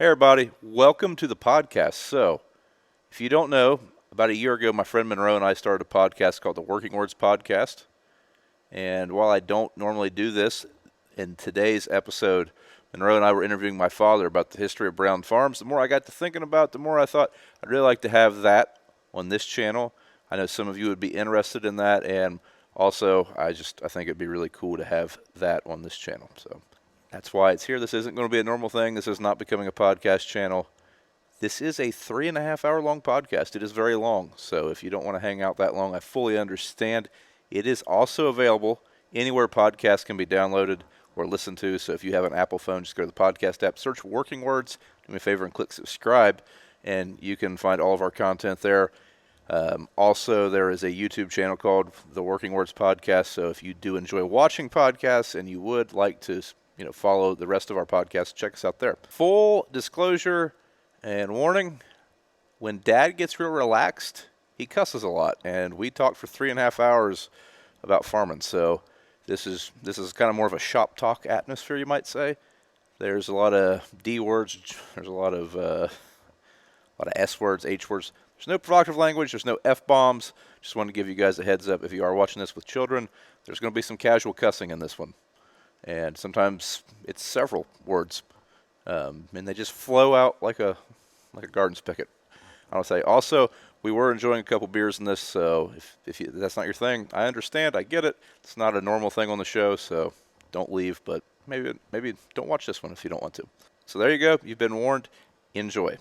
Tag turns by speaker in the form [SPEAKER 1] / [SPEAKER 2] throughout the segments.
[SPEAKER 1] Hey everybody, welcome to the podcast. So, if you don't know, about a year ago, my friend Monroe and I started a podcast called the Working Words Podcast. And while I don't normally do this, in today's episode, Monroe and I were interviewing my father about the history of Brown Farms. The more I got to thinking about it, the more I thought I'd really like to have that on this channel. I know some of you would be interested in that, and also I think it'd be really cool to have that on this channel. So that's why it's here. This isn't going to be a normal thing. This is not becoming a podcast channel. This is a 3.5 hour long podcast. It is very long. So if you don't want to hang out that long, I fully understand. It is also available anywhere podcasts can be downloaded or listened to. So if you have an Apple phone, just go to the podcast app, search Working Words, do me a favor and click subscribe, and you can find all of our content there. Also, there is a YouTube channel called the Working Words Podcast. So if you do enjoy watching podcasts and you would like to follow the rest of our podcasts, check us out there. Full disclosure and warning, when Dad gets real relaxed, he cusses a lot. And we talked for 3.5 hours about farming. So this is kind of more of a shop talk atmosphere, you might say. There's a lot of D words. There's a lot of S words, H words. There's no provocative language. There's no F-bombs. Just wanted to give you guys a heads up. If you are watching this with children, there's going to be some casual cussing in this one. And sometimes it's several words, and they just flow out like a garden spigot. I would say. Also, we were enjoying a couple beers in this, so if that's not your thing, I understand. I get it. It's not a normal thing on the show, so don't leave. But maybe don't watch this one if you don't want to. So there you go. You've been warned. Enjoy.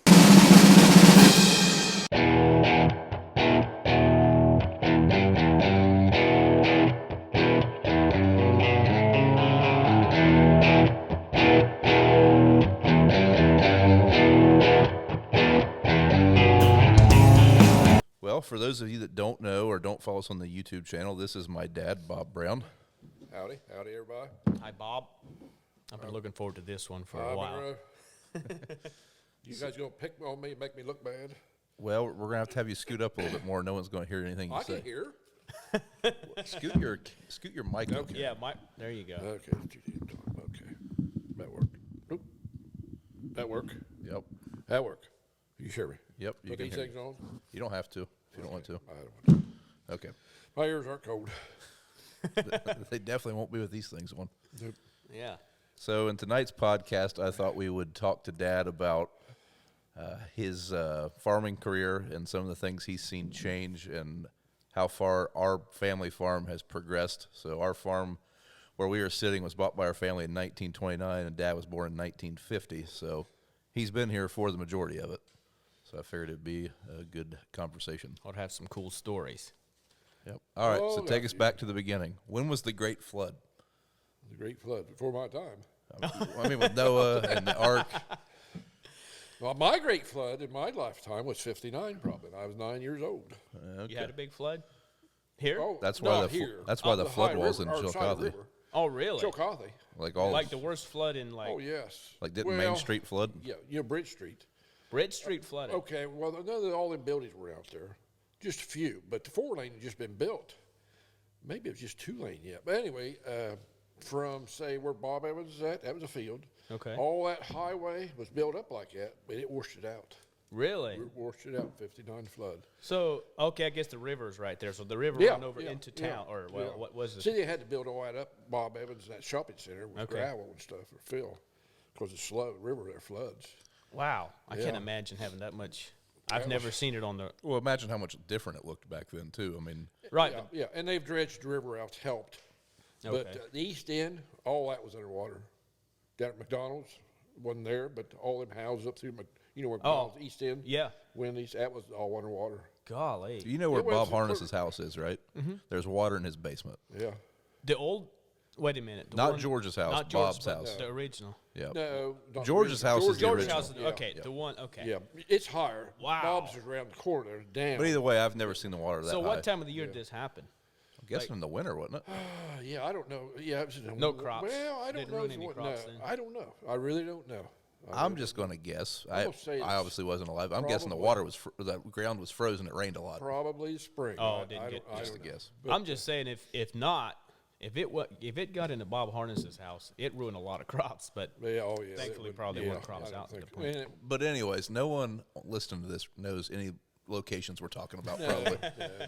[SPEAKER 1] Well, for those of you that don't know or don't follow us on the YouTube channel, this is my dad, Bob Brown.
[SPEAKER 2] Howdy, everybody.
[SPEAKER 3] Hi, Bob. I've been looking forward to this one for a while.
[SPEAKER 2] You guys gonna pick on me and make me look bad?
[SPEAKER 1] Well, we're gonna have to have you scoot up a little bit more. No one's gonna hear anything you say.
[SPEAKER 2] I can hear.
[SPEAKER 1] Scoot your mic.
[SPEAKER 2] Okay.
[SPEAKER 3] Yeah, there you go.
[SPEAKER 2] Okay. Okay. That work. Nope. That work.
[SPEAKER 1] Yep.
[SPEAKER 2] That work. You hear me?
[SPEAKER 1] Yep. You
[SPEAKER 2] Put
[SPEAKER 1] can
[SPEAKER 2] these
[SPEAKER 1] hear
[SPEAKER 2] things on.
[SPEAKER 1] You don't have to if you don't want to.
[SPEAKER 2] I don't want to.
[SPEAKER 1] Okay.
[SPEAKER 2] My ears aren't cold.
[SPEAKER 1] They definitely won't be with these things on.
[SPEAKER 2] Nope.
[SPEAKER 3] Yeah.
[SPEAKER 1] So in tonight's podcast, I thought we would talk to Dad about his farming career and some of the things he's seen change and how far our family farm has progressed. So our farm where we are sitting was bought by our family in 1929, and Dad was born in 1950. So he's been here for the majority of it. So I figured it'd be a good conversation.
[SPEAKER 3] I'll have some cool stories.
[SPEAKER 1] Yep. All right,
[SPEAKER 2] Oh,
[SPEAKER 1] so take us back to the beginning. When was the Great Flood?
[SPEAKER 2] The Great Flood before my time.
[SPEAKER 1] I mean, with Noah and the Ark.
[SPEAKER 2] Well, my Great Flood in my lifetime was 59 probably. I was 9 years old.
[SPEAKER 1] Okay.
[SPEAKER 3] You had a big flood here?
[SPEAKER 2] Oh,
[SPEAKER 1] That's why
[SPEAKER 2] not
[SPEAKER 1] the
[SPEAKER 2] here.
[SPEAKER 1] that's why the flood
[SPEAKER 2] high
[SPEAKER 1] walls
[SPEAKER 2] river,
[SPEAKER 1] in
[SPEAKER 2] or side of the
[SPEAKER 1] Chillicothe.
[SPEAKER 2] river.
[SPEAKER 3] Oh, really?
[SPEAKER 2] Chillicothe.
[SPEAKER 1] Like
[SPEAKER 3] the worst flood in
[SPEAKER 2] Oh, yes.
[SPEAKER 1] Like didn't Main Street flood?
[SPEAKER 2] Yeah, Bridge Street.
[SPEAKER 3] Bridge Street flooded.
[SPEAKER 2] Okay, well, none of all them buildings were out there. Just a few. But the 4-lane had just been built. Maybe it was just 2-lane yet. But anyway, from, say, where Bob Evans is at, that was a field.
[SPEAKER 3] Okay.
[SPEAKER 2] All that highway was built up like that, but it washed it out.
[SPEAKER 3] Really?
[SPEAKER 2] It washed it out, 59 flood.
[SPEAKER 3] So, okay, I guess the river's right there. So the river ran over into town, or what was this?
[SPEAKER 2] See, they had to build all that up, Bob Evans, that shopping center with gravel and stuff, or fill, because it's slow. The river there floods.
[SPEAKER 3] Wow. I
[SPEAKER 2] Yeah.
[SPEAKER 3] can't imagine having that much. I've never seen it on the...
[SPEAKER 1] Well, imagine how much different it looked back then, too. I mean,
[SPEAKER 3] Right.
[SPEAKER 2] Yeah, and they've dredged the river out, helped.
[SPEAKER 3] Okay.
[SPEAKER 2] But the East End, all that was underwater. Down at McDonald's, wasn't there, but all them houses up through, where McDonald's, East End,
[SPEAKER 3] Yeah.
[SPEAKER 2] Wendy's, that was all underwater.
[SPEAKER 3] Golly.
[SPEAKER 1] you know where
[SPEAKER 2] It was
[SPEAKER 1] Bob
[SPEAKER 2] the
[SPEAKER 1] Harness's house is, right? Mm-hmm. There's water in his basement.
[SPEAKER 2] Yeah.
[SPEAKER 3] The old... Wait a minute.
[SPEAKER 1] Not George's house,
[SPEAKER 3] Not
[SPEAKER 1] Bob's
[SPEAKER 3] but
[SPEAKER 1] house.
[SPEAKER 3] The original.
[SPEAKER 1] Yeah.
[SPEAKER 2] No. not
[SPEAKER 1] George's
[SPEAKER 2] the
[SPEAKER 1] house is the
[SPEAKER 3] George's
[SPEAKER 1] original.
[SPEAKER 3] house.
[SPEAKER 2] Yeah.
[SPEAKER 3] Okay,
[SPEAKER 1] Yeah.
[SPEAKER 3] the one. Okay.
[SPEAKER 2] Yeah, it's higher.
[SPEAKER 3] Wow.
[SPEAKER 2] Bob's is around the corner there, down.
[SPEAKER 1] But either way, I've never seen the water that
[SPEAKER 3] So
[SPEAKER 1] high.
[SPEAKER 3] what time of the year did this happen?
[SPEAKER 1] I'm guessing in the winter, wasn't it?
[SPEAKER 2] Yeah, I don't know. Yeah, it was
[SPEAKER 3] No crops.
[SPEAKER 2] Well, I don't
[SPEAKER 3] Didn't
[SPEAKER 2] know.
[SPEAKER 3] ruin any
[SPEAKER 2] what-
[SPEAKER 3] crops
[SPEAKER 2] no,
[SPEAKER 3] then?
[SPEAKER 2] I don't know. I really don't know.
[SPEAKER 1] I'm just going to guess. I
[SPEAKER 2] gonna say it's
[SPEAKER 1] obviously wasn't alive. I'm guessing the
[SPEAKER 2] probably-
[SPEAKER 1] water was the ground was frozen. It rained a lot.
[SPEAKER 2] Probably spring.
[SPEAKER 3] Oh,
[SPEAKER 2] I
[SPEAKER 3] didn't
[SPEAKER 2] don't-
[SPEAKER 3] get-
[SPEAKER 2] I
[SPEAKER 1] Just a
[SPEAKER 2] don't know.
[SPEAKER 1] guess.
[SPEAKER 2] But,
[SPEAKER 3] I'm just saying, if not, if it got into Bob Harness's house, it ruined a lot of crops. But thankfully, probably weren't crops out at the point.
[SPEAKER 4] But anyways, no one listening to this knows any locations we're talking about. Probably.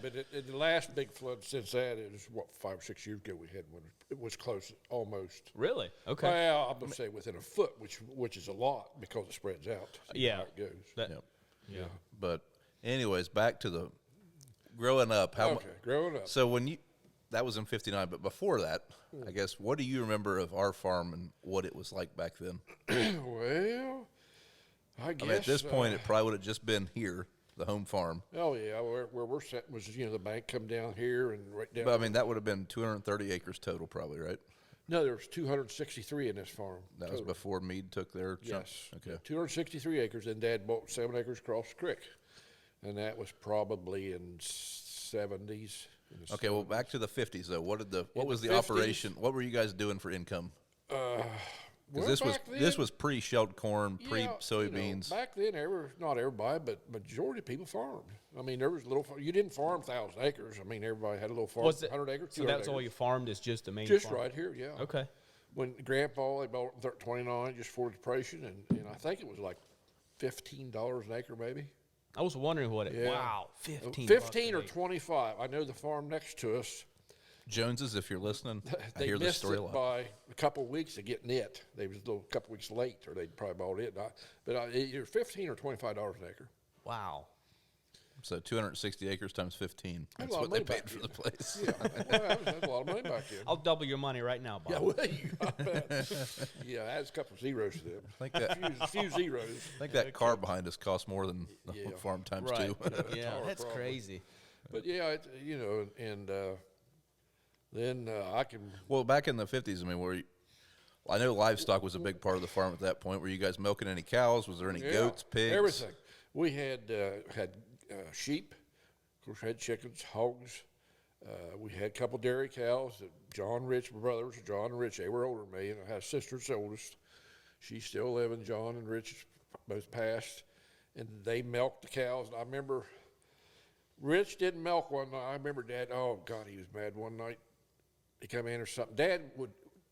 [SPEAKER 2] But the last big flood since that is 5 or 6 years ago. We had one. It was close, almost.
[SPEAKER 3] Really? Okay.
[SPEAKER 2] Well, I'm gonna say within a foot, which is a lot because it spreads out.
[SPEAKER 3] Yeah.
[SPEAKER 2] How it goes.
[SPEAKER 3] Yeah.
[SPEAKER 4] But anyways, back to the growing up.
[SPEAKER 2] Growing up.
[SPEAKER 4] So that was in '59, but before that, I guess, what do you remember of our farm and what it was like back then?
[SPEAKER 2] Well, I guess.
[SPEAKER 4] I mean, at this point, it probably would have just been here, the home farm.
[SPEAKER 2] Oh yeah, where we're sitting was the bank come down here and right down.
[SPEAKER 4] But I mean, that would have been 230 acres total, probably, right?
[SPEAKER 2] No, there was 263 in this farm.
[SPEAKER 4] That was before Meade took their chunk?
[SPEAKER 2] Yes.
[SPEAKER 4] Okay.
[SPEAKER 2] 263 acres, and Dad bought 7 acres across the creek, and that was probably in 70s.
[SPEAKER 4] Okay, well, back to the 50s though. What was the
[SPEAKER 2] 50s,
[SPEAKER 4] operation? What were you guys doing for income? Because this was pre-shelled corn, pre-soybeans.
[SPEAKER 2] Back then, not everybody, but majority of people farmed. I mean, there was you didn't farm 1,000 acres. I mean, everybody had a little farm, 100 acres, 200
[SPEAKER 3] So that's
[SPEAKER 2] acres.
[SPEAKER 3] all you farmed is just the main
[SPEAKER 2] Just
[SPEAKER 3] farm?
[SPEAKER 2] right here, yeah.
[SPEAKER 3] Okay.
[SPEAKER 2] When Grandpa, they bought it in 29 just for depression, and I think it was like $15 an acre maybe.
[SPEAKER 3] I was wondering what it.
[SPEAKER 2] Yeah.
[SPEAKER 3] Wow, 15.
[SPEAKER 2] 15 or 25. I know the farm next to us.
[SPEAKER 4] Joneses, if you're listening, I
[SPEAKER 2] They
[SPEAKER 4] hear this
[SPEAKER 2] missed
[SPEAKER 4] story a
[SPEAKER 2] it
[SPEAKER 4] lot.
[SPEAKER 2] by a couple of weeks of getting it. They was a couple weeks late, or they'd probably bought it. But either $15 or $25 an acre.
[SPEAKER 3] Wow.
[SPEAKER 4] So 260 acres times 15.
[SPEAKER 2] That's
[SPEAKER 4] That's
[SPEAKER 2] a lot
[SPEAKER 4] what
[SPEAKER 2] of
[SPEAKER 4] they
[SPEAKER 2] money
[SPEAKER 4] paid
[SPEAKER 2] back
[SPEAKER 4] for
[SPEAKER 2] then.
[SPEAKER 4] the place.
[SPEAKER 2] Yeah, well, that's a lot of money back then.
[SPEAKER 3] I'll double your money right now, Bob.
[SPEAKER 2] Yeah, well, you got that. Yeah, that's a couple of zeros to them.
[SPEAKER 4] I think that,
[SPEAKER 2] A few zeros.
[SPEAKER 4] I think that car behind us costs more than the
[SPEAKER 2] Yeah.
[SPEAKER 4] farm times
[SPEAKER 3] Right.
[SPEAKER 4] two.
[SPEAKER 3] Yeah,
[SPEAKER 2] our
[SPEAKER 3] that's
[SPEAKER 2] problem.
[SPEAKER 3] crazy.
[SPEAKER 2] But yeah, and then I can.
[SPEAKER 4] Well, back in the 50s, I mean, I know livestock was a big part of the farm at that point. Were you guys milking any cows? Was there any goats, pigs?
[SPEAKER 2] Everything. We had sheep. Of course, we had chickens, hogs. We had a couple dairy cows. John Rich, my brothers, John and Rich, they were older than me, and I had a sister that's the oldest. She's still living. John and Rich both passed, and they milked the cows. And I remember Rich didn't milk one night. I remember Dad. Oh God, he was mad one night. He come in or something. Dad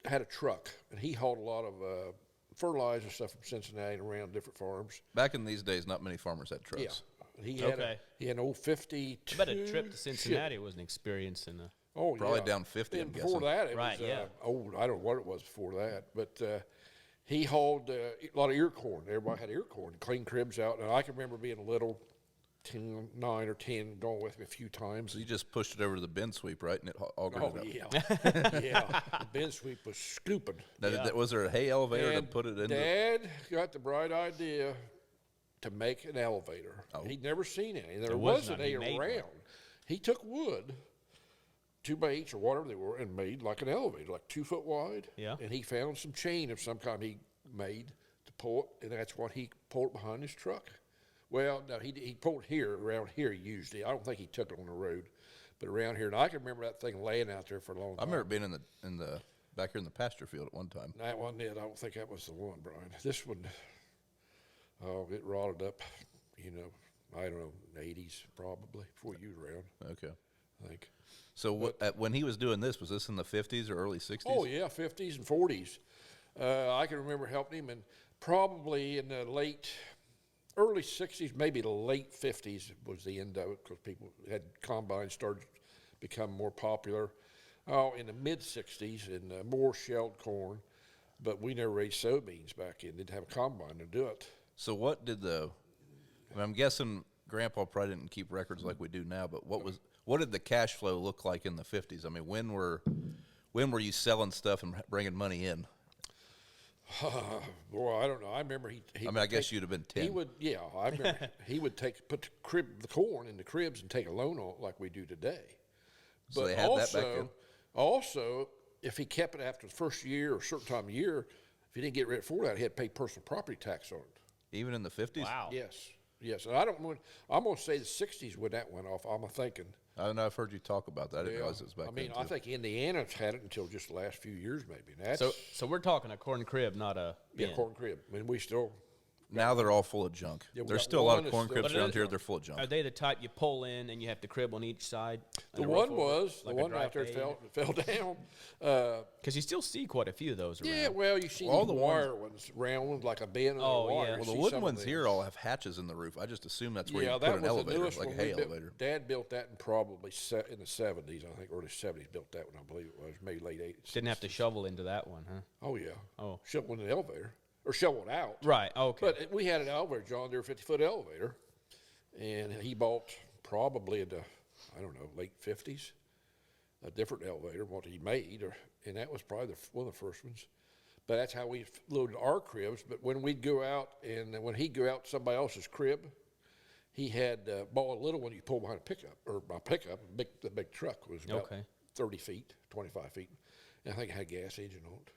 [SPEAKER 2] had a truck, and he hauled a lot of fertilizer stuff from Cincinnati and around different farms.
[SPEAKER 4] Back in these days, not many farmers had trucks.
[SPEAKER 2] Yeah. He had an old 52.
[SPEAKER 3] I bet a trip to Cincinnati was an experience in the.
[SPEAKER 2] Oh,
[SPEAKER 4] Probably
[SPEAKER 2] yeah.
[SPEAKER 4] down 50, I'm
[SPEAKER 2] And before
[SPEAKER 4] guessing.
[SPEAKER 2] that, it
[SPEAKER 3] Right,
[SPEAKER 2] was
[SPEAKER 3] yeah.
[SPEAKER 2] old. I don't know what it was before that, but he hauled a lot of ear corn. Everybody had ear corn, clean cribs out. And I can remember being little, 9 or 10, going with me a few times.
[SPEAKER 4] So you just pushed it over to the bin sweep, right? And it augered
[SPEAKER 2] Oh,
[SPEAKER 4] it up.
[SPEAKER 2] yeah. Yeah. The bin sweep was scooping.
[SPEAKER 4] Now, was there a hay elevator to
[SPEAKER 2] And
[SPEAKER 4] put it in?
[SPEAKER 2] Dad got the bright idea to make an elevator.
[SPEAKER 4] Oh.
[SPEAKER 2] He'd never seen any. There
[SPEAKER 3] was
[SPEAKER 2] wasn't
[SPEAKER 3] none. He
[SPEAKER 2] any
[SPEAKER 3] made one.
[SPEAKER 2] around. He took wood, 2 by 8s or whatever they were, and made like an elevator, like 2 foot wide.
[SPEAKER 3] Yeah.
[SPEAKER 2] And he found some chain of some kind he made to pull it, and that's what he pulled behind his truck. Well, no, he pulled here, around here he used it. I don't think he took it on the road, but around here. And I can remember that thing laying out there for a long time.
[SPEAKER 4] I remember being in the back here in the pasture field at one time.
[SPEAKER 2] That wasn't it. I don't think that was the one, Brian. This one, it rotted up, I don't know, 80s probably, before you were around,
[SPEAKER 4] Okay.
[SPEAKER 2] I think.
[SPEAKER 4] So when he was doing this, was this in the 50s or early 60s?
[SPEAKER 2] Oh, yeah, 50s and 40s. I can remember helping him, and probably in the early 60s, maybe the late 50s was the end of it, because people had combines started to become more popular. Oh, in the mid 60s, and more shelled corn, but we never raised soybeans back then. Didn't have a combine to do it.
[SPEAKER 4] So what did I'm guessing Grandpa probably didn't keep records like we do now, but what did the cash flow look like in the 50s? I mean, when were you selling stuff and bringing money in?
[SPEAKER 2] Well, I don't know. I remember he
[SPEAKER 4] I guess you'd have been 10.
[SPEAKER 2] He would, yeah. I remember he would put the corn in the cribs and take a loan on it like we do today.
[SPEAKER 4] So
[SPEAKER 2] But
[SPEAKER 4] they had that back then?
[SPEAKER 2] Also, if he kept it after the first year or a certain time of year, if he didn't get rid of it before that, he had to pay personal property tax on it.
[SPEAKER 4] Even in the 50s?
[SPEAKER 3] Wow.
[SPEAKER 2] Yes. And I'm going to say the 60s when that went off. I'm thinking.
[SPEAKER 4] I know I've heard you talk about that. I didn't realize it was back then.
[SPEAKER 2] I
[SPEAKER 4] too.
[SPEAKER 2] think Indiana's had it until just the last few years, maybe. And that's,
[SPEAKER 3] So we're talking a corn crib, not a bin.
[SPEAKER 2] corn crib. I mean, we still
[SPEAKER 4] Now they're all full of junk.
[SPEAKER 2] Yeah, we
[SPEAKER 4] There's
[SPEAKER 2] got
[SPEAKER 4] still a lot
[SPEAKER 2] one
[SPEAKER 4] of corn
[SPEAKER 2] that's
[SPEAKER 4] cribs
[SPEAKER 2] still-
[SPEAKER 4] around here. They're full of junk.
[SPEAKER 3] Are they the type you pull in and you have to crib on each side?
[SPEAKER 2] The one was, the one out there fell down.
[SPEAKER 3] Because you still see quite a few of those around.
[SPEAKER 2] Yeah, well, you see
[SPEAKER 4] All
[SPEAKER 2] the
[SPEAKER 4] the
[SPEAKER 2] wire ones, round ones, like a bin of
[SPEAKER 3] Oh,
[SPEAKER 2] wire.
[SPEAKER 3] yeah.
[SPEAKER 2] You
[SPEAKER 4] Well,
[SPEAKER 2] see
[SPEAKER 4] the wooden
[SPEAKER 2] some of
[SPEAKER 4] ones
[SPEAKER 2] them.
[SPEAKER 4] here all have hatches in the roof. I just assume that's where
[SPEAKER 2] Yeah,
[SPEAKER 4] you
[SPEAKER 2] that
[SPEAKER 4] put an
[SPEAKER 2] was the
[SPEAKER 4] elevator,
[SPEAKER 2] newest
[SPEAKER 4] like a
[SPEAKER 2] one.
[SPEAKER 4] hay
[SPEAKER 2] We built-
[SPEAKER 4] elevator.
[SPEAKER 2] Dad built that in probably in the 70s, I think, early 70s built that one, I believe it was, maybe late 80s.
[SPEAKER 3] Didn't have to shovel into that one, huh?
[SPEAKER 2] Oh, yeah.
[SPEAKER 3] Oh.
[SPEAKER 2] Shovel in the elevator, or shovel it out.
[SPEAKER 3] Right, okay.
[SPEAKER 2] But we had an elevator, John Deere 50-foot elevator, and he bought probably in the, I don't know, late 50s, a different elevator than what he made, and that was probably one of the first ones. But that's how we loaded our cribs. But when we'd go out, and when he'd go out to somebody else's crib, he had bought a little one you pull behind a pickup, or my pickup, the big truck was about 30 feet, 25 feet, and I think it had a gas engine on it.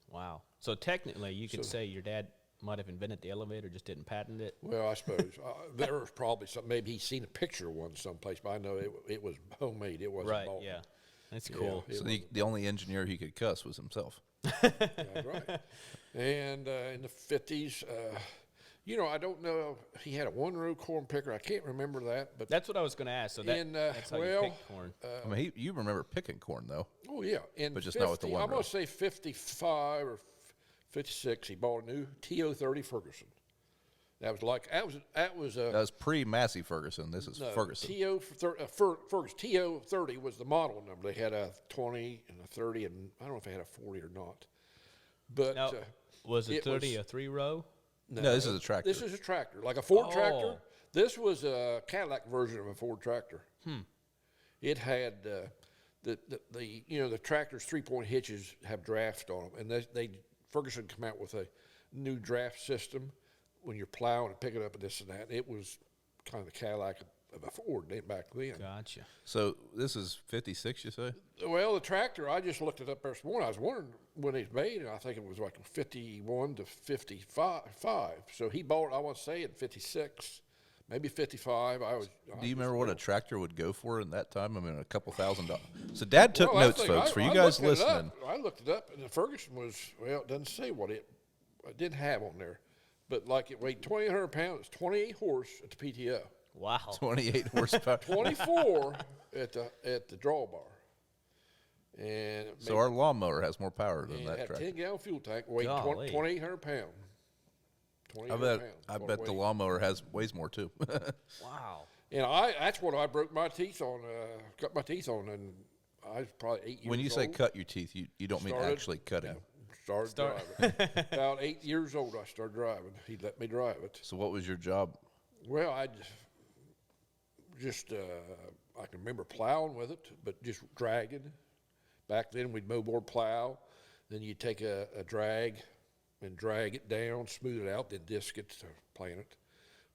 [SPEAKER 3] Wow. So technically, you could say your dad might have invented the elevator, just didn't patent it.
[SPEAKER 2] Well, I suppose there was probably some. Maybe he's seen a picture of one someplace, but I know it was homemade. It wasn't
[SPEAKER 3] Right,
[SPEAKER 2] bought.
[SPEAKER 3] yeah. That's cool.
[SPEAKER 2] it
[SPEAKER 4] So the only engineer he could cuss was himself.
[SPEAKER 2] That's right. And in the 50s, I don't know. He had a one-row corn picker. I can't remember that, but
[SPEAKER 3] That's what I was going to ask. So that's how you pick corn.
[SPEAKER 4] I mean, you remember picking corn, though.
[SPEAKER 2] oh yeah, in
[SPEAKER 4] But just
[SPEAKER 2] 50,
[SPEAKER 4] not with the one
[SPEAKER 2] I'm
[SPEAKER 4] row.
[SPEAKER 2] gonna say 55 or 56. He bought a new TO30 Ferguson. That was
[SPEAKER 4] That was pre-Massey Ferguson. This is Ferguson.
[SPEAKER 2] Ferguson TO30 was the model number. They had a 20 and a 30, and I don't know if they had a 40 or not. But
[SPEAKER 3] Now, was the
[SPEAKER 2] it
[SPEAKER 3] 30
[SPEAKER 2] was-
[SPEAKER 3] a 3-row?
[SPEAKER 4] No, this is a tractor.
[SPEAKER 2] This is a tractor, like a Ford tractor.
[SPEAKER 3] Oh.
[SPEAKER 2] This was a Cadillac version of a Ford tractor. It had the tractor's 3-point hitches have draft on them, and Ferguson come out with a new draft system when you're plowing and picking up and this and that. It was kind of the Cadillac of a Ford back then.
[SPEAKER 3] Gotcha.
[SPEAKER 4] So this is 56, you say?
[SPEAKER 2] Well, the tractor, I just looked it up this morning. I was wondering when it was made, and I think it was like 51 to 55. So he bought it, I want to say, in 56, maybe 55.
[SPEAKER 4] Do you remember what a tractor would go for in that time? I mean, a couple $1,000. So Dad took notes, folks, for you guys listening.
[SPEAKER 2] I looked it up, and the Ferguson was, well, it doesn't say what it didn't have on there. But like it weighed 2,800 pounds, 28 horse at the PTO.
[SPEAKER 3] Wow.
[SPEAKER 4] 28 horsepower.
[SPEAKER 2] 24 at the drawbar. And
[SPEAKER 4] So our lawnmower has more power than that
[SPEAKER 2] had a
[SPEAKER 4] tractor.
[SPEAKER 2] 10-gallon fuel tank, weighed
[SPEAKER 3] Golly.
[SPEAKER 2] 2,800 pounds.
[SPEAKER 4] I bet the lawnmower weighs more too.
[SPEAKER 3] Wow.
[SPEAKER 2] And that's what I broke my teeth on, cut my teeth on, and I was probably 8 years old.
[SPEAKER 4] When you say cut your teeth, you don't mean actually cutting.
[SPEAKER 2] Started driving. About 8 years old, I started driving. He let me drive it.
[SPEAKER 4] So what was your job?
[SPEAKER 2] Well, I can remember plowing with it, but just dragging. Back then, we'd mow-board plow. Then you'd take a drag and drag it down, smooth it out, then disc it to plant it.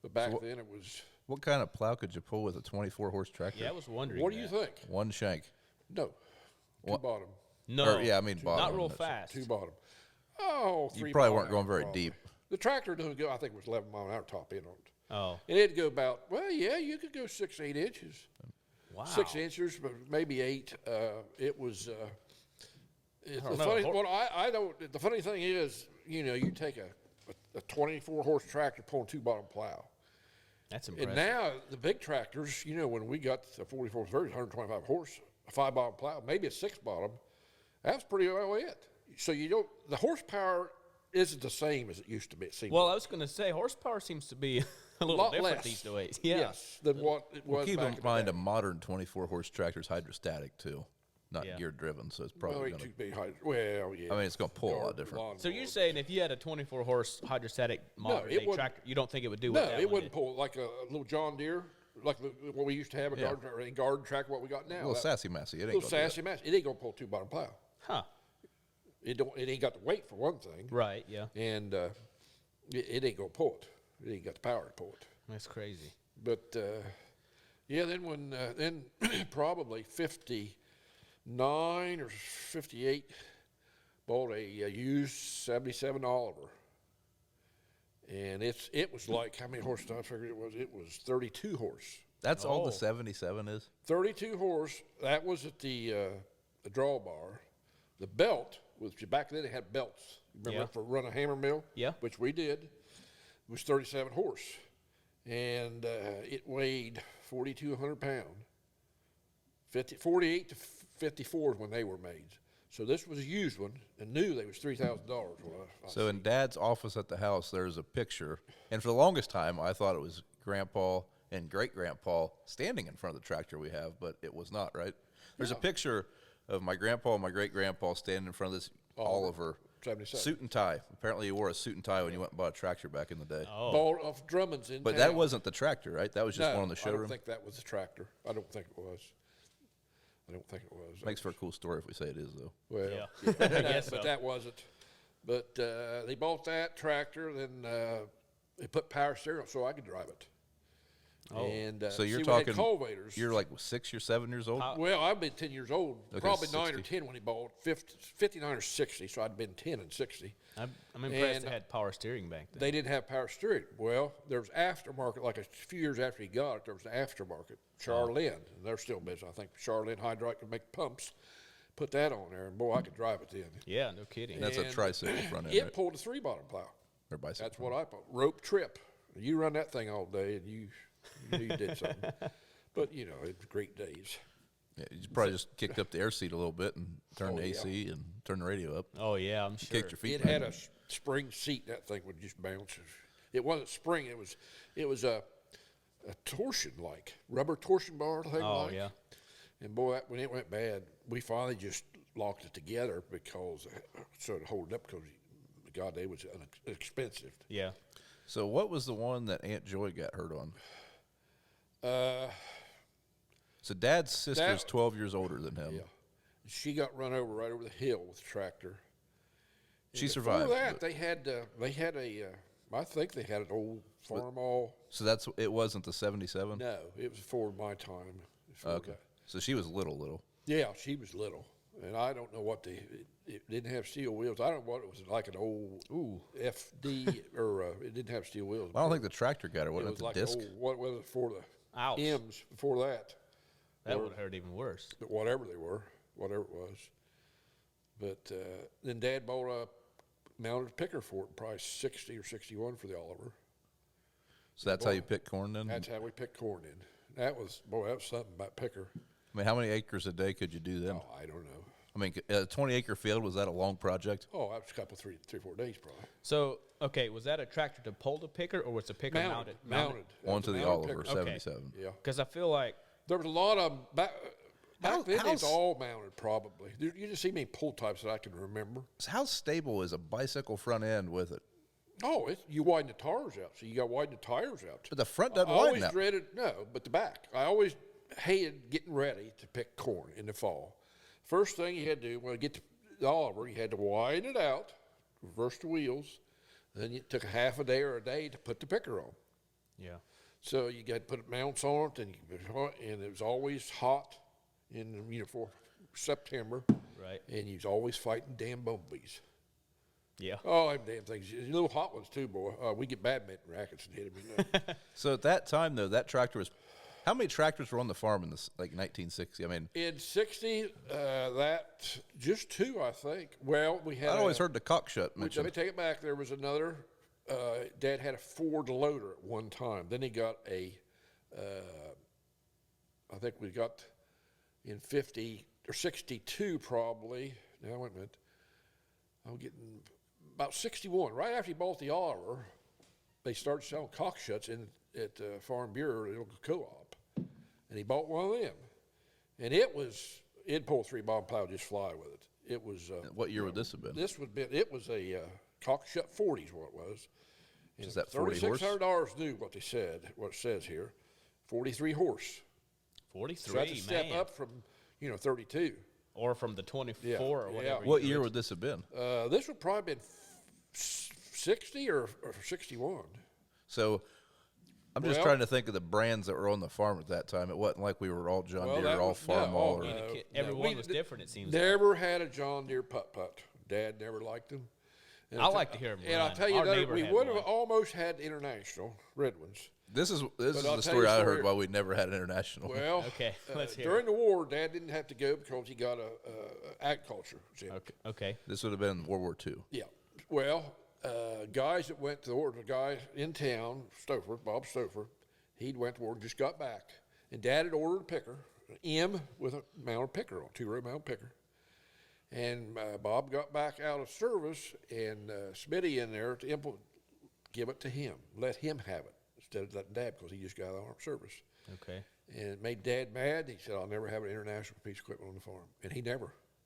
[SPEAKER 2] But back then, it was...
[SPEAKER 4] What kind of plow could you pull with a 24-horse tractor?
[SPEAKER 3] Yeah, I was wondering.
[SPEAKER 2] What do you think?
[SPEAKER 4] One shank.
[SPEAKER 2] No. Two bottom.
[SPEAKER 3] No.
[SPEAKER 4] Or, yeah, I mean bottom.
[SPEAKER 3] Not real
[SPEAKER 4] That's-
[SPEAKER 3] fast.
[SPEAKER 2] Two bottom. Oh,
[SPEAKER 4] You
[SPEAKER 2] 3
[SPEAKER 4] probably
[SPEAKER 2] mile
[SPEAKER 4] weren't
[SPEAKER 2] an
[SPEAKER 4] going
[SPEAKER 2] hour
[SPEAKER 4] very
[SPEAKER 2] probably.
[SPEAKER 4] deep.
[SPEAKER 2] The tractor doesn't go, I think it was 11 mile an hour top end on it.
[SPEAKER 3] Oh.
[SPEAKER 2] And it'd go about, well, yeah, you could go 6, 8 inches.
[SPEAKER 3] Wow.
[SPEAKER 2] 6 inches, but maybe 8. It was. The
[SPEAKER 3] don't know.
[SPEAKER 2] funny, well, I don't. The funny thing is, you take a 24-horse tractor pulling 2-bottom plow.
[SPEAKER 3] That's impressive.
[SPEAKER 2] And now the big tractors, when we got the 44 version, 125 horse, a 5-bottom plow, maybe a 6-bottom, that's pretty well it. So the horsepower isn't the same as it used to be. It seems
[SPEAKER 3] Well, I
[SPEAKER 2] like.
[SPEAKER 3] was going to say horsepower seems to be a little
[SPEAKER 2] Lot
[SPEAKER 3] different
[SPEAKER 2] less.
[SPEAKER 3] these days. Yeah.
[SPEAKER 2] Yes, than what it was
[SPEAKER 4] Keep
[SPEAKER 2] back
[SPEAKER 4] in mind,
[SPEAKER 2] in
[SPEAKER 4] a modern 24-horse tractor is hydrostatic too, not
[SPEAKER 3] Yeah.
[SPEAKER 4] gear-driven. So it's
[SPEAKER 2] the day.
[SPEAKER 4] probably
[SPEAKER 2] Well,
[SPEAKER 4] going to.
[SPEAKER 2] too big height. Well, yeah.
[SPEAKER 4] I mean, it's going to pull a lot different.
[SPEAKER 2] Lawn
[SPEAKER 3] So you're
[SPEAKER 2] mower.
[SPEAKER 3] saying if you had a 24-horse hydrostatic modern
[SPEAKER 2] it
[SPEAKER 3] day
[SPEAKER 2] wouldn't-
[SPEAKER 3] tractor, you don't think it would do
[SPEAKER 2] No,
[SPEAKER 3] what that
[SPEAKER 2] it
[SPEAKER 3] one
[SPEAKER 2] wouldn't
[SPEAKER 3] did?
[SPEAKER 2] pull like a little John Deere, like what we used to have, a garden tractor, what we got now.
[SPEAKER 4] A little sassy-massy. It ain't
[SPEAKER 2] Little
[SPEAKER 4] going to do
[SPEAKER 2] sassy match. It ain't gonna pull 2-bottom plow.
[SPEAKER 3] Huh.
[SPEAKER 2] It ain't got the weight for one thing,
[SPEAKER 3] Right, yeah.
[SPEAKER 2] and it ain't gonna pull it. It ain't got the power to pull it.
[SPEAKER 3] That's crazy.
[SPEAKER 2] But then probably 59 or 58, bought a used 77 Oliver, and it was like, how many horse? I figured it was 32 horse.
[SPEAKER 4] That's all
[SPEAKER 3] Oh.
[SPEAKER 4] the 77 is?
[SPEAKER 2] 32 horse. That was at the drawbar. The belt, which back then they had belts. Remember
[SPEAKER 3] Yeah.
[SPEAKER 2] for run a hammer mill?
[SPEAKER 3] Yeah.
[SPEAKER 2] Which we did. was 37 horse, and it weighed 4,200 pounds. 48 to 54 is when they were made. So this was a used one, and new they was $3,000.
[SPEAKER 4] So in Dad's office at the house, there's a picture, and for the longest time, I thought it was Grandpa and great-grandpa standing in front of the tractor we have, but it was not, right? There's a picture of my grandpa and my great-grandpa standing in front of this Oliver
[SPEAKER 2] 77.
[SPEAKER 4] suit and tie. Apparently you wore a suit and tie when you went and bought a tractor back in the day.
[SPEAKER 3] Oh,
[SPEAKER 2] Bought off Drummond's in
[SPEAKER 4] But
[SPEAKER 2] town.
[SPEAKER 4] that wasn't the tractor, right? That was just
[SPEAKER 2] No,
[SPEAKER 4] one on the
[SPEAKER 2] I
[SPEAKER 4] showroom?
[SPEAKER 2] don't think that was the tractor. I don't think it was. I don't think it was.
[SPEAKER 4] Makes for a cool story if we say it is, though.
[SPEAKER 2] Well,
[SPEAKER 3] Yeah.
[SPEAKER 2] I
[SPEAKER 3] guess
[SPEAKER 2] but
[SPEAKER 3] so.
[SPEAKER 2] that wasn't. But they bought that tractor, then they put power steering so I could drive it.
[SPEAKER 3] Oh.
[SPEAKER 2] And
[SPEAKER 4] So you're
[SPEAKER 2] see,
[SPEAKER 4] talking,
[SPEAKER 2] we had cultivators.
[SPEAKER 4] you're like 6 or 7 years old?
[SPEAKER 2] Well, I've been 10 years old,
[SPEAKER 4] Okay,
[SPEAKER 2] probably 9 or
[SPEAKER 4] 60.
[SPEAKER 2] 10 when he bought 59 or 60, so I'd been 10 and 60.
[SPEAKER 3] I'm impressed
[SPEAKER 2] And
[SPEAKER 3] they had power steering back then.
[SPEAKER 2] They didn't have power steering. Well, there was aftermarket, like a few years after he got it, there was an aftermarket, Charlene, and they're still business. I think Charlene Hydraulic could make pumps, put that on there, and boy, I could drive it then.
[SPEAKER 3] Yeah, no kidding.
[SPEAKER 4] That's a
[SPEAKER 2] And
[SPEAKER 4] tricycle front end,
[SPEAKER 2] It
[SPEAKER 4] right?
[SPEAKER 2] pulled a 3-bottom plow.
[SPEAKER 4] Or bicycle.
[SPEAKER 2] That's what I put. Rope trip. You run that thing all day, and you knew you did something. But, you know, it was great days.
[SPEAKER 4] Yeah, you probably just kicked up the air seat a little bit and turned the
[SPEAKER 2] Oh, yeah.
[SPEAKER 4] AC and turned the radio up.
[SPEAKER 3] Oh yeah, I'm sure.
[SPEAKER 4] Kicked your feet
[SPEAKER 2] It
[SPEAKER 4] back.
[SPEAKER 2] had a spring seat. That thing would just bounce. It wasn't spring. It was a torsion like rubber torsion bar thing.
[SPEAKER 3] Oh
[SPEAKER 2] like.
[SPEAKER 3] yeah.
[SPEAKER 2] And boy, when it went bad, we finally just locked it together because so to hold it up because God, they was expensive.
[SPEAKER 3] Yeah.
[SPEAKER 4] So what was the one that Aunt Joy got hurt on? So Dad's sister's 12 years older than him.
[SPEAKER 2] Yeah, she got run over right over the hill with the tractor.
[SPEAKER 4] She
[SPEAKER 2] And
[SPEAKER 4] survived.
[SPEAKER 2] Before that,
[SPEAKER 4] but-
[SPEAKER 2] they had I think they had an old Farmall.
[SPEAKER 4] So it wasn't the 77?
[SPEAKER 2] No, it was before my time. Before
[SPEAKER 4] Okay.
[SPEAKER 2] that.
[SPEAKER 4] So she was little.
[SPEAKER 2] Yeah, she was little, and I don't know what it didn't have steel wheels. I don't know what it was like an old FD or it didn't have steel wheels.
[SPEAKER 4] I don't think the tractor got her.
[SPEAKER 2] it
[SPEAKER 4] Wasn't
[SPEAKER 2] was
[SPEAKER 4] it
[SPEAKER 2] like
[SPEAKER 4] the disc?
[SPEAKER 2] an old, what was it for the
[SPEAKER 3] Ouch.
[SPEAKER 2] M's before that?
[SPEAKER 3] That
[SPEAKER 2] Or-
[SPEAKER 3] would hurt even worse.
[SPEAKER 2] Whatever they were, whatever it was. But then Dad bought a mounted picker for it, probably 60 or 61 for the Oliver.
[SPEAKER 4] So that's how you pick corn then?
[SPEAKER 2] That's how we picked corn in. That was something about picker.
[SPEAKER 4] I mean, how many acres a day could you do then?
[SPEAKER 2] Oh, I don't know.
[SPEAKER 4] I mean, a 20-acre field, was that a long project?
[SPEAKER 2] Oh, that was a couple, 3-4 days probably.
[SPEAKER 3] So okay, was that a tractor to pull the picker, or was the picker mounted?
[SPEAKER 2] Mounted. That was
[SPEAKER 4] Onto
[SPEAKER 2] a
[SPEAKER 4] the
[SPEAKER 2] mounted
[SPEAKER 4] Oliver
[SPEAKER 2] picker.
[SPEAKER 4] 77.
[SPEAKER 2] Yeah.
[SPEAKER 3] Because I feel like
[SPEAKER 2] There was a lot of 'em back then. It's
[SPEAKER 4] how's-
[SPEAKER 2] all mounted probably. You just see many pull types that I can remember.
[SPEAKER 4] So how stable is a bicycle front end with it?
[SPEAKER 2] Oh, you widen the tires out, so you got to widen the tires out.
[SPEAKER 4] But the front doesn't
[SPEAKER 2] I
[SPEAKER 4] widen
[SPEAKER 2] always
[SPEAKER 4] that.
[SPEAKER 2] dreaded but the back. I always hated getting ready to pick corn in the fall. First thing you had to do when you get to the Oliver, you had to widen it out, reverse the wheels, then it took a half a day or a day to put the picker on.
[SPEAKER 3] yeah.
[SPEAKER 2] So you got to put mounts on it, and it was always hot in for September,
[SPEAKER 3] Right.
[SPEAKER 2] and you was always fighting damn bumblebees.
[SPEAKER 3] Yeah.
[SPEAKER 2] Oh, them damn things! Little hot ones too, boy. We get badminton rackets and hit them. You know.
[SPEAKER 4] So at that time, though, that tractor was. How many tractors were on the farm in this, like 1960? I mean,
[SPEAKER 2] In '60, that just 2, I think. Well, we had.
[SPEAKER 4] I'd always heard the cockshut
[SPEAKER 2] Let me
[SPEAKER 4] mentioned.
[SPEAKER 2] take it back. There was another. Dad had a Ford loader at one time. Then he got a. I think we got in 50 or 62 probably. Now wait a minute. I'm getting about 61. Right after he bought the Oliver, they started selling cockshuts at Farm Bureau, the local co-op, and he bought one of them. And it'd pull a 3-bomb plow, just fly with it. It was.
[SPEAKER 4] What year would this have been?
[SPEAKER 2] It was a cockshut 40 is what it was. And
[SPEAKER 4] Is that 40 horse?
[SPEAKER 2] $3,600 new, what they said, what it says here. 43 horse.
[SPEAKER 3] 43,
[SPEAKER 2] So that's a step
[SPEAKER 3] man.
[SPEAKER 2] up from, 32.
[SPEAKER 3] Or from the 24
[SPEAKER 2] Yeah,
[SPEAKER 3] or
[SPEAKER 2] yeah.
[SPEAKER 3] whatever.
[SPEAKER 4] What year would this have been?
[SPEAKER 2] This would probably been 60 or 61.
[SPEAKER 4] So I'm just
[SPEAKER 2] Well-
[SPEAKER 4] trying to think of the brands that were on the farm at that time. It wasn't like we were all John
[SPEAKER 2] Well,
[SPEAKER 4] Deere
[SPEAKER 2] that
[SPEAKER 4] or all
[SPEAKER 2] was- no,
[SPEAKER 4] Farmall.
[SPEAKER 2] oh,
[SPEAKER 4] or,
[SPEAKER 3] Yeah,
[SPEAKER 2] no.
[SPEAKER 3] everyone
[SPEAKER 2] we
[SPEAKER 3] was
[SPEAKER 2] d-
[SPEAKER 3] different, it seems like.
[SPEAKER 2] Never had a John Deere putt-putt. Dad never liked them. And
[SPEAKER 3] I like to hear 'em
[SPEAKER 2] And I'll
[SPEAKER 3] run.
[SPEAKER 2] tell you,
[SPEAKER 3] Our
[SPEAKER 2] another,
[SPEAKER 3] neighbor
[SPEAKER 2] we
[SPEAKER 3] had
[SPEAKER 2] would have
[SPEAKER 3] one.
[SPEAKER 2] almost had international red ones.
[SPEAKER 4] This is
[SPEAKER 2] I'll
[SPEAKER 4] the
[SPEAKER 2] tell you
[SPEAKER 4] story
[SPEAKER 2] a
[SPEAKER 4] I
[SPEAKER 2] story.
[SPEAKER 4] heard why we never had international.
[SPEAKER 2] Well,
[SPEAKER 3] Okay, let's hear
[SPEAKER 2] during the war, Dad didn't have to go because he got a agriculture exempt.
[SPEAKER 3] Okay.
[SPEAKER 4] This would have been World War II.
[SPEAKER 2] Yeah. Well, guys that went to work, the guy in town, Stouffer, Bob Stouffer, he went to work, just got back. And Dad had ordered a picker, an M with a mounted picker on, 2-row mounted picker. And Bob got back out of service, and Smitty in there to give it to him, let him have it instead of letting Dad, because he just got out of service.
[SPEAKER 3] Okay.
[SPEAKER 2] And it made Dad mad. He said, I'll never have an international piece of equipment on the farm. And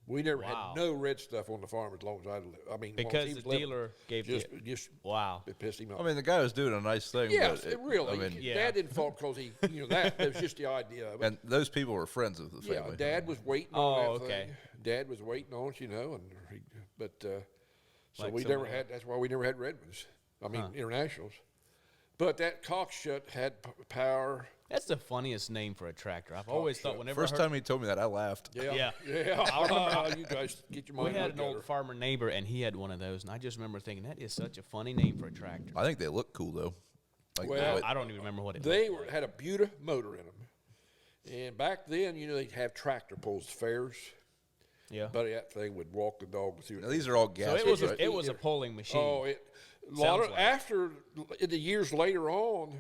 [SPEAKER 2] we never had no red stuff on the farm as long as I lived. I mean,
[SPEAKER 3] because the dealer gave
[SPEAKER 2] just
[SPEAKER 3] it
[SPEAKER 2] pissed him off.
[SPEAKER 4] I mean, the guy was doing a nice thing.
[SPEAKER 2] Yes,
[SPEAKER 4] but
[SPEAKER 2] really.
[SPEAKER 4] I mean,
[SPEAKER 2] Dad didn't fault because he, that was just the idea of it.
[SPEAKER 4] and those people were friends of the family.
[SPEAKER 2] Yeah, Dad was waiting on that thing. Dad was waiting on it, so we never had. That's why we never had red ones. I mean, internationals. But that Cockshut had power.
[SPEAKER 3] That's the funniest name for a tractor. I've always thought whenever
[SPEAKER 4] First time he told me that, I laughed.
[SPEAKER 2] Yeah. I remember. You guys get your mind.
[SPEAKER 3] We had an old farmer neighbor, and he had one of those, and I just remember thinking that is such a funny name for a tractor.
[SPEAKER 4] I think they look cool though. Like,
[SPEAKER 2] well,
[SPEAKER 3] I don't even remember what it.
[SPEAKER 2] They had a Buta motor in them, and back then, they'd have tractor pulls at fairs.
[SPEAKER 3] Yeah.
[SPEAKER 2] But that thing would walk the dog through.
[SPEAKER 4] Now, these are all gas.
[SPEAKER 3] So it was a pulling machine.
[SPEAKER 2] Oh, after in the years later on,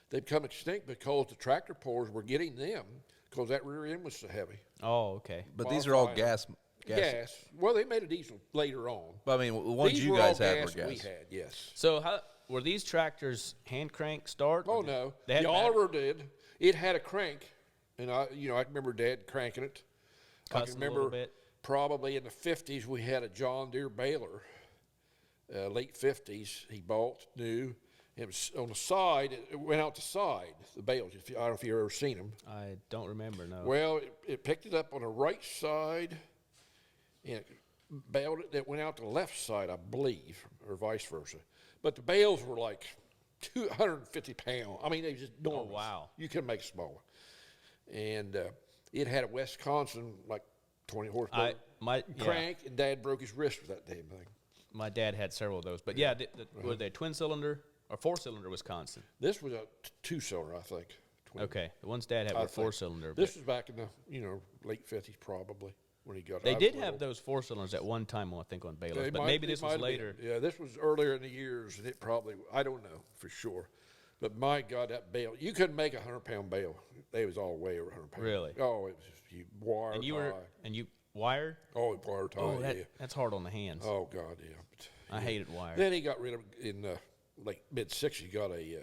[SPEAKER 2] they've become extinct because the tractor pullers were getting them because that rear end was so heavy.
[SPEAKER 3] Oh, okay.
[SPEAKER 4] But these are all gas.
[SPEAKER 2] Gas. Well, they made a diesel later on.
[SPEAKER 4] But I mean, the ones
[SPEAKER 2] These
[SPEAKER 4] you
[SPEAKER 2] were
[SPEAKER 4] guys
[SPEAKER 2] all
[SPEAKER 4] had were
[SPEAKER 2] gas
[SPEAKER 4] gas.
[SPEAKER 2] we had, yes.
[SPEAKER 3] So how were these tractors hand crank start?
[SPEAKER 2] Oh no,
[SPEAKER 3] They had
[SPEAKER 2] the Oliver did. It had a crank, and I remember Dad cranking it. I can
[SPEAKER 3] Cussing a
[SPEAKER 2] remember
[SPEAKER 3] little bit.
[SPEAKER 2] probably in the 50s we had a John Deere baler. Late 50s, he bought new. It was on the side. It went out the side. The bales. I don't know if you've ever seen them.
[SPEAKER 3] I don't remember. No.
[SPEAKER 2] Well, it picked it up on the right side, and it baled it. That went out to the left side, I believe, or vice versa. But the bales were like 250 pounds. I mean, they were just enormous.
[SPEAKER 3] Oh, wow.
[SPEAKER 2] You couldn't make it smaller. And it had a Wisconsin, like 20 horsepower crank, and Dad broke his wrist with that damn thing.
[SPEAKER 3] My dad had several of those. But were they twin cylinder or 4-cylinder Wisconsin?
[SPEAKER 2] This was a 2-cylinder, I think.
[SPEAKER 3] Okay. The ones Dad had were 4-cylinder.
[SPEAKER 2] This was back in the late 50s probably when he got.
[SPEAKER 3] They did have those 4-cylinders at one time, I think, on balers, but maybe this was later.
[SPEAKER 2] Yeah, this was earlier in the years, and it probably, I don't know for sure. But my God, that bale, you couldn't make a 100-pound bale. They was all way over 100 pounds.
[SPEAKER 3] Really?
[SPEAKER 2] Oh, it was just, you wire
[SPEAKER 3] And
[SPEAKER 2] tie.
[SPEAKER 3] you wired?
[SPEAKER 2] Oh, wire tie,
[SPEAKER 3] Oh,
[SPEAKER 2] yeah.
[SPEAKER 3] that's hard on the hands.
[SPEAKER 2] Oh, God, yeah.
[SPEAKER 3] I hated wired.
[SPEAKER 2] Then he got rid of, in like mid-60s, he got a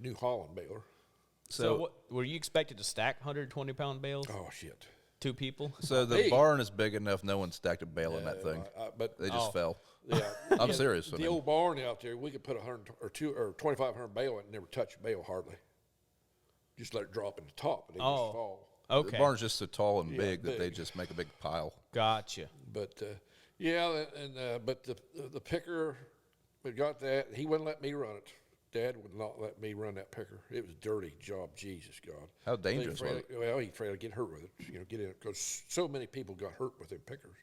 [SPEAKER 2] New Holland baler.
[SPEAKER 3] So were you expected to stack 120-pound bales?
[SPEAKER 2] Oh, shit.
[SPEAKER 3] 2 people?
[SPEAKER 4] So the barn is big enough. No one stacked a bale in that thing.
[SPEAKER 2] But
[SPEAKER 4] They just fell.
[SPEAKER 2] yeah,
[SPEAKER 4] I'm serious.
[SPEAKER 2] The old barn out there, we could put 100 or 2,500 bale in it and never touch a bale hardly. Just let it drop in the top, and they just fall.
[SPEAKER 3] Okay.
[SPEAKER 4] The barn's just so tall and big that
[SPEAKER 2] big.
[SPEAKER 4] they just make a big pile.
[SPEAKER 3] Gotcha.
[SPEAKER 2] But but the picker, we got that. He wouldn't let me run it. Dad would not let me run that picker. It was a dirty job, Jesus God.
[SPEAKER 4] How dangerous was it?
[SPEAKER 2] Well, he's afraid to get hurt with it. Get in it because so many people got hurt with their pickers,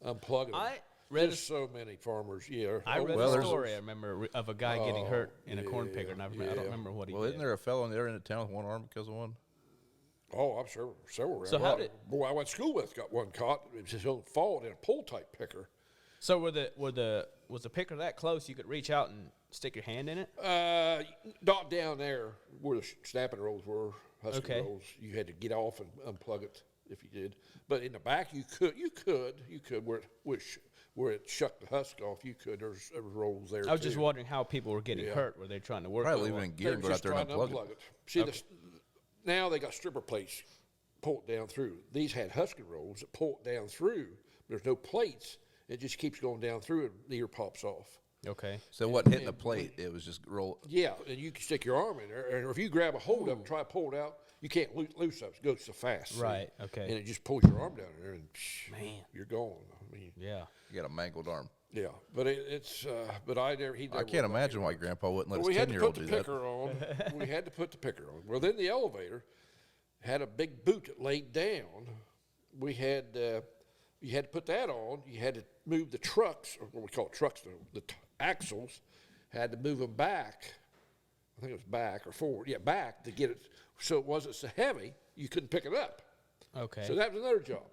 [SPEAKER 2] unplugging them. There's so many farmers. Yeah,
[SPEAKER 3] I read a story. I remember of a guy getting hurt in a corn picker, and I don't remember what he did.
[SPEAKER 4] Well, isn't there a fellow in the area in town with one arm because of one?
[SPEAKER 2] Oh, I'm sure several.
[SPEAKER 3] So how did
[SPEAKER 2] boy I went to school with got one caught. It was his own fault in a pull type picker.
[SPEAKER 3] So was the picker that close you could reach out and stick your hand in it?
[SPEAKER 2] Not down there where the snapping rolls were, husky rolls. You had to get off and unplug it if you did. But in the back, you could where it shucked the husk off. You could. There's rolls there.
[SPEAKER 3] I was just wondering how people were getting hurt. Were they trying to work?
[SPEAKER 4] Probably leaving it in gear and go out there and unplug it.
[SPEAKER 2] See, now they got stripper plates pull it down through. These had husky rolls that pull it down through. There's no plates. It just keeps going down through and the ear pops off.
[SPEAKER 3] Okay.
[SPEAKER 4] So it wasn't hitting the plate. It was just roll.
[SPEAKER 2] Yeah, and you can stick your arm in there. And if you grab a hold of it and try to pull it out, you can't loose up. It goes so fast.
[SPEAKER 3] Right,
[SPEAKER 2] see?
[SPEAKER 3] okay.
[SPEAKER 2] And it just pulls your arm down there and you're gone. I mean,
[SPEAKER 3] Yeah.
[SPEAKER 4] You got a mangled arm.
[SPEAKER 2] yeah, but but I never.
[SPEAKER 4] I can't imagine why Grandpa wouldn't let his 10-year-old do that.
[SPEAKER 2] We had to put the picker on. We had to put the picker on. Well, then the elevator had a big boot that laid down. We had you had to put that on. You had to move the trucks, or what we call trucks, the axles. Had to move them back. I think it was back or forward. Yeah, back to get it so it wasn't so heavy you couldn't pick it up.
[SPEAKER 3] Okay.
[SPEAKER 2] So that was another job.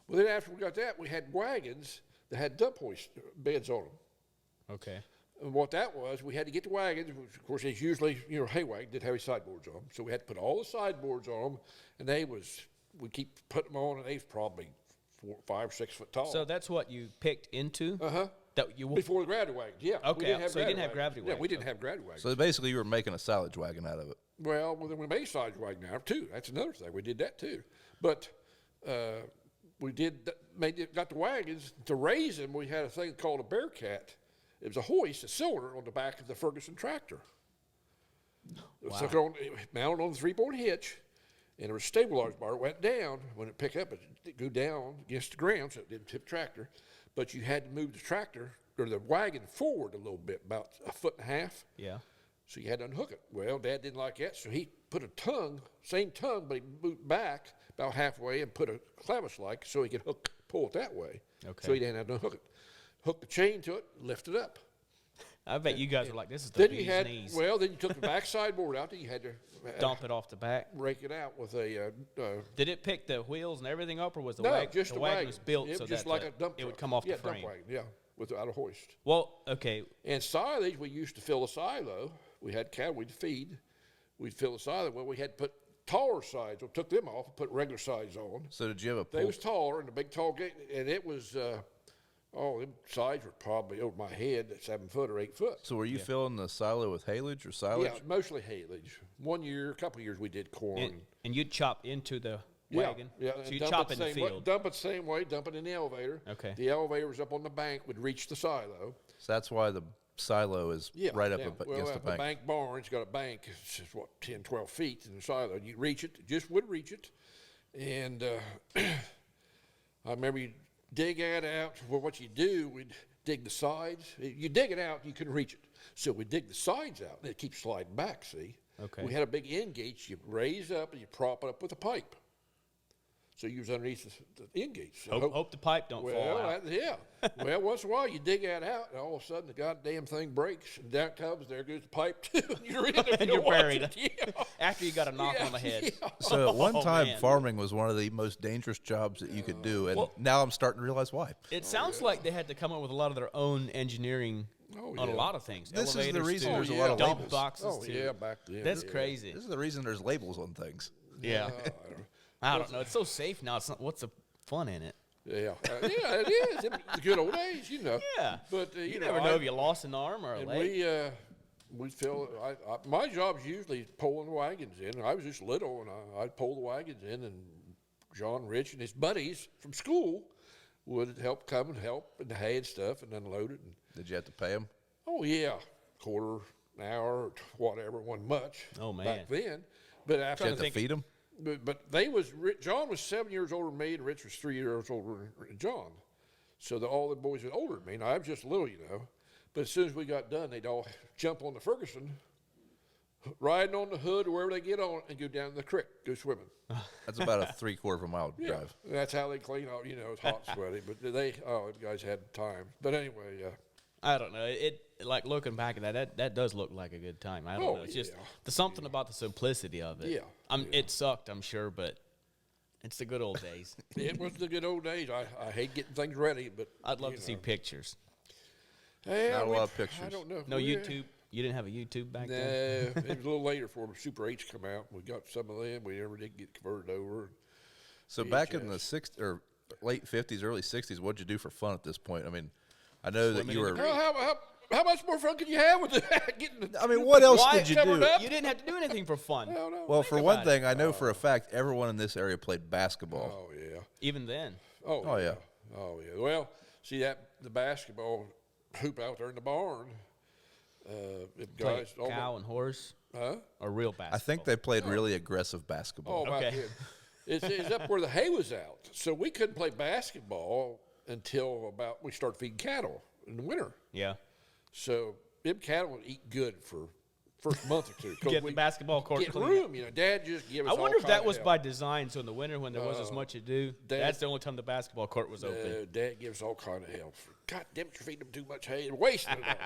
[SPEAKER 2] Well, then after we got that, we had wagons that had dump hoist beds on them.
[SPEAKER 3] Okay.
[SPEAKER 2] And what that was, we had to get the wagons, which of course it's usually, hay wagon, didn't have any sideboards on them. So we had to put all the sideboards on them, and we keep putting them on, and they was probably 4, 5, 6 foot tall.
[SPEAKER 3] So that's what you picked into?
[SPEAKER 2] Uh-huh. Before the gravity wagons, yeah.
[SPEAKER 3] Okay, so you didn't have gravity wagons.
[SPEAKER 2] Yeah, we didn't have gravity wagons.
[SPEAKER 4] So basically, you were making a silage wagon out of it.
[SPEAKER 2] Well, then we made silage wagon out of it, too. That's another thing. We did that, too. But we got the wagons. To raise them, we had a thing called a Bearcat. It was a hoist, a cylinder on the back of the Ferguson tractor. Wow. So mounted on the 3-point hitch, and there was a stabilizer bar. It went down. When it picked up, it go down against the ground, so it didn't tip the tractor. But you had to move the tractor or the wagon forward a little bit, about 1.5 foot.
[SPEAKER 3] Yeah.
[SPEAKER 2] So you had to unhook it. Well, Dad didn't like that, so he put a tongue, same tongue, but he moved back about halfway and put a clavis like so he could pull it that way.
[SPEAKER 3] Okay.
[SPEAKER 2] So he didn't have to unhook it. Hook the chain to it, lift it up.
[SPEAKER 3] I bet you guys were like, this is the bee's knees.
[SPEAKER 2] Well, then you took the back sideboard out. Then you had to
[SPEAKER 3] dump it off the back.
[SPEAKER 2] Rake it out with a.
[SPEAKER 3] Did it pick the wheels and everything up, or was the
[SPEAKER 2] wagon? Just
[SPEAKER 3] the
[SPEAKER 2] wagon.
[SPEAKER 3] wagon was built
[SPEAKER 2] it
[SPEAKER 3] so
[SPEAKER 2] just
[SPEAKER 3] that
[SPEAKER 2] like a dump
[SPEAKER 3] it would
[SPEAKER 2] truck.
[SPEAKER 3] come off the frame?
[SPEAKER 2] Dump wagon, without a hoist.
[SPEAKER 3] Well, okay.
[SPEAKER 2] And silage, we used to fill a silo. We had cattle we'd feed. We'd fill a silo. Well, we had to put taller sides. We took them off and put regular sides on.
[SPEAKER 4] So did you have a
[SPEAKER 2] They was taller and a big tall gate, and it was. Them sides were probably over my head, 7 foot or 8 foot.
[SPEAKER 4] So were you filling the silo with haylage or silage?
[SPEAKER 2] Yeah, mostly haylage. A couple of years we did corn.
[SPEAKER 3] And you'd chop into the wagon?
[SPEAKER 2] Yeah.
[SPEAKER 3] So you chop in the field?
[SPEAKER 2] Dump it the same way, dump it in the elevator.
[SPEAKER 3] Okay.
[SPEAKER 2] The elevator was up on the bank, would reach the silo.
[SPEAKER 4] So that's why the silo is right up against the bank.
[SPEAKER 2] The bank barn's got a bank, it's just, 10, 12 feet in the silo. You reach it, just would reach it. And I remember you'd dig that out. Well, what you do, we'd dig the sides. You dig it out, you couldn't reach it. So we dig the sides out, and it keeps sliding back, see?
[SPEAKER 3] Okay.
[SPEAKER 2] We had a big end gate you raise up, and you prop it up with a pipe. So you was underneath the end gate. So
[SPEAKER 3] hope the pipe don't fall out.
[SPEAKER 2] Well, once in a while, you dig that out, and all of a sudden, the goddamn thing breaks, and down it comes, there goes the pipe, too, and you're in it.
[SPEAKER 3] And you're buried. After you got a knock on the head.
[SPEAKER 2] Yeah.
[SPEAKER 4] So at one time, farming was one of the most dangerous jobs that you could do, and now I'm starting to realize why.
[SPEAKER 3] It sounds like they had to come up with a lot of their own engineering on a lot of things.
[SPEAKER 4] This is the
[SPEAKER 3] Elevators
[SPEAKER 4] reason
[SPEAKER 3] too,
[SPEAKER 4] there's a lot of
[SPEAKER 3] dump
[SPEAKER 4] labels.
[SPEAKER 3] boxes too.
[SPEAKER 2] Yeah, back then.
[SPEAKER 3] That's crazy.
[SPEAKER 4] This is the reason there's labels on things.
[SPEAKER 3] Yeah. I don't know. It's so safe now. It's not, what's the fun in it?
[SPEAKER 2] Yeah, it is. The good old days,
[SPEAKER 3] Yeah.
[SPEAKER 2] But
[SPEAKER 3] you never know if you lost an arm or a leg.
[SPEAKER 2] We fill. My job's usually pulling the wagons in. I was just little, and I'd pull the wagons in, and John Rich and his buddies from school would come and help in the hay and stuff and unload it. And,
[SPEAKER 4] did you have to pay them?
[SPEAKER 2] Oh yeah, quarter an hour or whatever. Wasn't much.
[SPEAKER 3] Oh man.
[SPEAKER 2] Back then, but after
[SPEAKER 4] Did you have to feed them?
[SPEAKER 2] But John was 7 years older than me, and Rich was 3 years older than John. So all the boys were older than me. Now, I was just little, But as soon as we got done, they'd all jump on the Ferguson, riding on the hood or wherever they get on, and go down the creek, go swimming.
[SPEAKER 4] That's about a 3/4 of a mile drive.
[SPEAKER 2] That's how they clean up. It's hot and sweaty. But the guys had time. But anyway,
[SPEAKER 3] I don't know. It like looking back at that does look like a good time. I don't know. It's just there's something about the simplicity of it.
[SPEAKER 2] Yeah.
[SPEAKER 3] It sucked, I'm sure, but it's the good old days.
[SPEAKER 2] It was the good old days. I hate getting things ready, but
[SPEAKER 3] I'd love to see pictures.
[SPEAKER 2] Not
[SPEAKER 4] a lot of pictures.
[SPEAKER 2] I don't know.
[SPEAKER 3] No YouTube. You didn't have a YouTube back then?
[SPEAKER 2] No, it was a little later for Super 8's come out. We got some of them. We never did get converted over.
[SPEAKER 4] So back in the late 50s, early 60s, what'd you do for fun at this point? I mean, I know that you were.
[SPEAKER 2] How much more fun could you have with getting?
[SPEAKER 4] What else did you do?
[SPEAKER 3] You didn't have to do anything for fun.
[SPEAKER 2] No.
[SPEAKER 4] Well, for one thing, I know for a fact everyone in this area played basketball.
[SPEAKER 2] Oh yeah.
[SPEAKER 3] Even then.
[SPEAKER 2] Oh
[SPEAKER 4] yeah.
[SPEAKER 2] Oh yeah. Well, see the basketball hoop out there in the barn. Guys,
[SPEAKER 3] cow and horse.
[SPEAKER 2] Huh?
[SPEAKER 3] Or real basketball.
[SPEAKER 4] I think they played really aggressive basketball.
[SPEAKER 2] Oh, okay. It's up where the hay was out, so we couldn't play basketball until we started feeding cattle in the winter.
[SPEAKER 3] Yeah.
[SPEAKER 2] So them cattle would eat good for first month or two.
[SPEAKER 3] Get the basketball court
[SPEAKER 2] get
[SPEAKER 3] clean.
[SPEAKER 2] room. Dad just gave us.
[SPEAKER 3] I wonder if that was
[SPEAKER 2] help.
[SPEAKER 3] by design. So in the winter when there wasn't as much to do, that's the only time the basketball court was open.
[SPEAKER 2] Dad gives all kind of help. God damn it, you're feeding them too much hay and wasting it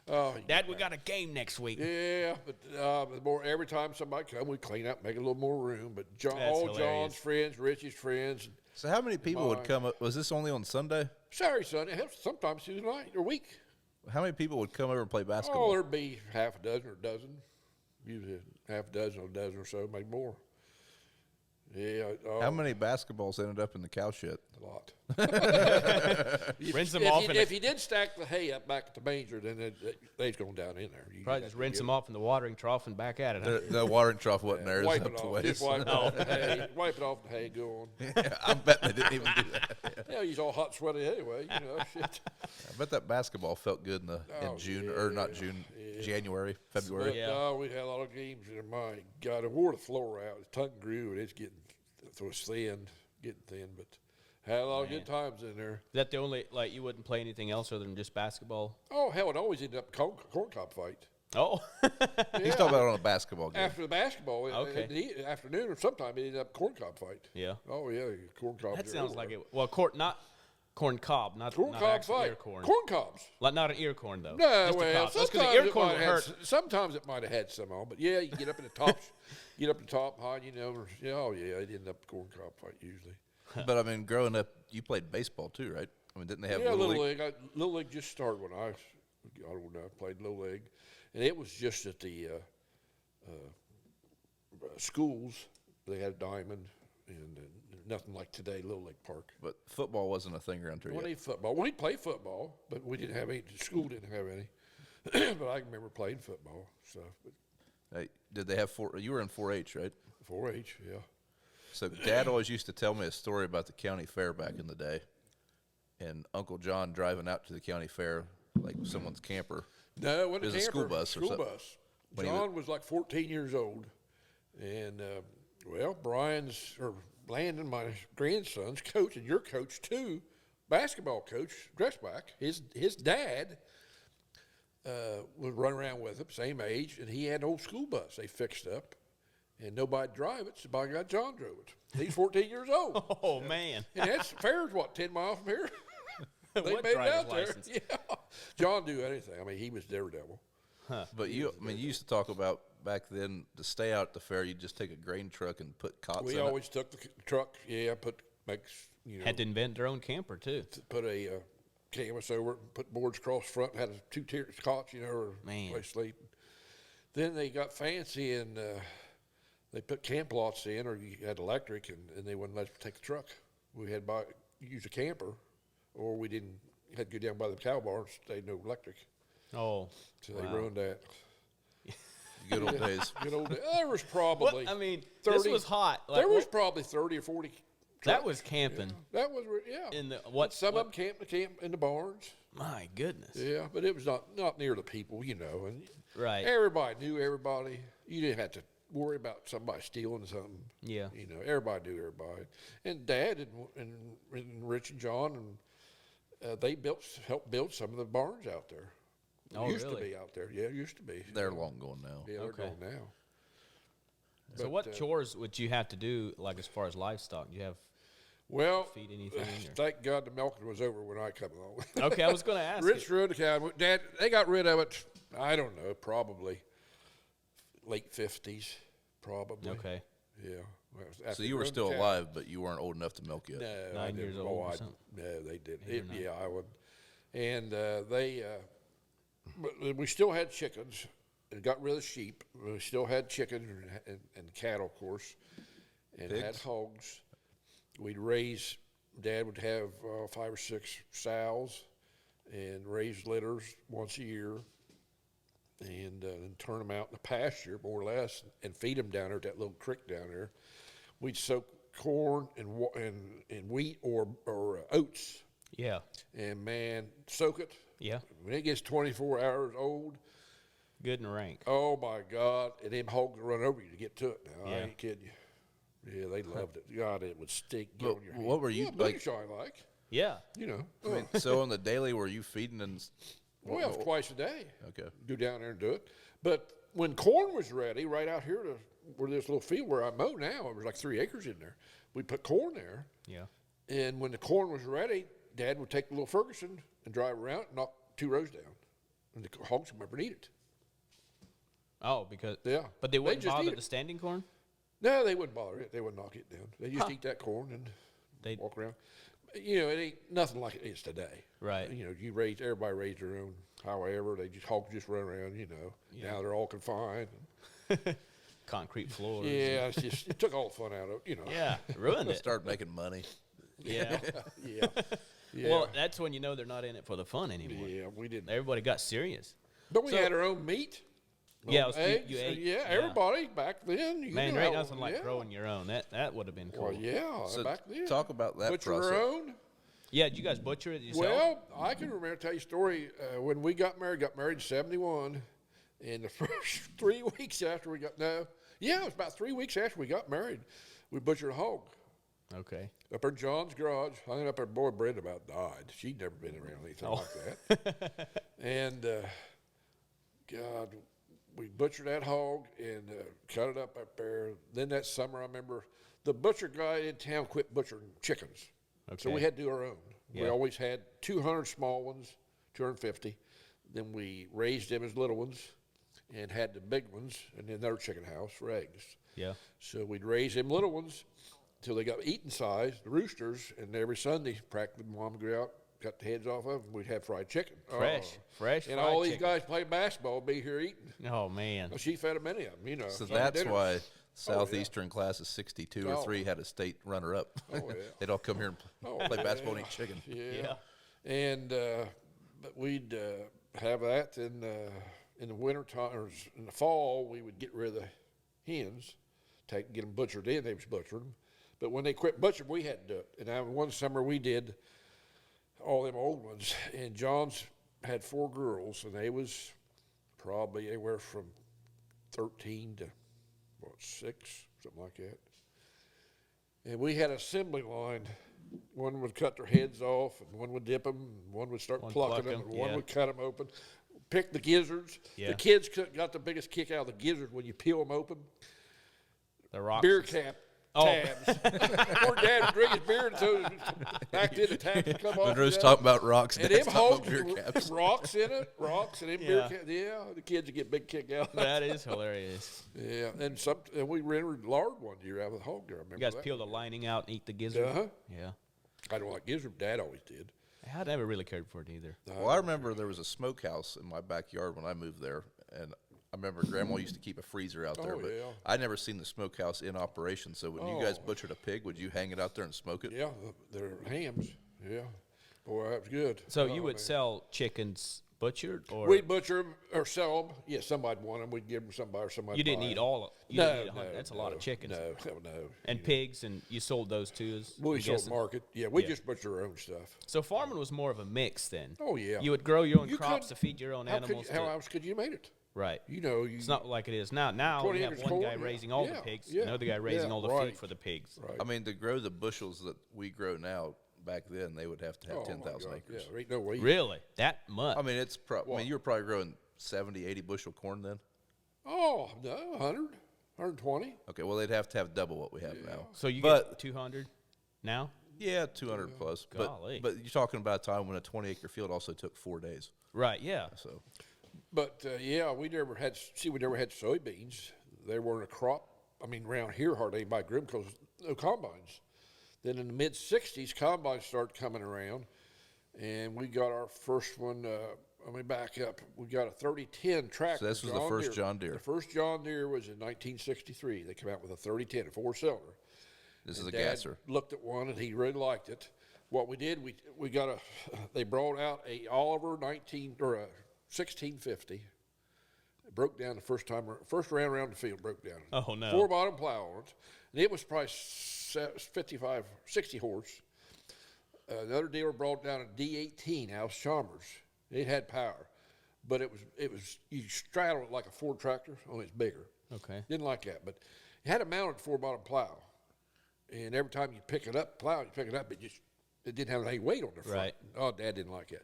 [SPEAKER 2] all.
[SPEAKER 3] Dad, we got a game next week.
[SPEAKER 2] Yeah, but every time somebody come, we clean up, make a little more room. But John's friends, Richie's friends.
[SPEAKER 4] So how many people would come up? Was this only on Sunday?
[SPEAKER 2] Saturday, Sunday, sometimes Tuesday night or week.
[SPEAKER 4] How many people would come over and play basketball?
[SPEAKER 2] Oh, there'd be half a dozen or a dozen. Usually half a dozen or a dozen or so, maybe more. Yeah.
[SPEAKER 4] How many basketballs ended up in the cow shit?
[SPEAKER 2] A lot.
[SPEAKER 3] Rinse them off.
[SPEAKER 2] If you did stack the hay up back at the manger, then they's going down in there.
[SPEAKER 3] Probably just rinse them off in the watering trough and back at it. Huh?
[SPEAKER 4] The watering trough wasn't there. It was
[SPEAKER 2] Wipe
[SPEAKER 4] up
[SPEAKER 2] it
[SPEAKER 4] to
[SPEAKER 2] off.
[SPEAKER 4] waste.
[SPEAKER 2] Just wipe it off the hay. Wipe it off the hay. Go on.
[SPEAKER 4] Yeah, I bet they didn't even do that.
[SPEAKER 2] Yeah, he's all hot, sweaty anyway. Shit.
[SPEAKER 4] I bet that basketball felt good in June, or not June, January, February.
[SPEAKER 2] But, no, we had a lot of games in there. My God, I wore the floor out. The tongue grew, and it's getting thin, but had a lot of good times in there.
[SPEAKER 3] Is that the only, you wouldn't play anything else other than just basketball?
[SPEAKER 2] Oh, hell, it always ended up corn cob fight.
[SPEAKER 3] Oh.
[SPEAKER 4] He's talking about on a basketball game.
[SPEAKER 2] After the basketball,
[SPEAKER 3] Okay.
[SPEAKER 2] in the afternoon or sometime, it ended up corn cob fight.
[SPEAKER 3] Yeah.
[SPEAKER 2] Oh, yeah, corn cob.
[SPEAKER 3] That sounds like it. Well, not corn cob, not
[SPEAKER 2] corn
[SPEAKER 3] not
[SPEAKER 2] cob
[SPEAKER 3] actual
[SPEAKER 2] fight.
[SPEAKER 3] ear corn.
[SPEAKER 2] Corn cobs.
[SPEAKER 3] Not an ear corn, though.
[SPEAKER 2] No,
[SPEAKER 3] Just a
[SPEAKER 2] well,
[SPEAKER 3] cob. That's 'cause the
[SPEAKER 2] sometimes
[SPEAKER 3] ear
[SPEAKER 2] it
[SPEAKER 3] corn
[SPEAKER 2] might
[SPEAKER 3] would
[SPEAKER 2] have
[SPEAKER 3] hurt.
[SPEAKER 2] sometimes it might have had some on, but yeah, you get up in the top, high, it ended up corn cob fight usually.
[SPEAKER 4] But I mean, growing up, you played baseball too, right? I mean, didn't they have
[SPEAKER 2] Little League? Little League just started when I played Little League, and it was just at the schools. They had a diamond, and nothing like today, Little League Park.
[SPEAKER 4] But football wasn't a thing around here
[SPEAKER 2] We
[SPEAKER 4] yet.
[SPEAKER 2] need football. We played football, but we didn't have any. The school didn't have any. But I remember playing football stuff. But
[SPEAKER 4] Hey, did they have you were in 4-H, right?
[SPEAKER 2] 4-H, yeah.
[SPEAKER 4] So Dad always used to tell me a story about the county fair back in the day, and Uncle John driving out to the county fair like someone's camper.
[SPEAKER 2] No, it wasn't
[SPEAKER 4] It was a
[SPEAKER 2] camper.
[SPEAKER 4] school bus or
[SPEAKER 2] School
[SPEAKER 4] something.
[SPEAKER 2] bus.
[SPEAKER 4] When he
[SPEAKER 2] John was like 14 years old, and Landon, my grandson's coach, and your coach too, basketball coach, Dressback. His dad would run around with him, same age, and he had an old school bus they fixed up, and nobody'd drive it, so by God, John drove it. He's 14 years old.
[SPEAKER 3] Oh, man.
[SPEAKER 2] And that's fair's 10 miles from here. They
[SPEAKER 3] What
[SPEAKER 2] made it
[SPEAKER 3] driver's
[SPEAKER 2] out there.
[SPEAKER 3] license?
[SPEAKER 2] Yeah, John do anything. I mean, he was daredevil.
[SPEAKER 4] But you used to talk about back then to stay out at the fair, you'd just take a grain truck and put cots
[SPEAKER 2] We
[SPEAKER 4] in
[SPEAKER 2] always took the truck. Yeah,
[SPEAKER 3] Had to invent their own camper, too.
[SPEAKER 2] put a canvas over it, and put boards across the front, had a 2-tier cots, or
[SPEAKER 3] Man.
[SPEAKER 2] place to sleep. Then they got fancy and they put camp lots in, or you had electric, and they wouldn't let us take the truck. We had to use a camper, or we had to go down by the cow barn, stay no electric.
[SPEAKER 3] Oh.
[SPEAKER 2] So they ruined that.
[SPEAKER 4] Good old days.
[SPEAKER 2] Good old days. There was probably
[SPEAKER 3] Well, I mean,
[SPEAKER 2] 30,
[SPEAKER 3] this was hot.
[SPEAKER 2] there was probably 30 or 40
[SPEAKER 3] that
[SPEAKER 2] trucks.
[SPEAKER 3] was camping.
[SPEAKER 2] That was, yeah.
[SPEAKER 3] In the
[SPEAKER 2] Some of them camp in the barns.
[SPEAKER 3] My goodness.
[SPEAKER 2] Yeah, but it was not near the people, and
[SPEAKER 3] Right.
[SPEAKER 2] everybody knew everybody. You didn't have to worry about somebody stealing something.
[SPEAKER 3] Yeah.
[SPEAKER 2] Everybody knew everybody. And Dad and Rich and John, and they helped build some of the barns out there.
[SPEAKER 3] Oh,
[SPEAKER 2] used
[SPEAKER 3] really?
[SPEAKER 2] to be out there. Yeah, used to be.
[SPEAKER 4] They're long gone now.
[SPEAKER 2] Yeah, they're
[SPEAKER 3] Okay.
[SPEAKER 2] gone now.
[SPEAKER 3] So
[SPEAKER 2] But,
[SPEAKER 3] what chores would you have to do, like as far as livestock? Do you have
[SPEAKER 2] Well,
[SPEAKER 3] feed anything? Or?
[SPEAKER 2] thank God the milking was over when I come along.
[SPEAKER 3] Okay, I was going to ask.
[SPEAKER 2] Rich rode the cow. Dad, they got rid of it, I don't know, probably late 50s, probably.
[SPEAKER 3] Okay.
[SPEAKER 2] Yeah. Well,
[SPEAKER 4] So
[SPEAKER 2] after
[SPEAKER 4] you were
[SPEAKER 2] rode the
[SPEAKER 4] still
[SPEAKER 2] cow-
[SPEAKER 4] alive, but you weren't old enough to milk yet.
[SPEAKER 2] No,
[SPEAKER 3] 9
[SPEAKER 2] I
[SPEAKER 3] years
[SPEAKER 2] didn't.
[SPEAKER 3] old
[SPEAKER 2] Oh,
[SPEAKER 3] or something?
[SPEAKER 2] no, they didn't.
[SPEAKER 3] 8 or 9.
[SPEAKER 2] Yeah, I would. And but we still had chickens. It got rid of the sheep. We still had chickens and cattle, of course, and had
[SPEAKER 4] Pigs?
[SPEAKER 2] hogs. We'd raise. Dad would have 5 or 6 sows, and raise litters once a year, and turn them out in the pasture more or less, and feed them down there at that little creek down there. We'd soak corn and wheat or oats,
[SPEAKER 3] Yeah.
[SPEAKER 2] and man, soak it.
[SPEAKER 3] Yeah.
[SPEAKER 2] When it gets 24 hours old,
[SPEAKER 3] Good and rank.
[SPEAKER 2] oh my God, and them hogs will run over you to get to it. Now I
[SPEAKER 3] Yeah.
[SPEAKER 2] ain't kidding you. Yeah, they loved it. God, it would stick. Get
[SPEAKER 4] But
[SPEAKER 2] on your
[SPEAKER 4] what
[SPEAKER 2] hand.
[SPEAKER 4] were you,
[SPEAKER 2] Yeah,
[SPEAKER 4] like-
[SPEAKER 2] moonshine like?
[SPEAKER 3] Yeah.
[SPEAKER 2] I
[SPEAKER 4] I mean, so on the daily, were you feeding and?
[SPEAKER 2] well, twice a day.
[SPEAKER 4] Okay.
[SPEAKER 2] Go down there and do it. But when corn was ready, right out here where this little field where I mow now, it was like 3 acres in there. We put corn there,
[SPEAKER 3] Yeah.
[SPEAKER 2] and when the corn was ready, Dad would take the little Ferguson and drive around, and knock 2 rows down, and the hogs would come up and eat it.
[SPEAKER 3] Oh, because
[SPEAKER 2] Yeah.
[SPEAKER 3] but they wouldn't
[SPEAKER 2] just
[SPEAKER 3] bother
[SPEAKER 2] eat it.
[SPEAKER 3] the standing corn.
[SPEAKER 2] No, they wouldn't bother it. They wouldn't knock it down. They just eat that corn and
[SPEAKER 3] They
[SPEAKER 2] walk around. You know, it ain't nothing like it is today.
[SPEAKER 3] Right.
[SPEAKER 2] You know, everybody raised their own. However, hogs just run around. You know, now they're all confined.
[SPEAKER 3] Concrete floors.
[SPEAKER 2] Yeah, it took all the fun out of it. You know.
[SPEAKER 3] Yeah, ruined it.
[SPEAKER 4] Start making money.
[SPEAKER 3] Yeah.
[SPEAKER 2] Yeah.
[SPEAKER 3] Well, that's when you know they're not in it for the fun anymore.
[SPEAKER 2] Yeah, we didn't.
[SPEAKER 3] Everybody got serious.
[SPEAKER 2] But we had our own meat.
[SPEAKER 3] Yeah,
[SPEAKER 2] Eggs.
[SPEAKER 3] you ate.
[SPEAKER 2] Yeah, everybody back then.
[SPEAKER 3] Man, there ain't nothing like growing your own. That would have been cool.
[SPEAKER 2] Well, yeah,
[SPEAKER 4] So
[SPEAKER 2] back then.
[SPEAKER 4] talk about that
[SPEAKER 2] Butcher
[SPEAKER 4] process.
[SPEAKER 2] our own.
[SPEAKER 3] Yeah, did you guys butcher it yourself?
[SPEAKER 2] Well, I can remember, tell you a story. When we got married in 71, and the first 3 weeks after it was about 3 weeks after we got married, we butchered a hog.
[SPEAKER 3] Okay.
[SPEAKER 2] Up in John's garage, hung it up. Our boy Brenda about died. She'd never been around anything like that. And, God, we butchered that hog and cut it up there. Then that summer, I remember the butcher guy in town quit butchering chickens.
[SPEAKER 3] Okay.
[SPEAKER 2] So we had to do our own.
[SPEAKER 3] Yeah.
[SPEAKER 2] We always had 200 small ones, 250. Then we raised them as little ones and had the big ones and then their chicken house for eggs.
[SPEAKER 3] Yeah.
[SPEAKER 2] So we'd raise them little ones until they got eating size, the roosters, and every Sunday, practically mom would go out, cut the heads off of them, we'd have fried chicken.
[SPEAKER 3] Fresh
[SPEAKER 2] And
[SPEAKER 3] fried
[SPEAKER 2] all these
[SPEAKER 3] chicken.
[SPEAKER 2] guys playing basketball would be here eating.
[SPEAKER 3] Oh, man.
[SPEAKER 2] Well, she fed many of them, you know.
[SPEAKER 4] So
[SPEAKER 2] Sunday
[SPEAKER 4] that's
[SPEAKER 2] dinners.
[SPEAKER 4] why Southeastern class of 62 or 3 had a state runner-up.
[SPEAKER 2] Oh, yeah.
[SPEAKER 4] They'd all come here and play basketball and eat chicken.
[SPEAKER 2] Yeah. And but we'd have that in the winter time, or in the fall, we would get rid of the hens, get them butchered in. They was butchering them. But when they quit butchering, we had to do it. And one summer we did all them old ones. And John's had 4 girls, and they was probably anywhere from 13 to, 6, something like that. And we had an assembly line. One would cut their heads off, and one would dip them, and one would start plucking them, and one would cut them open. Pick the gizzards.
[SPEAKER 3] Yeah.
[SPEAKER 2] The kids got the biggest kick out of the gizzard when you peel them open.
[SPEAKER 3] The rocks.
[SPEAKER 2] Beer cap tabs. Poor Dad would drink his beer until back then the tabs would come off.
[SPEAKER 4] Monroe's talking about rocks.
[SPEAKER 2] And
[SPEAKER 4] Dad's
[SPEAKER 2] them
[SPEAKER 4] talking
[SPEAKER 2] hogs,
[SPEAKER 4] about beer caps.
[SPEAKER 2] rocks in it, and them beer caps. Yeah, the kids would get big kick out.
[SPEAKER 3] That is hilarious.
[SPEAKER 2] Yeah, and we rendered lard one year out of the hog there. I remember
[SPEAKER 3] You guys
[SPEAKER 2] that.
[SPEAKER 3] peel the lining out and eat the gizzard?
[SPEAKER 2] Uh-huh.
[SPEAKER 3] Yeah.
[SPEAKER 2] I don't like gizzard. Dad always did.
[SPEAKER 3] I never really cared for it either.
[SPEAKER 4] Well, I remember there was a smokehouse in my backyard when I moved there, and I remember Grandma used to keep a freezer out there, but
[SPEAKER 2] yeah.
[SPEAKER 4] I'd never seen the smokehouse in operation. So when you guys butchered a pig, would you hang it out there and smoke it?
[SPEAKER 2] Yeah, they're hams. Yeah. Boy, that was good.
[SPEAKER 3] So you would sell chickens butchered, or
[SPEAKER 2] We'd butcher them or sell them. Yeah, somebody'd want them. We'd give them somebody or somebody.
[SPEAKER 3] you didn't eat all of? You
[SPEAKER 2] No,
[SPEAKER 3] didn't eat that's a lot of chickens.
[SPEAKER 2] No.
[SPEAKER 3] And pigs, and you sold those too?
[SPEAKER 2] We
[SPEAKER 3] I'm
[SPEAKER 2] sold
[SPEAKER 3] guessing?
[SPEAKER 2] market. Yeah, we just butcher our own stuff.
[SPEAKER 3] So farming was more of a mix then.
[SPEAKER 2] Oh, yeah.
[SPEAKER 3] You would grow your own
[SPEAKER 2] You
[SPEAKER 3] crops
[SPEAKER 2] could-
[SPEAKER 3] to feed your own animals.
[SPEAKER 2] How else could you make it?
[SPEAKER 3] Right.
[SPEAKER 2] You know,
[SPEAKER 3] It's not like it is now. Now
[SPEAKER 2] 20
[SPEAKER 3] we have
[SPEAKER 2] acres
[SPEAKER 3] one guy
[SPEAKER 2] corn, yeah.
[SPEAKER 3] raising all
[SPEAKER 2] Yeah,
[SPEAKER 3] the pigs,
[SPEAKER 2] yeah,
[SPEAKER 3] another guy raising
[SPEAKER 2] yeah,
[SPEAKER 3] all the
[SPEAKER 2] right.
[SPEAKER 3] food for the pigs.
[SPEAKER 2] Right.
[SPEAKER 4] I mean, to grow the bushels that we grow now, back then they would have to have
[SPEAKER 2] Oh, my
[SPEAKER 4] 10,000
[SPEAKER 2] God,
[SPEAKER 4] acres.
[SPEAKER 2] Yeah, there ain't no way.
[SPEAKER 3] Really? That much?
[SPEAKER 4] I mean, I mean, you were probably growing 70, 80 bushel corn then.
[SPEAKER 2] Oh, no, 100, 120.
[SPEAKER 4] Okay, well they'd have to have double what we have now.
[SPEAKER 3] so you
[SPEAKER 4] but-
[SPEAKER 3] get 200 now?
[SPEAKER 4] Yeah, 200 plus.
[SPEAKER 3] Golly.
[SPEAKER 4] But you're talking about a time when a 20-acre field also took 4 days.
[SPEAKER 3] Right, yeah.
[SPEAKER 4] So
[SPEAKER 2] But yeah, we never had soybeans. They weren't a crop. I mean, around here, hardly anybody grew them because no combines. Then in the mid '60s, combines started coming around, and we got our first one. Let me back up. We got a 3010 tractor.
[SPEAKER 4] So this was the first John Deere.
[SPEAKER 2] The first John Deere was in 1963. They came out with a 3010, a 4-cylinder.
[SPEAKER 4] this is
[SPEAKER 2] And
[SPEAKER 4] a
[SPEAKER 2] Dad
[SPEAKER 4] gasser.
[SPEAKER 2] looked at one and he really liked it. What we did, we got they brought out a Oliver 1650. It broke down the first round around the field broke down.
[SPEAKER 3] Oh, no.
[SPEAKER 2] 4 bottom plow on it, and it was probably 60 horse. Another dealer brought down a D18 House Chalmers. It had power, but it was you straddle it like a Ford tractor, only it's bigger.
[SPEAKER 3] Okay.
[SPEAKER 2] Didn't like that, but it had a mounted 4-bottom plow, and every time you pick it up, it didn't have any weight on the front.
[SPEAKER 3] Right.
[SPEAKER 2] Oh, Dad didn't like that.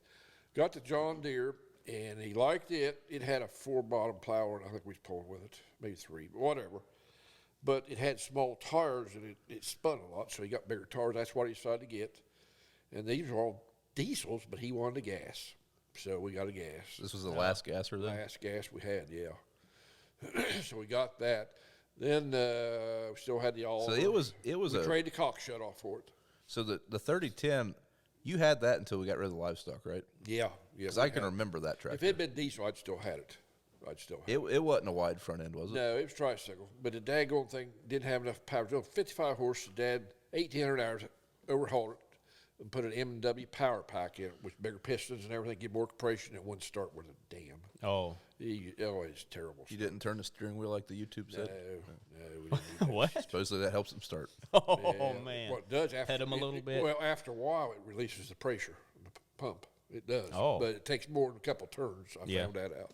[SPEAKER 2] Got the John Deere, and he liked it. It had a 4-bottom plow, and I think we was pulling with it, maybe 3, but whatever. But it had small tires, and it spun a lot, so he got bigger tires. That's what he decided to get. And these were all diesels, but he wanted a gas, so we got a gas.
[SPEAKER 4] This was the last gasser then?
[SPEAKER 2] Last gas we had, yeah. So we got that. Then we still had the Oliver.
[SPEAKER 4] So it was
[SPEAKER 2] we traded the cock shut off for it.
[SPEAKER 4] So the 3010, you had that until we got rid of the livestock, right?
[SPEAKER 2] Yeah.
[SPEAKER 4] Because I can remember that tractor.
[SPEAKER 2] If it had been diesel, I'd still had it.
[SPEAKER 4] It wasn't a wide front end, was it?
[SPEAKER 2] No, it was tricycle. But the daggone thing didn't have enough power. 55 horse, Dad, 1,800 hours, overhauled it and put an M&W power pack in it with bigger pistons and everything, give more compression. It wouldn't start with a dam.
[SPEAKER 3] Oh.
[SPEAKER 2] It's terrible.
[SPEAKER 4] You didn't turn the steering wheel like the YouTube said?
[SPEAKER 2] No, we didn't do that.
[SPEAKER 3] What?
[SPEAKER 4] Supposedly that helps them start.
[SPEAKER 3] Oh,
[SPEAKER 2] Yeah.
[SPEAKER 3] man.
[SPEAKER 2] Well, it does after
[SPEAKER 3] Head 'em a little bit.
[SPEAKER 2] Well, after a while, it releases the pressure in the pump. It does.
[SPEAKER 3] Oh.
[SPEAKER 2] But it takes more than a couple turns. I
[SPEAKER 3] Yeah.
[SPEAKER 2] found that out.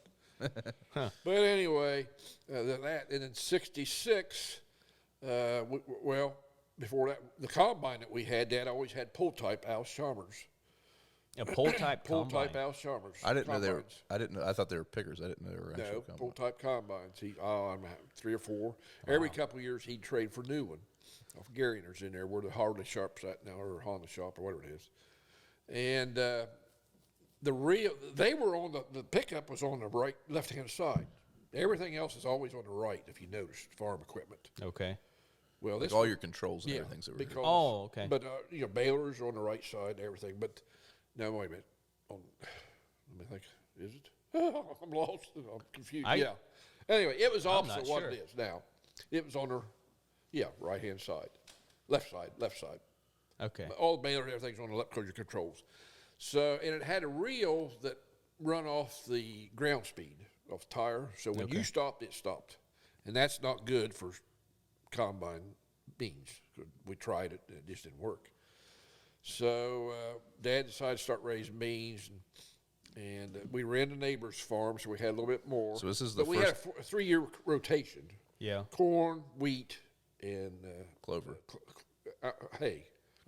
[SPEAKER 2] But anyway, and then 66, before that, the combine that we had, Dad always had pull-type Al Chalmers.
[SPEAKER 3] A pull-type
[SPEAKER 2] Pull-type
[SPEAKER 3] combine.
[SPEAKER 2] Al Chalmers.
[SPEAKER 4] I didn't know they were.
[SPEAKER 2] combines.
[SPEAKER 4] I didn't know. I thought they were pickers. I didn't know they were actual
[SPEAKER 2] No,
[SPEAKER 4] combines.
[SPEAKER 2] pull-type combines. I'm having 3 or 4. Every couple of years, he'd trade for a new one. Off Garrioner's in there where the Harley shop's at now, or Honda shop, or whatever it is. And they were on the pickup was on the right, left-hand side. Everything else is always on the right, if you notice, farm equipment.
[SPEAKER 3] Okay.
[SPEAKER 2] Well,
[SPEAKER 4] Like
[SPEAKER 2] this
[SPEAKER 4] all
[SPEAKER 2] one-
[SPEAKER 4] your controls and everything's over here.
[SPEAKER 2] because,
[SPEAKER 3] Oh, okay.
[SPEAKER 2] But balers are on the right side and everything. But no, wait a minute. Let me think. Is it? I'm lost. I'm confused. Yeah. Anyway, it was opposite
[SPEAKER 3] not
[SPEAKER 2] what
[SPEAKER 3] sure.
[SPEAKER 2] it is now. It was on the right-hand side, left side.
[SPEAKER 3] Okay.
[SPEAKER 2] All the baler, everything's on the left because your controls. So, and it had a reel that run off the ground speed of the tire. So when you stopped, it stopped. And that's not good for combine beans. We tried it, and it just didn't work. So Dad decided to start raising beans, and we ran the neighbor's farm, so we had a little bit more.
[SPEAKER 4] So this is the
[SPEAKER 2] but we had a 3-year rotation.
[SPEAKER 3] Yeah.
[SPEAKER 2] Corn, wheat, and
[SPEAKER 4] Clover.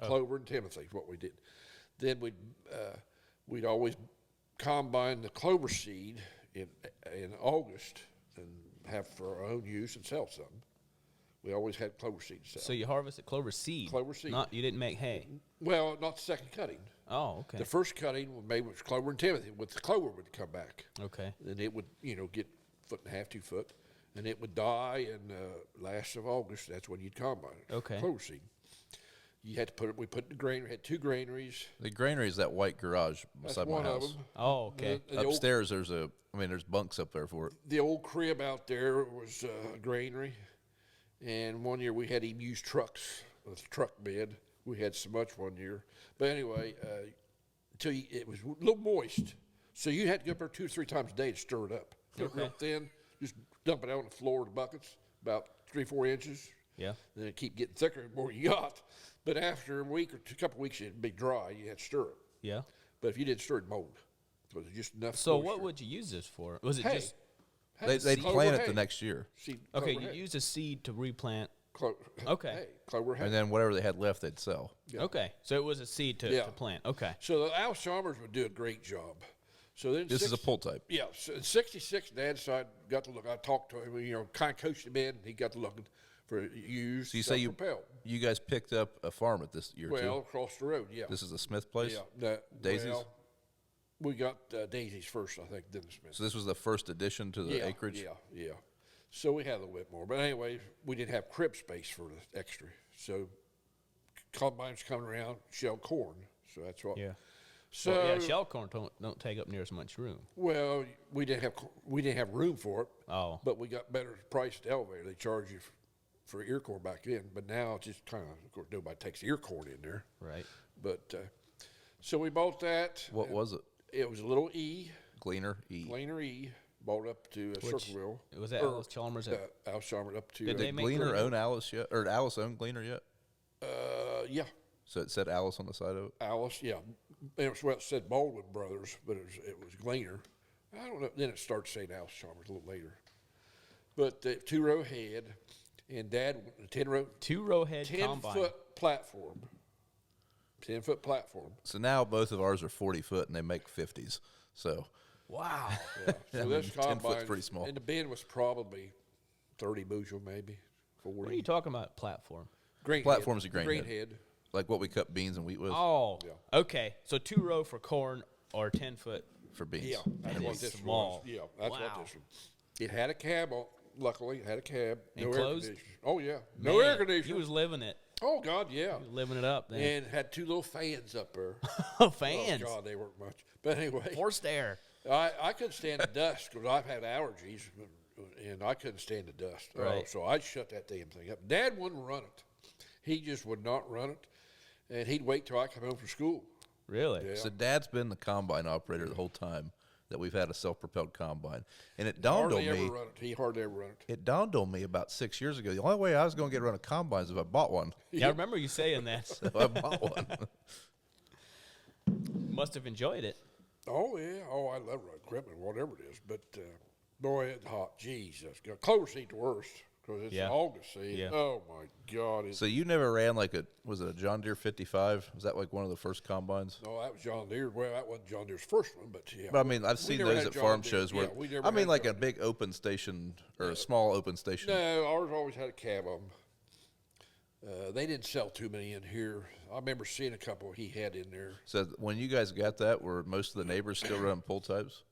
[SPEAKER 2] Clover and Timothy is what we did. Then we'd always combine the clover seed in August and have for our own use and sell some. We always had clover seed to sell.
[SPEAKER 3] So you harvested clover seed.
[SPEAKER 2] Clover seed.
[SPEAKER 3] You didn't make hay.
[SPEAKER 2] Well, not the second cutting.
[SPEAKER 3] Oh, okay.
[SPEAKER 2] The first cutting was made with clover and Timothy. With the clover would come back.
[SPEAKER 3] Okay.
[SPEAKER 2] And it would, get 1.5 to 2 foot, and it would die in last of August. That's when you'd combine it.
[SPEAKER 3] Okay.
[SPEAKER 2] Clover seed. You had to put it. We put it in the granary. Had 2 granaries.
[SPEAKER 4] The granary is that white garage
[SPEAKER 2] That's
[SPEAKER 4] beside
[SPEAKER 2] one
[SPEAKER 4] my
[SPEAKER 2] of
[SPEAKER 4] house.
[SPEAKER 2] them.
[SPEAKER 3] Oh, okay.
[SPEAKER 2] The old-
[SPEAKER 4] Upstairs, there's bunks up there for it.
[SPEAKER 2] The old crib out there was a granary, and one year we had him use trucks, a truck bed. We had so much one year, but anyway, it was a little moist, so you had to go up there 2 or 3 times a day to stir it up. Get it real thin, just dump it out on the floor of the buckets, about 3 or 4 inches.
[SPEAKER 3] Yeah.
[SPEAKER 2] Then it keep getting thicker the more you got. But after a week or couple weeks, it'd be dry. You had to stir it.
[SPEAKER 3] Yeah.
[SPEAKER 2] But if you didn't stir it, mold. So it was just enough.
[SPEAKER 3] So what
[SPEAKER 2] moisture.
[SPEAKER 3] would you use this for? Was it
[SPEAKER 2] Hay.
[SPEAKER 3] just
[SPEAKER 4] They'd
[SPEAKER 2] Clover
[SPEAKER 4] plant it
[SPEAKER 2] hay.
[SPEAKER 4] the next year.
[SPEAKER 2] Seed,
[SPEAKER 3] okay?
[SPEAKER 2] clover
[SPEAKER 3] You
[SPEAKER 2] hay.
[SPEAKER 3] use a seed to replant.
[SPEAKER 2] Okay. Hay, clover hay.
[SPEAKER 4] And then whatever they had left, they'd sell.
[SPEAKER 2] Yeah.
[SPEAKER 3] Okay, so it was a seed to plant. Okay.
[SPEAKER 2] So the Al Chalmers would do a great job. So then
[SPEAKER 4] This is a pull type.
[SPEAKER 2] Yeah. So in '66, Dad decided, got to look. I talked to him, kind of coached him in. And he got to looking for used.
[SPEAKER 4] So you say
[SPEAKER 2] self-propelled.
[SPEAKER 4] you guys picked up a farm at this year
[SPEAKER 2] Well,
[SPEAKER 4] too?
[SPEAKER 2] across the road, yeah.
[SPEAKER 4] This is the Smith place?
[SPEAKER 2] Yeah.
[SPEAKER 4] Daisies?
[SPEAKER 2] Well, we got Daisies first, I think, then the Smith.
[SPEAKER 4] So this was the first addition to the acreage?
[SPEAKER 2] Yeah. So we had a little bit more. But anyway, we didn't have crib space for the extra. So combines coming around, shell corn. So that's what.
[SPEAKER 3] Yeah.
[SPEAKER 2] So
[SPEAKER 3] Well, yeah, shell corn don't take up near as much room.
[SPEAKER 2] well, we didn't have room for it.
[SPEAKER 3] Oh.
[SPEAKER 2] But we got better priced elevator. They charge you for ear corn back then. But now it's just kind of course, nobody takes ear corn in there.
[SPEAKER 3] Right.
[SPEAKER 2] But so we bought that.
[SPEAKER 4] What was it?
[SPEAKER 2] It was a little E,
[SPEAKER 4] Gleaner E.
[SPEAKER 2] Gleaner E, bought up to a
[SPEAKER 3] Which-
[SPEAKER 2] circle wheel.
[SPEAKER 3] Was that Alice Chalmers?
[SPEAKER 2] Al Chalmers up to.
[SPEAKER 3] Did they
[SPEAKER 4] Did
[SPEAKER 3] make
[SPEAKER 4] Gleaner
[SPEAKER 3] Gleaner?
[SPEAKER 4] own Alice yet? Or did Alice own Gleaner yet?
[SPEAKER 2] Yeah,
[SPEAKER 4] So it said Alice on the side of it?
[SPEAKER 2] Alice. Yeah, it said Baldwin Brothers, but it was Gleaner. I don't know. Then it started saying Alice Chalmers a little later. But the 2-row head, and Dad 10-row,
[SPEAKER 3] 2-row head combine.
[SPEAKER 2] 10-foot platform. 10-foot platform.
[SPEAKER 4] So now both of ours are 40 foot and they make 50s. So
[SPEAKER 3] Wow.
[SPEAKER 2] Yeah. So this
[SPEAKER 4] 10 foot's
[SPEAKER 2] combine,
[SPEAKER 4] pretty small.
[SPEAKER 2] and the bin was probably 30 bushel, maybe 40.
[SPEAKER 3] What are you talking about? Platform.
[SPEAKER 2] Grain
[SPEAKER 4] Platform's
[SPEAKER 2] head.
[SPEAKER 4] a grain
[SPEAKER 2] grain
[SPEAKER 4] head.
[SPEAKER 2] head.
[SPEAKER 4] like what we cut beans and wheat with
[SPEAKER 3] Oh.
[SPEAKER 2] Yeah.
[SPEAKER 3] Okay. So 2-row for corn or 10-foot.
[SPEAKER 4] for beans.
[SPEAKER 2] Yeah, that's
[SPEAKER 3] That
[SPEAKER 2] what
[SPEAKER 3] is
[SPEAKER 2] this
[SPEAKER 3] small.
[SPEAKER 2] was. Yeah, that's
[SPEAKER 3] Wow.
[SPEAKER 2] what this was. It had a cab on. Luckily, it had a cab. No air
[SPEAKER 3] Enclosed?
[SPEAKER 2] conditioning. Oh yeah, no air
[SPEAKER 3] Man,
[SPEAKER 2] conditioning.
[SPEAKER 3] He was living it.
[SPEAKER 2] Oh, God, yeah.
[SPEAKER 3] You're living it up then.
[SPEAKER 2] And had 2 little fans up there.
[SPEAKER 3] Oh, fans.
[SPEAKER 2] Oh, God, they weren't much. But anyway.
[SPEAKER 3] Forced air.
[SPEAKER 2] I couldn't stand the dust because I've had allergies, and I couldn't stand the dust.
[SPEAKER 3] Right.
[SPEAKER 2] So I'd shut that damn thing up. Dad wouldn't run it. He just would not run it, and he'd wait till I come home from school.
[SPEAKER 3] Really?
[SPEAKER 2] Yeah.
[SPEAKER 4] So Dad's been the combine operator the whole time that we've had a self-propelled combine, and it dawned on me.
[SPEAKER 2] He hardly ever run it.
[SPEAKER 4] It dawned on me about 6 years ago. The only way I was going to get to run a combine is if I bought one.
[SPEAKER 3] Yeah, I remember you saying that.
[SPEAKER 4] So I bought one.
[SPEAKER 3] Must have enjoyed it.
[SPEAKER 2] Oh, yeah. Oh, I love running equipment, whatever it is. But, boy, it's hot. Jesus. Clover seat the worst because it's August seat.
[SPEAKER 3] Yeah.
[SPEAKER 2] Oh, my God.
[SPEAKER 4] So you never ran like was it a John Deere 55? Was that like one of the first combines?
[SPEAKER 2] No, that was John Deere. Well, that wasn't John Deere's first one, but yeah.
[SPEAKER 4] But I mean, I've seen those at farm shows where, I mean, like
[SPEAKER 2] John
[SPEAKER 4] a big open station or a small open station.
[SPEAKER 2] No, ours always had a cab on them. They didn't sell too many in here. I remember seeing a couple he had in there.
[SPEAKER 4] So when you guys got that, were most of the neighbors still running pull types?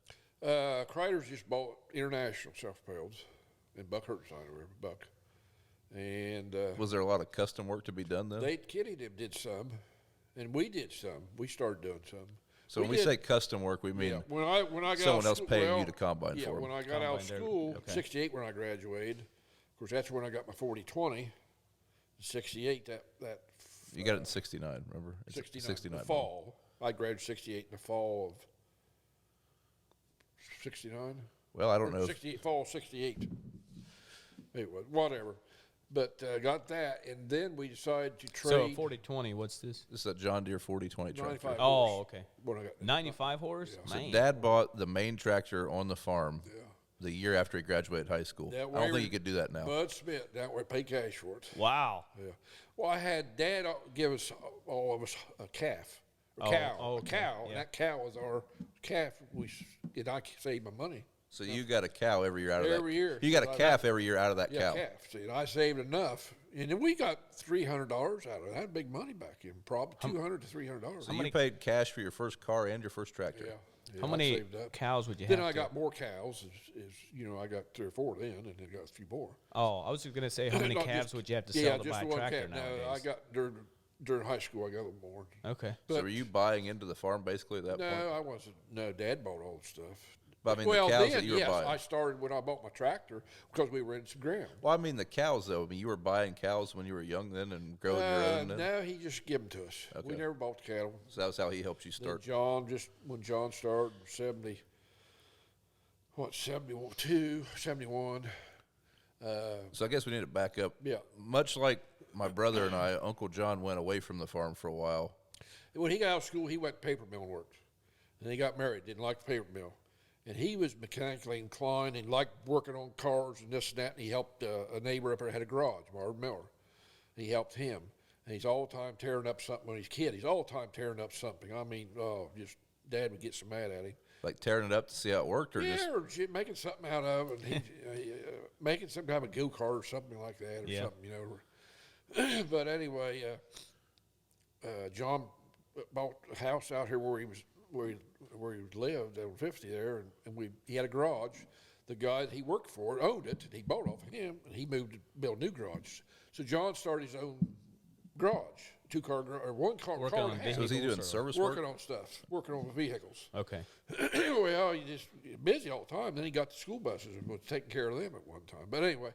[SPEAKER 2] Kreider's just bought International self-propelleds in Buck Hertzstein, or Buck. And
[SPEAKER 4] Was there a lot of custom work to be done then?
[SPEAKER 2] Kitty did some, and we did some. We started doing some.
[SPEAKER 4] So when we say custom work, we mean
[SPEAKER 2] when I got
[SPEAKER 4] someone
[SPEAKER 2] out
[SPEAKER 4] else
[SPEAKER 2] school,
[SPEAKER 4] paying you to combine
[SPEAKER 2] yeah,
[SPEAKER 4] for them.
[SPEAKER 2] when I got out of
[SPEAKER 3] Combine there.
[SPEAKER 2] school,
[SPEAKER 3] Okay.
[SPEAKER 2] 68 when I graduated. Of course, that's when I got my 40-20. 68, that
[SPEAKER 4] You got it in 69, remember? It's
[SPEAKER 2] 69, the fall. I graduated 68 in the fall of 69.
[SPEAKER 4] Well, I don't know.
[SPEAKER 2] 68, fall 68. It was, whatever. But got that, and then we decided to
[SPEAKER 3] So
[SPEAKER 2] trade.
[SPEAKER 3] 40-20, what's this?
[SPEAKER 4] This is a John Deere 4020 tractor.
[SPEAKER 2] 95
[SPEAKER 3] Oh,
[SPEAKER 2] horse.
[SPEAKER 3] okay.
[SPEAKER 2] When I got
[SPEAKER 3] 95 horse?
[SPEAKER 4] So
[SPEAKER 3] Man.
[SPEAKER 4] Dad bought the main tractor on the farm the year after he graduated high school. I
[SPEAKER 2] That
[SPEAKER 4] don't
[SPEAKER 2] way
[SPEAKER 4] think you could do that now.
[SPEAKER 2] Bud Smith, that way, pay cash for it.
[SPEAKER 3] Wow.
[SPEAKER 2] Yeah. Well, I had Dad give us, all of us, a calf. A
[SPEAKER 3] Oh,
[SPEAKER 2] cow.
[SPEAKER 3] oh,
[SPEAKER 2] A
[SPEAKER 3] okay,
[SPEAKER 2] cow.
[SPEAKER 3] yeah.
[SPEAKER 2] And that cow was our calf. And I saved my money.
[SPEAKER 4] So you got a cow every year out of that.
[SPEAKER 2] Every year.
[SPEAKER 4] You got a
[SPEAKER 2] So I
[SPEAKER 4] calf every year out of that
[SPEAKER 2] Yeah,
[SPEAKER 4] cow.
[SPEAKER 2] calf. See, and I saved enough. And then we got $300 out of that. Big money back in. Probably $200 to $300.
[SPEAKER 4] So you paid cash for your first car and your first tractor.
[SPEAKER 2] Yeah. Yeah,
[SPEAKER 3] How
[SPEAKER 2] I
[SPEAKER 3] many
[SPEAKER 2] saved up.
[SPEAKER 3] cows would you
[SPEAKER 2] Then
[SPEAKER 3] have?
[SPEAKER 2] I
[SPEAKER 3] to-
[SPEAKER 2] got more cows. I got 3 or 4 then, and then got a few more.
[SPEAKER 3] Oh, I was just gonna say, how many
[SPEAKER 2] Not
[SPEAKER 3] calves
[SPEAKER 2] just-
[SPEAKER 3] would you have to
[SPEAKER 2] yeah,
[SPEAKER 3] sell to
[SPEAKER 2] just
[SPEAKER 3] buy a
[SPEAKER 2] the one
[SPEAKER 3] tractor
[SPEAKER 2] calf.
[SPEAKER 3] nowadays?
[SPEAKER 2] No, I got during high school. I got a little more.
[SPEAKER 3] Okay.
[SPEAKER 4] So were you buying into the farm basically at that
[SPEAKER 2] No,
[SPEAKER 4] point?
[SPEAKER 2] I wasn't. No, Dad bought all the stuff.
[SPEAKER 4] But I mean,
[SPEAKER 2] Well,
[SPEAKER 4] the cows
[SPEAKER 2] then,
[SPEAKER 4] that you were
[SPEAKER 2] yes,
[SPEAKER 4] buying.
[SPEAKER 2] I started when I bought my tractor because we were in some ground.
[SPEAKER 4] Well, I mean the cows though. I mean, you were buying cows when you were young then and growing your own then?
[SPEAKER 2] No, he just gave them to us. We
[SPEAKER 4] Okay.
[SPEAKER 2] never bought the cattle.
[SPEAKER 4] So that was how he helped you
[SPEAKER 2] Then
[SPEAKER 4] start.
[SPEAKER 2] when John started, 72, 71.
[SPEAKER 4] So I guess we need to back up.
[SPEAKER 2] Yeah.
[SPEAKER 4] Much like my brother and I, Uncle John went away from the farm for a while.
[SPEAKER 2] When he got out of school, he went to paper mill and worked. And he got married, didn't like the paper mill. And he was mechanically inclined and liked working on cars and this and that. And he helped a neighbor up there had a garage, Marvin Miller. And he helped him. And he's all the time tearing up something when he's a kid. He's all the time tearing up something. I mean, just Dad would get so mad at him.
[SPEAKER 4] Like tearing it up to see how it worked, or
[SPEAKER 2] Yeah,
[SPEAKER 4] just
[SPEAKER 2] or making something out of it. Making some kind of a go-kart or something like that or something, But anyway, John bought a house out here where he lived on 50 there, and he had a garage. The guy that he worked for owned it, and he bought off of him, and he moved to build a new garage. So John started his own garage, 2-car garage, or 1-car
[SPEAKER 3] Working
[SPEAKER 2] car
[SPEAKER 3] on
[SPEAKER 2] and a half.
[SPEAKER 4] so is he doing
[SPEAKER 3] vehicles or-
[SPEAKER 4] service work?
[SPEAKER 2] Working on stuff, working on vehicles.
[SPEAKER 3] Okay.
[SPEAKER 2] Well, he just busy all the time. Then he got the school buses and was taking care of them at one time. But anyway,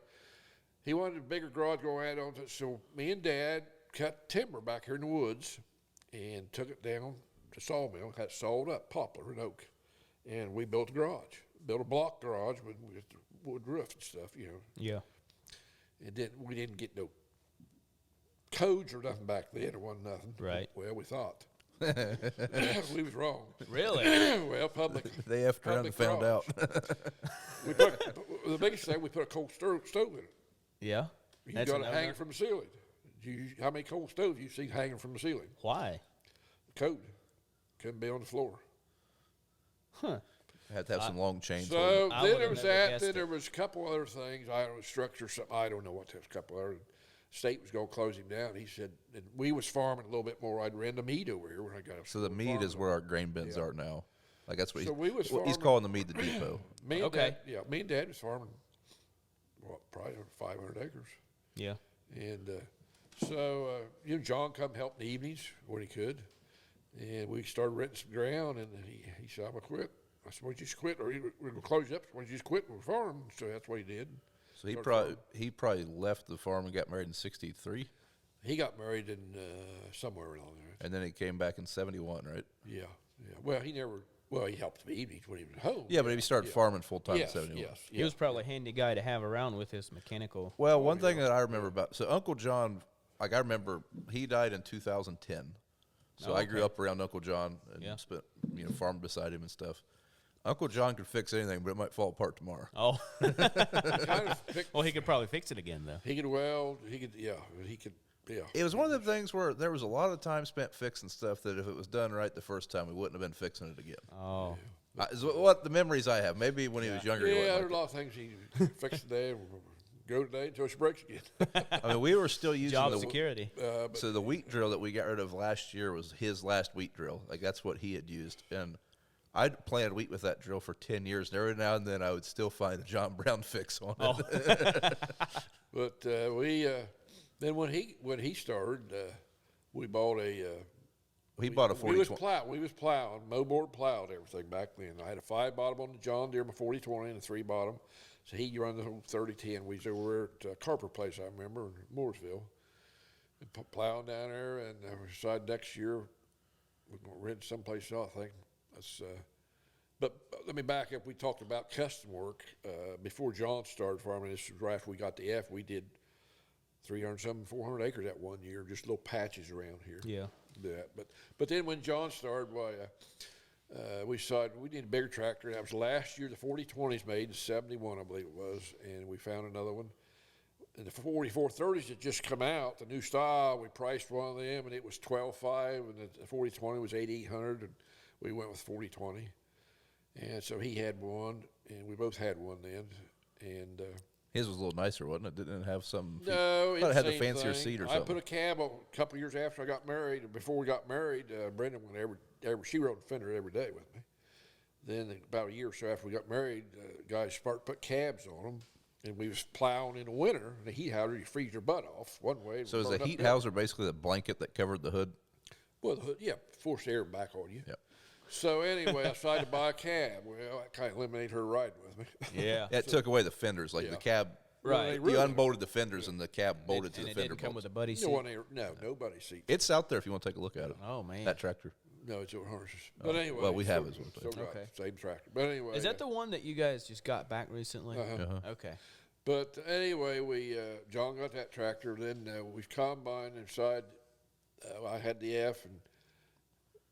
[SPEAKER 2] he wanted a bigger garage going add on to it. So me and Dad cut timber back here in the woods and took it down to sawmill, had it sawed up, poplar and oak. And we built a garage, built a block garage with the wood roof and stuff,
[SPEAKER 3] Yeah.
[SPEAKER 2] And we didn't get no codes or nothing back then. There wasn't nothing.
[SPEAKER 3] Right.
[SPEAKER 2] Well, we thought. We was wrong.
[SPEAKER 3] Really?
[SPEAKER 2] Well, public.
[SPEAKER 4] They effed around and found out.
[SPEAKER 2] We put the biggest thing. We put a coal stove in it.
[SPEAKER 3] Yeah.
[SPEAKER 2] You
[SPEAKER 3] That's
[SPEAKER 2] got it
[SPEAKER 3] another-
[SPEAKER 2] hanging from the ceiling. How many coal stoves you see hanging from the ceiling?
[SPEAKER 3] Why?
[SPEAKER 2] Code. Couldn't be on the floor.
[SPEAKER 3] Huh.
[SPEAKER 4] Had to have some long chains.
[SPEAKER 2] So
[SPEAKER 3] I
[SPEAKER 2] then
[SPEAKER 3] would've
[SPEAKER 2] there was
[SPEAKER 3] never
[SPEAKER 2] that.
[SPEAKER 3] guessed
[SPEAKER 2] Then
[SPEAKER 3] it.
[SPEAKER 2] there was a couple other things. I don't know, structure something. I don't know what. There was a couple other. State was going to close him down. He said, and we was farming a little bit more. I'd rent a mead over here when I got.
[SPEAKER 4] So the mead is where our grain bins are now. Like that's what
[SPEAKER 2] So we was
[SPEAKER 4] he's
[SPEAKER 2] farming-
[SPEAKER 4] calling the mead the depot.
[SPEAKER 2] Me and
[SPEAKER 3] Okay.
[SPEAKER 2] Dad, me and Dad was farming. What, probably 500 acres.
[SPEAKER 3] Yeah.
[SPEAKER 2] And So, John come help in the evenings when he could. And we started renting some ground, and he said, I'm going to quit. I said, well, just quit, or we're going to close you up. Why don't you just quit and farm? So that's what he did.
[SPEAKER 4] So he probably left the farm and got married in '63.
[SPEAKER 2] He got married in somewhere along there.
[SPEAKER 4] And then he came back in '71, right?
[SPEAKER 2] Yeah. Well, he helped the evenings when he was home.
[SPEAKER 4] Yeah, but he started farming full time in
[SPEAKER 2] Yes,
[SPEAKER 4] '71.
[SPEAKER 2] yes.
[SPEAKER 3] He was probably a handy guy to have around with his mechanical.
[SPEAKER 4] Well, one thing that I remember about Uncle John, like I remember he died in 2010. So I grew up around Uncle John and spent farmed beside him and stuff. Uncle John could fix anything, but it might fall apart tomorrow.
[SPEAKER 3] Oh, well, he could probably fix it again though.
[SPEAKER 2] He could weld. He could. Yeah.
[SPEAKER 4] It was one of the things where there was a lot of time spent fixing stuff that if it was done right the first time, we wouldn't have been fixing it again.
[SPEAKER 3] Oh,
[SPEAKER 4] Is what the memories I have. Maybe when he was younger.
[SPEAKER 2] Yeah,
[SPEAKER 4] he
[SPEAKER 2] there's
[SPEAKER 4] wasn't
[SPEAKER 2] a lot of things he fixed today. Go today until she breaks again.
[SPEAKER 4] I mean, we were still using
[SPEAKER 3] job
[SPEAKER 4] the
[SPEAKER 3] security.
[SPEAKER 4] So the wheat drill that we got rid of last year was his last wheat drill. Like that's what he had used, and I'd planted wheat with that drill for 10 years, and every now and then I would still find a John Brown fix on it.
[SPEAKER 2] But then when he started, we bought a.
[SPEAKER 4] He bought a 40.
[SPEAKER 2] We was plowing, mow-board plowed everything back then. I had a 5 bottom on the John Deere, my 40/20, and a 3 bottom. So he run the whole 30/10. We was over at Carper Place, I remember, in Mooresville, and plowing down there. And we decided next year we're going to rent someplace else. I think that's. But let me back up. We talked about custom work before John started farming. This was right after we got the F. We did 400 acres that one year, just little patches around here.
[SPEAKER 3] Yeah.
[SPEAKER 2] But then when John started, we decided we need a bigger tractor. That was last year. The 40/20s made in '71, I believe it was, and we found another one. And the 4430s had just come out, the new style. We priced one of them, and it was $12,500, and the 40/20 was $8,800, and we went with 40/20. And so he had one, and we both had one then, and.
[SPEAKER 4] His was a little nicer, wasn't it? Didn't it have some?
[SPEAKER 2] No,
[SPEAKER 4] it had the fancier
[SPEAKER 2] thing.
[SPEAKER 4] seat or something.
[SPEAKER 2] I put a cab a couple of years after I got married. Or before we got married, Brenda went she rode the fender every day with me. Then about a year or so after we got married, guys put cabs on them, and we was plowing in the winter. And the heat houser, you freeze your butt off one way.
[SPEAKER 4] So is the heat houser basically the blanket that covered the hood?
[SPEAKER 2] Well, the hood, forced air back on you.
[SPEAKER 4] Yep.
[SPEAKER 2] So anyway, I decided to buy a cab. Well, that kind of eliminated her riding with me.
[SPEAKER 3] Yeah.
[SPEAKER 4] It took away the fenders, like the cab.
[SPEAKER 3] Right.
[SPEAKER 4] You unbolted the fenders, and the cab bolted to the fender.
[SPEAKER 3] It didn't come with a buddy seat.
[SPEAKER 2] No buddy seat.
[SPEAKER 4] It's out there if you want to take a look at it.
[SPEAKER 3] Oh man,
[SPEAKER 4] that tractor.
[SPEAKER 2] No, it's on harnesses. But anyway,
[SPEAKER 4] well, we have it.
[SPEAKER 2] Still got same tractor. But anyway,
[SPEAKER 3] is that the one that you guys just got back recently? Okay.
[SPEAKER 2] But anyway, John got that tractor. Then we combined and decided I had the F and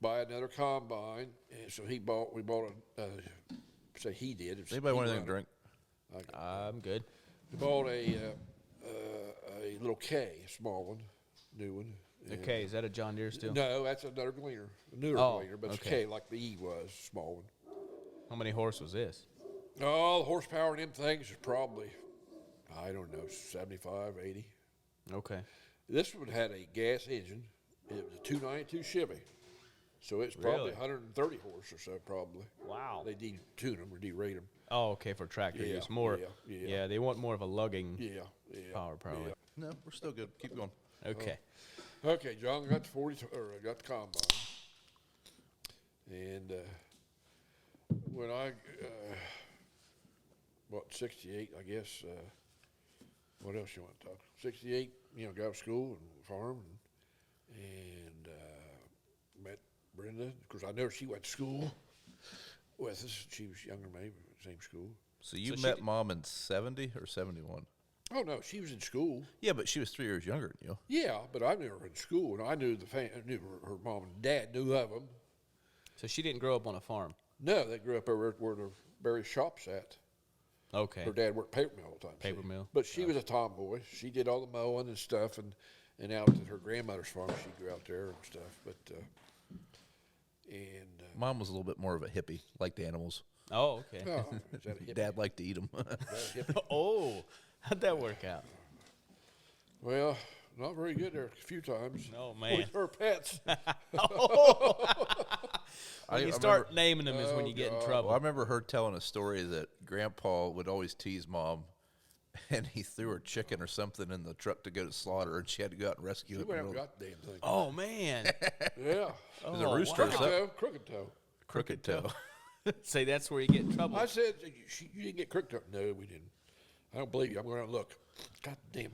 [SPEAKER 2] buy another combine. And so we bought he did.
[SPEAKER 4] Anybody want anything to drink?
[SPEAKER 3] I'm good.
[SPEAKER 2] We bought a little K, a small one, new one.
[SPEAKER 3] Okay, is that a John Deere still?
[SPEAKER 2] No, that's another Gleaner, a newer Gleaner, but it's K like the E was, small one.
[SPEAKER 3] How many horse was this?
[SPEAKER 2] Oh, the horsepower in them things is probably, I don't know, 75, 80.
[SPEAKER 3] Okay.
[SPEAKER 2] This one had a gas engine. It was a 292 Chevy. So it's probably 130 horse or so, probably.
[SPEAKER 3] Wow.
[SPEAKER 2] They detune them or derate them.
[SPEAKER 3] Oh, okay, for tractor use. More. Yeah, they want more of a lugging power, probably.
[SPEAKER 2] Yeah.
[SPEAKER 4] No, we're still good. Keep going.
[SPEAKER 3] Okay.
[SPEAKER 2] Okay, John got the got the combine. And when I, 68, I guess, what else you want to talk? 68, got to school and farm and met Brenda. Of course, I know she went to school with us. She was younger than me, same school.
[SPEAKER 4] So you met Mom in 70 or 71?
[SPEAKER 2] Oh, no, she was in school.
[SPEAKER 4] Yeah, but she was 3 years younger than you.
[SPEAKER 2] Yeah, but I knew her in school, and I knew knew her mom and dad knew of them.
[SPEAKER 3] So she didn't grow up on a farm?
[SPEAKER 2] No, they grew up over where the various shops at.
[SPEAKER 3] Okay.
[SPEAKER 2] Her dad worked paper mill all the time.
[SPEAKER 3] Paper mill.
[SPEAKER 2] But she was a tomboy. She did all the mowing and stuff, and out at her grandmother's farm, she grew out there and stuff. But
[SPEAKER 4] Mom was a little bit more of a hippie, liked the animals.
[SPEAKER 3] Oh, okay.
[SPEAKER 2] oh, is that a hippie?
[SPEAKER 4] Dad liked to eat them.
[SPEAKER 3] Oh, how'd that work out?
[SPEAKER 2] Well, not very good there a few times.
[SPEAKER 3] Oh, man.
[SPEAKER 2] With her pets.
[SPEAKER 3] When you start naming them is when you get in trouble.
[SPEAKER 4] Well, I remember her telling a story that Grandpa would always tease Mom and he threw her chicken or something in the truck to go to slaughter, and she had to go out and rescue
[SPEAKER 2] She
[SPEAKER 4] it.
[SPEAKER 2] went out and got the damn thing.
[SPEAKER 3] Oh man.
[SPEAKER 2] Yeah.
[SPEAKER 4] It was a rooster.
[SPEAKER 3] wow.
[SPEAKER 2] Crooked toe.
[SPEAKER 4] Crooked toe.
[SPEAKER 3] Say that's where you get in trouble.
[SPEAKER 2] I said, you didn't get crooked toe. No, we didn't. I don't believe you. I'm going to look. God damn it.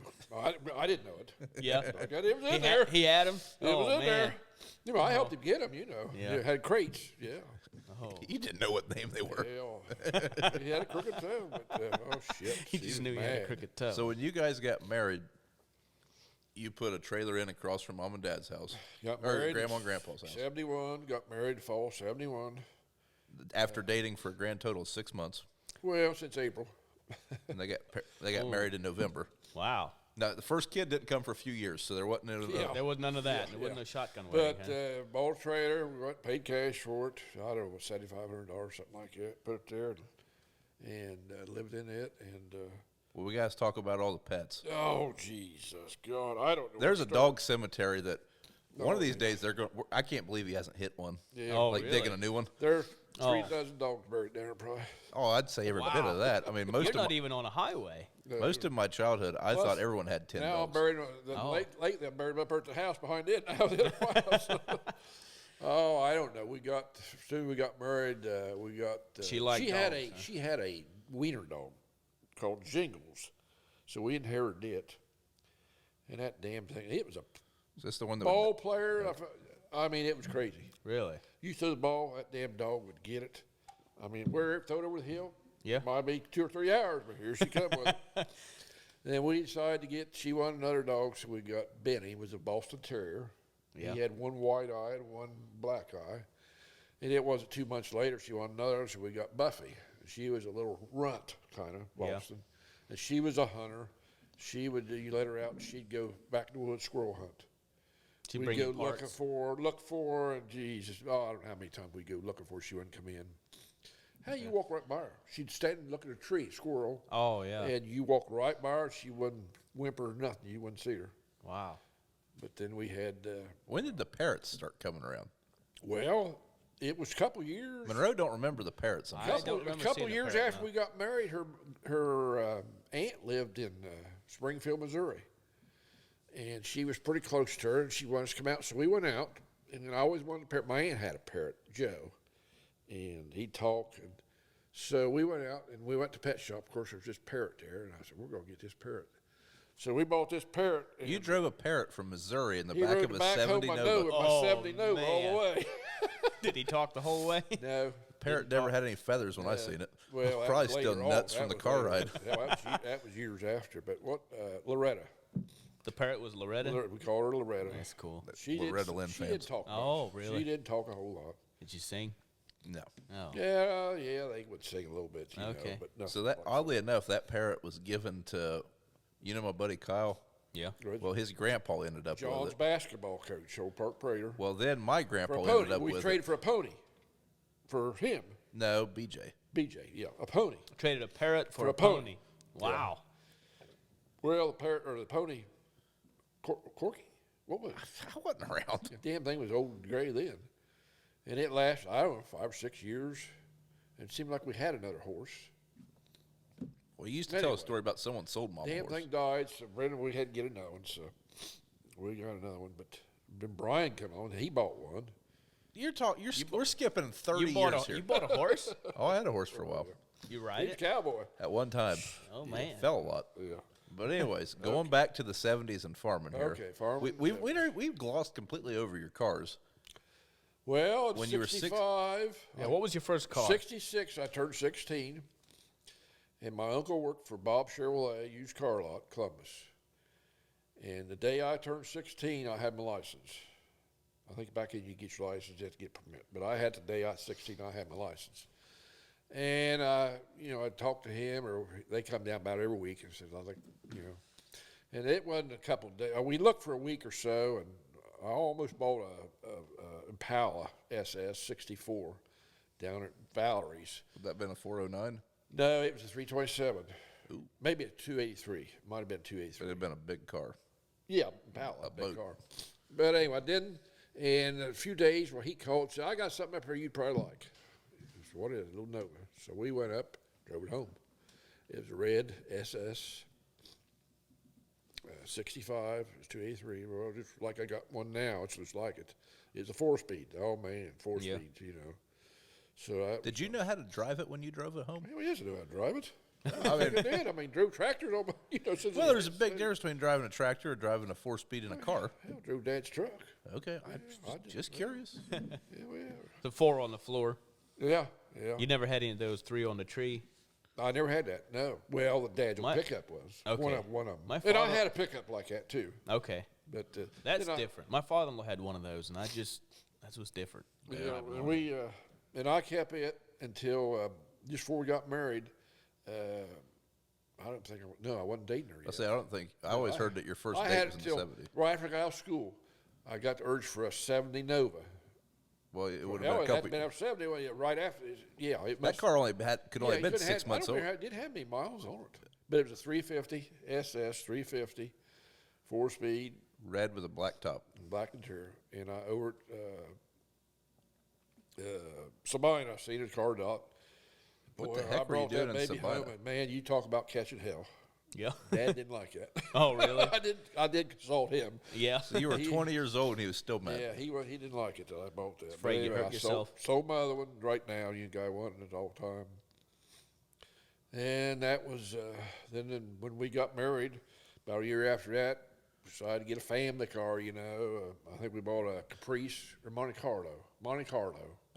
[SPEAKER 2] I didn't know it.
[SPEAKER 3] Yeah.
[SPEAKER 2] It was in there.
[SPEAKER 3] He had him.
[SPEAKER 2] It was in there. You know, I helped him get them,
[SPEAKER 3] Yeah.
[SPEAKER 2] Had crates, yeah.
[SPEAKER 3] Oh.
[SPEAKER 4] You didn't know what name they were.
[SPEAKER 2] Yeah. He had a crooked toe, but, oh, shit.
[SPEAKER 3] He
[SPEAKER 2] She
[SPEAKER 3] just
[SPEAKER 2] was
[SPEAKER 3] knew he had a
[SPEAKER 2] mad.
[SPEAKER 3] crooked toe.
[SPEAKER 4] So when you guys got married, you put a trailer in across from Mom and Dad's house.
[SPEAKER 2] Got
[SPEAKER 4] or
[SPEAKER 2] married.
[SPEAKER 4] Grandma and Grandpa's house.
[SPEAKER 2] 71, got married fall 71.
[SPEAKER 4] After dating for a grand total of 6 months.
[SPEAKER 2] Well, since April.
[SPEAKER 4] And they got married in November.
[SPEAKER 3] Wow.
[SPEAKER 4] Now, the first kid didn't come for a few years, so there wasn't any of
[SPEAKER 2] Yeah.
[SPEAKER 3] There was none of that. There wasn't no shotgun wedding.
[SPEAKER 2] But
[SPEAKER 3] huh?
[SPEAKER 2] bought a trailer, we paid cash for it. I don't know, $7,500, something like that. Put it there and lived in it. And
[SPEAKER 4] Well, we got to talk about all the pets.
[SPEAKER 2] oh Jesus God, I don't know.
[SPEAKER 4] There's a
[SPEAKER 2] where to
[SPEAKER 4] dog cemetery that one of these
[SPEAKER 2] Oh,
[SPEAKER 4] days they're going. I can't believe he hasn't hit one.
[SPEAKER 2] Yeah.
[SPEAKER 3] Oh,
[SPEAKER 4] like
[SPEAKER 3] really?
[SPEAKER 4] digging a new one.
[SPEAKER 2] There's
[SPEAKER 3] Oh.
[SPEAKER 2] 3 dozen dogs buried there, probably.
[SPEAKER 4] Oh, I'd say every bit of that. I mean,
[SPEAKER 3] You're not even on a highway.
[SPEAKER 4] most of my childhood, I
[SPEAKER 2] Plus,
[SPEAKER 4] thought everyone had 10
[SPEAKER 2] Now I'm
[SPEAKER 4] dogs.
[SPEAKER 2] buried.
[SPEAKER 3] Oh.
[SPEAKER 2] Lately, I'm buried up there at the house behind it. Now oh, I don't know. Soon we got married. We got.
[SPEAKER 3] She liked
[SPEAKER 2] She had
[SPEAKER 3] dogs, huh?
[SPEAKER 2] She had a wiener dog called Jingles, so we inherited it. And that damn thing, it was a
[SPEAKER 4] Is this the one that?
[SPEAKER 2] ball player. I mean, it was crazy.
[SPEAKER 3] Really?
[SPEAKER 2] You threw the ball, that damn dog would get it. I mean, throw it over the hill.
[SPEAKER 3] Yeah.
[SPEAKER 2] Might be 2 or 3 hours, but here she come with it. Then we decided she wanted another dog, so we got Benny. He was a Boston Terrier.
[SPEAKER 3] Yeah.
[SPEAKER 2] He had one white eye and one black eye. And it wasn't 2 months later, she wanted another, so we got Buffy. She was a little runt, kind of, Boston. And she was a hunter. You let her out, and she'd go back to the woods squirrel hunt.
[SPEAKER 3] She
[SPEAKER 2] We'd
[SPEAKER 3] bring
[SPEAKER 2] go
[SPEAKER 3] you parts.
[SPEAKER 2] look for her, and Jesus, I don't know how many times we'd go looking for her, she wouldn't come in. Hey, you walk right by her. She'd stand and look at a tree, squirrel,
[SPEAKER 3] Oh yeah.
[SPEAKER 2] and you walk right by her, she wouldn't whimper or nothing, you wouldn't see her.
[SPEAKER 3] Wow.
[SPEAKER 2] But then we had,
[SPEAKER 4] When did the parrots start coming around?
[SPEAKER 2] well, it was a couple years.
[SPEAKER 4] Monroe don't remember the parrots.
[SPEAKER 3] I
[SPEAKER 2] Couple,
[SPEAKER 3] don't
[SPEAKER 2] a
[SPEAKER 3] remember
[SPEAKER 2] couple
[SPEAKER 3] seeing a
[SPEAKER 2] years
[SPEAKER 3] parrot,
[SPEAKER 2] after
[SPEAKER 3] no.
[SPEAKER 2] we got married, her aunt lived in Springfield, Missouri, and she was pretty close to her, and she wanted us to come out, so we went out, and then I always wanted a parrot. My aunt had a parrot, Joe, and he'd talk, and so we went out, and we went to pet shop. Of course, there was this parrot there, and I said, we're going to get this parrot. So we bought this parrot. And
[SPEAKER 4] You drove a parrot from Missouri in the
[SPEAKER 2] he
[SPEAKER 4] back
[SPEAKER 2] rode
[SPEAKER 4] of
[SPEAKER 2] the
[SPEAKER 4] a
[SPEAKER 2] back home
[SPEAKER 4] 70
[SPEAKER 2] my
[SPEAKER 4] Nova.
[SPEAKER 2] Nova, my
[SPEAKER 3] Oh,
[SPEAKER 2] 70 Nova all
[SPEAKER 3] man.
[SPEAKER 2] the way.
[SPEAKER 3] Did he talk the whole way?
[SPEAKER 2] No.
[SPEAKER 4] Parrot never had any feathers when I seen it.
[SPEAKER 2] Well, that
[SPEAKER 4] Probably
[SPEAKER 2] was
[SPEAKER 4] still
[SPEAKER 2] later
[SPEAKER 4] nuts
[SPEAKER 2] on.
[SPEAKER 4] from
[SPEAKER 2] That
[SPEAKER 4] the car
[SPEAKER 2] was
[SPEAKER 4] ride.
[SPEAKER 2] later. Yeah, that was years after. But Loretta.
[SPEAKER 3] The parrot was Loretta.
[SPEAKER 2] We call her Loretta.
[SPEAKER 3] That's cool.
[SPEAKER 2] She
[SPEAKER 4] Loretta Lynn
[SPEAKER 2] she
[SPEAKER 4] fans.
[SPEAKER 2] did talk.
[SPEAKER 3] Oh,
[SPEAKER 2] much.
[SPEAKER 3] really?
[SPEAKER 2] She didn't talk a whole lot.
[SPEAKER 3] Did you sing?
[SPEAKER 4] No.
[SPEAKER 3] Oh.
[SPEAKER 2] Yeah, they would sing a little bit. You
[SPEAKER 3] Okay.
[SPEAKER 2] know, but nothing
[SPEAKER 4] So that,
[SPEAKER 2] like
[SPEAKER 4] oddly enough, that parrot was given to, my buddy Kyle.
[SPEAKER 3] Yeah.
[SPEAKER 2] Good.
[SPEAKER 4] Well, his grandpa ended up
[SPEAKER 2] John's
[SPEAKER 4] with it.
[SPEAKER 2] basketball coach, Old Park Prater.
[SPEAKER 4] Well, then my
[SPEAKER 2] For
[SPEAKER 4] grandpa
[SPEAKER 2] a
[SPEAKER 4] ended
[SPEAKER 2] pony.
[SPEAKER 4] up
[SPEAKER 2] We
[SPEAKER 4] with
[SPEAKER 2] traded
[SPEAKER 4] it.
[SPEAKER 2] for a pony. For him,
[SPEAKER 4] No, BJ.
[SPEAKER 2] BJ. Yeah, a pony.
[SPEAKER 3] Traded a parrot for
[SPEAKER 2] For
[SPEAKER 3] a
[SPEAKER 2] a pony.
[SPEAKER 3] pony. Wow.
[SPEAKER 2] Well, the parrot or the pony, Corky. What was it?
[SPEAKER 4] I wasn't around.
[SPEAKER 2] The damn thing was old and gray then. And it lasted, I don't know, 5 or 6 years. And it seemed like we had another horse.
[SPEAKER 4] Well, you used to tell
[SPEAKER 2] Anyway.
[SPEAKER 4] a story about someone sold my
[SPEAKER 2] Damn
[SPEAKER 4] horse.
[SPEAKER 2] thing died, so Brendan, we had to get another one, so we got another one. But then Brian come on, he bought one.
[SPEAKER 4] We're skipping 30 years here.
[SPEAKER 3] You bought a horse?
[SPEAKER 4] Oh, I had a horse for a while.
[SPEAKER 3] You
[SPEAKER 2] He's
[SPEAKER 3] ride
[SPEAKER 2] a
[SPEAKER 3] it?
[SPEAKER 2] cowboy.
[SPEAKER 4] At one time.
[SPEAKER 3] Oh man.
[SPEAKER 4] Fell a lot.
[SPEAKER 2] Yeah.
[SPEAKER 4] But anyways, going back to the 70s and farming here.
[SPEAKER 2] Okay, farming,
[SPEAKER 4] We've glossed completely over your cars.
[SPEAKER 2] Well, it's
[SPEAKER 4] When you were
[SPEAKER 2] 65.
[SPEAKER 3] Yeah, what was your first car?
[SPEAKER 2] 66, I turned 16. And my uncle worked for Bob Chevrolet, used car lot, Columbus. And the day I turned 16, I had my license. I think back then you get your license, you have to get a permit. But I had the day I was 16, I had my license. And, I'd talk to him, or they come down about every week and said, and it wasn't a couple of days. We looked for a week or so, and I almost bought a Impala SS 64 down at Valerie's.
[SPEAKER 4] Would that have been a 409?
[SPEAKER 2] No, it was a 327. Maybe a 283. Might have been
[SPEAKER 4] It
[SPEAKER 2] 283.
[SPEAKER 4] would have been a big car.
[SPEAKER 2] Yeah, Impala,
[SPEAKER 4] A
[SPEAKER 2] big
[SPEAKER 4] boat.
[SPEAKER 2] car. But anyway, I didn't. And a few days, he called and said, I got something up here you'd probably like. I said, what is it? A little Nova. So we went up, drove it home. It was a red SS 65, it's 283. Well, just like I got one now, it's just like it. It's a 4-speed. Oh, man, 4 speeds, you know. So
[SPEAKER 4] Did you know how to drive it when you drove it home?
[SPEAKER 2] Hell, yes, I know how to drive it. I mean, I did. I mean, drove tractors on my, you know, since
[SPEAKER 4] Well, there's a big difference between driving a tractor or driving a 4-speed in a car.
[SPEAKER 2] Hell, drove Dad's truck.
[SPEAKER 4] Okay, I'm just curious.
[SPEAKER 2] Yeah, well,
[SPEAKER 3] The 4 on the floor.
[SPEAKER 2] yeah.
[SPEAKER 3] You never had any of those 3 on the tree?
[SPEAKER 2] I never had that. No. Well, the Dad's old pickup was
[SPEAKER 3] Okay.
[SPEAKER 2] one of them.
[SPEAKER 3] My
[SPEAKER 2] And I
[SPEAKER 3] father-
[SPEAKER 2] had a pickup like that too.
[SPEAKER 3] Okay.
[SPEAKER 2] But
[SPEAKER 3] That's
[SPEAKER 2] you know,
[SPEAKER 3] different. My father-in-law had one of those, and that's what's different.
[SPEAKER 2] You know, and I kept it until just before we got married. I don't think I wasn't dating her yet.
[SPEAKER 4] I always heard that your first
[SPEAKER 2] I
[SPEAKER 4] date
[SPEAKER 2] had
[SPEAKER 4] was
[SPEAKER 2] it
[SPEAKER 4] in the
[SPEAKER 2] until
[SPEAKER 4] 70s.
[SPEAKER 2] right after I got out of school. I got the urge for a 70 Nova.
[SPEAKER 4] Well, it would
[SPEAKER 2] Hell,
[SPEAKER 4] have
[SPEAKER 2] it
[SPEAKER 4] been a
[SPEAKER 2] had
[SPEAKER 4] couple.
[SPEAKER 2] been after 70. Well, yeah, right after. Yeah, it
[SPEAKER 4] That
[SPEAKER 2] must.
[SPEAKER 4] car could only
[SPEAKER 2] yeah,
[SPEAKER 4] have been
[SPEAKER 2] it
[SPEAKER 4] 6 months old.
[SPEAKER 2] It didn't have any miles on it, but it was a 350 SS 350, 4-speed,
[SPEAKER 4] Red with a black top.
[SPEAKER 2] black interior, and I over Sabina. I seen his car dot.
[SPEAKER 4] What
[SPEAKER 2] Boy,
[SPEAKER 4] the heck
[SPEAKER 2] I
[SPEAKER 4] were you
[SPEAKER 2] brought
[SPEAKER 4] doing
[SPEAKER 2] that
[SPEAKER 4] in
[SPEAKER 2] baby
[SPEAKER 4] Sabina?
[SPEAKER 2] home, and man, you talk about catching hell.
[SPEAKER 3] Yeah.
[SPEAKER 2] Dad didn't like that.
[SPEAKER 3] Oh, really?
[SPEAKER 2] I did consult him.
[SPEAKER 3] Yeah.
[SPEAKER 4] So you were 20 years old and he was still mad.
[SPEAKER 2] Yeah, he didn't like it till I bought that.
[SPEAKER 3] Afraid
[SPEAKER 2] But
[SPEAKER 3] you hurt
[SPEAKER 2] I
[SPEAKER 3] yourself.
[SPEAKER 2] Sold my other one right now. You guy wanting it all the time. And that was then when we got married, about a year after that, decided to get a family car. You know, I think we bought a Caprice or Monte Carlo.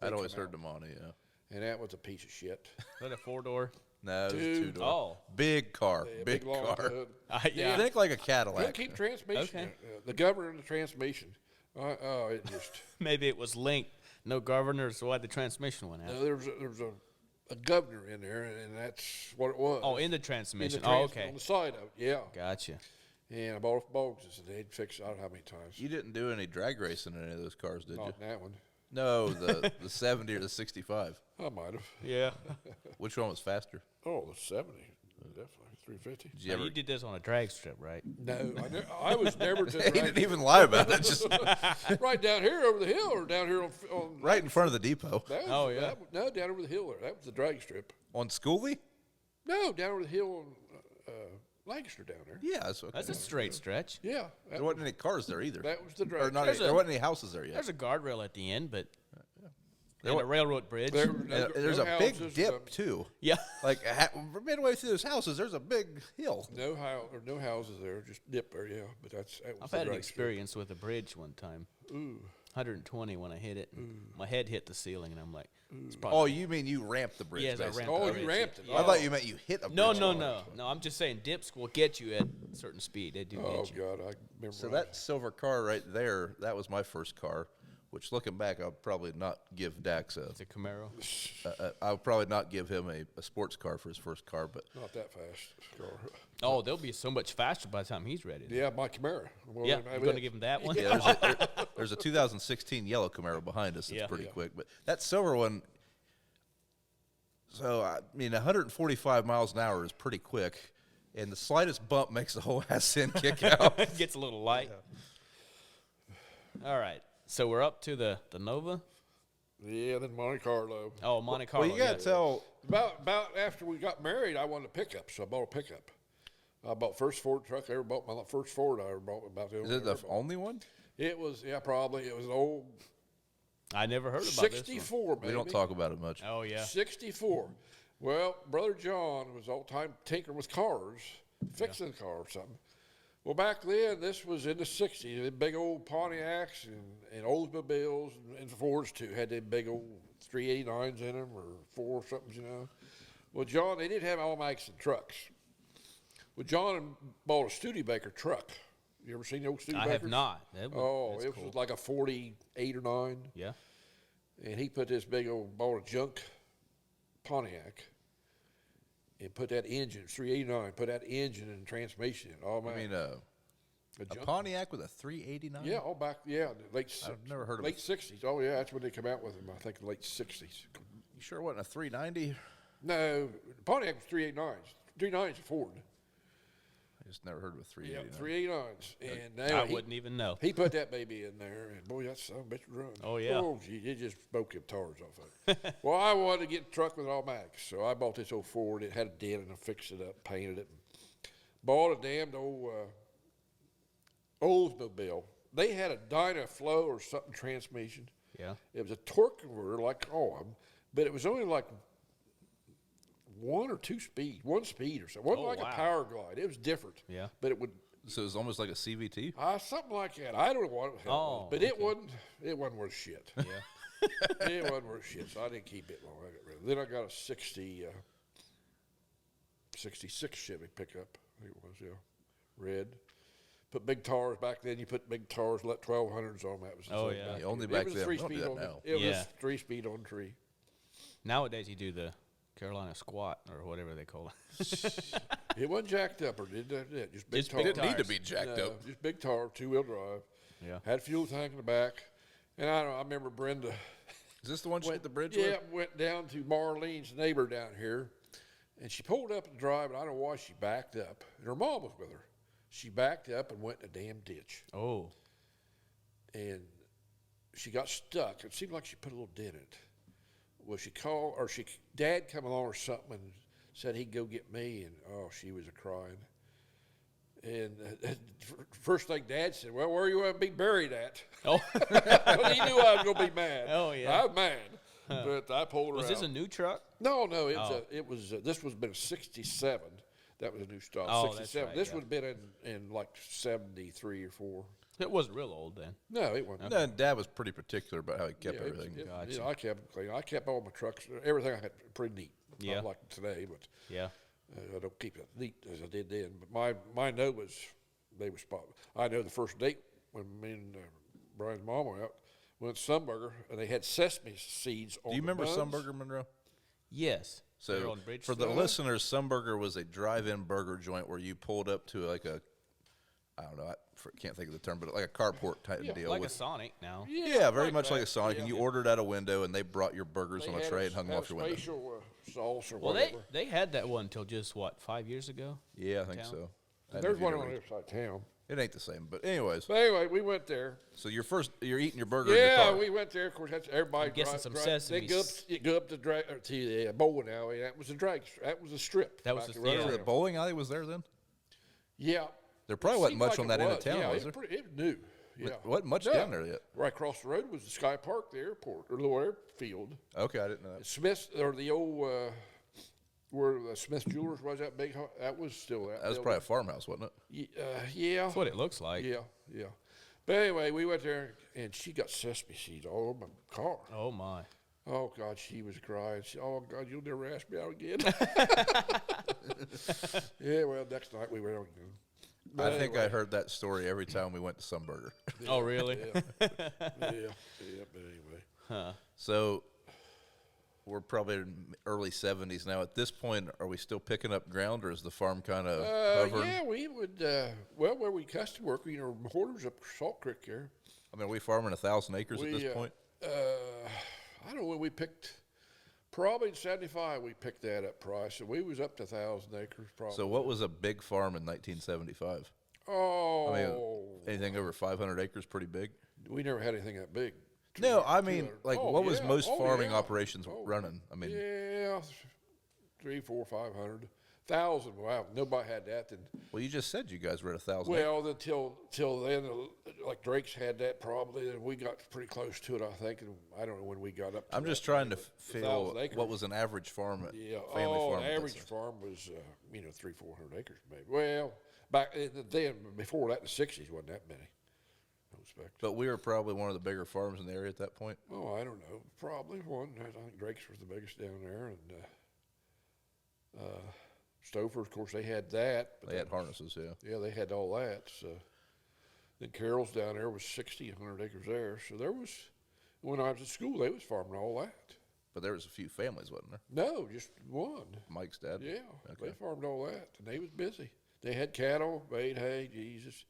[SPEAKER 4] I'd always heard the Monte, yeah.
[SPEAKER 2] And that was a piece of shit.
[SPEAKER 3] Is that a 4-door?
[SPEAKER 4] No, it was a
[SPEAKER 2] Two.
[SPEAKER 4] 2-door.
[SPEAKER 3] Oh.
[SPEAKER 4] Big car,
[SPEAKER 2] Yeah,
[SPEAKER 4] big
[SPEAKER 2] long
[SPEAKER 4] car.
[SPEAKER 2] hood.
[SPEAKER 3] Yeah.
[SPEAKER 4] Think like a
[SPEAKER 2] Couldn't
[SPEAKER 4] Cadillac.
[SPEAKER 2] keep transmission.
[SPEAKER 3] Okay.
[SPEAKER 2] The governor and the transmission. It just.
[SPEAKER 3] Maybe it was linked. No governor, so why the transmission went out?
[SPEAKER 2] No, there was a governor in there, and that's what it was.
[SPEAKER 3] Oh, in the
[SPEAKER 2] In
[SPEAKER 3] transmission.
[SPEAKER 2] the
[SPEAKER 3] Oh,
[SPEAKER 2] trans-
[SPEAKER 3] okay.
[SPEAKER 2] On the side of it, yeah.
[SPEAKER 3] Gotcha.
[SPEAKER 2] And I bought a bogus, and they'd fix it, I don't know how many times.
[SPEAKER 4] You didn't do any drag racing in any of those cars, did you?
[SPEAKER 2] Not in that one.
[SPEAKER 4] No, the 70 or the 65.
[SPEAKER 2] I might have.
[SPEAKER 3] Yeah.
[SPEAKER 4] Which one was faster?
[SPEAKER 2] Oh, the 70. Definitely. 350.
[SPEAKER 4] Did you
[SPEAKER 3] Now,
[SPEAKER 4] ever?
[SPEAKER 3] you did this on a drag strip, right?
[SPEAKER 2] No, I was never to
[SPEAKER 4] He didn't even lie about it. Just
[SPEAKER 2] right down here over the hill or down here on
[SPEAKER 4] right in front of the depot
[SPEAKER 2] that was,
[SPEAKER 3] Oh, yeah.
[SPEAKER 2] no, down over the hill there. That was the drag strip.
[SPEAKER 4] on Schoolie.
[SPEAKER 2] No, down over the hill on Lancaster down there.
[SPEAKER 4] Yeah, that's okay.
[SPEAKER 3] That's a straight stretch.
[SPEAKER 2] Yeah.
[SPEAKER 4] There wasn't any cars there either.
[SPEAKER 2] That was the drag
[SPEAKER 4] Or not.
[SPEAKER 2] strip.
[SPEAKER 4] There wasn't any houses there yet.
[SPEAKER 3] There's a guardrail at the end, but
[SPEAKER 4] There
[SPEAKER 3] and
[SPEAKER 4] wa-
[SPEAKER 3] a railroad bridge.
[SPEAKER 2] There-
[SPEAKER 4] And
[SPEAKER 2] no-
[SPEAKER 4] there's
[SPEAKER 2] no
[SPEAKER 4] a big
[SPEAKER 2] houses,
[SPEAKER 4] dip too.
[SPEAKER 3] Yeah.
[SPEAKER 4] Like midway through those houses, there's a big hill.
[SPEAKER 2] no houses there, just dip there, yeah. But that was
[SPEAKER 3] I've
[SPEAKER 2] the
[SPEAKER 3] had an
[SPEAKER 2] drag strip.
[SPEAKER 3] experience with a bridge one time.
[SPEAKER 2] Ooh.
[SPEAKER 3] 120 when I hit it. And my head hit the ceiling, and I'm like, it's
[SPEAKER 4] Oh,
[SPEAKER 3] probably.
[SPEAKER 4] you mean you ramped the bridge?
[SPEAKER 3] Yes, I
[SPEAKER 4] basically.
[SPEAKER 3] ramped
[SPEAKER 2] Oh,
[SPEAKER 3] the
[SPEAKER 2] you
[SPEAKER 3] bridge.
[SPEAKER 2] ramped it.
[SPEAKER 3] Yeah.
[SPEAKER 4] I thought you meant you hit a bridge.
[SPEAKER 3] No. I'm just saying dips will get you at a certain speed. They do
[SPEAKER 2] Oh
[SPEAKER 3] get you.
[SPEAKER 2] God, I remember.
[SPEAKER 4] So that silver car right there, that was my first car. Which, looking back, I'll probably not give Dax
[SPEAKER 3] It's a Camaro.
[SPEAKER 4] I'll probably not give him a sports car for his first car. But
[SPEAKER 2] not that fast. Car.
[SPEAKER 3] Oh, they'll be so much faster by the time he's ready.
[SPEAKER 2] Yeah, my Camaro. Well,
[SPEAKER 3] Yeah,
[SPEAKER 2] then I
[SPEAKER 3] you're going to
[SPEAKER 2] did.
[SPEAKER 3] give him that one?
[SPEAKER 4] yeah, there's a 2016 yellow Camaro behind us. It's
[SPEAKER 3] Yeah.
[SPEAKER 4] pretty
[SPEAKER 2] Yeah.
[SPEAKER 4] quick. But that silver one. So I mean, 145 miles an hour is pretty quick, and the slightest bump makes the whole ass end kick out.
[SPEAKER 3] Gets a little light. All right. So we're up to the Nova.
[SPEAKER 2] Yeah, then Monte Carlo.
[SPEAKER 3] Oh, Monte Carlo.
[SPEAKER 4] Well, you gotta
[SPEAKER 3] yeah.
[SPEAKER 4] tell.
[SPEAKER 2] About after we got married, I wanted a pickup, so I bought a pickup. I bought first Ford truck I ever bought. My first Ford I ever bought. About the
[SPEAKER 4] Is
[SPEAKER 2] only
[SPEAKER 4] it
[SPEAKER 2] one I
[SPEAKER 4] the
[SPEAKER 2] ever bought.
[SPEAKER 4] only one?
[SPEAKER 2] It was probably it was an old
[SPEAKER 3] I never heard about this one.
[SPEAKER 2] 64. Baby.
[SPEAKER 4] We don't talk about it much.
[SPEAKER 3] Oh, yeah.
[SPEAKER 2] 64. Well, Brother John was all the time tinkering with cars, fixing a car or something. Well, back then, this was in the 60s. The big old Pontiacs and Oldsmobiles and Fords, too, had them big old 389s in them or 4 somethings, you know. Well, John, they didn't have automatics and trucks. Well, John bought a Studebaker truck. You ever seen the old Studebaker?
[SPEAKER 3] I have not.
[SPEAKER 2] Oh,
[SPEAKER 3] that's
[SPEAKER 2] it
[SPEAKER 3] cool.
[SPEAKER 2] was like a 48 or 9.
[SPEAKER 3] Yeah.
[SPEAKER 2] And he put this big old, bought a junk Pontiac and put that engine, 389, put that engine and transmission in. Oh, man.
[SPEAKER 4] I mean,
[SPEAKER 2] a
[SPEAKER 4] a
[SPEAKER 2] junk.
[SPEAKER 4] Pontiac with a 389.
[SPEAKER 2] Yeah, all back, yeah, the late,
[SPEAKER 4] I've never heard of
[SPEAKER 2] late
[SPEAKER 4] it.
[SPEAKER 2] 60s. Oh, yeah, that's when they come out with them, I think, the late 60s.
[SPEAKER 4] You sure it wasn't a 390?
[SPEAKER 2] No, Pontiac was 389s. 389s a Ford.
[SPEAKER 4] I just never heard of a
[SPEAKER 2] Yeah,
[SPEAKER 4] 389.
[SPEAKER 2] 389s. And now
[SPEAKER 3] I wouldn't even know.
[SPEAKER 2] he put that baby in there, and boy, that son of a bitch run.
[SPEAKER 3] Oh, yeah.
[SPEAKER 2] Oh, gee, it just broke them tires off of it. Well, I wanted to get a truck with automatics, so I bought this old Ford. It had a dent, and I fixed it up, painted it. Bought a damned old Oldsmobile. They had a Dynaflow or something transmission.
[SPEAKER 3] Yeah.
[SPEAKER 2] It was a torque converter like all of them, but it was only like one speed or something. It wasn't like a Power Glide. It was different.
[SPEAKER 3] Yeah.
[SPEAKER 2] But it would.
[SPEAKER 4] So it was almost like a CVT?
[SPEAKER 2] Something like that. I don't know what it was, but it wasn't worth shit.
[SPEAKER 3] Yeah.
[SPEAKER 2] It wasn't worth shit, so I didn't keep it long. I got rid of it. Then I got a 66 Chevy pickup, I think it was, yeah, red. Put big tires back then. You put big tires, let 1200s on that. Was
[SPEAKER 3] Oh, yeah.
[SPEAKER 4] Only back
[SPEAKER 2] then.
[SPEAKER 4] then.
[SPEAKER 2] It was 3-speed on
[SPEAKER 4] now.
[SPEAKER 2] It was 3-speed on tree.
[SPEAKER 3] Nowadays, you do the Carolina squat or whatever they call it.
[SPEAKER 2] It wasn't jacked up, or did that? Just big
[SPEAKER 3] Just
[SPEAKER 2] tires.
[SPEAKER 3] big
[SPEAKER 4] Didn't need to be jacked up.
[SPEAKER 2] Just big tire, 2-wheel drive.
[SPEAKER 3] Yeah.
[SPEAKER 2] Had a fuel tank in the back. And I remember Brenda.
[SPEAKER 4] Is this the one she hit the bridge
[SPEAKER 2] Yeah,
[SPEAKER 4] with?
[SPEAKER 2] went down to Marlene's neighbor down here, and she pulled up the drive, and I don't know why she backed up. And her mom was with her. She backed up and went in a damn ditch.
[SPEAKER 3] Oh.
[SPEAKER 2] And she got stuck. It seemed like she put a little dent in it. Well, Dad come along or something and said he'd go get me, and she was a-crying. And first thing Dad said, well, where you want to be buried at?
[SPEAKER 3] Oh.
[SPEAKER 2] Well, he knew I was going to be mad.
[SPEAKER 3] Oh, yeah.
[SPEAKER 2] I was mad. But I pulled her
[SPEAKER 3] Was
[SPEAKER 2] out.
[SPEAKER 3] this a new truck?
[SPEAKER 2] No, this was been a 67. That was a new stock.
[SPEAKER 3] Oh, that's
[SPEAKER 2] 67.
[SPEAKER 3] right,
[SPEAKER 2] This
[SPEAKER 3] yeah.
[SPEAKER 2] would have been in like 73 or 4.
[SPEAKER 3] It wasn't real old then.
[SPEAKER 2] No, it wasn't.
[SPEAKER 4] No, Dad was pretty particular about how he kept
[SPEAKER 2] Yeah,
[SPEAKER 4] everything.
[SPEAKER 3] Gotcha.
[SPEAKER 2] I kept it clean. I kept all my trucks, everything I had pretty neat.
[SPEAKER 3] Yeah.
[SPEAKER 2] Not like today, but
[SPEAKER 3] Yeah.
[SPEAKER 2] I don't keep it neat as I did then. But my note was, they were spot. I know the first date when me and Brian's mom went out, went to Sunburger, and they had sesame seeds on
[SPEAKER 4] Do you
[SPEAKER 2] the
[SPEAKER 4] remember
[SPEAKER 2] buns.
[SPEAKER 4] Sunburger, Monroe?
[SPEAKER 3] Yes. They're
[SPEAKER 4] So
[SPEAKER 3] on Bridge
[SPEAKER 4] for the
[SPEAKER 3] Street.
[SPEAKER 4] listeners, Sunburger was a drive-in burger joint where you pulled up to like a, I don't know, I can't think of the term, but like a carport type deal.
[SPEAKER 3] Like
[SPEAKER 4] with,
[SPEAKER 3] a Sonic now.
[SPEAKER 4] yeah, very much like
[SPEAKER 2] that.
[SPEAKER 4] a Sonic, and you ordered out a window, and they brought your burgers
[SPEAKER 2] They
[SPEAKER 4] on a
[SPEAKER 2] had
[SPEAKER 4] tray and hung them off your window.
[SPEAKER 2] Spatial sauce or
[SPEAKER 3] Well,
[SPEAKER 2] whatever.
[SPEAKER 3] they had that one until just, 5 years ago?
[SPEAKER 4] Yeah, I think
[SPEAKER 3] Town.
[SPEAKER 4] so.
[SPEAKER 2] There's one on the other side of town.
[SPEAKER 4] It ain't the same, but anyways.
[SPEAKER 2] But anyway, we went there.
[SPEAKER 4] So you're eating your burger in your
[SPEAKER 2] Yeah,
[SPEAKER 4] car.
[SPEAKER 2] we went there. Of course, that's everybody.
[SPEAKER 3] I'm guessing some sesame
[SPEAKER 2] They go up to the bowling alley. That was a drag. That was a strip.
[SPEAKER 3] That was
[SPEAKER 2] back
[SPEAKER 3] the-
[SPEAKER 2] right
[SPEAKER 3] yeah.
[SPEAKER 2] around.
[SPEAKER 4] The bowling alley was there then?
[SPEAKER 2] Yeah.
[SPEAKER 4] There probably
[SPEAKER 2] It
[SPEAKER 4] wasn't
[SPEAKER 2] seemed
[SPEAKER 4] much
[SPEAKER 2] like
[SPEAKER 4] on
[SPEAKER 2] it
[SPEAKER 4] that end of
[SPEAKER 2] was.
[SPEAKER 4] town,
[SPEAKER 2] yeah,
[SPEAKER 4] was there?
[SPEAKER 2] It was new. Yeah.
[SPEAKER 4] Wasn't much
[SPEAKER 2] No.
[SPEAKER 4] down there yet.
[SPEAKER 2] Right across the road was the Sky Park, the airport, or little airfield.
[SPEAKER 4] Okay, I didn't know that.
[SPEAKER 2] Smith's, or the old, where the Smith Jewelers was, that big, that was still that.
[SPEAKER 4] That was probably a farmhouse, wasn't it?
[SPEAKER 2] Yeah.
[SPEAKER 3] That's what it looks like.
[SPEAKER 2] Yeah. But anyway, we went there, and she got sesame seeds all over my car.
[SPEAKER 3] Oh, my.
[SPEAKER 2] Oh, God, she was crying. Oh, God, you'll never ask me out again. Yeah, well, next night we went out again. But
[SPEAKER 4] I think I
[SPEAKER 2] anyway,
[SPEAKER 4] heard that story every time we went to Sunburger.
[SPEAKER 3] Oh, really?
[SPEAKER 2] Yeah, but anyway.
[SPEAKER 4] So we're probably in early 70s now. At this point, are we still picking up ground, or is the farm kind of hovering?
[SPEAKER 2] Yeah, we would, where we custom work, Hoarders up Salt Creek there.
[SPEAKER 4] I mean, are we farming 1,000 acres at this point?
[SPEAKER 2] I don't know when we picked, probably in 75 we picked that up price. So we was up to 1,000 acres probably.
[SPEAKER 4] So what was a big farm in 1975?
[SPEAKER 2] Oh,
[SPEAKER 4] I mean, anything over 500 acres, pretty big?
[SPEAKER 2] we never had anything that big.
[SPEAKER 4] No, I mean,
[SPEAKER 2] 200.
[SPEAKER 4] like,
[SPEAKER 2] Oh,
[SPEAKER 4] what was
[SPEAKER 2] yeah.
[SPEAKER 4] most
[SPEAKER 2] Oh,
[SPEAKER 4] farming
[SPEAKER 2] yeah.
[SPEAKER 4] operations
[SPEAKER 2] Oh,
[SPEAKER 4] running? I mean,
[SPEAKER 2] Yeah, 300, 400, 500, 1,000. Wow, nobody had that then.
[SPEAKER 4] well, you just said you guys were at 1,000 acres.
[SPEAKER 2] Well, till then, like Drake's had that probably, and we got pretty close to it, I think. And I don't know when we got up to
[SPEAKER 4] I'm just
[SPEAKER 2] that,
[SPEAKER 4] trying to
[SPEAKER 2] but
[SPEAKER 4] feel
[SPEAKER 2] 1,000 acres.
[SPEAKER 4] what was an average farm,
[SPEAKER 2] Yeah,
[SPEAKER 4] family farm.
[SPEAKER 2] an
[SPEAKER 4] at that
[SPEAKER 2] average
[SPEAKER 4] size.
[SPEAKER 2] farm was 300-400 acres maybe. Well, back then, before that in the 60s, wasn't that many. I expect.
[SPEAKER 4] But we were probably one of the bigger farms in the area at that point.
[SPEAKER 2] Oh, I don't know. Probably one. I think Drake's was the biggest down there, and Stouffer, of course, they had that. But
[SPEAKER 4] They
[SPEAKER 2] that
[SPEAKER 4] had
[SPEAKER 2] was-
[SPEAKER 4] harnesses, yeah.
[SPEAKER 2] Yeah, they had all that. So then Carroll's down there was 100 acres there. So there was, when I was at school, they was farming all that.
[SPEAKER 4] But there was a few families, wasn't there?
[SPEAKER 2] No, just one.
[SPEAKER 4] Mike's dad.
[SPEAKER 2] Yeah,
[SPEAKER 4] Okay.
[SPEAKER 2] they farmed all that, and they was busy. They had cattle, made hay. Jesus.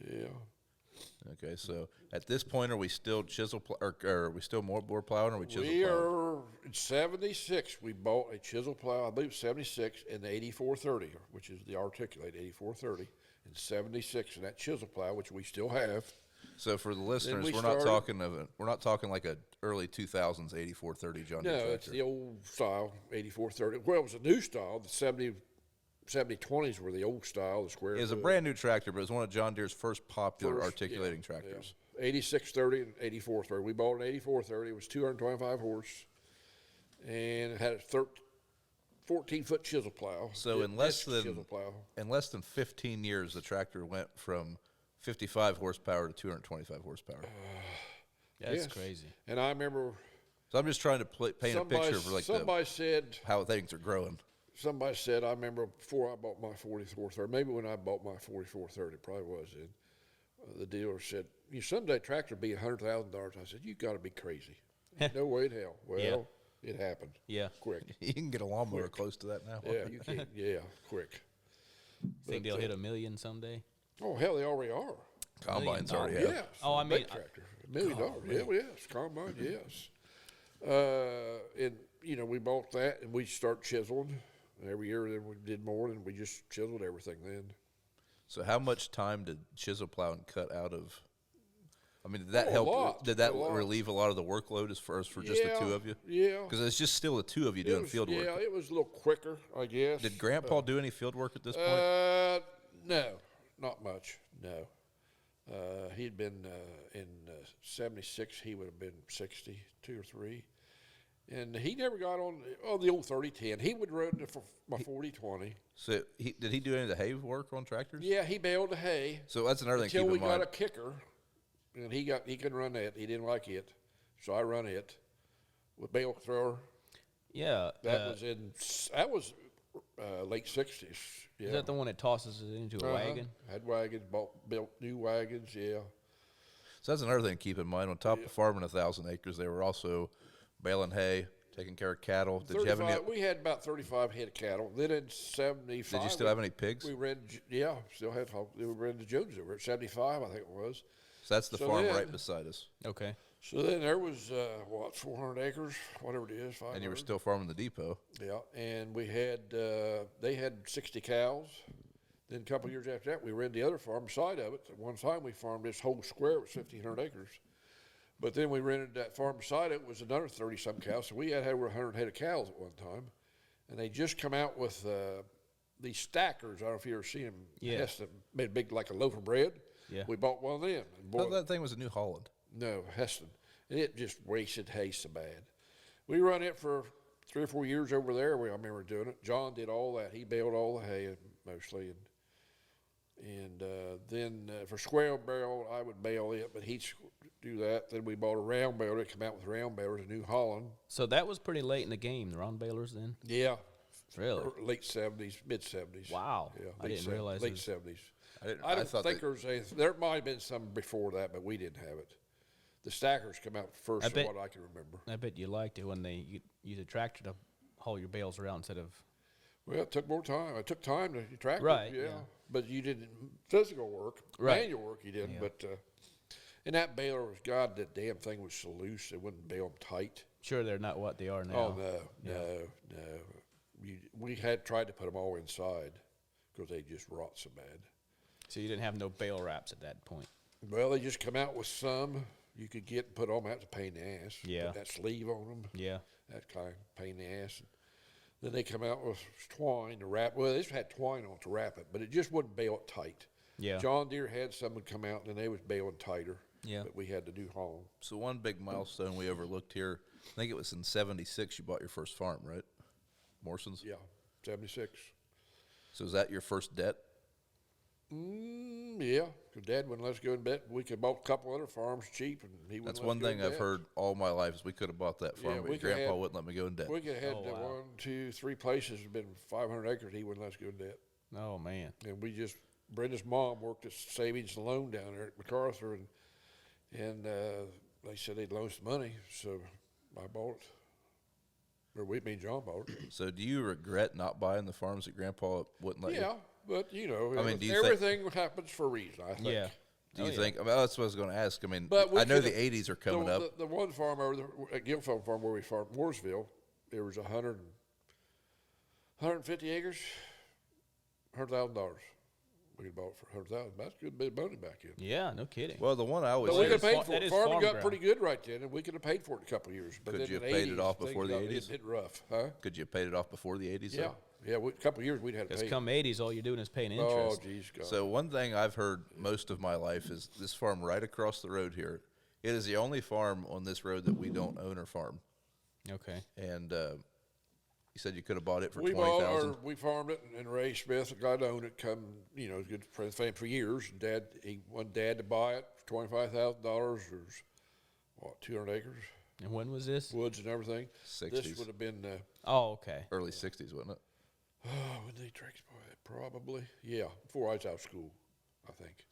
[SPEAKER 2] Yeah.
[SPEAKER 4] Okay, so at this point, are we still or are we still bore plowing, or are we chisel
[SPEAKER 2] We
[SPEAKER 4] plowing?
[SPEAKER 2] are in 76. We bought a chisel plow, I believe 76, and the 8430, which is the articulate 8430, and 76, and that chisel plow, which we still have.
[SPEAKER 4] So for the listeners,
[SPEAKER 2] we
[SPEAKER 4] we're not talking like a early 2000s 8430 John Deere
[SPEAKER 2] No,
[SPEAKER 4] tractor.
[SPEAKER 2] it's the old style 8430. Well, it was a new style, the 70. 7020s were the old style, the square.
[SPEAKER 4] It was a
[SPEAKER 2] foot.
[SPEAKER 4] brand new tractor, but it was one of John Deere's first popular articulating tractors.
[SPEAKER 2] Yeah. 8630 and 8430. We bought an 8430. It was 225 horse, and it had a 14-foot chisel plow.
[SPEAKER 4] So in less than 15 years, the tractor went from 55 horsepower to 225 horsepower.
[SPEAKER 3] That's crazy.
[SPEAKER 2] And I remember.
[SPEAKER 4] So I'm just trying to paint a picture for how things are growing.
[SPEAKER 2] Somebody said, I remember before I bought my 4430, maybe when I bought my 4430, probably was then, the dealer said, "You someday tractor be $100,000." I said, "You got to be crazy. No way in hell." Well, it happened.
[SPEAKER 3] Yeah.
[SPEAKER 2] Quick.
[SPEAKER 4] You can get a lawnmower close to that now.
[SPEAKER 2] Yeah, you can. Yeah, quick.
[SPEAKER 3] Think they'll hit $1 million someday?
[SPEAKER 2] Oh, hell, they already are.
[SPEAKER 4] Combines already have.
[SPEAKER 2] Yes.
[SPEAKER 3] Oh, I mean,
[SPEAKER 2] tractor. $1 million. Hell, yes. Combine, yes. And, you know, we bought that, and we start chiseling. Every year, then we did more, and we just chiseled everything then.
[SPEAKER 4] So how much time did chisel plow and cut out of? I mean, did that help?
[SPEAKER 2] A lot.
[SPEAKER 4] Did that relieve a lot of the workload as far as for just the two of you?
[SPEAKER 2] Yeah.
[SPEAKER 4] Because it's just still the two of you doing field work.
[SPEAKER 2] Yeah, it was a little quicker, I guess.
[SPEAKER 4] Did Grandpa do any field work at this point?
[SPEAKER 2] No, not much. No. He'd been in 76. He would have been 60, 2 or 3. And he never got on the old 30-10. He would run for my 40-20.
[SPEAKER 4] So did he do any of the hay work on tractors?
[SPEAKER 2] Yeah, he baled the hay.
[SPEAKER 4] So that's another thing to
[SPEAKER 2] Until
[SPEAKER 4] keep in
[SPEAKER 2] we
[SPEAKER 4] mind.
[SPEAKER 2] got a kicker, and he couldn't run that. He didn't like it, so I run it with bale thrower.
[SPEAKER 3] Yeah.
[SPEAKER 2] That was late 60s. Yeah.
[SPEAKER 3] Is that the one that tosses it into a wagon?
[SPEAKER 2] Had wagons, built new wagons, yeah.
[SPEAKER 4] So that's another thing to keep in mind. On top of farming 1,000 acres, they were also baling hay, taking care of cattle. Did you have any?
[SPEAKER 2] We had about 35 head of cattle. Then in 75.
[SPEAKER 4] Did you still have any pigs?
[SPEAKER 2] We still had. We ran the Jones over at 75, I think it was.
[SPEAKER 4] So that's the farm right beside us.
[SPEAKER 3] Okay.
[SPEAKER 2] So then there was, 400 acres, whatever it is, 500.
[SPEAKER 4] And you were still farming the depot.
[SPEAKER 2] Yeah, and we had, they had 60 cows. Then a couple of years after that, we ran the other farm side of it. At one time, we farmed this whole square. It was 1,500 acres. But then we rented that farm beside it. Was another 30-some cows. So we had over 100 head of cows at one time. And they just come out with these stackers. I don't know if you ever seen them.
[SPEAKER 3] Yeah.
[SPEAKER 2] Heston made big like a loaf of bread.
[SPEAKER 3] Yeah.
[SPEAKER 2] We bought one of them. And
[SPEAKER 4] I thought that thing was a New Holland.
[SPEAKER 2] No, Heston. And it just wasted hay so bad. We run it for 3 or 4 years over there. I remember doing it. John did all that. He baled all the hay mostly. And then for square barrel, I would bale it, but he'd do that. Then we bought a round baler. It came out with round balers, a New Holland.
[SPEAKER 3] So that was pretty late in the game, the round balers then?
[SPEAKER 2] Yeah.
[SPEAKER 3] Really?
[SPEAKER 2] Late 70s, mid 70s.
[SPEAKER 3] Wow.
[SPEAKER 2] Yeah,
[SPEAKER 3] I didn't realize
[SPEAKER 2] late
[SPEAKER 3] it was
[SPEAKER 2] 70s. I don't think there was anything. There might have been some before that, but we didn't have it. The stackers come out first, from what I can remember.
[SPEAKER 3] I bet you liked it when they use a tractor to haul your bales around instead of.
[SPEAKER 2] Well, it took more time. It took time to track
[SPEAKER 3] Right,
[SPEAKER 2] it,
[SPEAKER 3] yeah.
[SPEAKER 2] But you didn't physical work, manual work you didn't.
[SPEAKER 3] Yeah.
[SPEAKER 2] But and that baler was that damn thing was so loose it wouldn't bale them tight.
[SPEAKER 3] Sure, they're not what they are now.
[SPEAKER 2] Oh no. We had tried to put them all inside because they just rot so bad.
[SPEAKER 3] So you didn't have no bale wraps at that point.
[SPEAKER 2] Well, they just come out with some you could get and put on. That's a pain in the ass.
[SPEAKER 3] Yeah.
[SPEAKER 2] Put that sleeve on them.
[SPEAKER 3] Yeah.
[SPEAKER 2] That's kind of pain in the ass. Then they come out with twine to wrap. Well, they just had twine on to wrap it, but it just wouldn't bale it tight.
[SPEAKER 3] Yeah.
[SPEAKER 2] John Deere had some would come out, and then they was baling tighter.
[SPEAKER 3] Yeah.
[SPEAKER 2] But we had to do Holland.
[SPEAKER 4] So one big milestone we overlooked here, I think it was in 76 you bought your first farm, right? Morson's?
[SPEAKER 2] Yeah, 76.
[SPEAKER 4] So is that your first debt?
[SPEAKER 2] Yeah, because Dad wouldn't let us go in debt. We could bought a couple other farms cheap, and he wouldn't
[SPEAKER 4] That's
[SPEAKER 2] let
[SPEAKER 4] one
[SPEAKER 2] us go
[SPEAKER 4] thing
[SPEAKER 2] in
[SPEAKER 4] I've
[SPEAKER 2] debt.
[SPEAKER 4] heard all my life is we could have bought that farm,
[SPEAKER 2] Yeah,
[SPEAKER 4] but
[SPEAKER 2] we could
[SPEAKER 4] Grandpa
[SPEAKER 2] have-
[SPEAKER 4] wouldn't let me go in debt.
[SPEAKER 2] We could have had
[SPEAKER 3] Oh, wow.
[SPEAKER 2] 1, 2, 3 places have been 500 acres. He wouldn't let us go in debt.
[SPEAKER 3] Oh man.
[SPEAKER 2] And we just, Brenda's mom worked at Savings and Loan down there at MacArthur, and they said they'd loan us money, so I bought it. Or me and John bought it.
[SPEAKER 4] So do you regret not buying the farms that Grandpa wouldn't let you?
[SPEAKER 2] Yeah, but you know,
[SPEAKER 4] I mean, do you
[SPEAKER 2] everything happens for a reason, I think.
[SPEAKER 3] Yeah.
[SPEAKER 4] Do you think? I mean, that's what I was going to ask. I mean,
[SPEAKER 2] But we
[SPEAKER 4] I know
[SPEAKER 2] could've-
[SPEAKER 4] the 80s are coming up.
[SPEAKER 2] The one farm over there, at Guilford Farm where we farmed, Mooresville, there was 150 acres, $100,000. We could bought it for $100,000. That's a good bit of money back in.
[SPEAKER 3] Yeah, no kidding.
[SPEAKER 4] Well, the one I always
[SPEAKER 2] But we
[SPEAKER 4] say
[SPEAKER 2] could
[SPEAKER 4] is,
[SPEAKER 2] have paid
[SPEAKER 3] fa-
[SPEAKER 2] for
[SPEAKER 3] that
[SPEAKER 2] it.
[SPEAKER 3] is
[SPEAKER 2] Farming
[SPEAKER 3] farm
[SPEAKER 2] got
[SPEAKER 3] ground.
[SPEAKER 2] pretty good right then, and we could have paid for it in a couple of years. But
[SPEAKER 4] Could
[SPEAKER 2] then
[SPEAKER 4] you
[SPEAKER 2] in
[SPEAKER 4] have
[SPEAKER 2] the
[SPEAKER 4] paid it
[SPEAKER 2] 80s,
[SPEAKER 4] off before the
[SPEAKER 2] things got-
[SPEAKER 4] 80s?
[SPEAKER 2] It hit rough, huh?
[SPEAKER 4] could you have paid it off before the 80s?
[SPEAKER 2] Yeah, Yeah, a couple of years we'd had to
[SPEAKER 3] Because
[SPEAKER 2] pay.
[SPEAKER 3] come 80s, all you're doing is paying
[SPEAKER 2] Oh,
[SPEAKER 3] interest.
[SPEAKER 2] geez, God.
[SPEAKER 4] So one thing I've heard most of my life is this farm right across the road here. It is the only farm on this road that we don't own or farm.
[SPEAKER 3] Okay.
[SPEAKER 4] And you said you could have bought it for
[SPEAKER 2] we
[SPEAKER 4] $20,000.
[SPEAKER 2] we farmed it, and Ray Smith, the guy that owned it, come, you know, good friend of the family for years. And he wanted Dad to buy it for $25,000. There's, what, 200 acres?
[SPEAKER 3] And when was this?
[SPEAKER 2] Woods and everything.
[SPEAKER 4] 60s.
[SPEAKER 2] This would have been,
[SPEAKER 3] Oh, okay.
[SPEAKER 4] Early 60s, wasn't it?
[SPEAKER 2] when did he tracks buy it? Probably. Yeah, before I was out of school, I think.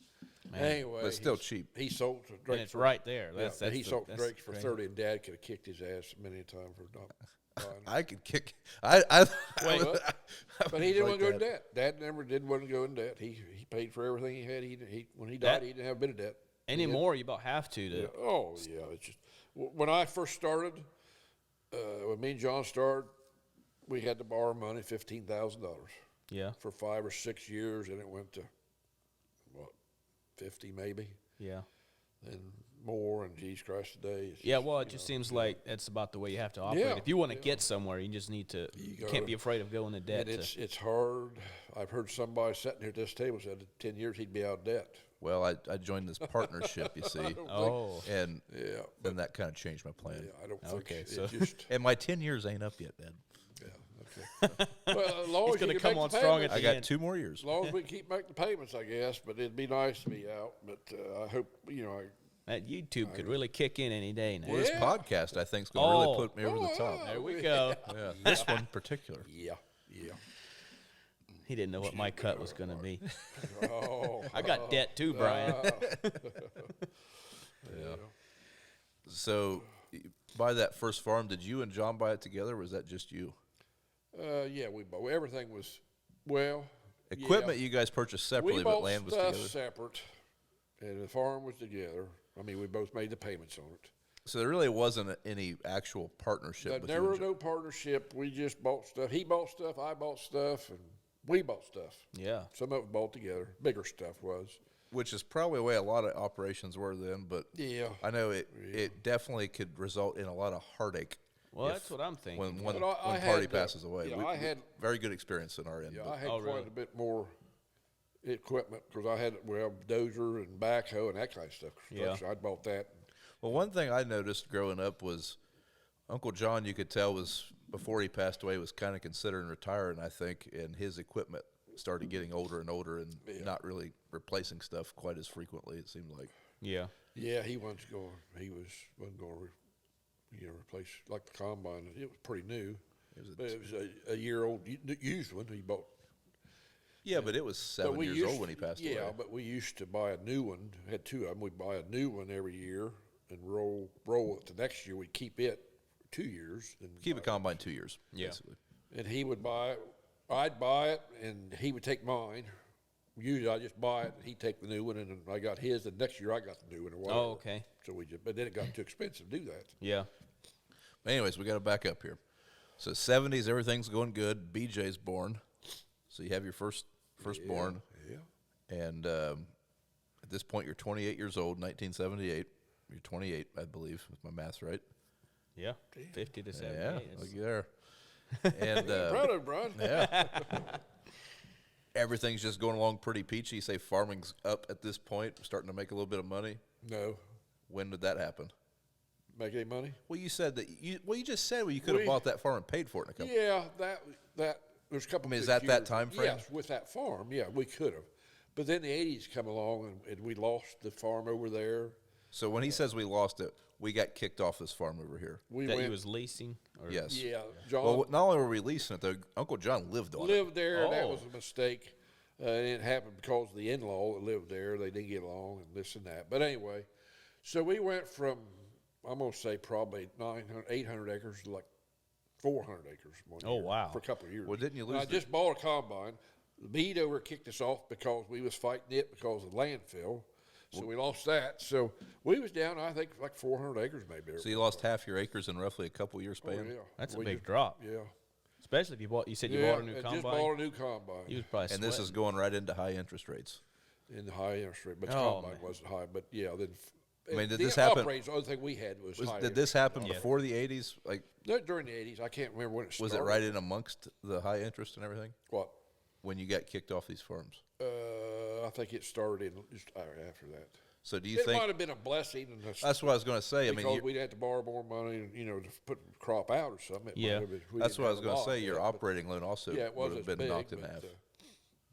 [SPEAKER 3] Man.
[SPEAKER 2] Anyway.
[SPEAKER 4] But it's still cheap.
[SPEAKER 2] He sold to Drake.
[SPEAKER 3] And it's right there.
[SPEAKER 2] Yeah,
[SPEAKER 3] That's
[SPEAKER 2] he sold to Drake for
[SPEAKER 3] great.
[SPEAKER 2] 30, and Dad could have kicked his ass many a time for not buying it.
[SPEAKER 4] I could kick.
[SPEAKER 2] But he didn't want to go in debt. Dad never did want to go in debt. He paid for everything he had. When he died, he didn't have a bit of debt.
[SPEAKER 3] Anymore, you about have to.
[SPEAKER 2] Yeah. Oh, yeah. It's just when I first started, when me and John started, we had to borrow money, $15,000
[SPEAKER 3] Yeah.
[SPEAKER 2] for 5 or 6 years, and it went to, what, 50 maybe,
[SPEAKER 3] Yeah.
[SPEAKER 2] and more, and Jesus Christ today. It's
[SPEAKER 3] Yeah,
[SPEAKER 2] just,
[SPEAKER 3] well, it
[SPEAKER 2] you
[SPEAKER 3] just
[SPEAKER 2] know,
[SPEAKER 3] seems like that's about the way you have to operate.
[SPEAKER 2] Yeah,
[SPEAKER 3] If you want to get somewhere, you just need to, you
[SPEAKER 2] gotta-
[SPEAKER 3] can't be afraid of going to debt.
[SPEAKER 2] and it's hard. I've heard somebody sitting here at this table said in 10 years he'd be out of debt.
[SPEAKER 4] Well, I joined this partnership, you see,
[SPEAKER 3] Oh.
[SPEAKER 4] and
[SPEAKER 2] Yeah,
[SPEAKER 4] then that kind of changed my plan.
[SPEAKER 2] yeah, I don't think
[SPEAKER 3] Okay,
[SPEAKER 2] it
[SPEAKER 3] so-
[SPEAKER 2] just,
[SPEAKER 4] And my 10 years ain't up yet, Dad.
[SPEAKER 2] yeah, okay. Well, as long
[SPEAKER 3] He's
[SPEAKER 2] as
[SPEAKER 3] gonna
[SPEAKER 2] you can
[SPEAKER 3] come
[SPEAKER 2] make
[SPEAKER 3] on
[SPEAKER 2] the
[SPEAKER 3] strong
[SPEAKER 2] payments.
[SPEAKER 3] at
[SPEAKER 4] I
[SPEAKER 3] the
[SPEAKER 4] got
[SPEAKER 3] end.
[SPEAKER 4] 2 more years.
[SPEAKER 2] As long as we keep making the payments, I guess, but it'd be nice to be out. But I hope, you know,
[SPEAKER 3] That YouTube could really kick in any day now.
[SPEAKER 4] Well, this
[SPEAKER 2] Yeah.
[SPEAKER 4] podcast, I think, is going to really
[SPEAKER 3] Oh.
[SPEAKER 4] put me over the top.
[SPEAKER 3] There we go.
[SPEAKER 4] Yeah, this one in particular.
[SPEAKER 2] yeah.
[SPEAKER 3] He didn't know what my cut was going to be.
[SPEAKER 2] Oh,
[SPEAKER 3] I got debt too, Brian.
[SPEAKER 4] Yeah. So, by that first farm, did you and John buy it together, or was that just you?
[SPEAKER 2] yeah, we bought everything was well.
[SPEAKER 4] Equipment
[SPEAKER 2] yeah.
[SPEAKER 4] you guys purchased
[SPEAKER 2] We
[SPEAKER 4] separately,
[SPEAKER 2] bought
[SPEAKER 4] but land was
[SPEAKER 2] stuff
[SPEAKER 4] together.
[SPEAKER 2] separate, and the farm was together. I mean, we both made the payments on it.
[SPEAKER 4] So there really wasn't any actual partnership.
[SPEAKER 2] But
[SPEAKER 4] with
[SPEAKER 2] there
[SPEAKER 4] you
[SPEAKER 2] was
[SPEAKER 4] and
[SPEAKER 2] no partnership. We just bought stuff. He bought stuff. I bought stuff, and we bought stuff.
[SPEAKER 3] Yeah.
[SPEAKER 2] Some of it bought together. Bigger stuff was.
[SPEAKER 4] which is probably the way a lot of operations were then. But
[SPEAKER 2] Yeah.
[SPEAKER 4] I know it definitely could result in a lot of heartache.
[SPEAKER 3] Well,
[SPEAKER 4] if-
[SPEAKER 3] that's what I'm thinking.
[SPEAKER 4] when one
[SPEAKER 2] But I
[SPEAKER 4] party
[SPEAKER 2] had,
[SPEAKER 4] passes away.
[SPEAKER 2] yeah,
[SPEAKER 4] We-
[SPEAKER 2] I had-
[SPEAKER 4] very good experience in our end.
[SPEAKER 2] Yeah,
[SPEAKER 4] but-
[SPEAKER 2] I had
[SPEAKER 3] Oh,
[SPEAKER 2] quite
[SPEAKER 3] really?
[SPEAKER 2] a bit more equipment because I had dozer and backhoe and that kind of stuff.
[SPEAKER 3] Yeah.
[SPEAKER 2] So I bought that.
[SPEAKER 4] Well, one thing I noticed growing up was Uncle John, you could tell, was before he passed away, was kind of considering retiring, I think, and his equipment started getting older and older and not really replacing stuff quite as frequently, it seemed like.
[SPEAKER 3] Yeah.
[SPEAKER 2] Yeah, he wasn't going. He wasn't going to replace like the combine. It was pretty new. But it was a year old used one he bought.
[SPEAKER 4] Yeah, but it was
[SPEAKER 2] But
[SPEAKER 4] 7
[SPEAKER 2] we
[SPEAKER 4] years
[SPEAKER 2] used
[SPEAKER 4] old when he passed away.
[SPEAKER 2] Yeah, but we used to buy a new one. Had two of them. We'd buy a new one every year and roll it to next year. We'd keep it for 2 years. And
[SPEAKER 4] Keep a combine 2 years,
[SPEAKER 3] Yeah.
[SPEAKER 4] basically.
[SPEAKER 2] And he would buy it. I'd buy it, and he would take mine. Usually, I just buy it, and he'd take the new one, and then I got his. The next year, I got the new one. Or whatever.
[SPEAKER 3] Oh, okay.
[SPEAKER 2] So but then it got too expensive to do that.
[SPEAKER 3] Yeah.
[SPEAKER 4] Anyways, we got to back up here. So 70s, everything's going good. BJ's born. So you have your firstborn.
[SPEAKER 2] Yeah.
[SPEAKER 4] And at this point, you're 28 years old, 1978. You're 28, I believe, if my math's right.
[SPEAKER 3] Yeah. 50 to 78.
[SPEAKER 4] Yeah,
[SPEAKER 3] It's-
[SPEAKER 4] look there. And
[SPEAKER 2] Proud of it, Brian.
[SPEAKER 4] yeah, everything's just going along pretty peachy. You say farming's up at this point, starting to make a little bit of money.
[SPEAKER 2] No.
[SPEAKER 4] When did that happen?
[SPEAKER 2] Make any money?
[SPEAKER 4] Well, you said that you just said you could have bought that farm and paid for it in a couple.
[SPEAKER 2] Yeah, that there's a couple.
[SPEAKER 4] I mean, is
[SPEAKER 2] good
[SPEAKER 4] that that
[SPEAKER 2] years.
[SPEAKER 4] time frame?
[SPEAKER 2] Yes, with that farm, yeah, we could have. But then the '80s come along, and we lost the farm over there.
[SPEAKER 4] So when he says we lost it, we got kicked off this farm over here.
[SPEAKER 2] We
[SPEAKER 3] that
[SPEAKER 2] went.
[SPEAKER 3] he was leasing? Or
[SPEAKER 4] Yes.
[SPEAKER 2] Yeah, John
[SPEAKER 4] Well, not only were we leasing it, though, Uncle John lived on it.
[SPEAKER 2] lived there. That
[SPEAKER 3] Oh.
[SPEAKER 2] was a mistake. And it happened because of the in-law that lived there. They didn't get along and this and that. But anyway, so we went from, I'm going to say probably 800 acres to like 400 acres one
[SPEAKER 3] Oh,
[SPEAKER 2] year
[SPEAKER 3] wow.
[SPEAKER 2] for a couple of years.
[SPEAKER 4] Well, didn't you
[SPEAKER 2] And
[SPEAKER 4] lose
[SPEAKER 2] I just bought a combine. The beat over kicked us off because we was fighting it because of landfill. So we lost that. So we was down, I think, like 400 acres maybe.
[SPEAKER 4] So you lost half your acres in roughly a couple years
[SPEAKER 2] Oh,
[SPEAKER 4] span?
[SPEAKER 2] yeah.
[SPEAKER 3] That's a
[SPEAKER 2] We
[SPEAKER 3] big
[SPEAKER 2] just-
[SPEAKER 3] drop.
[SPEAKER 2] Yeah.
[SPEAKER 3] Especially if you bought, you said you
[SPEAKER 2] Yeah,
[SPEAKER 3] bought a new
[SPEAKER 2] I
[SPEAKER 3] combine.
[SPEAKER 2] just bought a new combine.
[SPEAKER 3] He was probably
[SPEAKER 4] And this is
[SPEAKER 3] sweating.
[SPEAKER 4] going right into high interest rates.
[SPEAKER 2] In the high interest rate, but the
[SPEAKER 3] Oh,
[SPEAKER 2] combine
[SPEAKER 3] man.
[SPEAKER 2] wasn't high. But yeah, then
[SPEAKER 4] I mean, did
[SPEAKER 2] the
[SPEAKER 4] this happen?
[SPEAKER 2] Operating's the only thing we had was high
[SPEAKER 4] Did this
[SPEAKER 2] interest.
[SPEAKER 4] happen before the 80s? Like,
[SPEAKER 2] Not during the 80s. I can't remember when it started.
[SPEAKER 4] was it right in amongst the high interest and everything
[SPEAKER 2] What?
[SPEAKER 4] when you got kicked off these farms?
[SPEAKER 2] I think it started just after that.
[SPEAKER 4] So do you
[SPEAKER 2] It
[SPEAKER 4] think
[SPEAKER 2] might have been a blessing.
[SPEAKER 4] that's what I was going to say? I
[SPEAKER 2] Because
[SPEAKER 4] mean,
[SPEAKER 2] we'd have to borrow more money, to put crop out or something. It
[SPEAKER 3] Yeah.
[SPEAKER 2] might have been- we
[SPEAKER 4] that's
[SPEAKER 2] didn't
[SPEAKER 4] what I was
[SPEAKER 2] have a
[SPEAKER 4] going to
[SPEAKER 2] lot,
[SPEAKER 4] say. Your
[SPEAKER 2] but-
[SPEAKER 4] operating loan also
[SPEAKER 2] Yeah, it
[SPEAKER 4] would
[SPEAKER 2] wasn't
[SPEAKER 4] have
[SPEAKER 2] as
[SPEAKER 4] been
[SPEAKER 2] big,
[SPEAKER 4] knocked in
[SPEAKER 2] but,
[SPEAKER 4] half.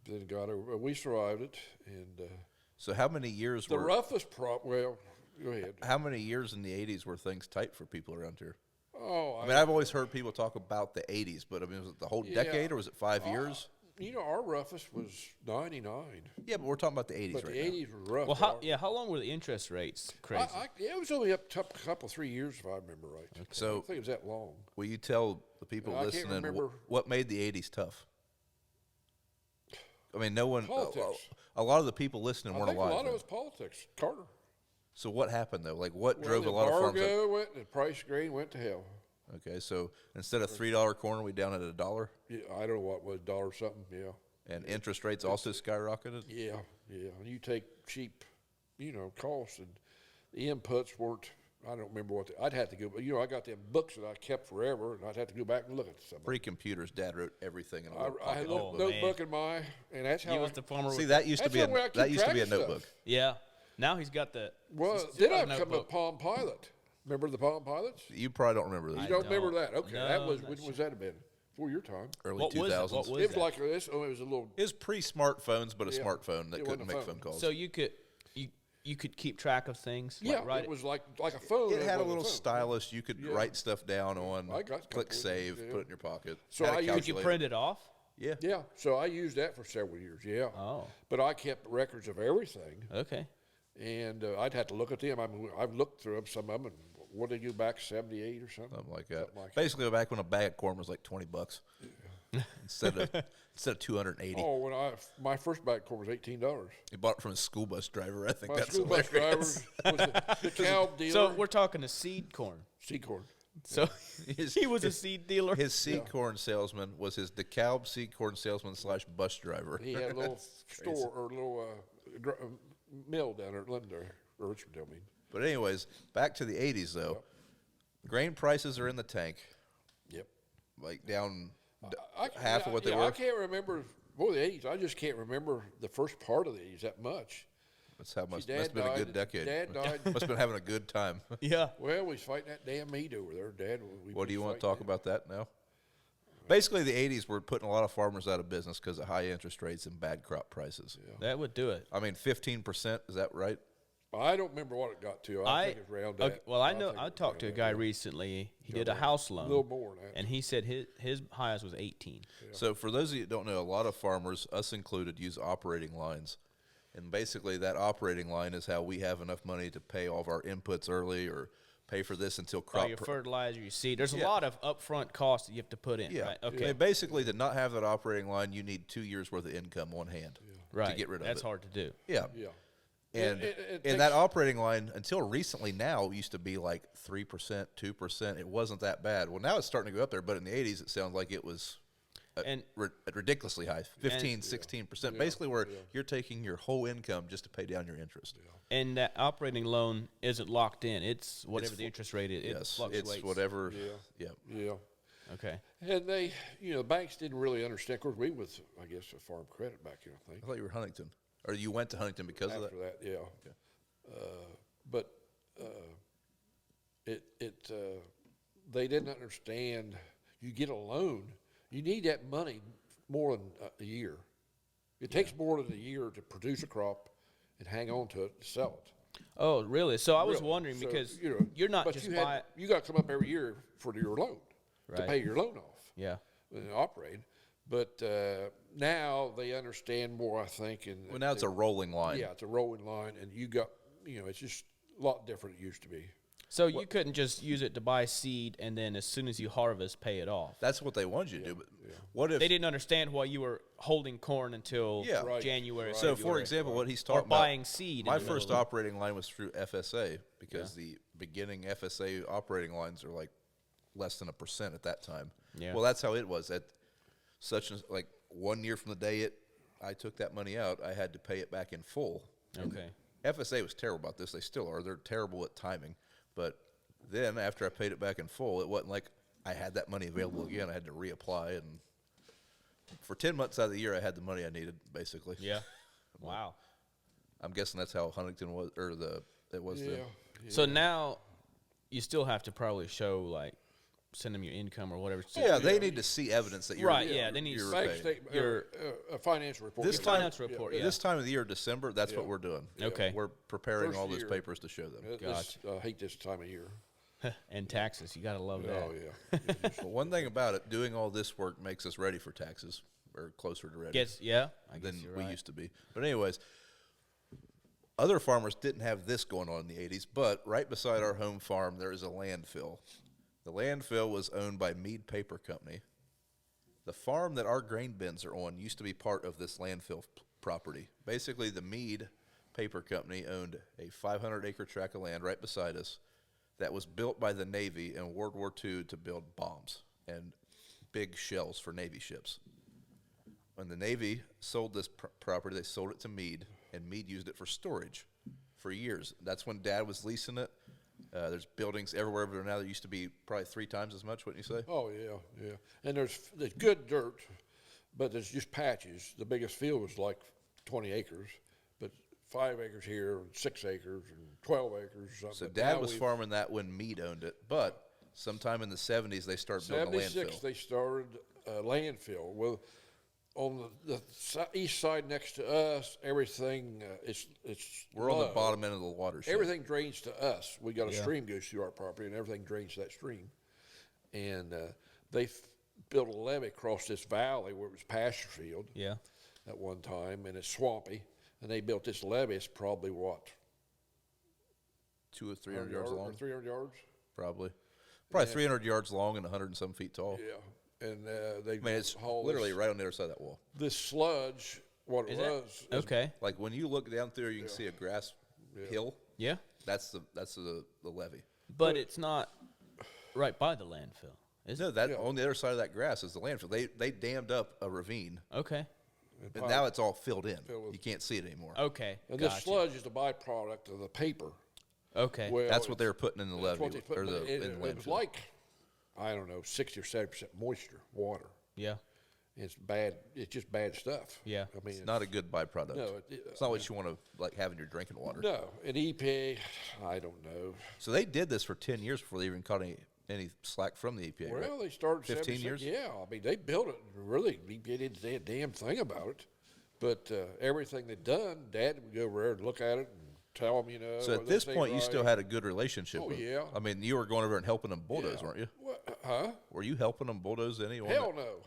[SPEAKER 2] then got over. We survived it, and
[SPEAKER 4] So how many years
[SPEAKER 2] the
[SPEAKER 4] were?
[SPEAKER 2] roughest well, go ahead.
[SPEAKER 4] How many years in the 80s were things tight for people around here?
[SPEAKER 2] Oh,
[SPEAKER 4] I mean, I've always heard people talk about the 80s, but I mean, was it the whole decade or was it 5 years?
[SPEAKER 2] our roughest was 99,
[SPEAKER 4] Yeah, but we're talking about the 80s
[SPEAKER 2] but
[SPEAKER 4] right
[SPEAKER 2] the
[SPEAKER 4] now.
[SPEAKER 2] 80s was rough.
[SPEAKER 3] Well, how long were the interest rates crazy?
[SPEAKER 2] It was only up a couple 3 years if I remember right. I
[SPEAKER 4] So-
[SPEAKER 2] don't think it was that long.
[SPEAKER 4] Will you tell the people
[SPEAKER 2] I can't
[SPEAKER 4] listening
[SPEAKER 2] remember.
[SPEAKER 4] what made the 80s tough? I mean, no one.
[SPEAKER 2] Politics.
[SPEAKER 4] A lot of the people listening
[SPEAKER 2] I
[SPEAKER 4] weren't
[SPEAKER 2] think a
[SPEAKER 4] alive.
[SPEAKER 2] lot of
[SPEAKER 4] then.
[SPEAKER 2] it was politics. Carter.
[SPEAKER 4] So what happened though? Like what
[SPEAKER 2] Well,
[SPEAKER 4] drove
[SPEAKER 2] the
[SPEAKER 4] a lot of farms?
[SPEAKER 2] embargo went, the price of grain went to hell.
[SPEAKER 4] Okay, so instead of $3 corn, we down at $1,
[SPEAKER 2] Yeah, I don't know what was $1 something. Yeah,
[SPEAKER 4] and interest rates also skyrocketed.
[SPEAKER 2] yeah. And you take cheap, costs, and the inputs weren't. I don't remember what I'd have to go. But I got them books that I kept forever, and I'd have to go back and look at some. of them.
[SPEAKER 4] Pre-computers, Dad wrote everything in a little
[SPEAKER 2] I had a
[SPEAKER 4] pocket
[SPEAKER 2] little
[SPEAKER 4] notebook.
[SPEAKER 2] notebook in my, and that's how.
[SPEAKER 3] He
[SPEAKER 2] I,
[SPEAKER 3] was the farmer.
[SPEAKER 4] See,
[SPEAKER 3] with
[SPEAKER 4] that used to
[SPEAKER 2] That's
[SPEAKER 4] be a
[SPEAKER 2] the way I keep
[SPEAKER 4] that used to
[SPEAKER 2] track
[SPEAKER 4] be a
[SPEAKER 2] of stuff.
[SPEAKER 4] notebook.
[SPEAKER 3] yeah. Now he's got the.
[SPEAKER 2] well,
[SPEAKER 3] he's
[SPEAKER 2] then
[SPEAKER 3] got a
[SPEAKER 2] I come to
[SPEAKER 3] notebook.
[SPEAKER 2] Palm Pilot. Remember the Palm Pilots?
[SPEAKER 4] You probably don't remember this.
[SPEAKER 2] You don't remember
[SPEAKER 3] don't.
[SPEAKER 2] that? Okay,
[SPEAKER 3] No,
[SPEAKER 2] that was
[SPEAKER 3] not
[SPEAKER 2] when
[SPEAKER 3] sure.
[SPEAKER 2] was that have been? Before your time.
[SPEAKER 4] Early
[SPEAKER 3] What was it?
[SPEAKER 4] 2000s.
[SPEAKER 3] What was
[SPEAKER 2] It was
[SPEAKER 3] that?
[SPEAKER 2] like this. Oh, it was a little.
[SPEAKER 4] It was pre-smartphones, but a
[SPEAKER 2] Yeah.
[SPEAKER 4] smartphone that
[SPEAKER 2] It
[SPEAKER 4] couldn't
[SPEAKER 2] wasn't a
[SPEAKER 4] make
[SPEAKER 2] phone.
[SPEAKER 4] phone calls.
[SPEAKER 3] So you could keep track of things.
[SPEAKER 2] Yeah,
[SPEAKER 3] like, write
[SPEAKER 2] it was like a phone.
[SPEAKER 4] It had a
[SPEAKER 2] wasn't
[SPEAKER 4] little
[SPEAKER 2] phone.
[SPEAKER 4] stylus you could write stuff down on.
[SPEAKER 2] I got a
[SPEAKER 4] click
[SPEAKER 2] couple of
[SPEAKER 4] save,
[SPEAKER 2] those, yeah.
[SPEAKER 4] put it in your pocket.
[SPEAKER 2] So
[SPEAKER 4] Had a
[SPEAKER 2] I used-
[SPEAKER 3] Could you
[SPEAKER 4] calculator.
[SPEAKER 3] print it off?
[SPEAKER 4] Yeah.
[SPEAKER 2] Yeah, so I used that for several years. Yeah.
[SPEAKER 3] Oh,
[SPEAKER 2] But I kept records of everything,
[SPEAKER 3] okay.
[SPEAKER 2] and I'd have to look at them. I mean, I've looked through them, some of them, and what did they do back 78 or something?
[SPEAKER 4] Something like that.
[SPEAKER 2] Something like
[SPEAKER 4] Basically, back when a bag of corn was like $20 instead of 280.
[SPEAKER 2] Oh, my first bag of corn was $18.
[SPEAKER 4] He bought it from a school bus driver. I think
[SPEAKER 2] My
[SPEAKER 4] that's
[SPEAKER 2] school bus driver
[SPEAKER 4] hilarious.
[SPEAKER 2] was the cow dealer.
[SPEAKER 3] So we're talking a seed corn.
[SPEAKER 2] seed corn.
[SPEAKER 3] So
[SPEAKER 4] His-
[SPEAKER 3] he was a seed dealer.
[SPEAKER 4] His seed corn salesman was his DeKalb seed corn salesman / bus driver.
[SPEAKER 2] He had a little store or a little mill down there at Lindor, or Richmond, I mean.
[SPEAKER 4] But anyways, back to the 80s though.
[SPEAKER 2] Yep.
[SPEAKER 4] Grain prices are in the tank,
[SPEAKER 2] Yep.
[SPEAKER 4] like down
[SPEAKER 2] Half
[SPEAKER 4] of what they
[SPEAKER 2] I
[SPEAKER 4] were.
[SPEAKER 2] can't remember. Boy, the 80s. I just can't remember the first part of the 80s that much.
[SPEAKER 4] That's how must
[SPEAKER 2] Dad
[SPEAKER 4] have been a
[SPEAKER 2] died-
[SPEAKER 4] good decade.
[SPEAKER 2] Dad died.
[SPEAKER 4] Must have been having a good time.
[SPEAKER 3] Yeah.
[SPEAKER 2] Well, we was fighting that damn meat over there, Dad.
[SPEAKER 4] What do you want to talk about that now? Basically, the 80s were putting a lot of farmers out of business because of high interest rates and bad crop prices.
[SPEAKER 3] That would do it.
[SPEAKER 4] I mean, 15%, is that right?
[SPEAKER 2] I don't remember what it got to. I think it's around that.
[SPEAKER 3] Okay, well, I know.
[SPEAKER 2] think
[SPEAKER 3] I
[SPEAKER 2] it's
[SPEAKER 3] talked to a
[SPEAKER 2] around
[SPEAKER 3] guy
[SPEAKER 2] that.
[SPEAKER 3] recently. He did a house loan,
[SPEAKER 2] A little more than that.
[SPEAKER 3] and he said his highest was 18.
[SPEAKER 4] So for those of you that don't know, a lot of farmers, us included, use operating lines. And basically that operating line is how we have enough money to pay all of our inputs early or pay for this until
[SPEAKER 3] Buy
[SPEAKER 4] crop.
[SPEAKER 3] your fertilizer, your seed. There's
[SPEAKER 4] Yeah.
[SPEAKER 3] a lot of upfront costs that you have to put in.
[SPEAKER 4] Yeah.
[SPEAKER 3] Right?
[SPEAKER 4] I
[SPEAKER 3] Okay.
[SPEAKER 4] mean, basically, to not have that operating line, you need 2 years worth of income on hand
[SPEAKER 3] Right.
[SPEAKER 4] to get rid of
[SPEAKER 3] That's
[SPEAKER 4] it.
[SPEAKER 3] hard to do.
[SPEAKER 4] Yeah.
[SPEAKER 2] Yeah.
[SPEAKER 4] And
[SPEAKER 2] It
[SPEAKER 4] and that
[SPEAKER 2] takes-
[SPEAKER 4] operating line until recently now used to be like 3%, 2%. It wasn't that bad. Well, now it's starting to go up there, but in the 80s it sounds like it was
[SPEAKER 3] And
[SPEAKER 4] ridiculously high, 15, 16%. Basically where you're taking your whole income just to pay down your interest.
[SPEAKER 3] and that operating loan isn't locked in. It's whatever the interest rate is. It
[SPEAKER 4] Yes,
[SPEAKER 3] fluctuates.
[SPEAKER 4] it's whatever. Yeah.
[SPEAKER 2] Yeah.
[SPEAKER 3] Okay.
[SPEAKER 2] And they, banks didn't really understand. Of course, we was, I guess, a farm credit back here, I think.
[SPEAKER 4] I thought you were Huntington. Or you went to Huntington because of
[SPEAKER 2] After
[SPEAKER 4] that?
[SPEAKER 2] that, yeah. But they didn't understand. You get a loan, you need that money more than a year. It takes more than a year to produce a crop and hang on to it to sell it.
[SPEAKER 3] Oh, really? So I was
[SPEAKER 2] Really.
[SPEAKER 3] wondering
[SPEAKER 2] So,
[SPEAKER 3] because
[SPEAKER 2] you
[SPEAKER 3] you're not
[SPEAKER 2] but
[SPEAKER 3] just
[SPEAKER 2] you
[SPEAKER 3] buying.
[SPEAKER 2] you got to come up every year for your loan to
[SPEAKER 3] Right.
[SPEAKER 2] pay your loan off
[SPEAKER 3] Yeah.
[SPEAKER 2] and operate. But now they understand more, I think. And
[SPEAKER 4] Well, now it's a rolling line.
[SPEAKER 2] yeah, it's a rolling line, and you got it's just a lot different than it used to be.
[SPEAKER 3] So you couldn't just use it to buy seed and then as soon as you harvest, pay it off.
[SPEAKER 4] That's what they wanted you to do. But what if
[SPEAKER 3] They didn't understand why you were holding corn until
[SPEAKER 4] Yeah.
[SPEAKER 2] Right.
[SPEAKER 3] January.
[SPEAKER 4] So,
[SPEAKER 3] February.
[SPEAKER 4] for example, what he's
[SPEAKER 3] or
[SPEAKER 4] talking about,
[SPEAKER 3] buying seed.
[SPEAKER 4] my
[SPEAKER 3] in the
[SPEAKER 4] first
[SPEAKER 3] middle of
[SPEAKER 4] operating line was through FSA because the beginning FSA operating lines are like less than 1% at that time.
[SPEAKER 3] Yeah.
[SPEAKER 4] Well, that's how it was. At such as like 1 year from the day I took that money out, I had to pay it back in full.
[SPEAKER 3] Okay.
[SPEAKER 4] FSA was terrible about this. They still are. They're terrible at timing. But then after I paid it back in full, it wasn't like I had that money available again. I had to reapply, and for 10 months out of the year, I had the money I needed, basically.
[SPEAKER 3] Yeah. Wow.
[SPEAKER 4] I'm guessing that's how Huntington was, or it was then.
[SPEAKER 3] So now you still have to probably show, like, send them your income or whatever.
[SPEAKER 4] Yeah, they need to see evidence that you're
[SPEAKER 3] right. Yeah, they need
[SPEAKER 4] you're
[SPEAKER 2] bank
[SPEAKER 4] paid.
[SPEAKER 2] statement, a financial report.
[SPEAKER 4] This
[SPEAKER 3] financial report. Yeah.
[SPEAKER 4] This time of the year, December, that's what we're doing.
[SPEAKER 3] Okay.
[SPEAKER 4] We're preparing
[SPEAKER 2] First
[SPEAKER 4] all those
[SPEAKER 2] year.
[SPEAKER 4] papers to show them.
[SPEAKER 2] I hate this time of year.
[SPEAKER 3] And taxes, you got to love that.
[SPEAKER 2] Oh yeah.
[SPEAKER 4] But one thing about it, doing all this work makes us ready for taxes, or closer to ready
[SPEAKER 3] I guess
[SPEAKER 4] than
[SPEAKER 3] you're
[SPEAKER 4] we
[SPEAKER 3] right.
[SPEAKER 4] used to be. But anyways, other farmers didn't have this going on in the 80s, but right beside our home farm, there is a landfill. The landfill was owned by Mead Paper Company. The farm that our grain bins are on used to be part of this landfill property. Basically, the Mead Paper Company owned a 500-acre tract of land right beside us that was built by the Navy in World War II to build bombs and big shells for Navy ships. When the Navy sold this property, they sold it to Mead, and Mead used it for storage for years. That's when Dad was leasing it. There's buildings everywhere over there now. There used to be probably 3 times as much, wouldn't you say?
[SPEAKER 2] Oh yeah. And there's good dirt, but there's just patches. The biggest field was like 20 acres, but 5 acres here, and 6 acres, and 12 acres. Or something.
[SPEAKER 4] So
[SPEAKER 2] But
[SPEAKER 4] Dad
[SPEAKER 2] now
[SPEAKER 4] was farming that when Mead owned it, but sometime in the 70s they started building a
[SPEAKER 2] 76
[SPEAKER 4] landfill.
[SPEAKER 2] they started a landfill. Well, on the east side next to us, everything it's
[SPEAKER 4] We're on the
[SPEAKER 2] low.
[SPEAKER 4] bottom end of the watershed.
[SPEAKER 2] Everything drains to us. We got a stream goes through our property, and everything drains to that stream. And they built a levee across this valley where it was pasture field
[SPEAKER 3] Yeah.
[SPEAKER 2] at one time, and it's swampy. And they built this levee. It's probably what,
[SPEAKER 4] 200 or 300 yards long,
[SPEAKER 2] 300 yards.
[SPEAKER 4] probably 300 yards long and 100 and some feet tall.
[SPEAKER 2] Yeah. And they
[SPEAKER 4] I mean, it's
[SPEAKER 2] haul
[SPEAKER 4] literally
[SPEAKER 2] this,
[SPEAKER 4] right on the other side of that wall.
[SPEAKER 2] this sludge. What it
[SPEAKER 3] Is that
[SPEAKER 2] was. is
[SPEAKER 3] okay?
[SPEAKER 4] Like when you look down through, you can see a grass hill.
[SPEAKER 3] Yeah.
[SPEAKER 4] That's the levee.
[SPEAKER 3] But it's not right by the landfill, is
[SPEAKER 4] No,
[SPEAKER 3] it?
[SPEAKER 4] that on the other side of that grass is the landfill. They dammed up a ravine,
[SPEAKER 3] Okay.
[SPEAKER 4] and now it's all filled in.
[SPEAKER 2] Filled with-
[SPEAKER 4] You can't see it anymore.
[SPEAKER 3] Okay.
[SPEAKER 2] And
[SPEAKER 3] Gotcha.
[SPEAKER 2] this sludge is the byproduct of the paper.
[SPEAKER 3] Okay.
[SPEAKER 2] Well,
[SPEAKER 4] That's what they were putting in the
[SPEAKER 2] that's what
[SPEAKER 4] levee
[SPEAKER 2] they put
[SPEAKER 4] or
[SPEAKER 2] in
[SPEAKER 4] the
[SPEAKER 2] it,
[SPEAKER 4] in the
[SPEAKER 2] it was
[SPEAKER 4] landfill.
[SPEAKER 2] like, I don't know, 60 or 70% moisture, water.
[SPEAKER 3] Yeah.
[SPEAKER 2] It's bad. It's just bad stuff.
[SPEAKER 3] Yeah.
[SPEAKER 2] I mean,
[SPEAKER 4] It's not a good byproduct.
[SPEAKER 2] No,
[SPEAKER 4] it's not what you want to like have in your drinking water.
[SPEAKER 2] no. And EPA, I don't know.
[SPEAKER 4] So they did this for 10 years before they even caught any slack from the EPA.
[SPEAKER 2] Well,
[SPEAKER 4] right?
[SPEAKER 2] they started
[SPEAKER 4] 15
[SPEAKER 2] 76
[SPEAKER 4] years?
[SPEAKER 2] Yeah, I mean, they built it. Really, EPA didn't say a damn thing about it. But everything they'd done, Dad would go over there and look at it and tell them,
[SPEAKER 4] So at this point, you still had a good relationship.
[SPEAKER 2] Oh,
[SPEAKER 4] with them.
[SPEAKER 2] yeah.
[SPEAKER 4] I mean, you were going over and helping them bulldoze, weren't you?
[SPEAKER 2] What, huh?
[SPEAKER 4] Were you helping them bulldoze any?
[SPEAKER 2] Hell no.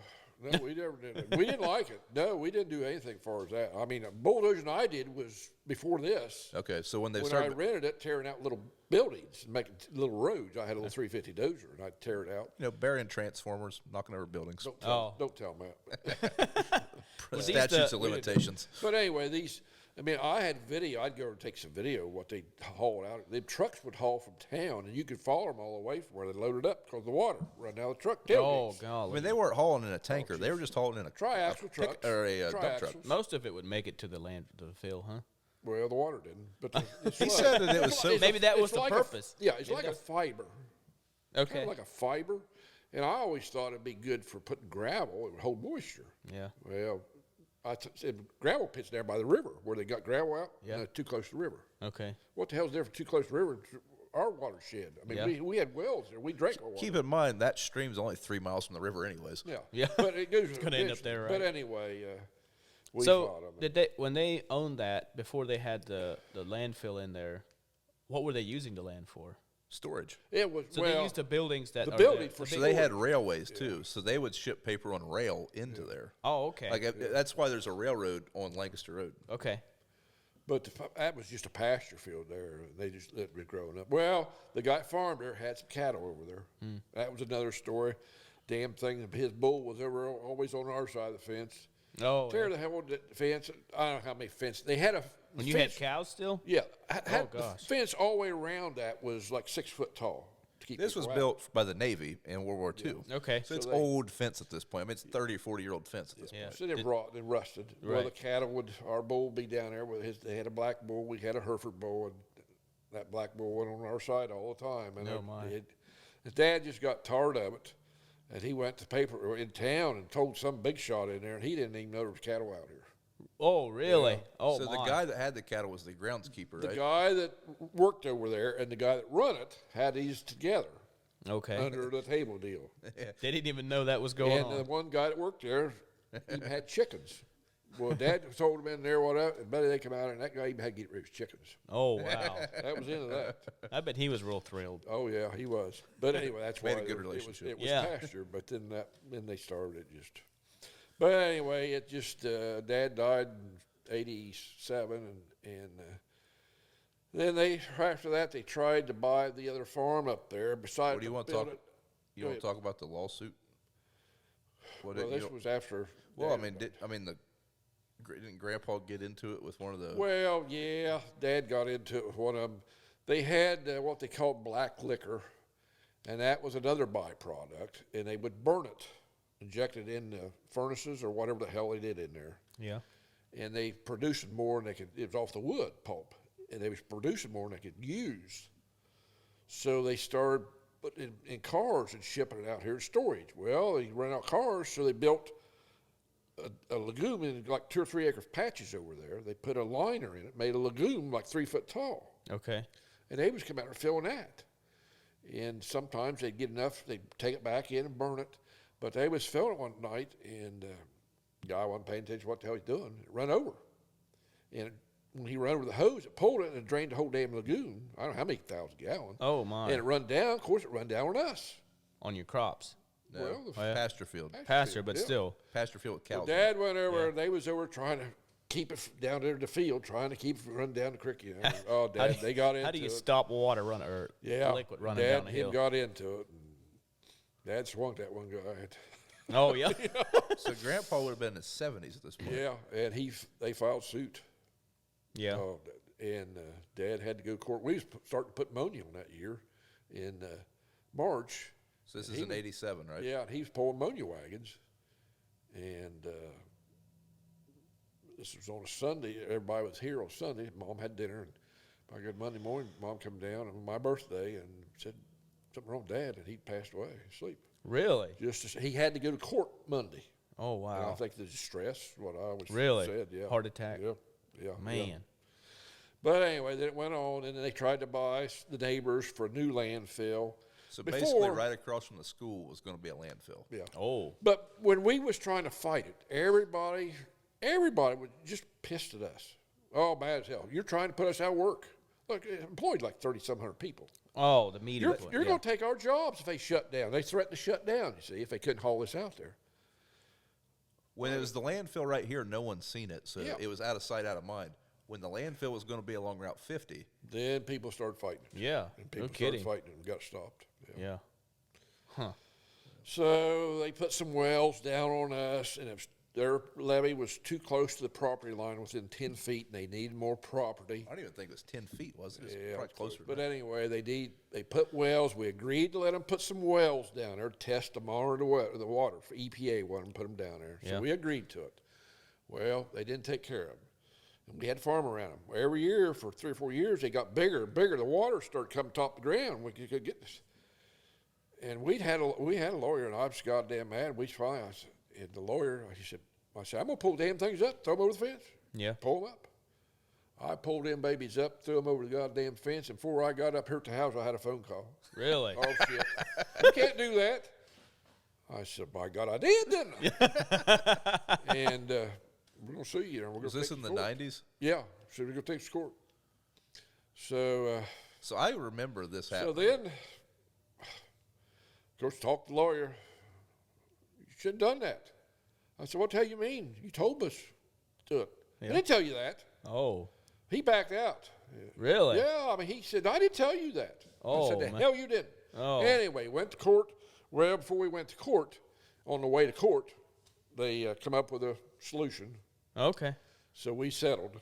[SPEAKER 2] No, we never did it. We didn't like it. No, we didn't do anything as far as that. I mean, bulldozing I did was before this.
[SPEAKER 4] Okay, so when they
[SPEAKER 2] When I
[SPEAKER 4] started,
[SPEAKER 2] rented it, tearing out little buildings and making little roads. I had a little 350 dozer, and I'd tear it out.
[SPEAKER 4] burying transformers, knocking over buildings,
[SPEAKER 2] Don't tell them that.
[SPEAKER 4] statutes of limitations.
[SPEAKER 2] But anyway, I mean, I had video. I'd go and take some video of what they hauled out. The trucks would haul from town, and you could follow them all the way from where they loaded up because the water run down the truck
[SPEAKER 3] Oh,
[SPEAKER 2] tailgates.
[SPEAKER 4] I
[SPEAKER 3] golly.
[SPEAKER 4] mean, they weren't hauling in a tanker; they were just hauling in a
[SPEAKER 2] Triaxle trucks.
[SPEAKER 4] or a dump truck.
[SPEAKER 2] Triaxles.
[SPEAKER 3] Most of it would make it to the fill, huh?
[SPEAKER 2] Well, the water didn't. But the
[SPEAKER 4] He
[SPEAKER 2] sludge-
[SPEAKER 4] said that it was so.
[SPEAKER 3] Maybe that was
[SPEAKER 2] it's
[SPEAKER 3] the
[SPEAKER 2] like
[SPEAKER 3] purpose.
[SPEAKER 2] It's
[SPEAKER 3] Maybe
[SPEAKER 2] like a
[SPEAKER 3] that's-
[SPEAKER 2] fiber.
[SPEAKER 3] Okay.
[SPEAKER 2] Kind of like a fiber. And I always thought it'd be good for putting gravel. It would hold moisture.
[SPEAKER 3] Yeah.
[SPEAKER 2] Well, I said gravel pits down by the river where they got gravel out.
[SPEAKER 3] Yeah.
[SPEAKER 2] Too close to the river.
[SPEAKER 3] Okay.
[SPEAKER 2] What the hell's the difference too close to the river and our watershed? I mean,
[SPEAKER 3] Yeah.
[SPEAKER 2] we had wells there. We drank our water.
[SPEAKER 4] Keep in mind that stream's only 3 miles from the river, anyways.
[SPEAKER 2] Yeah.
[SPEAKER 3] Yeah.
[SPEAKER 2] But it goes. It's
[SPEAKER 3] gonna end up there,
[SPEAKER 2] But
[SPEAKER 3] right?
[SPEAKER 2] anyway, we
[SPEAKER 3] So
[SPEAKER 2] fought on it.
[SPEAKER 3] did they when they owned that before they had the landfill in there? What were they using the land for?
[SPEAKER 4] Storage.
[SPEAKER 2] It was
[SPEAKER 3] So
[SPEAKER 2] well.
[SPEAKER 3] they used the buildings that
[SPEAKER 2] the
[SPEAKER 3] are
[SPEAKER 2] building
[SPEAKER 3] there.
[SPEAKER 2] for
[SPEAKER 4] So they had railways too. So they would ship paper on rail into there.
[SPEAKER 3] Oh, okay.
[SPEAKER 4] That's why there's a railroad on Lancaster Road.
[SPEAKER 3] Okay.
[SPEAKER 2] But that was just a pasture field there. They just let it growing up. Well, the guy farmed there had some cattle over there. That was another story. Damn thing, his bull was over always on our side of the fence.
[SPEAKER 3] Oh.
[SPEAKER 2] Tear
[SPEAKER 3] yeah.
[SPEAKER 2] the hell the fence. I don't know how many fences they had.
[SPEAKER 3] When you had cows still?
[SPEAKER 2] Yeah. The
[SPEAKER 3] gosh.
[SPEAKER 2] fence all the way around that was like 6 foot tall, to keep.
[SPEAKER 4] This was
[SPEAKER 2] people out.
[SPEAKER 4] built by the Navy in World War II.
[SPEAKER 3] Yeah. Okay.
[SPEAKER 4] So it's old fence at this point. I mean, it's 30 or 40-year-old fence at this point.
[SPEAKER 2] So they rot and rusted.
[SPEAKER 3] Right.
[SPEAKER 2] Well, the cattle our bull would be down there with they had a black bull, we had a Hereford bull, and that black bull went on our side all the time. And his dad just got tired of it, and he went to paper in town and told some big shot in there, and he didn't even know there was cattle out here.
[SPEAKER 3] Oh, really?
[SPEAKER 2] Yeah.
[SPEAKER 3] Oh,
[SPEAKER 4] so the guy that had the cattle was the groundskeeper, right?
[SPEAKER 2] The guy that worked over there and the guy that run it had these together.
[SPEAKER 3] Okay.
[SPEAKER 2] Under the table deal.
[SPEAKER 3] They didn't even know that was going on.
[SPEAKER 2] And the one guy that worked there even had chickens. Well, Dad told him in there whatever, and buddy, they come out, and that guy even had to get rid of his chickens.
[SPEAKER 3] Oh, wow.
[SPEAKER 2] That was into that.
[SPEAKER 3] I bet he was real thrilled.
[SPEAKER 2] Oh yeah, he was. But anyway, that's
[SPEAKER 4] Made
[SPEAKER 2] why
[SPEAKER 4] a good relationship.
[SPEAKER 2] It was pasture. But then they started it just. But anyway, it just Dad died in '87, and then after that they tried to buy the other farm up there beside.
[SPEAKER 4] What do you want to talk? You want to talk about the lawsuit?
[SPEAKER 2] Well, this was after.
[SPEAKER 4] Well, didn't Grandpa get into it with one of the?
[SPEAKER 2] Well, yeah, Dad got into it with one of them. They had what they called black liquor, and that was another byproduct, and they would burn it, inject it in the furnaces or whatever the hell they did in there.
[SPEAKER 3] Yeah.
[SPEAKER 2] And they produced more than they could. It was off the wood pulp, and they was producing more than they could use. So they started putting it in cars and shipping it out here in storage. Well, they ran out of cars, so they built a lagoon in like 2 or 3 acre patches over there. They put a liner in it, made a lagoon like 3 foot tall.
[SPEAKER 3] Okay.
[SPEAKER 2] And they was come out and filling that. And sometimes they'd get enough, they'd take it back in and burn it. But they was filling it one night, and the guy wasn't paying attention to what the hell he's doing. It run over. And when he ran over the hose, it pulled it and it drained the whole damn lagoon. I don't know how many thousand gallons.
[SPEAKER 3] Oh, my.
[SPEAKER 2] And it run down. Of course, it run down on us.
[SPEAKER 3] On your crops.
[SPEAKER 4] No,
[SPEAKER 2] Well,
[SPEAKER 4] pasture field.
[SPEAKER 3] Pasture, but still.
[SPEAKER 4] Pasture field with cows.
[SPEAKER 2] Dad went over, and they was over trying to keep it down there in the field, trying to keep it from running down the creek. You know. Oh, Dad, they got into it.
[SPEAKER 3] How do you stop water running or liquid running down the hill?
[SPEAKER 2] Dad got into it. And Dad swung that one guy.
[SPEAKER 3] Oh, yeah.
[SPEAKER 4] So Grandpa would have been in his 70s at this point.
[SPEAKER 2] Yeah, and they filed suit.
[SPEAKER 3] Yeah.
[SPEAKER 2] And Dad had to go to court. We was starting to put ammonia on that year in March.
[SPEAKER 4] So this is in '87, right?
[SPEAKER 2] Yeah, and he was pulling ammonia wagons. And this was on a Sunday. Everybody was here on Sunday. Mom had dinner. And by good Monday morning, Mom come down on my birthday and said, something wrong with Dad, and he passed away, asleep.
[SPEAKER 3] Really?
[SPEAKER 2] He had to go to court Monday.
[SPEAKER 3] Oh,
[SPEAKER 2] And
[SPEAKER 3] wow.
[SPEAKER 2] I think the stress, what I always
[SPEAKER 3] Really?
[SPEAKER 2] said, yeah.
[SPEAKER 3] Heart attack?
[SPEAKER 2] Yeah.
[SPEAKER 3] Man.
[SPEAKER 2] Yeah. But anyway, then it went on, and then they tried to buy the neighbors for a new landfill.
[SPEAKER 4] So basically, right across from the school was going to be a landfill.
[SPEAKER 2] Yeah.
[SPEAKER 3] Oh.
[SPEAKER 2] But when we was trying to fight it, everybody was just pissed at us. Oh, bad as hell. You're trying to put us out of work. Look, it employed like 3,700 people.
[SPEAKER 3] Oh, the media.
[SPEAKER 2] You're going to take our jobs if they shut down. They threatened to shut down, you see, if they couldn't haul this out there.
[SPEAKER 4] When it was the landfill right here, no one's seen it, so
[SPEAKER 2] Yeah.
[SPEAKER 4] it was out of sight, out of mind. When the landfill was going to be along Route 50,
[SPEAKER 2] Then people started fighting.
[SPEAKER 3] Yeah.
[SPEAKER 2] And people
[SPEAKER 3] No kidding.
[SPEAKER 2] started fighting and got stopped.
[SPEAKER 3] Yeah.
[SPEAKER 2] So they put some wells down on us, and their levee was too close to the property line, within 10 feet, and they needed more property.
[SPEAKER 4] I don't even think it was 10 feet, was it? It was
[SPEAKER 2] Yeah,
[SPEAKER 4] probably closer.
[SPEAKER 2] but anyway, they put wells. We agreed to let them put some wells down there, test to monitor the water. For EPA wanted them to put them down there, so
[SPEAKER 3] Yeah.
[SPEAKER 2] we agreed to it. Well, they didn't take care of them. And we had to farm around them. Every year for 3 or 4 years, they got bigger and bigger. The water started coming top the ground. We could get this. And we had a lawyer, and I was goddamn mad. And the lawyer, I said, I'm gonna pull the damn things up, throw them over the fence.
[SPEAKER 3] Yeah.
[SPEAKER 2] Pull them up. I pulled them babies up, threw them over the goddamn fence, and before I got up here at the house, I had a phone call.
[SPEAKER 3] Really?
[SPEAKER 2] Oh shit! You can't do that. I said, by God, I did, didn't I? And we're gonna sue you.
[SPEAKER 4] Was this in the 90s?
[SPEAKER 2] Yeah. So we're gonna take it to court. So.
[SPEAKER 4] So I remember this
[SPEAKER 2] So
[SPEAKER 4] happening.
[SPEAKER 2] then, of course, talked to the lawyer. You shouldn't have done that. I said, what the hell you mean? You told us to do it.
[SPEAKER 3] Yeah.
[SPEAKER 2] I didn't tell you that.
[SPEAKER 3] Oh.
[SPEAKER 2] He backed out.
[SPEAKER 3] Really?
[SPEAKER 2] Yeah, I mean, he said, I didn't tell you that.
[SPEAKER 3] Oh,
[SPEAKER 2] I said, the
[SPEAKER 3] man.
[SPEAKER 2] hell you didn't.
[SPEAKER 3] Oh.
[SPEAKER 2] Anyway, went to court. Well, before we went to court, on the way to court, they come up with a solution.
[SPEAKER 3] Okay.
[SPEAKER 2] So we settled,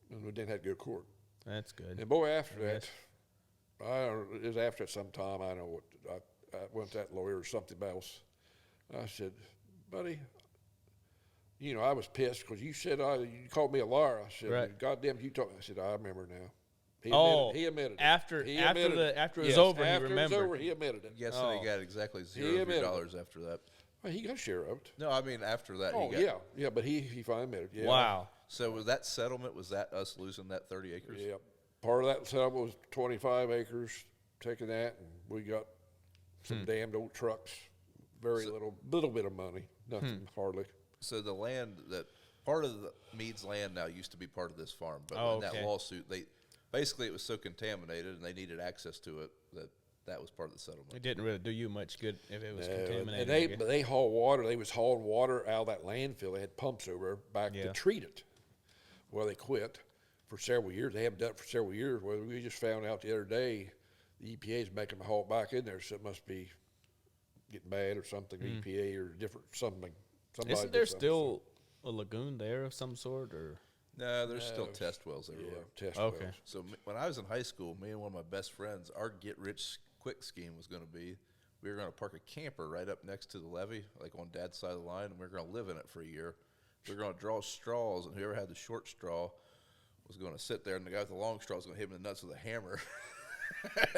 [SPEAKER 2] and we didn't have to go to court.
[SPEAKER 3] That's good.
[SPEAKER 2] And boy, after that, It was after some time. I know what I went to that lawyer or something else. I said, buddy, you know, I was pissed because you said you called me a liar. I said,
[SPEAKER 3] Right.
[SPEAKER 2] goddamn, you told me. I said, I remember now. He admitted it.
[SPEAKER 3] After it was over, he remembered.
[SPEAKER 2] After it was over, he admitted it.
[SPEAKER 4] Guessing he got exactly $0 after that.
[SPEAKER 2] Well, he got a share of it.
[SPEAKER 4] No, I mean after that.
[SPEAKER 2] Oh, yeah, but he finally admitted it. Yeah.
[SPEAKER 3] Wow.
[SPEAKER 4] So was that settlement, was that us losing that 30 acres?
[SPEAKER 2] Yeah. Part of that settlement was 25 acres, taking that, and we got some damned old trucks, little bit of money, nothing hardly.
[SPEAKER 4] So the land part of the Meade's land now used to be part of this farm, but in that lawsuit, basically it was so contaminated and they needed access to it that was part of the settlement.
[SPEAKER 3] It didn't really do you much good if it was contaminated.
[SPEAKER 2] And they haul water. They was hauling water out of that landfill. They had pumps over back to treat it. Well, they quit for several years. They haven't done it for several years. Well, we just found out the other day the EPA is making them haul back in there, so it must be getting bad or something. EPA or different something.
[SPEAKER 3] Isn't there still a lagoon there of some sort, or?
[SPEAKER 4] No, there's still test wells everywhere.
[SPEAKER 2] Yeah, test wells.
[SPEAKER 4] So when I was in high school, me and one of my best friends, our get-rich-quick scheme was going to be, we were going to park a camper right up next to the levee, like on Dad's side of the line, and we were going to live in it for a year. We were going to draw straws, and whoever had the short straw was going to sit there, and the guy with the long straw was going to hit him in the nuts with a hammer.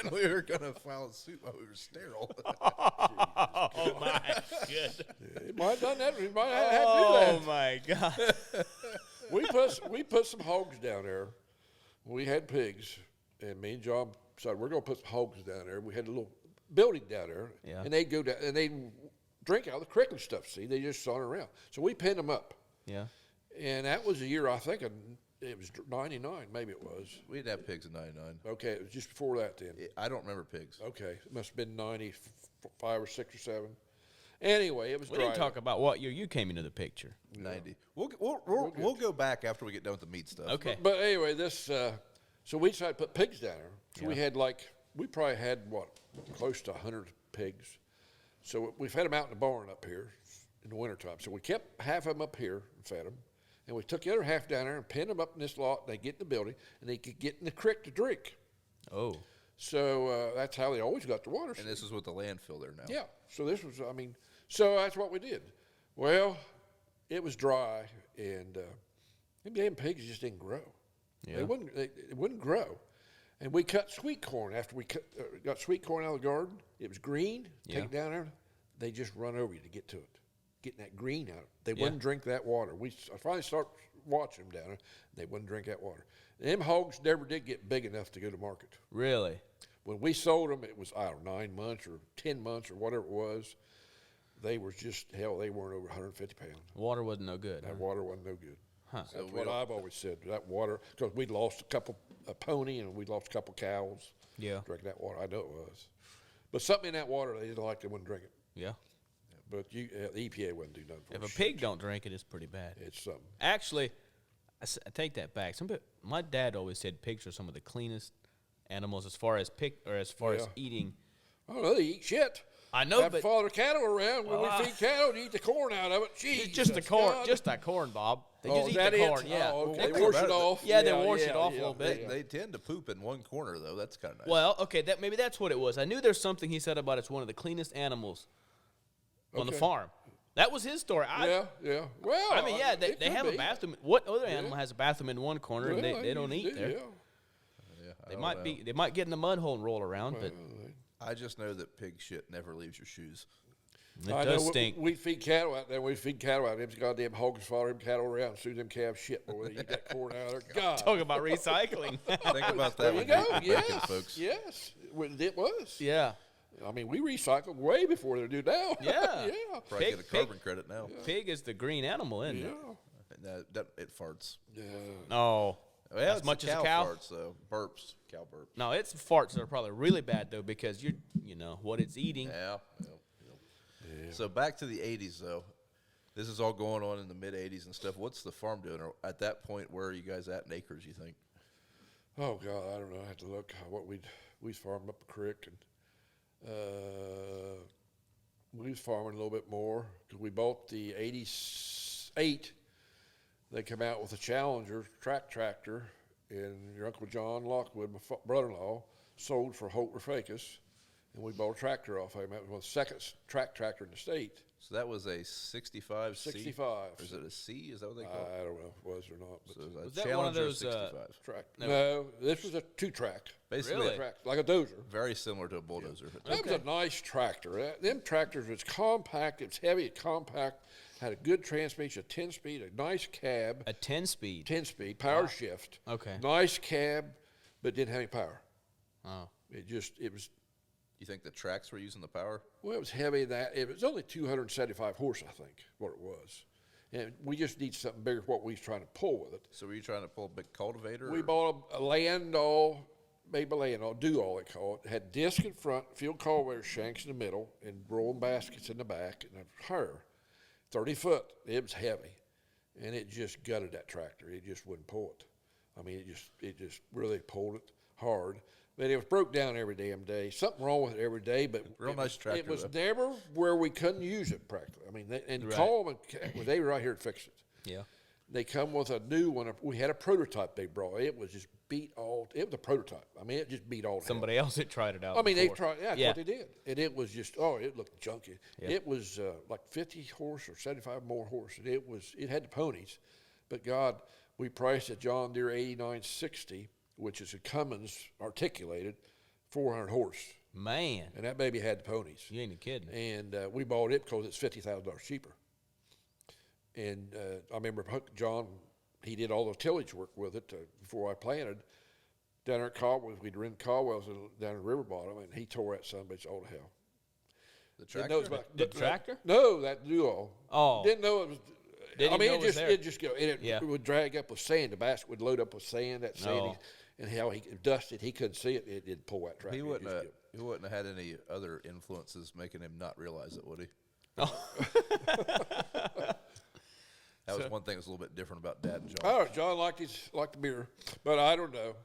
[SPEAKER 4] And we were going to file a suit while we were sterile.
[SPEAKER 3] Oh, my goodness.
[SPEAKER 2] He might have done that. He might have had to do that.
[SPEAKER 3] Oh, my God.
[SPEAKER 2] We put some hogs down there. We had pigs, and me and John decided we're going to put some hogs down there. We had a little building down there, and they'd go down and they'd drink out of the creek and stuff. See, they just saunter around. So we pinned them up. Yeah. And that was the year I think it was 99, maybe it was.
[SPEAKER 4] We didn't have pigs in 99.
[SPEAKER 2] Okay, it was just before that then.
[SPEAKER 4] I don't remember pigs.
[SPEAKER 2] Okay, it must have been 95 or 6 or 7. Anyway, it was dry.
[SPEAKER 3] We didn't talk about what year you came into the picture.
[SPEAKER 4] 90. We'll go back after we get done with the meat stuff.
[SPEAKER 3] Okay.
[SPEAKER 2] But anyway, so we decided to put pigs down there. So we probably had, close to 100 pigs. So we fed them out in the barn up here in the wintertime. So we kept half of them up here and fed them. And we took the other half down there and pinned them up in this lot. They get in the building, and they could get in the creek to drink.
[SPEAKER 3] Oh.
[SPEAKER 2] So that's how they always got the water.
[SPEAKER 4] And this is with the landfill there now.
[SPEAKER 2] Yeah. So this was, so that's what we did. Well, it was dry, and them damn pigs just didn't grow. Yeah. They wouldn't grow. And we cut sweet corn. After we got sweet corn out of the garden, it was green. Take it down there, they just run over you to get to it. Getting that green out. They wouldn't drink that water. I finally started watching them down there. They wouldn't drink that water. And them hogs never did get big enough to go to market.
[SPEAKER 3] Really?
[SPEAKER 2] When we sold them, it was, 9 months or 10 months or whatever it was. They were just, they weren't over 150 pounds.
[SPEAKER 3] Water wasn't no good.
[SPEAKER 2] That water wasn't no good.
[SPEAKER 3] Huh.
[SPEAKER 2] That's what I've always said. That water, because we'd lost a pony and we'd lost a couple cows. Yeah. Drinking that water. I know it was. But something in that water they didn't like, they wouldn't drink it. Yeah. But the EPA wouldn't do nothing for us.
[SPEAKER 3] If a pig don't drink it, it's pretty bad.
[SPEAKER 2] It's something.
[SPEAKER 3] Actually, I take that back. My dad always said pigs are some of the cleanest animals as far as eating.
[SPEAKER 2] Oh, no, they eat shit.
[SPEAKER 3] I know,
[SPEAKER 2] but follow the cattle around. When we feed cattle, they eat the corn out of it. Jeez,
[SPEAKER 3] just the corn, just that corn, Bob. They just eat the corn. Yeah,
[SPEAKER 2] okay. They wash it off.
[SPEAKER 3] Yeah, they wash it off a little bit.
[SPEAKER 4] They tend to poop in one corner though. That's kind of nice.
[SPEAKER 3] Well, okay, maybe that's what it was. I knew there's something he said about it's one of the cleanest animals on the farm. That was his story.
[SPEAKER 2] Yeah. Well,
[SPEAKER 3] they have a bathroom. What other animal has a bathroom in one corner and they don't eat there? Yeah. They might get in the mud hole and roll around, but
[SPEAKER 4] I just know that pig shit never leaves your shoes.
[SPEAKER 3] It does stink.
[SPEAKER 2] We feed cattle out there. Them goddamn hogs follow them cattle around and sue them calves shit. Boy, they eat that corn out of there. God.
[SPEAKER 3] Talk about recycling.
[SPEAKER 4] Think about that.
[SPEAKER 2] There you go.
[SPEAKER 4] Yes, folks.
[SPEAKER 2] Yes, it was.
[SPEAKER 3] Yeah.
[SPEAKER 2] We recycled way before they do now.
[SPEAKER 3] Yeah.
[SPEAKER 2] Yeah.
[SPEAKER 4] Probably get a carbon credit now.
[SPEAKER 3] Yeah. Pig is the green animal, isn't it?
[SPEAKER 4] Yeah. It farts.
[SPEAKER 2] Yeah.
[SPEAKER 3] Oh.
[SPEAKER 4] Well,
[SPEAKER 3] as much as a cow
[SPEAKER 4] farts, though. Burps. Cow burps.
[SPEAKER 3] No, it's farts that are probably really bad, though, because you know what it's eating.
[SPEAKER 4] Yeah. So back to the 80s, though. This is all going on in the mid-80s and stuff. What's the farm doing? Or at that point, where are you guys at in acres, you think?
[SPEAKER 2] Oh, God, I don't know. I have to look what we'd farmed up the creek. And we was farming a little bit more because we bought the 88. They come out with a Challenger track tractor, and your Uncle John Lockwood, my brother-in-law, sold for Holt Rafakis, and we bought a tractor off of him. That was the second tractor in the state.
[SPEAKER 4] So that was a 65 C?
[SPEAKER 2] 65.
[SPEAKER 4] Or is it a C? Is that what they call it?
[SPEAKER 2] I don't know if it was or not. But
[SPEAKER 4] So it was a
[SPEAKER 3] Was that one of
[SPEAKER 4] Challenger
[SPEAKER 3] those,
[SPEAKER 4] 65.
[SPEAKER 2] no, this was a 2-track.
[SPEAKER 4] Basically,
[SPEAKER 3] Really?
[SPEAKER 2] Like a dozer.
[SPEAKER 4] very similar to a bulldozer.
[SPEAKER 2] That was a nice tractor. Them tractors was compact. It was heavy, compact. Had a good transmission, a 10-speed, a nice cab.
[SPEAKER 3] A 10-speed.
[SPEAKER 2] 10-speed, power shift.
[SPEAKER 3] Okay.
[SPEAKER 2] Nice cab, but didn't have any power.
[SPEAKER 3] Oh.
[SPEAKER 2] It was,
[SPEAKER 4] You think the tracks were using the power?
[SPEAKER 2] well, it was heavy. It was only 275 horse, I think, what it was. And we just need something bigger for what we was trying to pull with it.
[SPEAKER 4] So were you trying to pull a big cultivator?
[SPEAKER 2] We
[SPEAKER 4] or-
[SPEAKER 2] bought a Landau, maybe a Landau, do-all they call it. Had disc in front, field cultivator shanks in the middle, and rolling baskets in the back, and a her, 30 foot. It was heavy, and it just gutted that tractor. It just wouldn't pull it. I mean, it just really pulled it hard. But it was broke down every damn day. Something wrong with it every day, but
[SPEAKER 4] Real nice tractor,
[SPEAKER 2] It was
[SPEAKER 4] though.
[SPEAKER 2] never where we couldn't use it practically. I mean, and
[SPEAKER 3] Right.
[SPEAKER 2] call them, and they were right here to fix it.
[SPEAKER 3] Yeah.
[SPEAKER 2] They come with a new one. We had a prototype they brought. It was just beat all. It was a prototype. I mean, it just beat all. to hell.
[SPEAKER 3] Somebody else had tried it out.
[SPEAKER 2] I mean, they
[SPEAKER 3] before.
[SPEAKER 2] tried. Yeah, that's what they did, and it was just. Oh, it looked junky.
[SPEAKER 3] Yeah.
[SPEAKER 2] It was like 50 horse or 75 more horse, and it was. It had the ponies, but God, we priced a John Deere 8960, which is a Cummins articulated, 400 horse,
[SPEAKER 3] Man,
[SPEAKER 2] and that baby had the ponies.
[SPEAKER 3] you ain't kidding.
[SPEAKER 2] And we bought it because it's $50,000 cheaper. And I remember John, he did all the tillage work with it before I planted. Down there at Caldwell, we'd rent Caldwell's down in River Bottom, and he tore that son of a bitch all to hell.
[SPEAKER 4] The
[SPEAKER 2] Didn't
[SPEAKER 4] tractor?
[SPEAKER 2] know it was about-
[SPEAKER 3] The tractor?
[SPEAKER 2] No, that duo.
[SPEAKER 3] Oh.
[SPEAKER 2] Didn't know it was.
[SPEAKER 3] Didn't
[SPEAKER 2] I
[SPEAKER 3] even
[SPEAKER 2] mean,
[SPEAKER 3] know it was there.
[SPEAKER 2] it just go. And it,
[SPEAKER 3] Yeah.
[SPEAKER 2] it would drag up with sand. The basket would load up with sand. That sand,
[SPEAKER 3] Oh.
[SPEAKER 2] and how he dusted, he couldn't see it. It'd pull that tractor.
[SPEAKER 4] He
[SPEAKER 2] It
[SPEAKER 4] wouldn't
[SPEAKER 2] just
[SPEAKER 4] have,
[SPEAKER 2] go.
[SPEAKER 4] he wouldn't have had any other influences making him not realize it, would he? That was one thing that was a little bit different about Dad and John.
[SPEAKER 2] Oh, John liked the beer, but I don't know.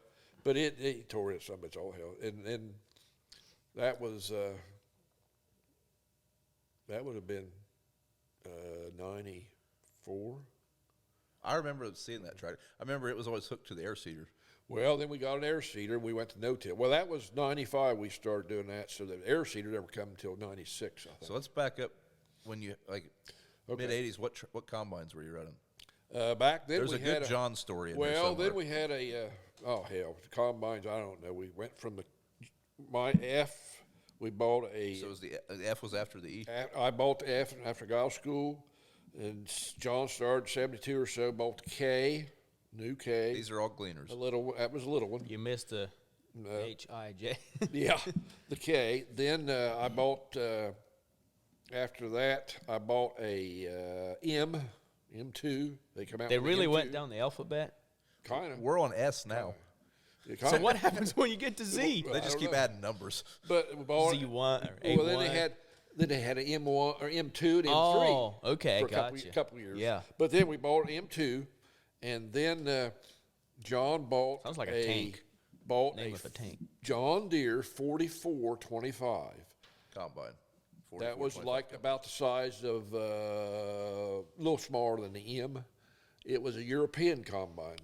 [SPEAKER 2] But it tore it some. It's all hell, and that was that would have been 94.
[SPEAKER 4] I remember seeing that tractor. I remember it was always hooked to the air seeder.
[SPEAKER 2] Well, then we got an air seeder. And we went to no-till. Well, that was 95. We started doing that, so the air seeder never come until 96, I think.
[SPEAKER 4] So let's back up when you
[SPEAKER 2] Okay.
[SPEAKER 4] mid-'80s. What combines were you running?
[SPEAKER 2] Back then
[SPEAKER 4] There's
[SPEAKER 2] we
[SPEAKER 4] a good
[SPEAKER 2] had
[SPEAKER 4] John story in there
[SPEAKER 2] Well,
[SPEAKER 4] somewhere.
[SPEAKER 2] then we had a oh hell, the combines. I don't know. We went from my F. We bought a.
[SPEAKER 4] So it was the F was after the E.
[SPEAKER 2] I bought the F after golf school, and John started 72 or so. Bought the K, new K.
[SPEAKER 4] These are all gleaners.
[SPEAKER 2] That was a little one.
[SPEAKER 3] You missed the H-I-J.
[SPEAKER 2] Yeah, the K. Then I bought. After that, I bought a M2. They come out.
[SPEAKER 3] They
[SPEAKER 2] with
[SPEAKER 3] really
[SPEAKER 2] M2.
[SPEAKER 3] went down the alphabet.
[SPEAKER 2] Kind of.
[SPEAKER 4] We're on S now.
[SPEAKER 3] So what happens when you get to Z?
[SPEAKER 4] They just
[SPEAKER 2] don't
[SPEAKER 4] keep
[SPEAKER 2] know.
[SPEAKER 4] adding numbers.
[SPEAKER 2] But we bought
[SPEAKER 3] Z1 or A1.
[SPEAKER 2] Well, then they had an M1 or M2 and M3.
[SPEAKER 3] Oh, okay,
[SPEAKER 2] for a
[SPEAKER 3] gotcha.
[SPEAKER 2] couple years.
[SPEAKER 3] Yeah.
[SPEAKER 2] But then we bought an M2, and then John bought
[SPEAKER 3] Sounds like a tank.
[SPEAKER 2] Bought
[SPEAKER 3] Name of a tank.
[SPEAKER 2] John Deere 4425.
[SPEAKER 4] Combine.
[SPEAKER 2] That
[SPEAKER 4] 44,
[SPEAKER 2] was
[SPEAKER 4] 25.
[SPEAKER 2] like about the size of a little smaller than the M. It was a European combine.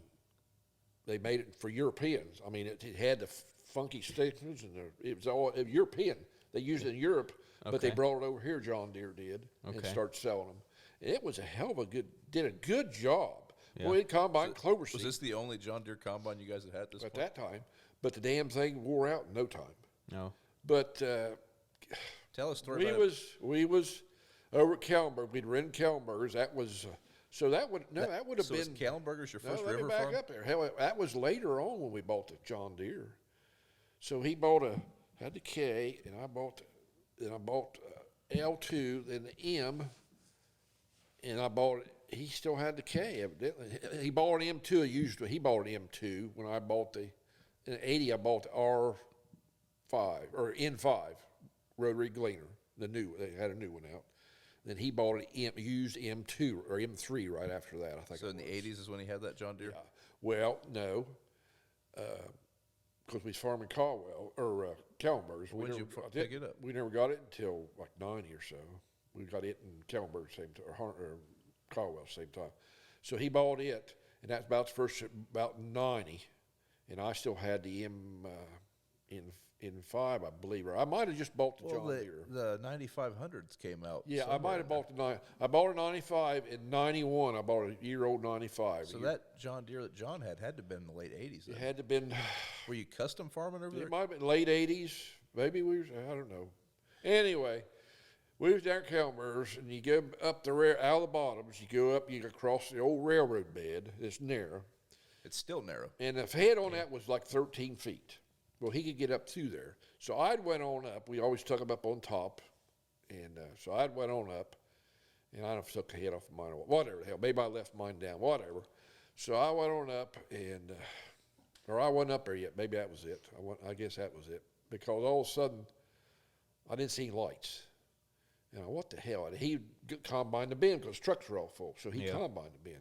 [SPEAKER 2] They made it for Europeans. I mean, it had the funky stickers, and it was all European. They used it in Europe, but they
[SPEAKER 3] Okay.
[SPEAKER 2] brought it over here. John Deere did, and
[SPEAKER 3] Okay.
[SPEAKER 2] started selling them. And it was a hell of a did a good job.
[SPEAKER 3] Yeah.
[SPEAKER 2] Well, it combined clover
[SPEAKER 4] Was
[SPEAKER 2] seed
[SPEAKER 4] this the only John Deere combine you guys had at this
[SPEAKER 2] at
[SPEAKER 4] point?
[SPEAKER 2] that time, but the damn thing wore out in no time.
[SPEAKER 3] No.
[SPEAKER 2] But
[SPEAKER 4] Tell a story
[SPEAKER 2] we
[SPEAKER 4] about it.
[SPEAKER 2] was over at Kellenberg. We'd rented Kellenbergers. That was so that would have
[SPEAKER 4] So was
[SPEAKER 2] been.
[SPEAKER 4] Kallenberger's your
[SPEAKER 2] No,
[SPEAKER 4] first
[SPEAKER 2] let me
[SPEAKER 4] river
[SPEAKER 2] back
[SPEAKER 4] farm?
[SPEAKER 2] up there. Hell, that was later on when we bought the John Deere. So he had the K, and I bought L2, then the M, and I bought. He still had the K, evidently. He bought an M2. He bought an M2 when I bought in '80. I bought the R5 or N5 rotary gleaner. They had a new one out. Then he bought an used M2 or M3 right after that. I think.
[SPEAKER 4] So in the 80s is when he had that John Deere?
[SPEAKER 2] Yeah. Well, no, because we was farming Caldwell or Kellenberg's.
[SPEAKER 4] When did you pick it up?
[SPEAKER 2] We never got it until like 90 or so. We got it in Kellenberg same time, or Caldwell same time. So he bought it, and that's about the first about 90, and I still had the in 5, I believe, or I might have just bought the John Deere.
[SPEAKER 4] The 9500s came out.
[SPEAKER 2] Yeah, I might have bought I bought a 95 in 91. I bought a year-old 95.
[SPEAKER 4] So that John Deere that John had to have been in the late 80s.
[SPEAKER 2] It had to have been.
[SPEAKER 4] Were you custom farming over there?
[SPEAKER 2] It might have been late 80s. Maybe I don't know. Anyway, we was down at Calmer's, and you go up out of the bottoms. You go up, you go across the old railroad bed. It's narrow.
[SPEAKER 4] It's still narrow.
[SPEAKER 2] And the head on that was like 13 feet. Well, he could get up through there. So I'd went on up. We always took him up on top. And so I'd went on up. And I don't know if I took the head off of mine or whatever the hell. Maybe I left mine down, whatever. So I went on up, and or I wasn't up there yet. Maybe that was it. I guess that was it. Because all of a sudden, I didn't see lights. And what the hell? And he combined the bin because trucks were all full. So he combined the bin.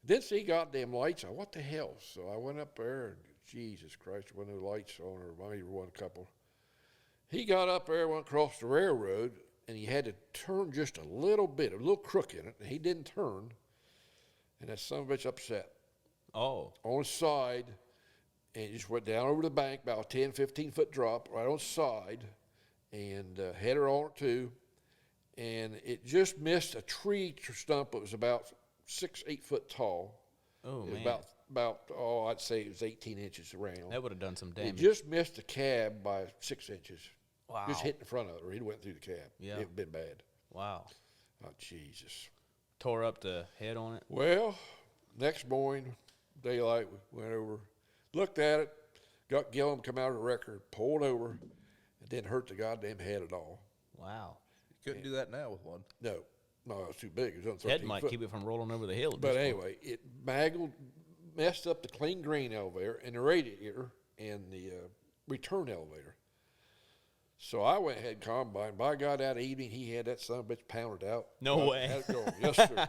[SPEAKER 2] Didn't see goddamn lights. What the hell? So I went up there, and Jesus Christ, there wasn't no lights on, or maybe one couple. He got up there, went across the railroad, and he had to turn just a little bit, a little crook in it, and he didn't turn, and that son of a bitch upset.
[SPEAKER 3] Oh.
[SPEAKER 2] On his side, and he just went down over the bank, about a 10, 15-foot drop, right on the side, and had her on it too, and it just missed a tree stump that was about 6, 8 foot tall.
[SPEAKER 3] Oh, man.
[SPEAKER 2] I'd say it was 18 inches around.
[SPEAKER 3] That would have done some damage.
[SPEAKER 2] It just missed the cab by 6 inches.
[SPEAKER 3] Wow.
[SPEAKER 2] Just hit in front of it, or he went through the cab.
[SPEAKER 3] Yeah.
[SPEAKER 2] It would been bad.
[SPEAKER 3] Wow.
[SPEAKER 2] Oh, Jesus.
[SPEAKER 3] Tore up the head on it?
[SPEAKER 2] Well, next morning, daylight, we went over, looked at it, got Gillum come out of the wrecker, pulled over, and didn't hurt the goddamn head at all.
[SPEAKER 3] Wow.
[SPEAKER 4] You couldn't do that now with one.
[SPEAKER 2] No, it was too big. It was on 13
[SPEAKER 3] Head might
[SPEAKER 2] foot.
[SPEAKER 3] keep it from rolling over the hill.
[SPEAKER 2] But anyway, it messed up the clean grain elevator and the radiator and the return elevator. So I went ahead and combined. By God, that evening he had that son of a bitch pounded out.
[SPEAKER 3] No way.
[SPEAKER 2] Had it going. Yes, sir.
[SPEAKER 4] Now,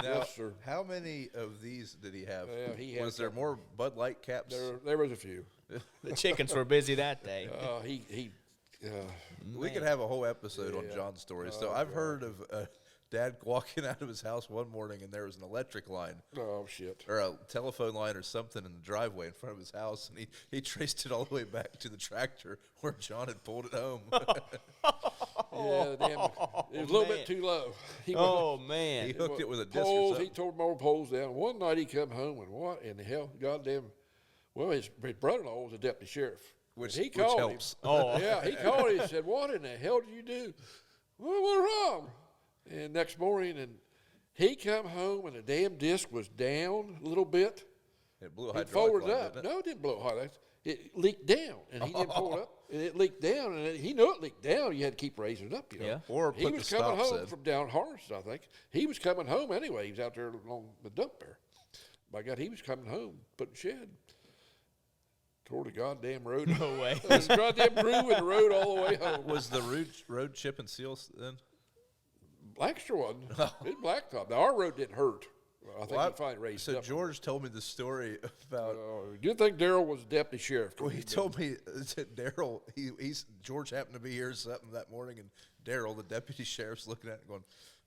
[SPEAKER 2] yes, sir.
[SPEAKER 4] how many of these did he have?
[SPEAKER 2] Well, he had
[SPEAKER 4] Was there more Bud Light caps?
[SPEAKER 2] There was a few.
[SPEAKER 3] The chickens were busy that day.
[SPEAKER 4] We could have a whole episode on
[SPEAKER 2] Yeah.
[SPEAKER 4] John's stories. So I've heard of Dad walking out of his house one morning, and there was an electric line
[SPEAKER 2] Oh, shit.
[SPEAKER 4] or a telephone line or something in the driveway in front of his house, and he traced it all the way back to the tractor where John had pulled it home.
[SPEAKER 2] Yeah, damn, it was a little bit too low.
[SPEAKER 3] Oh, man.
[SPEAKER 4] He hooked it with a disc or
[SPEAKER 2] poles.
[SPEAKER 4] something.
[SPEAKER 2] He tore more poles down. One night he come home and what in the hell, goddamn, well, his brother-in-law was a deputy sheriff.
[SPEAKER 4] Which
[SPEAKER 2] he called
[SPEAKER 4] helps.
[SPEAKER 2] him. Oh. Yeah, he called him and said, what in the hell did you do? Well, what's wrong? And next morning, and he come home and the damn disc was down a little bit.
[SPEAKER 4] It blew a
[SPEAKER 2] It
[SPEAKER 4] hydraulic
[SPEAKER 2] forwarded
[SPEAKER 4] line,
[SPEAKER 2] up.
[SPEAKER 4] didn't it?
[SPEAKER 2] No, it didn't blow hot. It leaked down, and he didn't pull it up. And it leaked down, and he knew it leaked down. You had to keep raising it up, you know.
[SPEAKER 3] Yeah.
[SPEAKER 4] Or
[SPEAKER 2] he
[SPEAKER 4] put
[SPEAKER 2] was
[SPEAKER 4] the
[SPEAKER 2] coming
[SPEAKER 4] stops
[SPEAKER 2] home
[SPEAKER 4] in.
[SPEAKER 2] from down Harness, I think. He was coming home anyway. He was out there along the dump there. By God, he was coming home, putting shed. Tore the goddamn road.
[SPEAKER 3] No way.
[SPEAKER 2] This goddamn groove in the road all the way home.
[SPEAKER 4] Was the road chip and seal then?
[SPEAKER 2] Blackster one. It's blacktop. Now, our road didn't hurt. I think he finally raised
[SPEAKER 4] So
[SPEAKER 2] it up.
[SPEAKER 4] George told me the story about.
[SPEAKER 2] Good thing Darrell was deputy sheriff.
[SPEAKER 4] Well, he told me that Daryl, George happened to be here or something that morning, and Daryl, the deputy sheriff's looking at it going,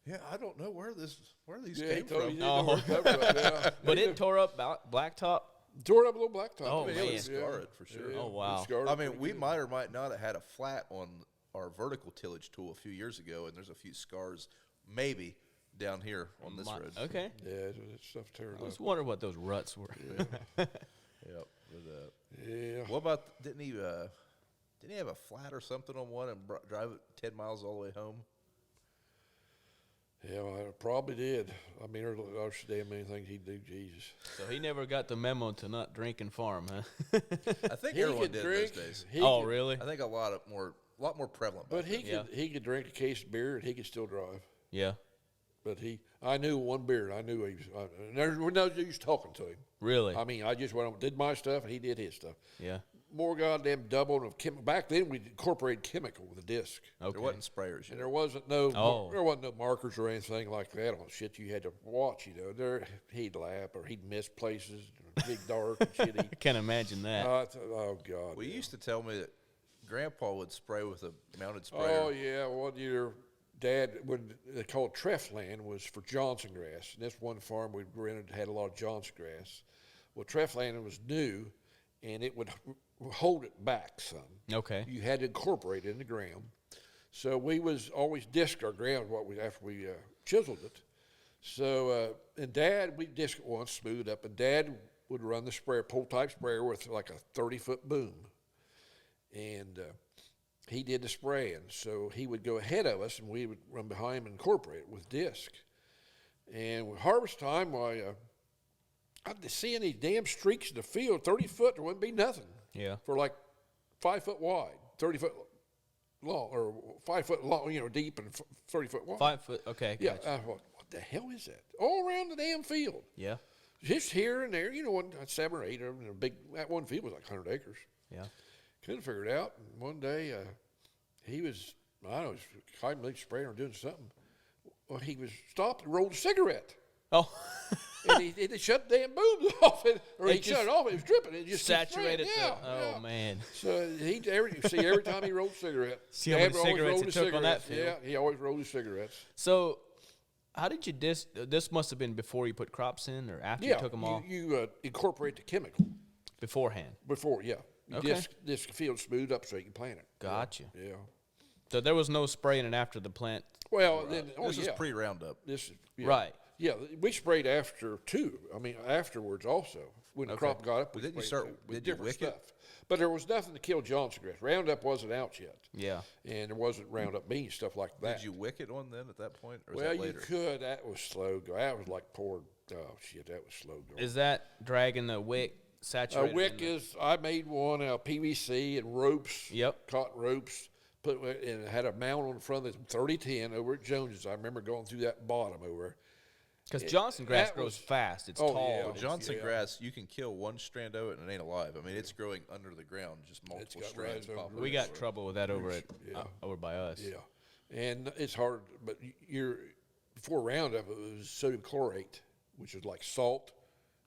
[SPEAKER 4] "Yeah, I don't know where these
[SPEAKER 2] Yeah, he
[SPEAKER 4] came
[SPEAKER 2] told
[SPEAKER 4] from."
[SPEAKER 2] me he didn't know where it come from, yeah.
[SPEAKER 3] But it tore up blacktop.
[SPEAKER 2] Tore up a little blacktop.
[SPEAKER 3] Oh,
[SPEAKER 4] I mean,
[SPEAKER 3] man.
[SPEAKER 4] it would scar it for sure.
[SPEAKER 3] Oh, wow.
[SPEAKER 4] I mean, we might or might not have had a flat on our vertical tillage tool a few years ago, and there's a few scars maybe down here on this road.
[SPEAKER 3] Okay.
[SPEAKER 2] Yeah, that stuff tearing
[SPEAKER 3] I was
[SPEAKER 2] up.
[SPEAKER 3] wondering what those ruts were.
[SPEAKER 4] Yep.
[SPEAKER 2] Yeah.
[SPEAKER 4] What about didn't he have a flat or something on one and drive it 10 miles all the way home?
[SPEAKER 2] Yeah, well, I probably did. I mean, there's damn many things he'd do, Jesus.
[SPEAKER 3] So he never got the memo to not drink and farm, huh?
[SPEAKER 4] I think
[SPEAKER 2] He
[SPEAKER 4] everyone
[SPEAKER 2] could
[SPEAKER 4] did
[SPEAKER 2] drink.
[SPEAKER 4] those days.
[SPEAKER 2] He
[SPEAKER 3] Oh,
[SPEAKER 2] could-
[SPEAKER 3] really?
[SPEAKER 4] I think a lot more prevalent.
[SPEAKER 2] But
[SPEAKER 4] back then.
[SPEAKER 2] he could drink a case of beer and he could still drive.
[SPEAKER 3] Yeah.
[SPEAKER 2] But I knew one beer. I knew he was. And there was no use talking to him.
[SPEAKER 3] Really?
[SPEAKER 2] I mean, I just went on, did my stuff, and he did his stuff.
[SPEAKER 3] Yeah.
[SPEAKER 2] More goddamn double of chemical. Back then, we incorporated chemical with the disc.
[SPEAKER 3] Okay.
[SPEAKER 4] There wasn't sprayers yet.
[SPEAKER 2] And there wasn't no
[SPEAKER 3] Oh.
[SPEAKER 2] markers or anything like that on shit you had to watch. You know, he'd lap or he'd miss places, big dark and shit.
[SPEAKER 3] I can't imagine that.
[SPEAKER 2] Oh God.
[SPEAKER 4] Well, you used to tell me that Grandpa would spray with a mounted sprayer.
[SPEAKER 2] Oh yeah, one year, Dad, when they called treff land, was for Johnson grass, and this one farm we rented had a lot of Johnson grass. Well, treff land was new, and it would hold it back some.
[SPEAKER 3] Okay.
[SPEAKER 2] You had to incorporate it in the ground. So we was always disc our ground after we chiseled it. So and Dad, we disc it once, smooth it up, and Dad would run the sprayer, pull type sprayer with like a 30-foot boom, and he did the spraying. So he would go ahead of us, and we would run behind him and incorporate it with disc. And with harvest time, I'd see any damn streaks in the field, 30 foot, there wouldn't be nothing.
[SPEAKER 3] Yeah.
[SPEAKER 2] For like 5 foot wide, 30 foot long, or 5 foot long, deep and 30 foot wide.
[SPEAKER 3] 5 foot. Okay.
[SPEAKER 2] Yeah.
[SPEAKER 3] Gotcha.
[SPEAKER 2] I thought, what the hell is that? All around the damn field.
[SPEAKER 3] Yeah.
[SPEAKER 2] Just here and there, 7 or 8 of them. That one field was like 100 acres.
[SPEAKER 3] Yeah.
[SPEAKER 2] Couldn't figure it out. And one day, he was, I don't know, climbing leaf spraying or doing something. Well, he was stopped and rolled a cigarette.
[SPEAKER 3] Oh.
[SPEAKER 2] And he shut the damn booms off, or he
[SPEAKER 3] just
[SPEAKER 2] shut it off. It was dripping. It just kept
[SPEAKER 3] saturated.
[SPEAKER 2] spraying.
[SPEAKER 3] Oh man.
[SPEAKER 2] So every time he rolled a cigarette,
[SPEAKER 3] See how many
[SPEAKER 2] Dad always
[SPEAKER 3] cigarettes
[SPEAKER 2] rolled
[SPEAKER 3] he
[SPEAKER 2] his
[SPEAKER 3] took on that
[SPEAKER 2] cigarettes.
[SPEAKER 3] field.
[SPEAKER 2] Yeah, he always rolled his cigarettes.
[SPEAKER 3] So, how did you this must have been before you put crops in, or after you took them off?
[SPEAKER 2] You incorporate the chemical
[SPEAKER 3] Beforehand.
[SPEAKER 2] before. Yeah, you
[SPEAKER 3] Okay.
[SPEAKER 2] disc the field smooth up so you can plant it.
[SPEAKER 3] Gotcha.
[SPEAKER 2] Yeah.
[SPEAKER 3] So there was no spraying it after the plant.
[SPEAKER 2] Well, then
[SPEAKER 4] This is pre-Roundup.
[SPEAKER 2] This is
[SPEAKER 3] Right.
[SPEAKER 2] Yeah, we sprayed after too. I mean, afterwards also when the crop got up. We
[SPEAKER 4] Didn't you
[SPEAKER 2] sprayed
[SPEAKER 4] start-
[SPEAKER 2] with
[SPEAKER 4] did you
[SPEAKER 2] different
[SPEAKER 4] wick it?
[SPEAKER 2] stuff. But there was nothing to kill Johnson grass. Roundup wasn't out yet.
[SPEAKER 3] Yeah.
[SPEAKER 2] And there wasn't Roundup bean stuff like that.
[SPEAKER 4] Did you wick it on then at that point, or was
[SPEAKER 2] Well,
[SPEAKER 4] that
[SPEAKER 2] you
[SPEAKER 4] later?
[SPEAKER 2] could. That was slow. That was like poured. Oh shit, that was slow going.
[SPEAKER 3] Is that dragging the wick
[SPEAKER 2] A
[SPEAKER 3] saturated?
[SPEAKER 2] wick is. I made one out of PVC and ropes.
[SPEAKER 3] Yep.
[SPEAKER 2] Cotton ropes. And it had a mount on the front of it, 3010 over at Jones's. I remember going through that bottom over.
[SPEAKER 3] Because Johnson grass
[SPEAKER 2] that
[SPEAKER 3] grows
[SPEAKER 2] was-
[SPEAKER 3] fast. It's
[SPEAKER 2] oh,
[SPEAKER 3] tall.
[SPEAKER 2] yeah.
[SPEAKER 4] Well, Johnson
[SPEAKER 2] Yeah.
[SPEAKER 4] grass, you can kill one strand of it and it ain't alive. I mean, it's growing under the ground, just multiple
[SPEAKER 2] got
[SPEAKER 4] strands
[SPEAKER 2] rhizomes.
[SPEAKER 4] popping.
[SPEAKER 3] We got trouble with that over at
[SPEAKER 2] Yeah.
[SPEAKER 3] over by us.
[SPEAKER 2] Yeah, and it's hard. But before Roundup, it was sodium chlorate, which is like salt.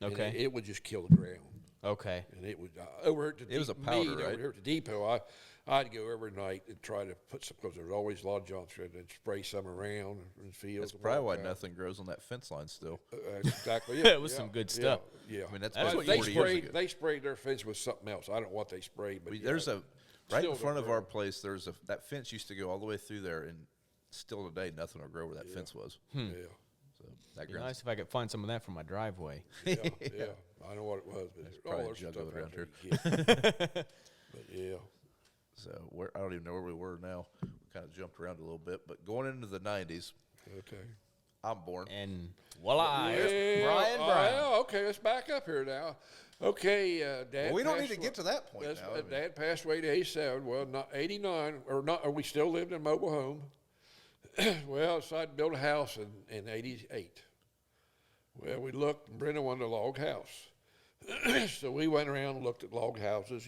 [SPEAKER 2] and
[SPEAKER 3] Okay.
[SPEAKER 2] it would just kill the ground,
[SPEAKER 3] Okay.
[SPEAKER 2] and it would over at the
[SPEAKER 4] It was a powder,
[SPEAKER 2] over
[SPEAKER 4] right?
[SPEAKER 2] here at the depot. I'd go every night and try to put some, because there was always a lot of Johnson, and spray some around in the fields.
[SPEAKER 4] That's probably why nothing grows on that fence line still.
[SPEAKER 2] Exactly.
[SPEAKER 3] It was some good stuff.
[SPEAKER 2] Yeah.
[SPEAKER 4] I mean, that's
[SPEAKER 3] That's
[SPEAKER 4] about
[SPEAKER 3] what
[SPEAKER 2] they
[SPEAKER 4] 40 years
[SPEAKER 2] sprayed.
[SPEAKER 4] ago.
[SPEAKER 2] They sprayed their fence with something else. I don't know what they sprayed, but
[SPEAKER 4] There's a right
[SPEAKER 2] Still
[SPEAKER 4] in front
[SPEAKER 2] don't
[SPEAKER 4] of our
[SPEAKER 2] grow.
[SPEAKER 4] place. There's that fence used to go all the way through there, and still today nothing will grow where that fence was.
[SPEAKER 2] yeah.
[SPEAKER 4] So that
[SPEAKER 3] Be
[SPEAKER 4] ground's
[SPEAKER 3] nice if I could find some of that for my driveway.
[SPEAKER 2] Yeah, yeah. I know what it was, but
[SPEAKER 4] probably
[SPEAKER 2] there's
[SPEAKER 4] jug
[SPEAKER 2] stuff
[SPEAKER 4] of it around
[SPEAKER 2] there you get. But yeah,
[SPEAKER 4] So I don't even know where we were now. We kind of jumped around a little bit, but going into the 90s,
[SPEAKER 2] okay.
[SPEAKER 4] I'm born.
[SPEAKER 3] And voila,
[SPEAKER 2] Yeah,
[SPEAKER 3] here's Brian Brown.
[SPEAKER 2] yeah, okay, let's back up here now. Okay, Dad.
[SPEAKER 4] Well, we don't need
[SPEAKER 2] passed
[SPEAKER 4] to get to that point
[SPEAKER 2] away-
[SPEAKER 4] now. I mean-
[SPEAKER 2] Dad passed away at 87. Well, not 89, or not. Or we still lived in a mobile home. Well, decided to build a house in 88. Well, we looked, and Brenda wanted a log house. So we went around and looked at log houses,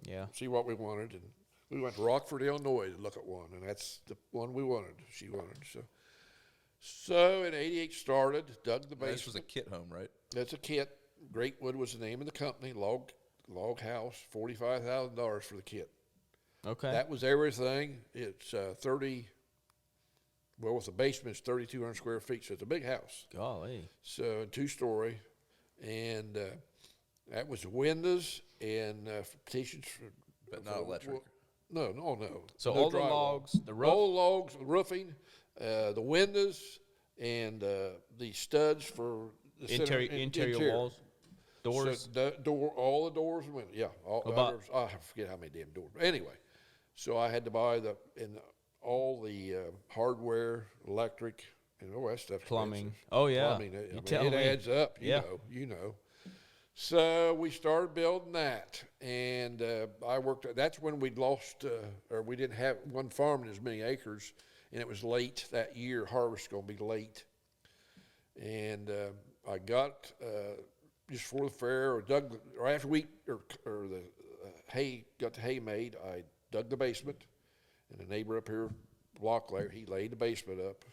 [SPEAKER 3] Yeah.
[SPEAKER 2] see what we wanted. And we went to Rockford, Illinois to look at one, and that's the one we wanted, she wanted. So in 88 started, dug the basement.
[SPEAKER 4] This was a kit home, right?
[SPEAKER 2] That's a kit. Greatwood was the name of the company, log house, $45,000 for the kit.
[SPEAKER 3] Okay.
[SPEAKER 2] That was everything. It's 30, well, with the basement, it's 3,200 square feet, so it's a big house.
[SPEAKER 3] Golly.
[SPEAKER 2] So 2-story, and that was windows and petitions for.
[SPEAKER 4] But not electric.
[SPEAKER 2] No.
[SPEAKER 3] So
[SPEAKER 2] No
[SPEAKER 3] all the
[SPEAKER 2] drywall.
[SPEAKER 3] logs, the roof.
[SPEAKER 2] All the logs, the roofing, the windows, and the studs for the center-
[SPEAKER 3] interior walls, doors.
[SPEAKER 2] So all the doors and windows. Yeah, I forget how many damn doors. But anyway, so I had to buy all the hardware, electric, and all that stuff.
[SPEAKER 3] Plumbing. Oh, yeah.
[SPEAKER 2] Plumbing.
[SPEAKER 3] You tell
[SPEAKER 2] it
[SPEAKER 3] me.
[SPEAKER 2] adds up.
[SPEAKER 3] Yeah.
[SPEAKER 2] You know. So we started building that, and I worked. That's when we'd lost, or we didn't have one farming as many acres, and it was late that year. Harvest going to be late, and I got just before the fair, or after we or the hay got the hay made. I dug the basement, and the neighbor up here, block layer, he laid the basement up.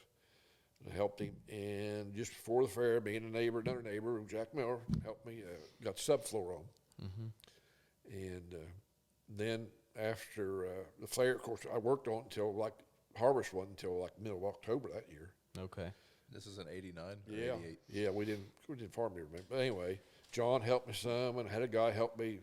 [SPEAKER 2] I helped him, and just before the fair, me and another neighbor, Jack Miller, helped me, got the subfloor on. And then after the fair, of course, I worked on it until like harvest wasn't until like middle of October that year.
[SPEAKER 3] Okay.
[SPEAKER 4] This is in 89 or
[SPEAKER 2] Yeah,
[SPEAKER 4] 88?
[SPEAKER 2] yeah, we didn't farm here, but anyway, John helped me some, and I had a guy help me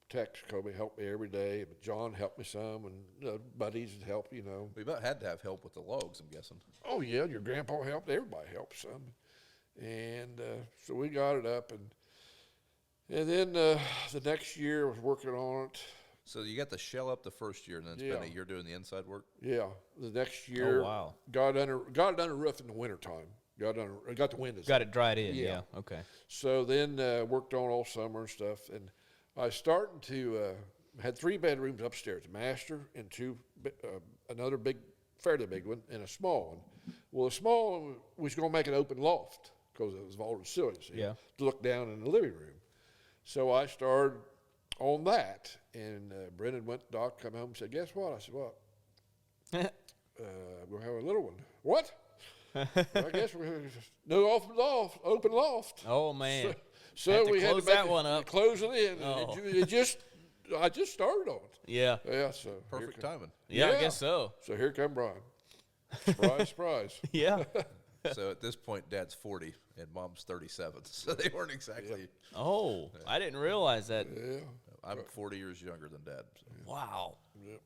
[SPEAKER 2] Tex Kobe helped me every day, but John helped me some, and buddies would help,
[SPEAKER 4] We about had to have help with the logs, I'm guessing.
[SPEAKER 2] Oh, yeah, your grandpa helped. Everybody helped some. And so we got it up, and then the next year I was working on it.
[SPEAKER 4] So you got the shell up the first year, and then spent a year doing the inside work?
[SPEAKER 2] Yeah, the next year.
[SPEAKER 3] Oh, wow.
[SPEAKER 2] Got it under roof in the wintertime. Got the windows.
[SPEAKER 3] Got it dried in.
[SPEAKER 2] Yeah.
[SPEAKER 3] Yeah. Okay.
[SPEAKER 2] So then worked on all summer and stuff, and I started to had 3 bedrooms upstairs, a master and another fairly big one, and a small one. Well, the small one was going to make an open loft because it was vaulted ceilings.
[SPEAKER 3] Yeah.
[SPEAKER 2] To look down in the living room. So I started on that, and Brendan went to Doc, come home and said, "Guess what?" I said, "What?" We'll have a little one. What? Well, I guess we're going to no open loft.
[SPEAKER 3] Oh man.
[SPEAKER 2] So
[SPEAKER 3] to
[SPEAKER 2] we had
[SPEAKER 3] close
[SPEAKER 2] to make
[SPEAKER 3] that one up.
[SPEAKER 2] Close it in.
[SPEAKER 3] Oh.
[SPEAKER 2] I just started on it.
[SPEAKER 3] Yeah.
[SPEAKER 2] Yeah, so
[SPEAKER 4] Perfect timing.
[SPEAKER 3] Yeah. I guess so.
[SPEAKER 2] So here come Brian. Surprise, surprise.
[SPEAKER 3] Yeah.
[SPEAKER 4] So at this point, Dad's 40 and Mom's 37, so they weren't exactly.
[SPEAKER 3] Oh, I didn't realize that.
[SPEAKER 2] Yeah.
[SPEAKER 4] I'm 40 years younger than Dad. So,
[SPEAKER 3] Wow.
[SPEAKER 2] Yep.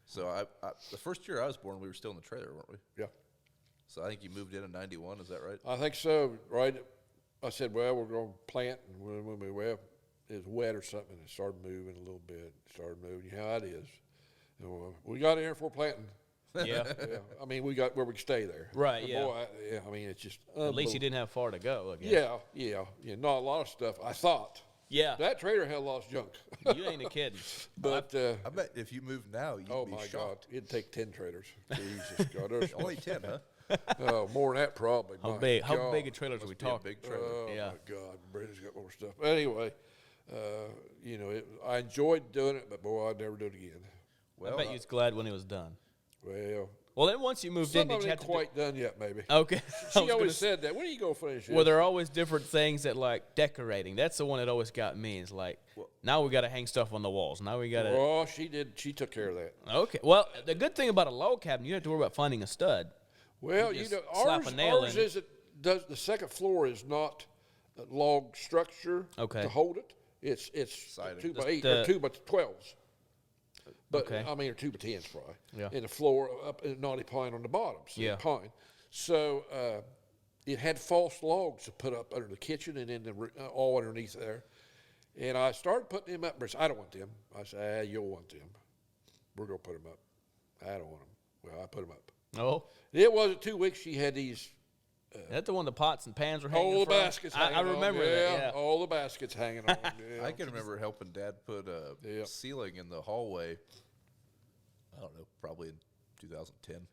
[SPEAKER 4] so I the first year I was born, we were still in the trailer, weren't we?
[SPEAKER 2] Yeah.
[SPEAKER 4] So I think you moved in '91. Is that right?
[SPEAKER 2] I think so. Right. I said, well, we're going to plant, and when it was wet or something, and it started moving a little bit. You know how it is. And we got in here for planting.
[SPEAKER 3] Yeah.
[SPEAKER 2] Yeah. I mean, we got where we could stay there.
[SPEAKER 3] Right,
[SPEAKER 2] And
[SPEAKER 3] yeah.
[SPEAKER 2] Boy, I mean, it's just
[SPEAKER 3] At least you didn't have far to go. I guess.
[SPEAKER 2] Yeah. Not a lot of stuff. I thought
[SPEAKER 3] Yeah.
[SPEAKER 2] that trailer had a lot of junk.
[SPEAKER 3] You ain't a kidding.
[SPEAKER 2] But
[SPEAKER 4] I bet if you moved now, you'd
[SPEAKER 2] oh
[SPEAKER 4] be
[SPEAKER 2] my
[SPEAKER 4] shocked.
[SPEAKER 2] God, it'd take 10 trailers. Jesus God, there's
[SPEAKER 4] Only 10, huh?
[SPEAKER 2] more than that probably.
[SPEAKER 3] How
[SPEAKER 2] My
[SPEAKER 3] big? How
[SPEAKER 2] God.
[SPEAKER 3] big a trailers are we
[SPEAKER 4] Be a
[SPEAKER 3] talking?
[SPEAKER 4] big trailer.
[SPEAKER 2] Oh
[SPEAKER 3] Yeah.
[SPEAKER 2] my God, Brenda's got more stuff. Anyway, I enjoyed doing it, but boy, I'd never do it again.
[SPEAKER 4] Well,
[SPEAKER 3] I bet you was glad when it was done.
[SPEAKER 2] Well,
[SPEAKER 3] Well, then once you moved
[SPEAKER 2] some
[SPEAKER 3] in, did
[SPEAKER 2] of
[SPEAKER 3] you
[SPEAKER 2] it
[SPEAKER 3] have
[SPEAKER 2] ain't
[SPEAKER 3] to
[SPEAKER 2] quite done yet, maybe.
[SPEAKER 3] Okay. I
[SPEAKER 2] She
[SPEAKER 3] was gonna
[SPEAKER 2] always said that. When are you going to finish it?
[SPEAKER 3] Well, there are always different things that like decorating. That's the one that always got me. Is like now we got to hang stuff on the walls. Now we got to.
[SPEAKER 2] Oh, she did. She took care of that.
[SPEAKER 3] Okay. Well, the good thing about a log cabin, you don't have to worry about finding a stud.
[SPEAKER 2] Well,
[SPEAKER 3] just slap a nail
[SPEAKER 2] ours
[SPEAKER 3] in.
[SPEAKER 2] does the second floor is not a log structure
[SPEAKER 3] Okay.
[SPEAKER 2] to hold it. It's
[SPEAKER 4] Siding.
[SPEAKER 2] 2 by
[SPEAKER 3] Just
[SPEAKER 2] 8
[SPEAKER 3] the-
[SPEAKER 2] or 2 by 12s. But
[SPEAKER 3] Okay.
[SPEAKER 2] I mean, or 2 by 10s probably.
[SPEAKER 3] Yeah.
[SPEAKER 2] And the floor up and knotty pine on the bottom. So
[SPEAKER 3] Yeah.
[SPEAKER 2] Pine. So it had false logs to put up under the kitchen and in the all underneath there. And I started putting them up. But I don't want them. I said, you'll want them. We're gonna put them up. I don't want them. Well, I put them up.
[SPEAKER 3] Oh,
[SPEAKER 2] It wasn't 2 weeks. She had these
[SPEAKER 3] that's the one the pots and pans were hanging
[SPEAKER 2] all the
[SPEAKER 3] from?
[SPEAKER 2] baskets.
[SPEAKER 3] I
[SPEAKER 2] hanging
[SPEAKER 3] remember
[SPEAKER 2] on.
[SPEAKER 3] that. Yeah.
[SPEAKER 2] All the baskets hanging on. Yeah.
[SPEAKER 4] I can remember helping Dad put a
[SPEAKER 2] Yeah.
[SPEAKER 4] ceiling in the hallway. I don't know, probably in 2010.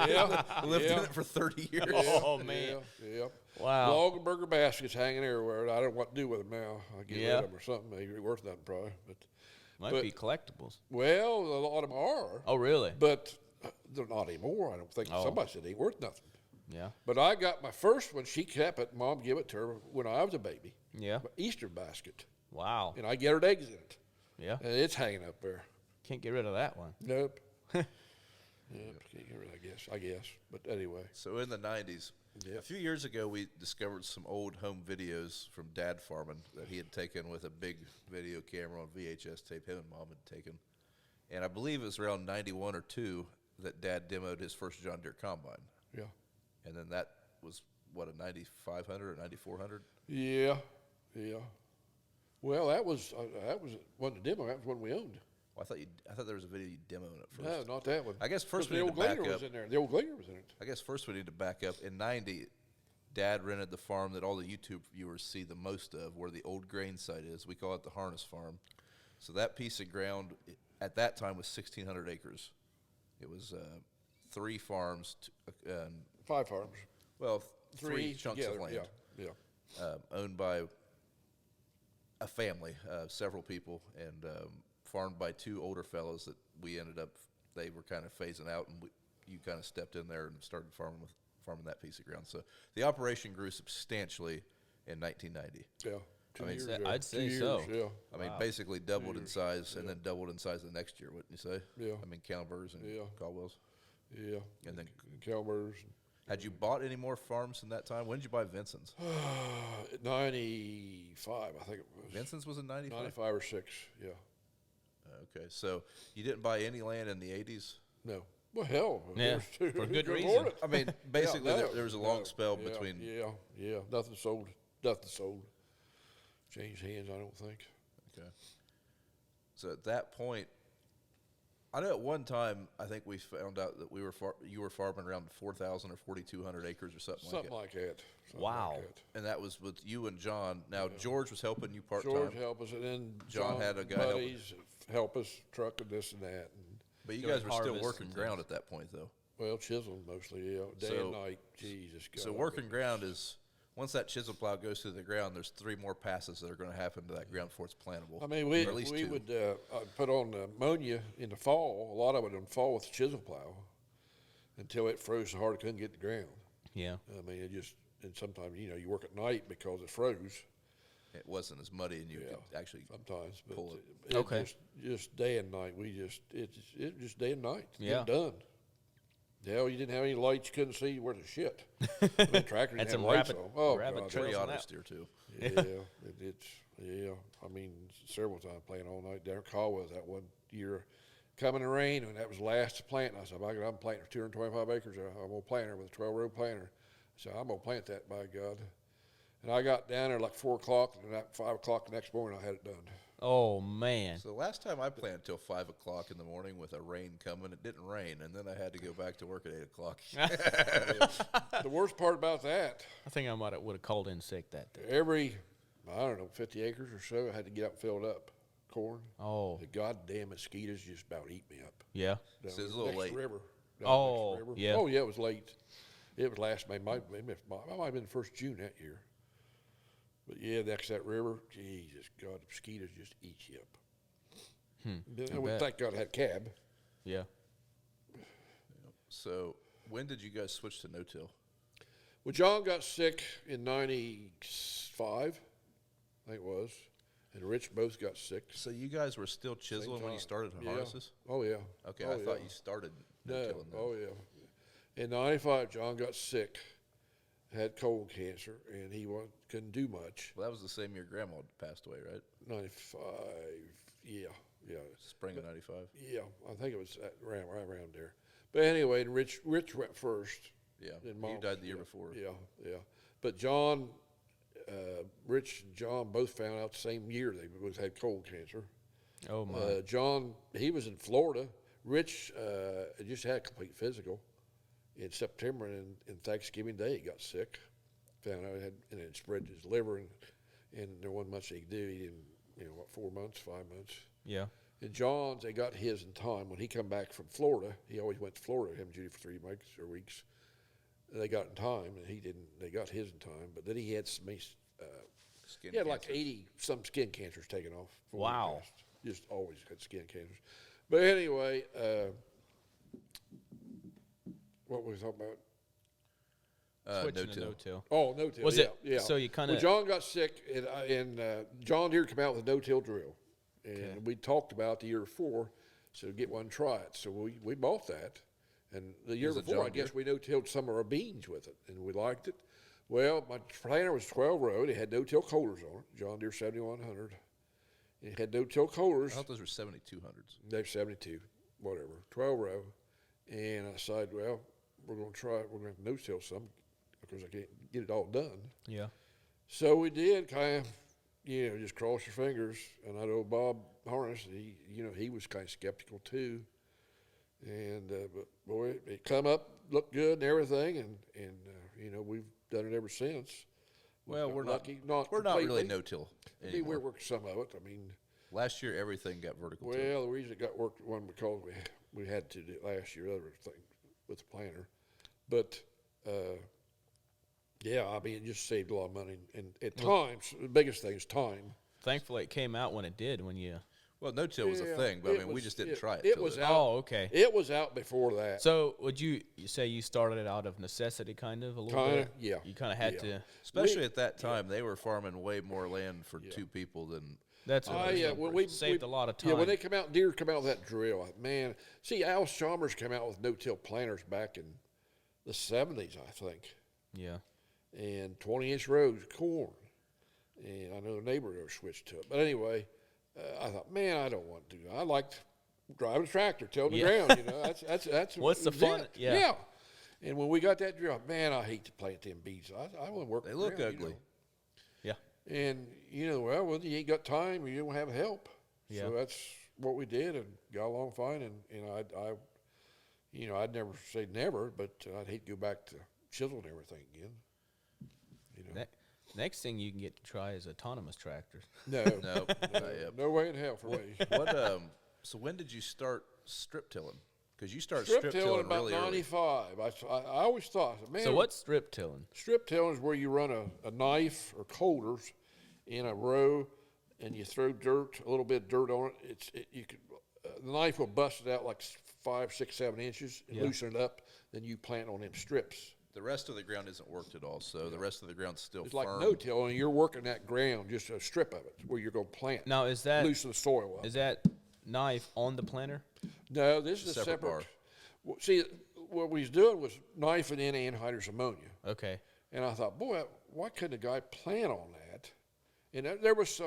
[SPEAKER 2] Yeah.
[SPEAKER 4] Lived in it for 30 years.
[SPEAKER 3] Oh man.
[SPEAKER 2] Yeah.
[SPEAKER 3] Wow.
[SPEAKER 2] Log and burger baskets hanging everywhere. I don't know what to do with them now. I get rid
[SPEAKER 3] Yeah.
[SPEAKER 2] of them or something. They're worth nothing probably.
[SPEAKER 3] Might
[SPEAKER 2] but-
[SPEAKER 3] be collectibles.
[SPEAKER 2] Well, a lot of them are,
[SPEAKER 3] Oh really?
[SPEAKER 2] but they're not anymore. I don't think.
[SPEAKER 3] Oh.
[SPEAKER 2] Somebody said they ain't worth nothing.
[SPEAKER 3] Yeah.
[SPEAKER 2] But I got my first one. She kept it. Mom gave it to her when I was a baby.
[SPEAKER 3] Yeah.
[SPEAKER 2] My Easter basket,
[SPEAKER 3] Wow.
[SPEAKER 2] and I get her eggs in it,
[SPEAKER 3] Yeah.
[SPEAKER 2] and it's hanging up there.
[SPEAKER 3] Can't get rid of that one.
[SPEAKER 2] Nope. Yep. Can't get rid of it, I guess. But anyway.
[SPEAKER 4] So in the 90s, a few years ago, we discovered some old home videos from Dad farming that he had taken with a big video camera on VHS tape him and Mom had taken. And I believe it was around 91 or 2 that Dad demoed his first John Deere combine.
[SPEAKER 2] Yeah.
[SPEAKER 4] And then that was, what, a 9500 or 9400?
[SPEAKER 2] Yeah. Well, that was wasn't a demo. That was one we owned.
[SPEAKER 4] Well, I thought there was a video you demoing it first.
[SPEAKER 2] No, not that one.
[SPEAKER 4] I guess first
[SPEAKER 2] the
[SPEAKER 4] we need
[SPEAKER 2] old
[SPEAKER 4] to back
[SPEAKER 2] Glinger
[SPEAKER 4] up.
[SPEAKER 2] was in there. The old Glinger was in it.
[SPEAKER 4] I guess first we need to back up. In 90, Dad rented the farm that all the YouTube viewers see the most of, where the old grain site is. We call it the Harness Farm. So that piece of ground at that time was 1,600 acres. It was 3 farms,
[SPEAKER 2] 5 farms.
[SPEAKER 4] well, 3 chunks
[SPEAKER 2] together.
[SPEAKER 4] of land
[SPEAKER 2] Yeah.
[SPEAKER 4] owned by a family, several people, and farmed by 2 older fellows that we ended up, they were kind of phasing out, and you kind of stepped in there and started farming that piece of ground. So the operation grew substantially in 1990.
[SPEAKER 2] Yeah. 2 years.
[SPEAKER 3] I'd say
[SPEAKER 2] 2 years,
[SPEAKER 3] so.
[SPEAKER 2] Yeah.
[SPEAKER 4] I mean, basically doubled in size, and then doubled in size the next year, wouldn't you say?
[SPEAKER 2] Yeah.
[SPEAKER 4] I mean, Caldwell's and
[SPEAKER 2] Yeah.
[SPEAKER 4] Caldwell's.
[SPEAKER 2] Yeah.
[SPEAKER 4] And then
[SPEAKER 2] Calmers.
[SPEAKER 4] Had you bought any more farms in that time? When did you buy Vincent's?
[SPEAKER 2] 95, I think it was.
[SPEAKER 4] Vincent's was in 95?
[SPEAKER 2] 95 or 6, yeah.
[SPEAKER 4] Okay, so you didn't buy any land in the 80s?
[SPEAKER 2] No. Well, hell.
[SPEAKER 3] Yeah,
[SPEAKER 2] there's-
[SPEAKER 3] for good
[SPEAKER 2] afford
[SPEAKER 3] reason.
[SPEAKER 2] it.
[SPEAKER 4] I mean, basically,
[SPEAKER 2] Yeah,
[SPEAKER 4] there was a long
[SPEAKER 2] no,
[SPEAKER 4] spell
[SPEAKER 2] yeah,
[SPEAKER 4] between.
[SPEAKER 2] Yeah. Nothing sold. Nothing sold. Changed hands, I don't think.
[SPEAKER 4] Okay. So at that point, I know at one time I think we found out that you were farming around 4,000 or 4,200 acres or something
[SPEAKER 2] Something
[SPEAKER 4] like
[SPEAKER 2] like that. Something
[SPEAKER 3] Wow.
[SPEAKER 2] like that.
[SPEAKER 4] it. And that was with you and John. Now George was helping you part
[SPEAKER 2] George
[SPEAKER 4] time,
[SPEAKER 2] help us, and then
[SPEAKER 4] John had a guy helping.
[SPEAKER 2] buddies help us, trucking this and that. And,
[SPEAKER 4] but you
[SPEAKER 3] doing
[SPEAKER 4] guys were still
[SPEAKER 3] harvest
[SPEAKER 4] working
[SPEAKER 3] and
[SPEAKER 4] ground at that point, though.
[SPEAKER 2] well, chisel mostly, yeah. Day
[SPEAKER 4] So-
[SPEAKER 2] and night. Jesus God.
[SPEAKER 4] So working ground is once that chisel plow goes through the ground, there's 3 more passes that are going to happen to that ground before it's plantable.
[SPEAKER 2] I mean,
[SPEAKER 4] Or
[SPEAKER 2] we
[SPEAKER 4] at least 2.
[SPEAKER 2] would put on ammonia in the fall. A lot of it in the fall with the chisel plow until it froze so hard it couldn't get the ground.
[SPEAKER 3] Yeah.
[SPEAKER 2] I mean, it just, and sometimes, you know, you work at night because it froze.
[SPEAKER 4] It wasn't as muddy, and you
[SPEAKER 2] Yeah,
[SPEAKER 4] could actually
[SPEAKER 2] sometimes, but
[SPEAKER 4] pull it.
[SPEAKER 3] Okay.
[SPEAKER 2] just day and night. It just day and night.
[SPEAKER 3] Yeah.
[SPEAKER 2] Get it done. Hell, you didn't have any lights. You couldn't see where the shit. I mean, tractor
[SPEAKER 3] Had
[SPEAKER 2] didn't have
[SPEAKER 3] some
[SPEAKER 2] lights
[SPEAKER 3] rabbit-
[SPEAKER 2] on. Oh,
[SPEAKER 3] rabbit
[SPEAKER 2] God,
[SPEAKER 3] trails
[SPEAKER 4] pretty
[SPEAKER 3] on
[SPEAKER 4] auto
[SPEAKER 3] that.
[SPEAKER 4] steer too.
[SPEAKER 2] yeah. I mean, several times playing all night down at Caldwell that one year. Coming to rain, and that was last plant. And I said, I'm planting 225 acres. I'm going to plant her with a 12-row planter. I said, I'm going to plant that, by God. And I got down there like 4 o'clock, and at 5 o'clock the next morning, I had it done.
[SPEAKER 3] Oh man.
[SPEAKER 4] So the last time I planted till 5 o'clock in the morning with a rain coming, it didn't rain, and then I had to go back to work at 8 o'clock.
[SPEAKER 2] The worst part about that,
[SPEAKER 3] I think I would have called in sick that day.
[SPEAKER 2] every, I don't know, 50 acres or so, I had to get up and fill it up. Corn.
[SPEAKER 3] Oh.
[SPEAKER 2] The goddamn mosquitoes just about eat me up.
[SPEAKER 3] Yeah.
[SPEAKER 2] Down
[SPEAKER 4] So it was a
[SPEAKER 2] the
[SPEAKER 4] little
[SPEAKER 2] next
[SPEAKER 4] late.
[SPEAKER 2] River. Down the
[SPEAKER 3] Oh,
[SPEAKER 2] next river.
[SPEAKER 3] yeah.
[SPEAKER 2] Oh, yeah, it was late. It was last May. Might have been the first June that year. But yeah, next that river, Jesus God, the mosquitoes just eat you up.
[SPEAKER 3] I
[SPEAKER 2] We
[SPEAKER 3] bet.
[SPEAKER 2] thank God I had cab.
[SPEAKER 3] Yeah.
[SPEAKER 4] So when did you guys switch to no-till?
[SPEAKER 2] Well, John got sick in 95, I think it was. And Rich both got sick.
[SPEAKER 4] So you guys were still chiseling when you
[SPEAKER 2] time.
[SPEAKER 4] started
[SPEAKER 2] Yeah.
[SPEAKER 4] harnesses?
[SPEAKER 2] Oh, yeah.
[SPEAKER 4] Okay,
[SPEAKER 2] Oh,
[SPEAKER 4] I thought
[SPEAKER 2] yeah.
[SPEAKER 4] you started
[SPEAKER 2] No.
[SPEAKER 4] no-tilling then.
[SPEAKER 2] Oh, yeah. In 95, John got sick, had colon cancer, and he couldn't do much.
[SPEAKER 4] Well, that was the same year Grandma passed away, right?
[SPEAKER 2] 95, yeah.
[SPEAKER 4] Spring of 95?
[SPEAKER 2] Yeah, I think it was right around there. But anyway, and Rich went first.
[SPEAKER 4] Yeah.
[SPEAKER 2] Then
[SPEAKER 4] You
[SPEAKER 2] Mom-
[SPEAKER 4] died the year before.
[SPEAKER 2] Yeah. But John, Rich and John both found out the same year they both had colon cancer.
[SPEAKER 3] Oh my.
[SPEAKER 2] John, he was in Florida. Rich just had a complete physical in September, and Thanksgiving Day he got sick. Found out and it spread to his liver, and there wasn't much he could do. He didn't, 4 months, 5 months.
[SPEAKER 3] Yeah.
[SPEAKER 2] And John's, they got his in time. When he come back from Florida, he always went to Florida, him and Judy, for 3 months or weeks. And they got in time, and he didn't. They got his in time, but then he had some.
[SPEAKER 4] Skin
[SPEAKER 2] He had like
[SPEAKER 4] cancer.
[SPEAKER 2] 80-some skin cancers taken off. before he
[SPEAKER 3] Wow.
[SPEAKER 2] passed. Just always had skin cancers. But anyway, what were we talking about?
[SPEAKER 3] Switching to
[SPEAKER 4] no-till.
[SPEAKER 3] no-till.
[SPEAKER 2] Oh, no-till.
[SPEAKER 3] Was
[SPEAKER 2] yeah,
[SPEAKER 3] it-
[SPEAKER 2] Yeah.
[SPEAKER 3] so you kinda-
[SPEAKER 2] Well, John got sick, and John here come out with a no-till drill, and we talked about the year before, so get one and try it. So we bought that, and the year
[SPEAKER 4] Was it
[SPEAKER 2] before, I
[SPEAKER 4] John
[SPEAKER 2] guess
[SPEAKER 4] Deere?
[SPEAKER 2] we no-tilled some of our beans with it, and we liked it. Well, my planter was 12 row. It had no-till coulers on it. John Deere 7100. It had no-till coulers.
[SPEAKER 4] I thought those were 7200s.
[SPEAKER 2] They're 72, whatever, 12 row. And I said, well, we're going to try it. We're going to no-till some because I can't get it all done.
[SPEAKER 3] Yeah.
[SPEAKER 2] So we did kind of, just cross your fingers. And I know Bob Harness, he was kind of skeptical too. And, but boy, it come up, looked good and everything. And we've done it ever since.
[SPEAKER 4] Well, we're not.
[SPEAKER 2] lucky,
[SPEAKER 4] We're not really
[SPEAKER 2] completely.
[SPEAKER 4] no-till
[SPEAKER 2] I mean,
[SPEAKER 4] anymore.
[SPEAKER 2] we worked some of it. I mean,
[SPEAKER 4] Last year, everything got vertical. till.
[SPEAKER 2] well, the reason it got worked one because we had to do it last year, other thing with the planter, but yeah, I mean it just saved a lot of money, and at times the biggest thing is time.
[SPEAKER 3] Thankfully, it came out when it did. When you.
[SPEAKER 4] Well, no-till was a
[SPEAKER 2] Yeah,
[SPEAKER 4] thing, but I
[SPEAKER 2] it
[SPEAKER 4] mean, we
[SPEAKER 2] was-
[SPEAKER 4] just didn't
[SPEAKER 2] it-
[SPEAKER 4] try it.
[SPEAKER 2] it
[SPEAKER 4] till
[SPEAKER 2] was
[SPEAKER 4] then.
[SPEAKER 2] out.
[SPEAKER 3] Oh, okay.
[SPEAKER 2] It was out before that.
[SPEAKER 3] So would you say you started it out of necessity, kind of a little
[SPEAKER 2] Kinda,
[SPEAKER 3] bit?
[SPEAKER 2] yeah.
[SPEAKER 3] You kind of had
[SPEAKER 2] Yeah.
[SPEAKER 3] to.
[SPEAKER 4] Especially at that time, they were farming way more land for 2 people than.
[SPEAKER 3] That's
[SPEAKER 2] When we
[SPEAKER 3] saved a lot of time.
[SPEAKER 2] Yeah, when they come out, Deere come out with that drill, man. See, Al Chalmers came out with no-till planters back in the 70s, I think.
[SPEAKER 3] Yeah.
[SPEAKER 2] And 20-inch rows of corn. And I know the neighbor there switched to it. But anyway, I thought, man, I don't want to do that. I liked driving a tractor, tilling the ground. You know, that's
[SPEAKER 3] What's the fun?
[SPEAKER 2] it.
[SPEAKER 3] Yeah.
[SPEAKER 2] And when we got that drill, man, I hate to plant them beans. I want to work.
[SPEAKER 4] They
[SPEAKER 2] the
[SPEAKER 4] look
[SPEAKER 2] ground,
[SPEAKER 4] ugly.
[SPEAKER 3] Yeah.
[SPEAKER 2] And well, you ain't got time. You don't have help.
[SPEAKER 3] Yeah.
[SPEAKER 2] So that's what we did, and got along fine. And I'd never say never, but I'd hate to go back to chiseling everything again. You know.
[SPEAKER 3] Next thing you can get to try is autonomous tractors.
[SPEAKER 2] No way in hell for me.
[SPEAKER 4] What? So when did you start strip tilling? Because you started
[SPEAKER 2] Strip tilling about
[SPEAKER 4] really early.
[SPEAKER 2] 95. I always thought, man.
[SPEAKER 3] So what's strip tilling?
[SPEAKER 2] Strip tilling is where you run a knife or colders in a row, and you throw a little bit of dirt on it. The knife will bust it out like 5, 6, 7 inches and loosen it up. Then you plant on them strips.
[SPEAKER 4] The rest of the ground isn't worked at all, so the rest of the ground's still
[SPEAKER 2] It's
[SPEAKER 4] firm.
[SPEAKER 2] like no-till, and you're working that ground, just a strip of it, where you're going to plant.
[SPEAKER 3] Now, is that
[SPEAKER 2] loosen the soil up.
[SPEAKER 3] Is that knife on the planter?
[SPEAKER 2] No, this is a separate
[SPEAKER 4] bar.
[SPEAKER 2] Well, see, what we was doing was knifing in anhydrous ammonia.
[SPEAKER 3] Okay.
[SPEAKER 2] And I thought, boy, why couldn't a guy plant on that? And there was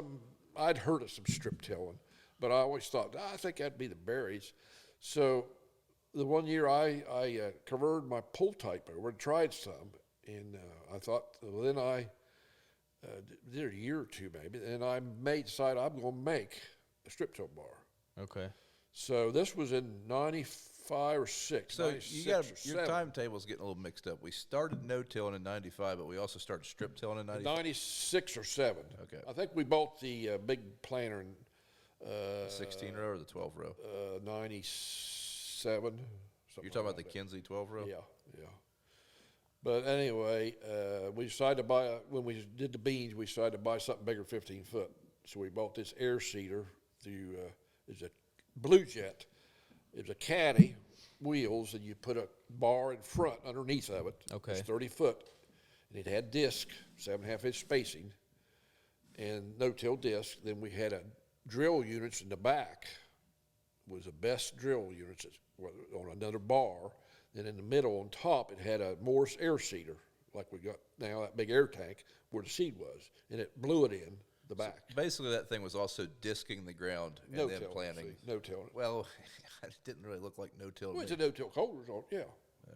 [SPEAKER 2] I'd heard of some strip tilling, but I always thought, I think that'd be the berries. So the one year I converted my pull type over and tried some, and I thought, well, then I did it a year or two maybe, and I decided I'm going to make a strip till bar.
[SPEAKER 3] Okay.
[SPEAKER 2] So this was in 95 or 6.
[SPEAKER 4] So
[SPEAKER 2] 96
[SPEAKER 4] you got
[SPEAKER 2] or
[SPEAKER 4] your
[SPEAKER 2] 7.
[SPEAKER 4] timetable's getting a little mixed up. We started no-tilling in 95, but we also started strip tilling in 95.
[SPEAKER 2] 96 or 7.
[SPEAKER 4] Okay.
[SPEAKER 2] I think we bought the big planter in
[SPEAKER 4] The 16 row or the 12 row?
[SPEAKER 2] 97.
[SPEAKER 4] You're talking about the Kinsey 12 row?
[SPEAKER 2] Yeah. But anyway, we decided to buy, when we did the beans, we decided to buy something bigger, 15 foot. So we bought this air seeder through, it's a Blue Jet. It's a caddy, wheels, and you put a bar in front underneath of it.
[SPEAKER 3] Okay.
[SPEAKER 2] It's 30 foot. And it had disc, 7.5 inch spacing, and no-till disc. Then we had a drill units in the back. Was the best drill units on another bar. Then in the middle on top, it had a Morse air seeder, like we got now, that big air tank where the seed was, and it blew it in the back.
[SPEAKER 4] So basically, that thing was also disking the ground and then planting.
[SPEAKER 2] No-till.
[SPEAKER 4] Well, it didn't really look like no-till.
[SPEAKER 2] Well, it's a no-till colders on, yeah.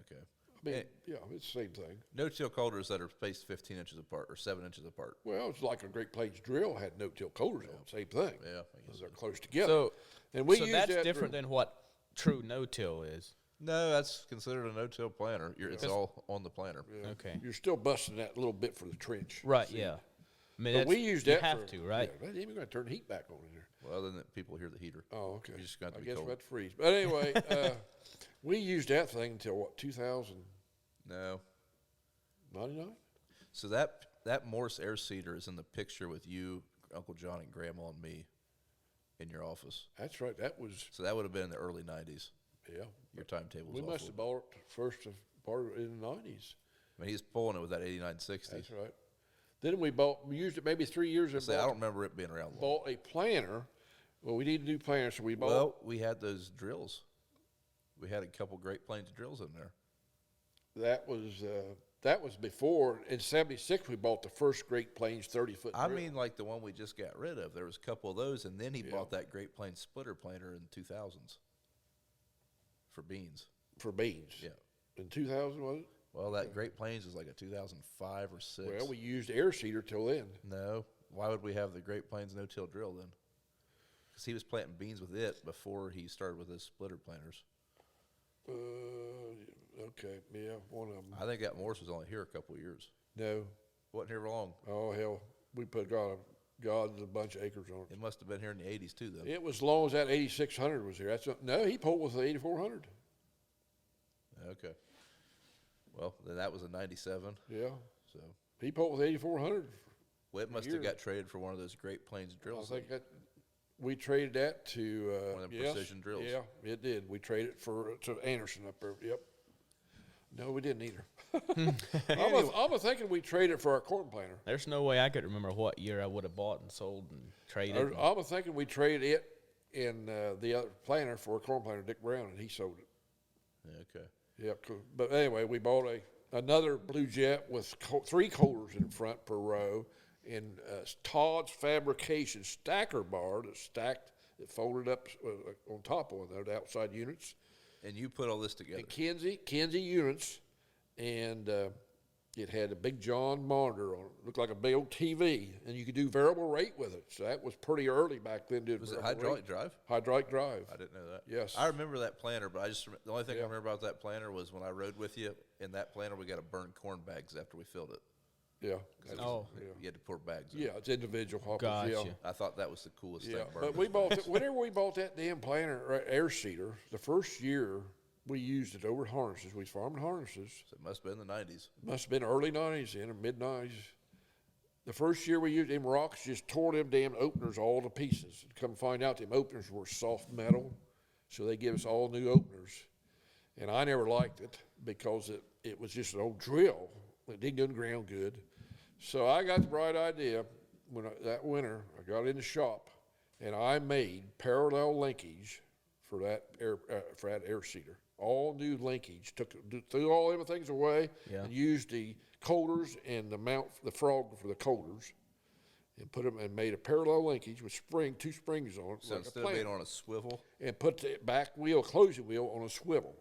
[SPEAKER 4] Okay.
[SPEAKER 2] I mean, yeah, it's the same thing.
[SPEAKER 4] No-till colders that are spaced 15 inches apart or 7 inches apart.
[SPEAKER 2] Well, it's like a Great Plains drill had no-till colders on, same thing.
[SPEAKER 4] Yeah.
[SPEAKER 2] Because they're close together.
[SPEAKER 3] So,
[SPEAKER 2] and we
[SPEAKER 3] so
[SPEAKER 2] used
[SPEAKER 3] that's
[SPEAKER 2] that
[SPEAKER 3] different than what true no-till is.
[SPEAKER 4] No, that's considered a no-till planter. It's all on the planter.
[SPEAKER 2] Yeah.
[SPEAKER 3] Okay.
[SPEAKER 2] You're still busting that little bit for the trench.
[SPEAKER 3] Right.
[SPEAKER 2] See?
[SPEAKER 3] Yeah. I mean,
[SPEAKER 2] But we used that
[SPEAKER 3] you have
[SPEAKER 2] for,
[SPEAKER 3] to, right?
[SPEAKER 2] Yeah, but even going to turn the heat back on in there.
[SPEAKER 4] Well, then people hear the heater.
[SPEAKER 2] Oh, okay.
[SPEAKER 4] You just got to
[SPEAKER 2] I
[SPEAKER 4] be
[SPEAKER 2] guess
[SPEAKER 4] cold.
[SPEAKER 2] we'll have to freeze. But anyway, we used that thing until what, 2099?
[SPEAKER 4] No. So that Morse air seeder is in the picture with you, Uncle John, and Grandma and me in your office.
[SPEAKER 2] That's right. That was,
[SPEAKER 4] So that would have been in the early 90s.
[SPEAKER 2] yeah.
[SPEAKER 4] Your timetable.
[SPEAKER 2] We must have bought it first part in the 90s.
[SPEAKER 4] I mean, he's pulling it with that 8960.
[SPEAKER 2] That's right. Then we used it maybe 3 years and
[SPEAKER 4] I don't remember it being around long.
[SPEAKER 2] bought a planter. Well, we needed a new planter, so we bought.
[SPEAKER 4] Well, we had those drills. We had a couple Great Plains drills in there.
[SPEAKER 2] That was before. In '76, we bought the first Great Plains 30-foot.
[SPEAKER 4] I mean, like the one we just got rid of. There was a couple of those, and then he
[SPEAKER 2] Yeah.
[SPEAKER 4] bought that Great Plains splitter planter in 2000s for beans.
[SPEAKER 2] for beans.
[SPEAKER 4] Yeah.
[SPEAKER 2] In 2000, was it?
[SPEAKER 4] Well, that Great Plains is like a 2005 or 6.
[SPEAKER 2] Well, we used air seeder till then.
[SPEAKER 4] No. Why would we have the Great Plains no-till drill then? Because he was planting beans with it before he started with his splitter planters.
[SPEAKER 2] Okay, yeah, one of them.
[SPEAKER 4] I think that Morse was only here a couple of years.
[SPEAKER 2] No,
[SPEAKER 4] Wasn't here long.
[SPEAKER 2] oh hell, we put God's a bunch of acres on it.
[SPEAKER 4] It must have been here in the 80s too, though.
[SPEAKER 2] It was as long as that 8600 was here. No, he pulled with the 8400.
[SPEAKER 4] Okay. Well, then that was a 97.
[SPEAKER 2] Yeah,
[SPEAKER 4] So,
[SPEAKER 2] he pulled with 8400.
[SPEAKER 4] well, it must
[SPEAKER 2] year.
[SPEAKER 4] have got traded for one of those Great Plains
[SPEAKER 2] I
[SPEAKER 4] drills.
[SPEAKER 2] think that we traded that to
[SPEAKER 4] One of them
[SPEAKER 2] yes,
[SPEAKER 4] precision drills.
[SPEAKER 2] Yeah, it did. We traded it to Anderson up there. Yep. No, we didn't either. I'm thinking we traded it for our corn planter.
[SPEAKER 3] There's no way I could remember what year I would have bought and sold and traded.
[SPEAKER 2] I'm thinking we traded it in the other planter for a corn planter, Dick Brown, and he sold it.
[SPEAKER 4] Yeah, okay.
[SPEAKER 2] Yeah, but anyway, we bought another Blue Jet with 3 coolers in front per row, and Todd's Fabrication stacker bar that folded up on top of the outside units.
[SPEAKER 4] And you put all this together.
[SPEAKER 2] And Kinsey units, and it had a big John monitor on it. Looked like a big old TV, and you could do variable rate with it. So that was pretty early back then.
[SPEAKER 4] Was it hydraulic drive?
[SPEAKER 2] Hydraulic drive.
[SPEAKER 4] I didn't know that.
[SPEAKER 2] Yes.
[SPEAKER 4] I remember that planter, but the only thing I remember about that planter was when I rode with you in that planter, we got to burn corn bags after we filled it.
[SPEAKER 2] Yeah.
[SPEAKER 4] You had to pour bags in.
[SPEAKER 2] Yeah, it's individual hoppers.
[SPEAKER 3] Gotcha.
[SPEAKER 2] Yeah.
[SPEAKER 4] I thought that was the coolest thing.
[SPEAKER 2] But we bought whenever we bought that damn planter air seeder, the first year we used it over harnesses. We farmed harnesses.
[SPEAKER 4] So it must have been the 90s.
[SPEAKER 2] Must have been early 90s, mid 90s. The first year we used them rocks, just tore them damn openers all to pieces. Come find out them openers were soft metal, so they give us all new openers. And I never liked it because it was just an old drill. It didn't go in the ground good. So I got the bright idea that winter. I got in the shop, and I made parallel linkage for that air seeder. All new linkage. Threw all them things away and used the colders and the frog for the colders, and put them and made a parallel linkage with 2 springs on it.
[SPEAKER 4] So
[SPEAKER 2] like
[SPEAKER 4] instead of being on a swivel,
[SPEAKER 2] and put the back wheel, closing wheel, on a swivel.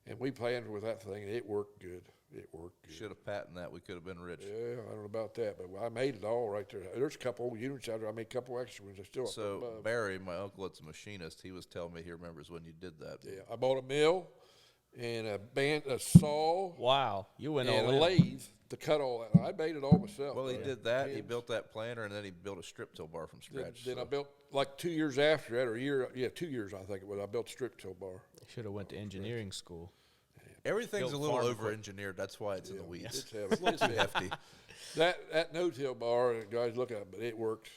[SPEAKER 2] And we planned with that thing, and it worked good. It worked good.
[SPEAKER 4] should have patented that. We could have been rich.
[SPEAKER 2] Yeah, I don't know about that, but I made it all right there. There's a couple old units out there. I made a couple extra ones. I still up
[SPEAKER 4] So
[SPEAKER 2] above.
[SPEAKER 4] Barry, my uncle, that's a machinist. He was telling me he remembers when you did that.
[SPEAKER 2] Yeah, I bought a mill and a saw.
[SPEAKER 3] Wow, you went
[SPEAKER 2] and
[SPEAKER 3] all
[SPEAKER 2] a
[SPEAKER 3] in.
[SPEAKER 2] lathe to cut all that. I made it all myself.
[SPEAKER 4] Well, he did that. He
[SPEAKER 2] Hands.
[SPEAKER 4] built that planter, and then he built a strip till bar from scratch.
[SPEAKER 2] Then I built, like 2 years after that, or a year, 2 years I think it was, I built a strip till bar.
[SPEAKER 3] Should have went to engineering school.
[SPEAKER 4] Everything's a
[SPEAKER 3] built
[SPEAKER 4] little
[SPEAKER 3] farm
[SPEAKER 4] over-engineered. That's why it's in the weeds.
[SPEAKER 2] It's heavy.
[SPEAKER 4] It's too hefty.
[SPEAKER 2] That no-till bar, guys look at it, but it worked.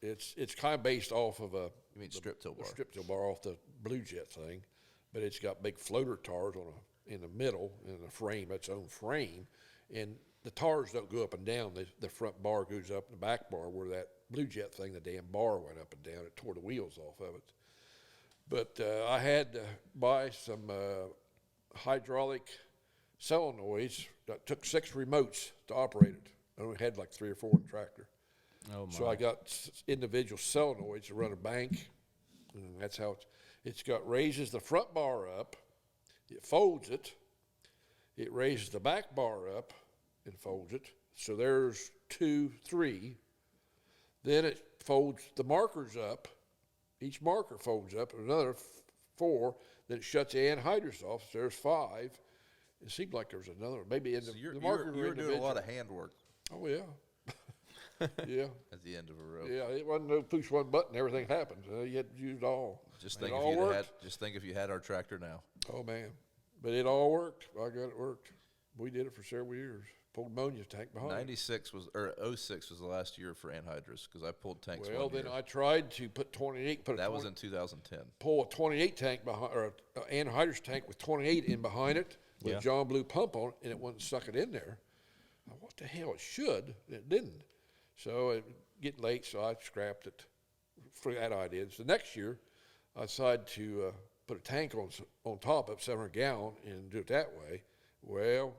[SPEAKER 2] It's kind of based off of
[SPEAKER 4] You mean strip till
[SPEAKER 2] the
[SPEAKER 4] bar?
[SPEAKER 2] strip till bar off the Blue Jet thing, but it's got big floater tars in the middle in the frame, its own frame, and the tars don't go up and down. The front bar goes up, and the back bar, where that Blue Jet thing, the damn bar went up and down. It tore the wheels off of it. But I had to buy some hydraulic solenoids that took 6 remotes to operate it. I only had like 3 or 4 in the tractor.
[SPEAKER 3] Oh my.
[SPEAKER 2] So I got individual solenoids to run a bank, and that's how it's got raises the front bar up, it folds it, it raises the back bar up and folds it. So there's 2, 3. Then it folds the markers up. Each marker folds up, another 4. Then it shuts the anhydrous off. So there's 5. It seemed like there was another. Maybe in
[SPEAKER 4] So
[SPEAKER 2] the
[SPEAKER 4] you
[SPEAKER 2] markers
[SPEAKER 4] were
[SPEAKER 2] were
[SPEAKER 4] doing a lot
[SPEAKER 2] individual.
[SPEAKER 4] of handwork
[SPEAKER 2] Oh yeah, yeah.
[SPEAKER 4] at the end of a row.
[SPEAKER 2] Yeah, it wasn't no push one button, everything happened. You had to use it all.
[SPEAKER 4] Just
[SPEAKER 2] And
[SPEAKER 4] think
[SPEAKER 2] it
[SPEAKER 4] if
[SPEAKER 2] all
[SPEAKER 4] you had.
[SPEAKER 2] worked.
[SPEAKER 4] Just think if you had our tractor now.
[SPEAKER 2] Oh man, but it all worked. I got it worked. We did it for several years. Pulled ammonia tank behind.
[SPEAKER 4] 96 was or 06 was the last year for anhydrous because I pulled tanks.
[SPEAKER 2] Well,
[SPEAKER 4] one
[SPEAKER 2] then
[SPEAKER 4] year.
[SPEAKER 2] I tried to put 28.
[SPEAKER 4] That was in 2010.
[SPEAKER 2] Pull a 28 tank behind, or an anhydrous tank with 28 in behind it with
[SPEAKER 3] Yeah.
[SPEAKER 2] a John Blue pump on it, and it wouldn't suck it in there. What the hell? It should. It didn't. So it getting late, so I scrapped it for that idea. So next year, I decided to put a tank on top of 700 gallon and do it that way. Well,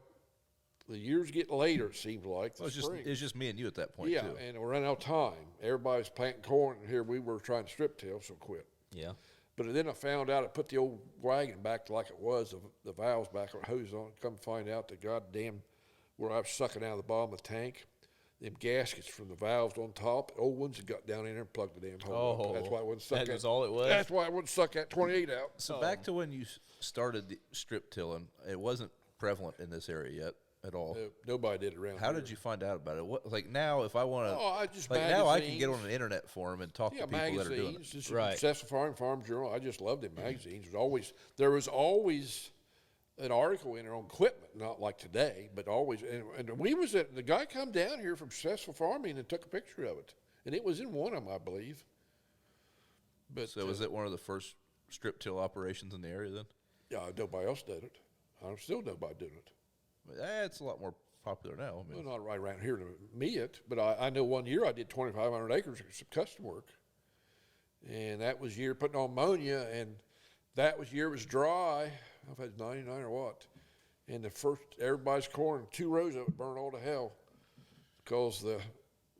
[SPEAKER 2] the years getting later, it seemed like.
[SPEAKER 4] Well, it was just me and you at that point
[SPEAKER 2] Yeah,
[SPEAKER 4] too.
[SPEAKER 2] and we're running out of time. Everybody's planting corn, and here we were trying to strip till, so quit.
[SPEAKER 3] Yeah.
[SPEAKER 2] But then I found out I put the old wagon back to like it was, the valves back on hose on. Come find out the goddamn where I was sucking out of the bottom of the tank, them gaskets from the valves on top, old ones that got down in there and plugged the damn hole up. That's why it wouldn't suck
[SPEAKER 3] that was all it was?
[SPEAKER 2] That's why I wouldn't suck that 28 out.
[SPEAKER 4] So back to when you started the strip tilling, it wasn't prevalent in this area yet at all.
[SPEAKER 2] Nobody did it around
[SPEAKER 4] How
[SPEAKER 2] here.
[SPEAKER 4] did you find out about it? What, like now, if I want to,
[SPEAKER 2] Oh, I just
[SPEAKER 4] like now I can get on
[SPEAKER 2] magazines.
[SPEAKER 4] an internet forum and talk
[SPEAKER 2] Yeah,
[SPEAKER 4] to people that are doing
[SPEAKER 2] magazines.
[SPEAKER 4] it.
[SPEAKER 2] This is
[SPEAKER 3] Right.
[SPEAKER 2] Successful Farm Journal. I just loved them magazines. There was always an article in there on equipment, not like today, but always. And we was at the guy come down here from Successful Farming and took a picture of it, and it was in one of them, I believe. But
[SPEAKER 4] So was it one of the first strip till operations in the area then?
[SPEAKER 2] Yeah, nobody else did it. I'm still nobody doing it.
[SPEAKER 4] But, it's a lot more popular now. I mean,
[SPEAKER 2] Well, not right around here to me it, but I know one year I did 2,500 acres of some custom work, and that was year putting on ammonia, and that was year it was dry, if it's 99 or what. And everybody's corn, 2 rows of it burned all to hell because the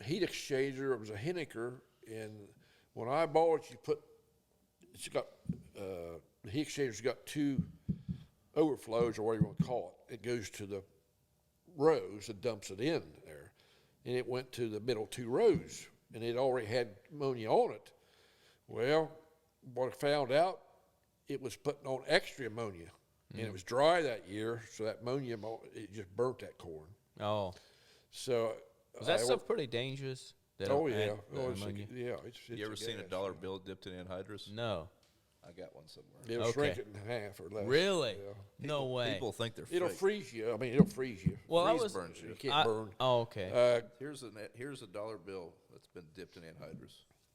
[SPEAKER 2] heat exchanger, it was a Henniker, and when I bought it, it's got, the heat exchanger's got 2 overflows or whatever you want to call it. It goes to the rows and dumps it in there. And it went to the middle 2 rows, and it already had ammonia on it. Well, what I found out, it was putting on extra ammonia, and it was dry that year, so that ammonia, it just burnt that corn.
[SPEAKER 3] Oh.
[SPEAKER 2] So
[SPEAKER 3] Was that stuff pretty dangerous? That
[SPEAKER 2] oh yeah,
[SPEAKER 3] ammonia?
[SPEAKER 2] it's
[SPEAKER 4] You ever seen a dollar bill dipped in anhydrous?
[SPEAKER 3] No.
[SPEAKER 4] I got one somewhere.
[SPEAKER 2] It'll
[SPEAKER 3] Okay.
[SPEAKER 2] shrink it in half or less.
[SPEAKER 3] Really?
[SPEAKER 2] Yeah.
[SPEAKER 3] No way.
[SPEAKER 4] People think they're
[SPEAKER 2] It'll
[SPEAKER 4] fake.
[SPEAKER 2] freeze you. I mean, it'll freeze you.
[SPEAKER 3] Well, I
[SPEAKER 4] Freeze
[SPEAKER 3] was.
[SPEAKER 4] burns you.
[SPEAKER 2] You can't burn.
[SPEAKER 3] Oh, okay.
[SPEAKER 4] Here's a dollar bill that's been dipped in anhydrous.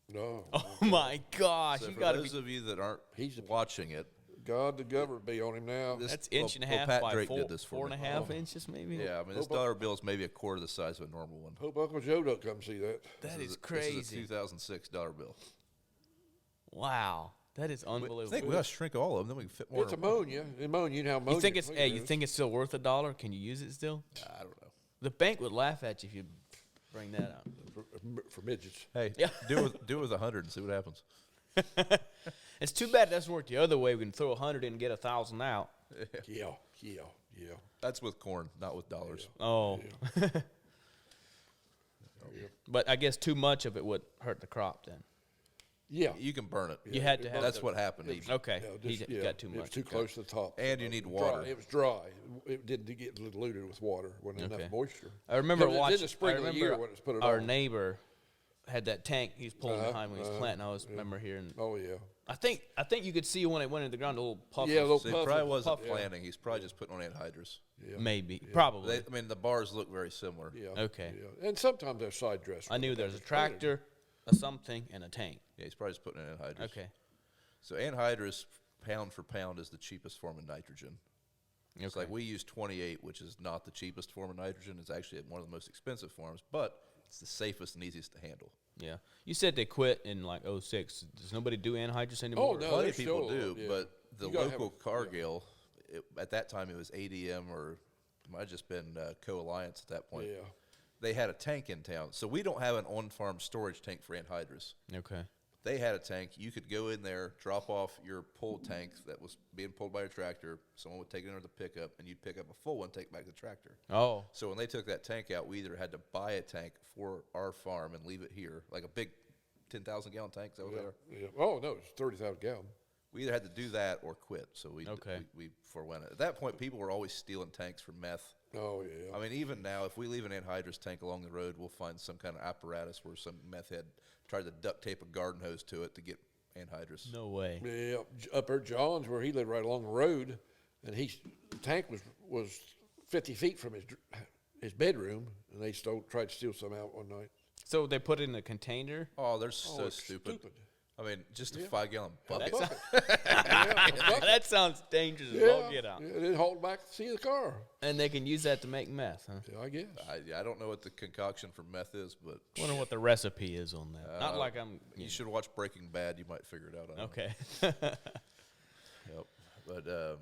[SPEAKER 2] No.
[SPEAKER 3] Oh my gosh!
[SPEAKER 4] So
[SPEAKER 3] You
[SPEAKER 4] for
[SPEAKER 3] got to
[SPEAKER 4] those
[SPEAKER 3] be.
[SPEAKER 4] of you that aren't
[SPEAKER 2] He's a-
[SPEAKER 4] watching it,
[SPEAKER 2] God, the government be on him now.
[SPEAKER 3] That's inch and a half
[SPEAKER 4] Pat
[SPEAKER 3] by
[SPEAKER 4] Drake
[SPEAKER 3] four,
[SPEAKER 4] did this for
[SPEAKER 3] 4.5
[SPEAKER 4] me.
[SPEAKER 3] inches, maybe.
[SPEAKER 4] Yeah, I mean this dollar bill is maybe a quarter the size of a normal one.
[SPEAKER 2] Hope Uncle Joe don't come see that.
[SPEAKER 3] That
[SPEAKER 4] This
[SPEAKER 3] is
[SPEAKER 4] a
[SPEAKER 3] crazy.
[SPEAKER 4] 2006 dollar bill.
[SPEAKER 3] Wow, that is
[SPEAKER 4] I
[SPEAKER 3] unbelievable.
[SPEAKER 4] think we got to shrink all of them, then we can fit more.
[SPEAKER 2] It's
[SPEAKER 4] in one.
[SPEAKER 2] ammonia. Ammonia, you know how ammonia.
[SPEAKER 3] You think it's?
[SPEAKER 2] food
[SPEAKER 3] Hey, you
[SPEAKER 2] is.
[SPEAKER 3] think it's still worth $1? Can you use it still?
[SPEAKER 4] I don't know.
[SPEAKER 3] The bank would laugh at you if you bring that up.
[SPEAKER 2] for midgets?
[SPEAKER 4] Hey,
[SPEAKER 3] Yeah.
[SPEAKER 4] do it with 100 and see what happens.
[SPEAKER 3] It's too bad it doesn't work the other way. We can throw 100 in and get 1,000 out.
[SPEAKER 2] Yeah.
[SPEAKER 4] That's with corn, not with dollars.
[SPEAKER 3] Oh. But I guess too much of it would hurt the crop then.
[SPEAKER 2] Yeah.
[SPEAKER 4] You can burn it.
[SPEAKER 3] You had to have
[SPEAKER 4] That's
[SPEAKER 3] the-
[SPEAKER 4] what happened.
[SPEAKER 3] Okay,
[SPEAKER 2] Yeah,
[SPEAKER 3] he
[SPEAKER 2] just-
[SPEAKER 3] got too
[SPEAKER 2] It was
[SPEAKER 3] much.
[SPEAKER 2] too close to the top.
[SPEAKER 4] And you need
[SPEAKER 2] Dry.
[SPEAKER 4] water.
[SPEAKER 2] It was dry. It didn't get diluted with water. Wasn't
[SPEAKER 3] Okay.
[SPEAKER 2] enough moisture.
[SPEAKER 3] I remember
[SPEAKER 2] It was in
[SPEAKER 3] watching.
[SPEAKER 2] the spring
[SPEAKER 3] I
[SPEAKER 2] of the
[SPEAKER 3] remember
[SPEAKER 2] year when it was put it
[SPEAKER 3] our
[SPEAKER 2] on.
[SPEAKER 3] neighbor had that tank he was pulling
[SPEAKER 2] Uh-huh,
[SPEAKER 3] behind when he was planting. I was remember hearing.
[SPEAKER 2] Oh yeah.
[SPEAKER 3] I think you could see when it went in the ground a little puff.
[SPEAKER 2] Yeah, a little
[SPEAKER 4] So
[SPEAKER 2] puff.
[SPEAKER 4] he probably wasn't
[SPEAKER 3] puff-
[SPEAKER 4] planning. He's probably just putting on anhydrous.
[SPEAKER 2] Yeah.
[SPEAKER 3] maybe, probably.
[SPEAKER 4] I mean, the bars look very similar.
[SPEAKER 2] Yeah.
[SPEAKER 3] Okay.
[SPEAKER 2] Yeah. And sometimes they're side dressed.
[SPEAKER 3] I knew there was a tractor, a something, and a tank.
[SPEAKER 4] Yeah, he's probably just putting in anhydrous.
[SPEAKER 3] Okay.
[SPEAKER 4] So anhydrous, pound for pound, is the cheapest form of nitrogen. It's like we use 28, which is not the cheapest form of nitrogen. It's actually one of the most expensive forms, but it's the safest and easiest to handle.
[SPEAKER 3] Yeah. You said they quit in like 06. Does nobody do anhydrous anymore?
[SPEAKER 2] no.
[SPEAKER 4] Plenty
[SPEAKER 2] there's
[SPEAKER 4] of people
[SPEAKER 2] still,
[SPEAKER 4] do,
[SPEAKER 2] yeah.
[SPEAKER 4] but the
[SPEAKER 2] You gotta have
[SPEAKER 4] local
[SPEAKER 2] a-
[SPEAKER 4] Cargill, at that time it was ADM or it might have just been Co-Alliance at that point.
[SPEAKER 2] Yeah.
[SPEAKER 4] They had a tank in town. So we don't have an on-farm storage tank for anhydrous.
[SPEAKER 3] Okay.
[SPEAKER 4] They had a tank. You could go in there, drop off your pulled tank that was being pulled by a tractor. Someone would take it under the pickup, and you'd pick up a full one, take it back to the tractor.
[SPEAKER 3] Oh.
[SPEAKER 4] So when they took that tank out, we either had to buy a tank for our farm and leave it here, like a big 10,000-gallon tank. Is that what they are?
[SPEAKER 2] Yeah. Oh no, it's 30,000 gallon.
[SPEAKER 4] We either had to do that or quit. So we forewent it. At that point, people were always stealing tanks for meth.
[SPEAKER 2] Oh yeah.
[SPEAKER 4] I mean, even now, if we leave an anhydrous tank along the road, we'll find some kind of apparatus where some meth head tried to duct tape a garden hose to it to get anhydrous.
[SPEAKER 3] No way.
[SPEAKER 2] Yeah, up at John's where he lived right along the road, and the tank was 50 feet from his bedroom, and they tried to steal some out one night.
[SPEAKER 3] So they put it in a container?
[SPEAKER 4] Oh, they're so
[SPEAKER 2] it's
[SPEAKER 4] stupid. I mean, just a 5-gallon bucket.
[SPEAKER 2] Bucket.
[SPEAKER 3] That sounds dangerous as
[SPEAKER 2] Yeah,
[SPEAKER 3] all get out.
[SPEAKER 2] yeah, then hauled back to see the car.
[SPEAKER 3] And they can use that to make meth, huh?
[SPEAKER 2] Yeah, I guess.
[SPEAKER 4] I don't know what the concoction for meth is, but
[SPEAKER 3] Wonder what the recipe is on that. Not like I'm.
[SPEAKER 4] you should watch Breaking Bad. You might figure it out. I don't know.
[SPEAKER 3] Okay.
[SPEAKER 4] Yep. But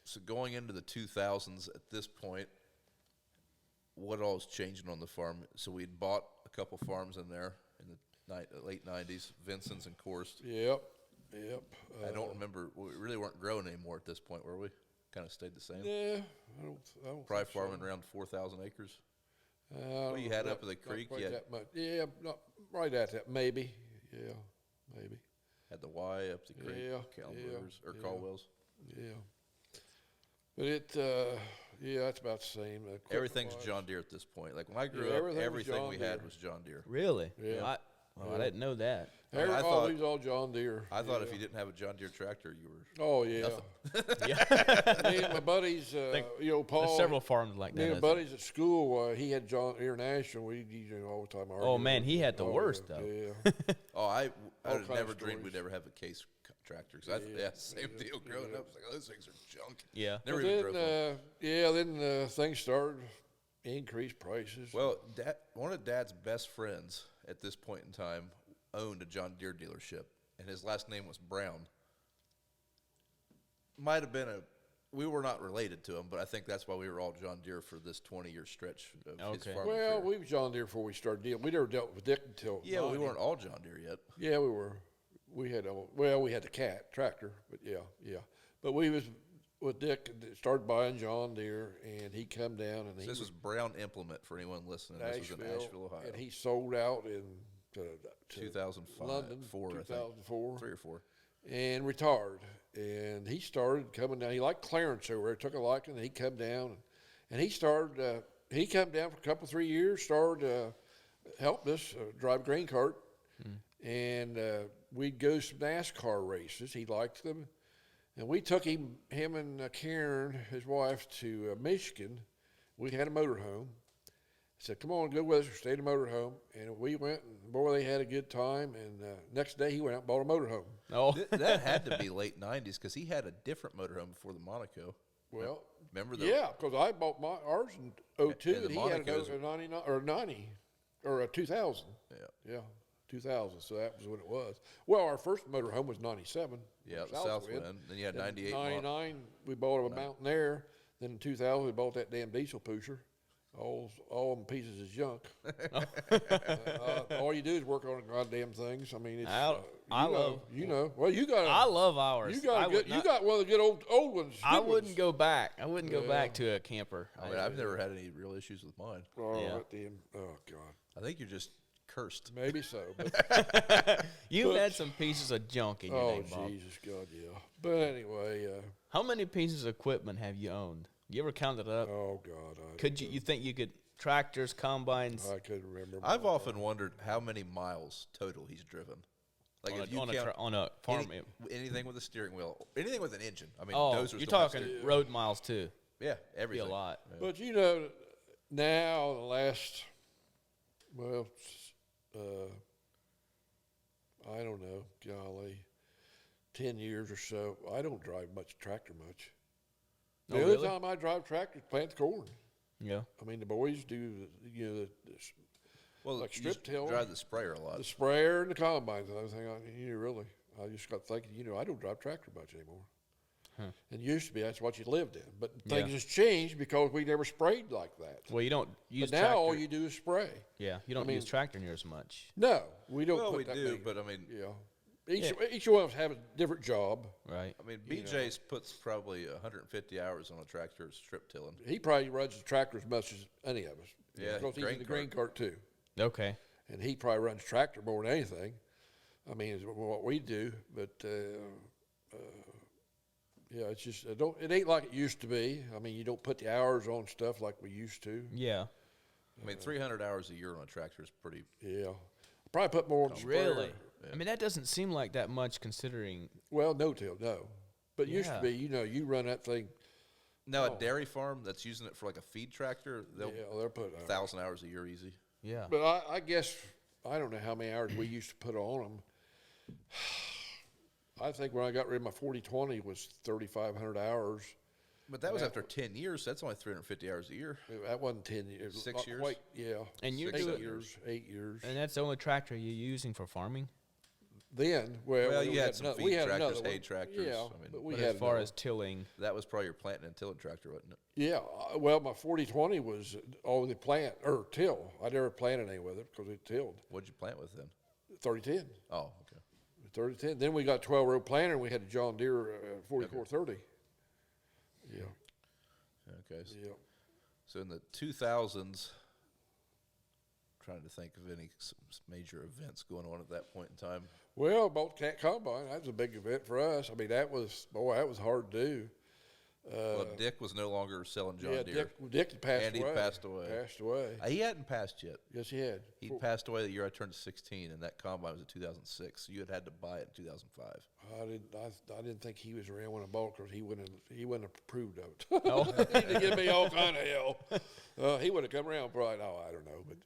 [SPEAKER 4] so going into the 2000s at this point, what all is changing on the farm? So we'd bought a couple farms in there in the late 90s, Vincent's and Korst.
[SPEAKER 2] Yep.
[SPEAKER 4] I don't remember. We really weren't growing anymore at this point, were we? Kind of stayed the same.
[SPEAKER 2] Yeah, I don't
[SPEAKER 4] Probably
[SPEAKER 2] think so.
[SPEAKER 4] farming around 4,000 acres.
[SPEAKER 2] What
[SPEAKER 4] you had up at the creek,
[SPEAKER 2] Not
[SPEAKER 4] you
[SPEAKER 2] quite
[SPEAKER 4] had-
[SPEAKER 2] that much. Yeah, not right at that. Maybe. Yeah, maybe.
[SPEAKER 4] Had the Y up the creek,
[SPEAKER 2] Yeah,
[SPEAKER 4] Calvers or
[SPEAKER 2] yeah.
[SPEAKER 4] Caldwell's.
[SPEAKER 2] Yeah. But that's about the same.
[SPEAKER 4] Everything's
[SPEAKER 2] equipment-wise.
[SPEAKER 4] John Deere at this point. Like when I grew
[SPEAKER 2] Yeah,
[SPEAKER 4] up,
[SPEAKER 2] everything was
[SPEAKER 4] everything
[SPEAKER 2] John
[SPEAKER 4] we had
[SPEAKER 2] Deere.
[SPEAKER 4] was John Deere.
[SPEAKER 3] Really?
[SPEAKER 2] Yeah.
[SPEAKER 3] I didn't know that.
[SPEAKER 4] I mean, I
[SPEAKER 2] Oh,
[SPEAKER 4] thought-
[SPEAKER 2] these all John Deere.
[SPEAKER 4] I thought
[SPEAKER 2] yeah.
[SPEAKER 4] if you didn't have a John Deere tractor, you were.
[SPEAKER 2] Oh yeah.
[SPEAKER 3] Yeah.
[SPEAKER 2] Me and my buddies, Paul.
[SPEAKER 3] There's several farms like
[SPEAKER 2] Me
[SPEAKER 3] that.
[SPEAKER 2] and
[SPEAKER 3] I
[SPEAKER 2] buddies at school, he had John Deere National. We all the time.
[SPEAKER 3] Oh, man, he had the worst,
[SPEAKER 2] yeah,
[SPEAKER 3] though.
[SPEAKER 2] Yeah.
[SPEAKER 4] Oh, I
[SPEAKER 2] All
[SPEAKER 4] would have
[SPEAKER 2] kinds
[SPEAKER 4] never
[SPEAKER 2] of
[SPEAKER 4] dreamed
[SPEAKER 2] stories.
[SPEAKER 4] we'd ever have a case tractor. Cause same deal. Growing up, it's like, oh, those things are junk.
[SPEAKER 3] Yeah.
[SPEAKER 4] Never
[SPEAKER 2] But
[SPEAKER 4] even drove one.
[SPEAKER 2] then things started increased prices.
[SPEAKER 4] Well, one of Dad's best friends at this point in time owned a John Deere dealership, and his last name was Brown. might have been we were not related to him, but I think that's why we were all John Deere for this 20-year stretch of his farming
[SPEAKER 2] Well,
[SPEAKER 4] career.
[SPEAKER 2] we were John Deere before we started dealing. We never dealt with Dick until
[SPEAKER 4] Yeah, we
[SPEAKER 2] 90.
[SPEAKER 4] weren't all John Deere yet.
[SPEAKER 2] Yeah, we were. We had the cat tractor, but yeah. But we was with Dick, started buying John Deere, and he come down and
[SPEAKER 4] So this was Brown Implement for anyone listening. This was in Asheville, Ohio.
[SPEAKER 2] and he sold out in to
[SPEAKER 4] 2005,
[SPEAKER 2] London, 2004,
[SPEAKER 4] 3 or 4.
[SPEAKER 2] and retired. And he started coming down. He liked Clarence over there. Took a liking. And he come down, and he started. He come down for a couple 3 years. Started helped us drive grain cart, and we'd go some NASCAR races. He liked them, and we took him and Karen, his wife, to Michigan. We had a motorhome. Said, "Come on, go with us." We stayed in a motorhome, and we went. And boy, they had a good time. And next day, he went out and bought a motorhome.
[SPEAKER 3] Oh,
[SPEAKER 4] That had to be late 90s because he had a different motorhome before the Monaco.
[SPEAKER 2] Well,
[SPEAKER 4] Remember the
[SPEAKER 2] yeah, because I bought ours in 02,
[SPEAKER 4] And the
[SPEAKER 2] and he had
[SPEAKER 4] Monaco's-
[SPEAKER 2] a 99 or 90 or a 2000.
[SPEAKER 4] Yeah.
[SPEAKER 2] 2000. So that was what it was. Well, our first motorhome was 97.
[SPEAKER 4] Yeah, the Southwind. Then you had
[SPEAKER 2] Then
[SPEAKER 4] 98.
[SPEAKER 2] 99, we bought a Mountain Air. Then in 2000, we bought that damn diesel pusher. All them pieces is junk. All you do is work on the goddamn things. I mean, it's
[SPEAKER 3] I love.
[SPEAKER 2] Well, you got.
[SPEAKER 3] I love ours.
[SPEAKER 2] You got.
[SPEAKER 3] I
[SPEAKER 2] A
[SPEAKER 3] would
[SPEAKER 2] good, you
[SPEAKER 3] not-
[SPEAKER 2] got one of the good old ones.
[SPEAKER 3] I
[SPEAKER 2] good
[SPEAKER 3] wouldn't
[SPEAKER 2] ones.
[SPEAKER 3] go back. I wouldn't go back to a camper.
[SPEAKER 4] I mean, I've never had any real issues with mine.
[SPEAKER 2] Oh,
[SPEAKER 3] Yeah.
[SPEAKER 2] that damn. Oh God.
[SPEAKER 4] I think you're just cursed.
[SPEAKER 2] Maybe so. But,
[SPEAKER 3] You've had some pieces of junk in your
[SPEAKER 2] oh
[SPEAKER 3] name, Bob.
[SPEAKER 2] Jesus God, yeah. But anyway,
[SPEAKER 3] How many pieces of equipment have you owned? You ever counted up?
[SPEAKER 2] oh God,
[SPEAKER 3] Could you think you could tractors, combines
[SPEAKER 2] I couldn't remember.
[SPEAKER 4] I've often wondered how many miles total he's driven. Like
[SPEAKER 3] on
[SPEAKER 4] if you
[SPEAKER 3] a
[SPEAKER 4] count
[SPEAKER 3] on a farm?
[SPEAKER 4] anything with a steering wheel, anything with an engine. I mean,
[SPEAKER 3] Oh,
[SPEAKER 4] dozers
[SPEAKER 3] you're
[SPEAKER 4] don't have
[SPEAKER 3] talking
[SPEAKER 4] steering-
[SPEAKER 3] road miles too.
[SPEAKER 4] Yeah,
[SPEAKER 3] Be
[SPEAKER 4] everything.
[SPEAKER 3] a lot.
[SPEAKER 2] But now the last, I don't know, golly, 10 years or so, I don't drive much tractor much.
[SPEAKER 3] Oh,
[SPEAKER 2] The only
[SPEAKER 3] really?
[SPEAKER 2] time I drive tractor is plant the corn.
[SPEAKER 3] Yeah.
[SPEAKER 2] I mean, the boys do, the
[SPEAKER 4] Well,
[SPEAKER 2] Like
[SPEAKER 4] you
[SPEAKER 2] strip
[SPEAKER 4] just
[SPEAKER 2] till.
[SPEAKER 4] drive the sprayer a lot.
[SPEAKER 2] the sprayer and the combines and everything. Really, I just got thinking, I don't drive tractor much anymore. And used to be, that's what you lived in. But things
[SPEAKER 3] Yeah.
[SPEAKER 2] has changed because we never sprayed like that.
[SPEAKER 3] Well, you don't use
[SPEAKER 2] But now
[SPEAKER 3] tractor.
[SPEAKER 2] all you do is spray.
[SPEAKER 3] Yeah, you don't
[SPEAKER 2] mean-
[SPEAKER 3] use tractor near as much.
[SPEAKER 2] No, we don't
[SPEAKER 4] Well,
[SPEAKER 2] put
[SPEAKER 4] we
[SPEAKER 2] that
[SPEAKER 4] do,
[SPEAKER 2] many.
[SPEAKER 4] but I mean,
[SPEAKER 2] Yeah. Each one of us have a different job.
[SPEAKER 3] Right.
[SPEAKER 4] I mean, BJ's puts probably 150 hours on a tractor strip tilling.
[SPEAKER 2] He probably runs the tractor as much as any of us.
[SPEAKER 4] Yeah,
[SPEAKER 2] Because he's in
[SPEAKER 4] grain
[SPEAKER 2] the grain cart too.
[SPEAKER 3] Okay.
[SPEAKER 2] And he probably runs tractor more than anything. I mean, is what we do. But, yeah, it's just, it ain't like it used to be. I mean, you don't put the hours on stuff like we used to.
[SPEAKER 3] Yeah.
[SPEAKER 4] I mean, 300 hours a year on a tractor is pretty.
[SPEAKER 2] Yeah. Probably put more on the sprayer.
[SPEAKER 3] Really? I mean, that doesn't seem like that much considering.
[SPEAKER 2] Well, no-till, no. But it used to
[SPEAKER 3] Yeah.
[SPEAKER 2] be, you run that thing.
[SPEAKER 4] Now, a dairy farm that's using it for like a feed tractor, they'll
[SPEAKER 2] They'll put
[SPEAKER 4] 1,000 hours a year easy.
[SPEAKER 3] Yeah.
[SPEAKER 2] But I guess, I don't know how many hours we used to put on them. I think when I got rid of my 40/20 was 3,500 hours.
[SPEAKER 4] But that was after 10 years. So that's only 350 hours a year.
[SPEAKER 2] That wasn't 10 years.
[SPEAKER 4] 6 years?
[SPEAKER 2] Wait, yeah.
[SPEAKER 3] And you're
[SPEAKER 4] 6,
[SPEAKER 3] doing,
[SPEAKER 4] 7 years.
[SPEAKER 2] 8 years.
[SPEAKER 3] and that's the only tractor you're using for farming.
[SPEAKER 2] Well,
[SPEAKER 4] Well,
[SPEAKER 2] we
[SPEAKER 4] you had some
[SPEAKER 2] another-
[SPEAKER 4] feed
[SPEAKER 2] we had
[SPEAKER 4] tractors,
[SPEAKER 2] another
[SPEAKER 4] hay
[SPEAKER 2] one.
[SPEAKER 4] tractors,
[SPEAKER 2] Yeah,
[SPEAKER 4] I mean,
[SPEAKER 2] but we
[SPEAKER 3] But
[SPEAKER 2] had
[SPEAKER 3] as far
[SPEAKER 2] another
[SPEAKER 3] as tilling,
[SPEAKER 4] That was probably your planting and tilling tractor, wasn't it?
[SPEAKER 2] Yeah, well, my 40/20 was all the plant or till. I never planted any with it because it tilled.
[SPEAKER 4] What'd you plant with then?
[SPEAKER 2] 30/10,
[SPEAKER 4] Oh, okay.
[SPEAKER 2] 30/10. Then we got 12-row planter and we had a John Deere 4430. Yeah,
[SPEAKER 4] Okay.
[SPEAKER 2] yeah.
[SPEAKER 4] So in the 2000s, trying to think of any major events going on at that point in time.
[SPEAKER 2] Well, bought cat combine. That was a big event for us. I mean, that was hard to do.
[SPEAKER 4] Well, Dick was no longer selling John
[SPEAKER 2] Yeah,
[SPEAKER 4] Deere.
[SPEAKER 2] Dick had passed
[SPEAKER 4] And he'd
[SPEAKER 2] away.
[SPEAKER 4] passed away.
[SPEAKER 2] Passed away.
[SPEAKER 4] He hadn't passed yet.
[SPEAKER 2] Yes, he had.
[SPEAKER 4] He passed away the year I turned 16, and that combine was in 2006. So you had to buy it in 2005.
[SPEAKER 2] I didn't think he was around when I bought it because he wouldn't have approved of it.
[SPEAKER 3] Oh.
[SPEAKER 2] He'd give me all kind of hell. He would have come around probably. No, I don't know, but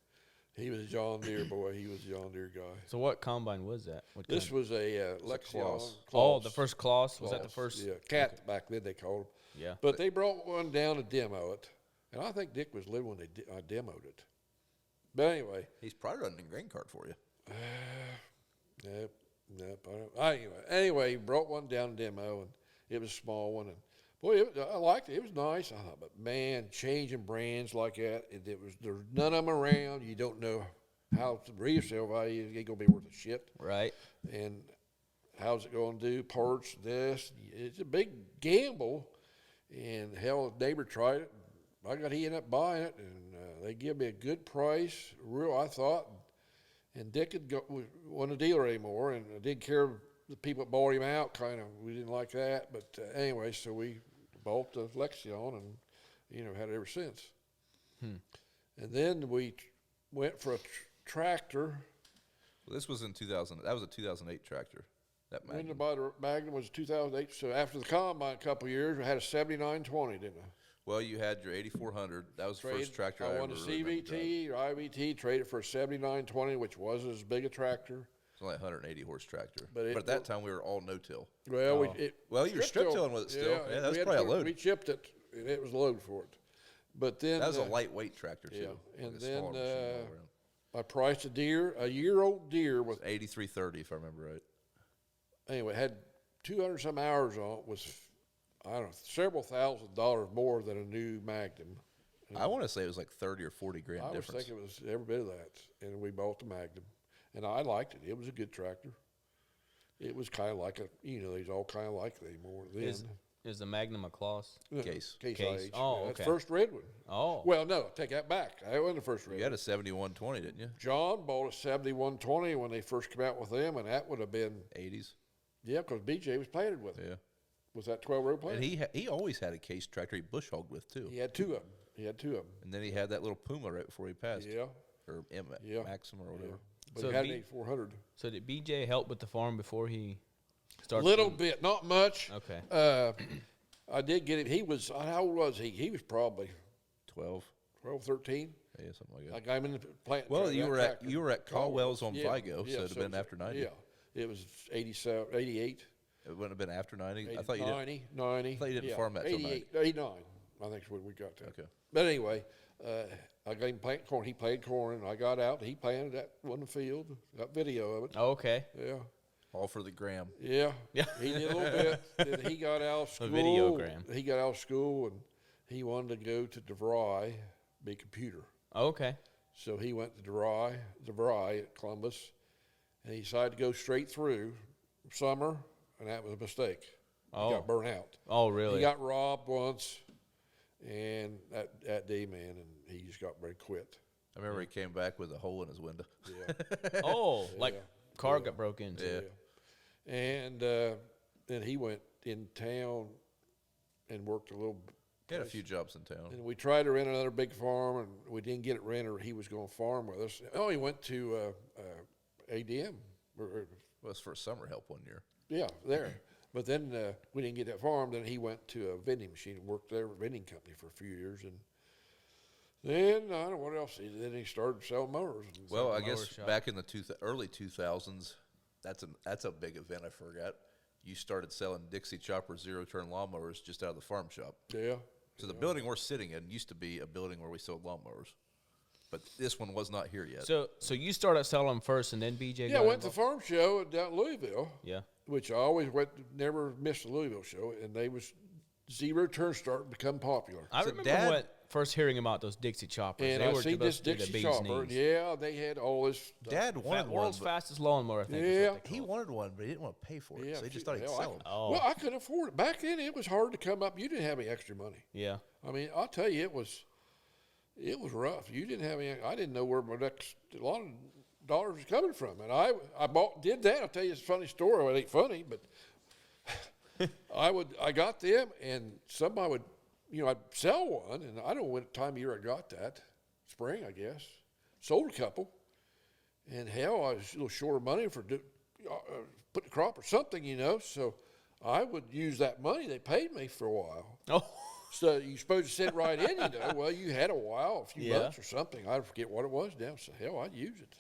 [SPEAKER 2] he was a John Deere boy. He was a John Deere guy.
[SPEAKER 3] so what combine was that? What
[SPEAKER 2] This
[SPEAKER 3] kind?
[SPEAKER 2] was a Lexion.
[SPEAKER 4] Claas.
[SPEAKER 3] Oh, the first Claas? Was that the
[SPEAKER 2] Claas.
[SPEAKER 3] first?
[SPEAKER 2] Yeah, cat back then they called him.
[SPEAKER 3] Yeah.
[SPEAKER 2] But they brought one down to demo it, and I think Dick was living when I demoed it. But anyway,
[SPEAKER 4] He's probably running a grain cart for you.
[SPEAKER 2] nope. Anyway, he brought one down to demo, and It was a small one, and boy, I liked it. It was nice. I thought, but man, changing brands like that, there's none of them around. You don't know how the resale value ain't gonna be worth a shit,
[SPEAKER 3] Right.
[SPEAKER 2] and how's it gonna do? Parts, this. It's a big gamble, and hell, a neighbor tried it. He ended up buying it, and they give me a good price. I thought. And Dick wasn't a dealer anymore, and I didn't care the people that bought him out. We didn't like that. But anyway, so we bought the Lexion, and had it ever since. And then we went for a tractor.
[SPEAKER 4] Well, this was in 2000. That was a 2008 tractor. That
[SPEAKER 2] When
[SPEAKER 4] Magnum.
[SPEAKER 2] the Magnum was 2008. So after the combine, a couple of years, we had a 7920, didn't I?
[SPEAKER 4] Well, you had your 8400. That was the first tractor I
[SPEAKER 2] I
[SPEAKER 4] ever
[SPEAKER 2] won a
[SPEAKER 4] really remember driving.
[SPEAKER 2] CVT or IVT, traded for a 7920, which wasn't as big a tractor.
[SPEAKER 4] It's only a 180 horse tractor.
[SPEAKER 2] But
[SPEAKER 4] But at that time, we were all no-till.
[SPEAKER 2] Well,
[SPEAKER 4] Well, you were strip-tilling with it still. Yeah, that was probably a load.
[SPEAKER 2] We chipped it, and it was a load for it. But then
[SPEAKER 4] That was a lightweight tractor, too.
[SPEAKER 2] yeah,
[SPEAKER 4] like
[SPEAKER 2] and
[SPEAKER 4] a smaller
[SPEAKER 2] then,
[SPEAKER 4] machine all around.
[SPEAKER 2] I priced a year-old deer with
[SPEAKER 4] 8330, if I remember right.
[SPEAKER 2] anyway, had 200 some hours on it. Was I don't know, several $1,000s more than a new Magnum.
[SPEAKER 4] I want to say it was like 30 or 40 grand
[SPEAKER 2] I was
[SPEAKER 4] difference.
[SPEAKER 2] thinking it was every bit of that, and we bought the Magnum, and I liked it. It was a good tractor. It was kind of like these all kind of like they more then.
[SPEAKER 3] Is the Magnum a Claus?
[SPEAKER 4] Case.
[SPEAKER 2] Case
[SPEAKER 3] Case.
[SPEAKER 2] IH.
[SPEAKER 3] Oh,
[SPEAKER 2] That's
[SPEAKER 3] okay.
[SPEAKER 2] the first red one.
[SPEAKER 3] Oh.
[SPEAKER 2] Well, no, take that back. I wasn't the first red
[SPEAKER 4] You
[SPEAKER 2] one.
[SPEAKER 4] had a 7120, didn't you?
[SPEAKER 2] John bought a 7120 when they first came out with them, and that would have been
[SPEAKER 4] 80s.
[SPEAKER 2] yeah, because BJ was planted with it.
[SPEAKER 4] Yeah.
[SPEAKER 2] Was that 12-row
[SPEAKER 4] And
[SPEAKER 2] planted?
[SPEAKER 4] he always had a case tractor he bush hogged with, too.
[SPEAKER 2] He had two of them.
[SPEAKER 4] And then he had that little Puma right before he passed.
[SPEAKER 2] Yeah,
[SPEAKER 4] Or
[SPEAKER 2] Yeah.
[SPEAKER 4] Maxim or whatever.
[SPEAKER 2] but
[SPEAKER 3] So
[SPEAKER 2] he had an
[SPEAKER 3] B-
[SPEAKER 2] 8400.
[SPEAKER 3] So did BJ help with the farm before he started?
[SPEAKER 2] Little bit, not much.
[SPEAKER 3] Okay.
[SPEAKER 2] I did get him. He was, how old was he? He was probably
[SPEAKER 4] 12.
[SPEAKER 2] 12, 13.
[SPEAKER 4] Yeah, something like that.
[SPEAKER 2] I got him in the plant.
[SPEAKER 4] Well, you
[SPEAKER 2] that
[SPEAKER 4] were at
[SPEAKER 2] tractor.
[SPEAKER 4] Caldwell's on
[SPEAKER 2] Yeah,
[SPEAKER 4] Vigo,
[SPEAKER 2] yeah,
[SPEAKER 4] so it'd have been after 90.
[SPEAKER 2] Yeah, it was 87, 88.
[SPEAKER 4] It wouldn't have been after 90. I thought you
[SPEAKER 2] 90, 90.
[SPEAKER 4] I thought you didn't
[SPEAKER 2] yeah,
[SPEAKER 4] farm that till
[SPEAKER 2] 88, 89. I think is when we got that.
[SPEAKER 4] Okay.
[SPEAKER 2] But anyway, I got him planting corn. He planted corn, and I got out. And he planted that one in the field. Got video of it.
[SPEAKER 3] Oh, okay.
[SPEAKER 2] Yeah.
[SPEAKER 4] all for the gram.
[SPEAKER 2] Yeah.
[SPEAKER 3] Yeah.
[SPEAKER 2] He did a little bit. Then he got out of school.
[SPEAKER 3] videogram.
[SPEAKER 2] He got out of school, and he wanted to go to DeVry, be a computer.
[SPEAKER 3] Okay.
[SPEAKER 2] So he went to DeVry at Columbus, and he decided to go straight through summer, and that was a mistake.
[SPEAKER 3] Oh.
[SPEAKER 2] He got burnt out.
[SPEAKER 3] Oh, really?
[SPEAKER 2] He got robbed once, and that day, man, and he just got ready to quit.
[SPEAKER 4] I remember he came back with a hole in his window.
[SPEAKER 2] Yeah.
[SPEAKER 3] Oh, like
[SPEAKER 2] Yeah.
[SPEAKER 3] car got broke into.
[SPEAKER 4] Yeah.
[SPEAKER 2] And then he went in town and worked a little.
[SPEAKER 4] He had a few jobs in town.
[SPEAKER 2] And we tried to rent another big farm, and we didn't get it rented. Or he was going to farm with us. Oh, he went to ADM.
[SPEAKER 4] Well, it was for summer help one year.
[SPEAKER 2] Yeah, there. But then we didn't get that farm. Then he went to a vending machine and worked there with a vending company for a few years. And then, I don't know what else. Then he started selling motors.
[SPEAKER 4] Well, I
[SPEAKER 3] mower
[SPEAKER 4] guess
[SPEAKER 3] shop.
[SPEAKER 4] back in the early 2000s, that's a big event I forgot. You started selling Dixie Chopper zero-turn lawnmowers just out of the farm shop.
[SPEAKER 2] Yeah.
[SPEAKER 4] So the building we're sitting in used to be a building where we sold lawnmowers. But this one was not here yet.
[SPEAKER 3] So you started selling them first, and then BJ.
[SPEAKER 2] Yeah, I
[SPEAKER 3] got
[SPEAKER 2] went to the
[SPEAKER 3] involved?
[SPEAKER 2] farm show down in Louisville.
[SPEAKER 3] Yeah.
[SPEAKER 2] Which I always never missed the Louisville show, and they was zero turn starting to become popular.
[SPEAKER 3] I
[SPEAKER 4] So
[SPEAKER 3] remember
[SPEAKER 4] Dad-
[SPEAKER 3] first hearing about those Dixie choppers.
[SPEAKER 2] And
[SPEAKER 3] they
[SPEAKER 2] I
[SPEAKER 3] were
[SPEAKER 2] see this
[SPEAKER 3] supposed to be the
[SPEAKER 2] Dixie
[SPEAKER 3] bee's
[SPEAKER 2] chopper.
[SPEAKER 3] knees.
[SPEAKER 2] Yeah, they had all this stuff.
[SPEAKER 4] Dad wanted one.
[SPEAKER 3] World's
[SPEAKER 4] but
[SPEAKER 3] fastest lawnmower, I think. is
[SPEAKER 2] Yeah.
[SPEAKER 3] what they
[SPEAKER 4] He
[SPEAKER 3] call it.
[SPEAKER 4] wanted one, but he didn't want to pay for it.
[SPEAKER 2] Yeah,
[SPEAKER 4] so he just
[SPEAKER 2] shoot,
[SPEAKER 4] thought he'd
[SPEAKER 2] hell,
[SPEAKER 4] sell them.
[SPEAKER 3] Oh.
[SPEAKER 2] Well, I couldn't afford it. Back then, it was hard to come up. You didn't have any extra money.
[SPEAKER 3] Yeah.
[SPEAKER 2] I mean, I'll tell you, it was rough. You didn't have any. I didn't know where my next a lot of dollars was coming from, and I did that. I'll tell you, it's a funny story. Well, it ain't funny, but I got them, and somebody would, I'd sell one, and I don't know what time of year I got that. Spring, I guess. Sold a couple, and hell, I was a little short of money for putting the crop or something, So I would use that money. They paid me for a while.
[SPEAKER 3] Oh.
[SPEAKER 2] So you're supposed to sit right in, Well, you had a while, a few
[SPEAKER 3] Yeah.
[SPEAKER 2] months or something. I forget what it was now. So hell, I'd use it.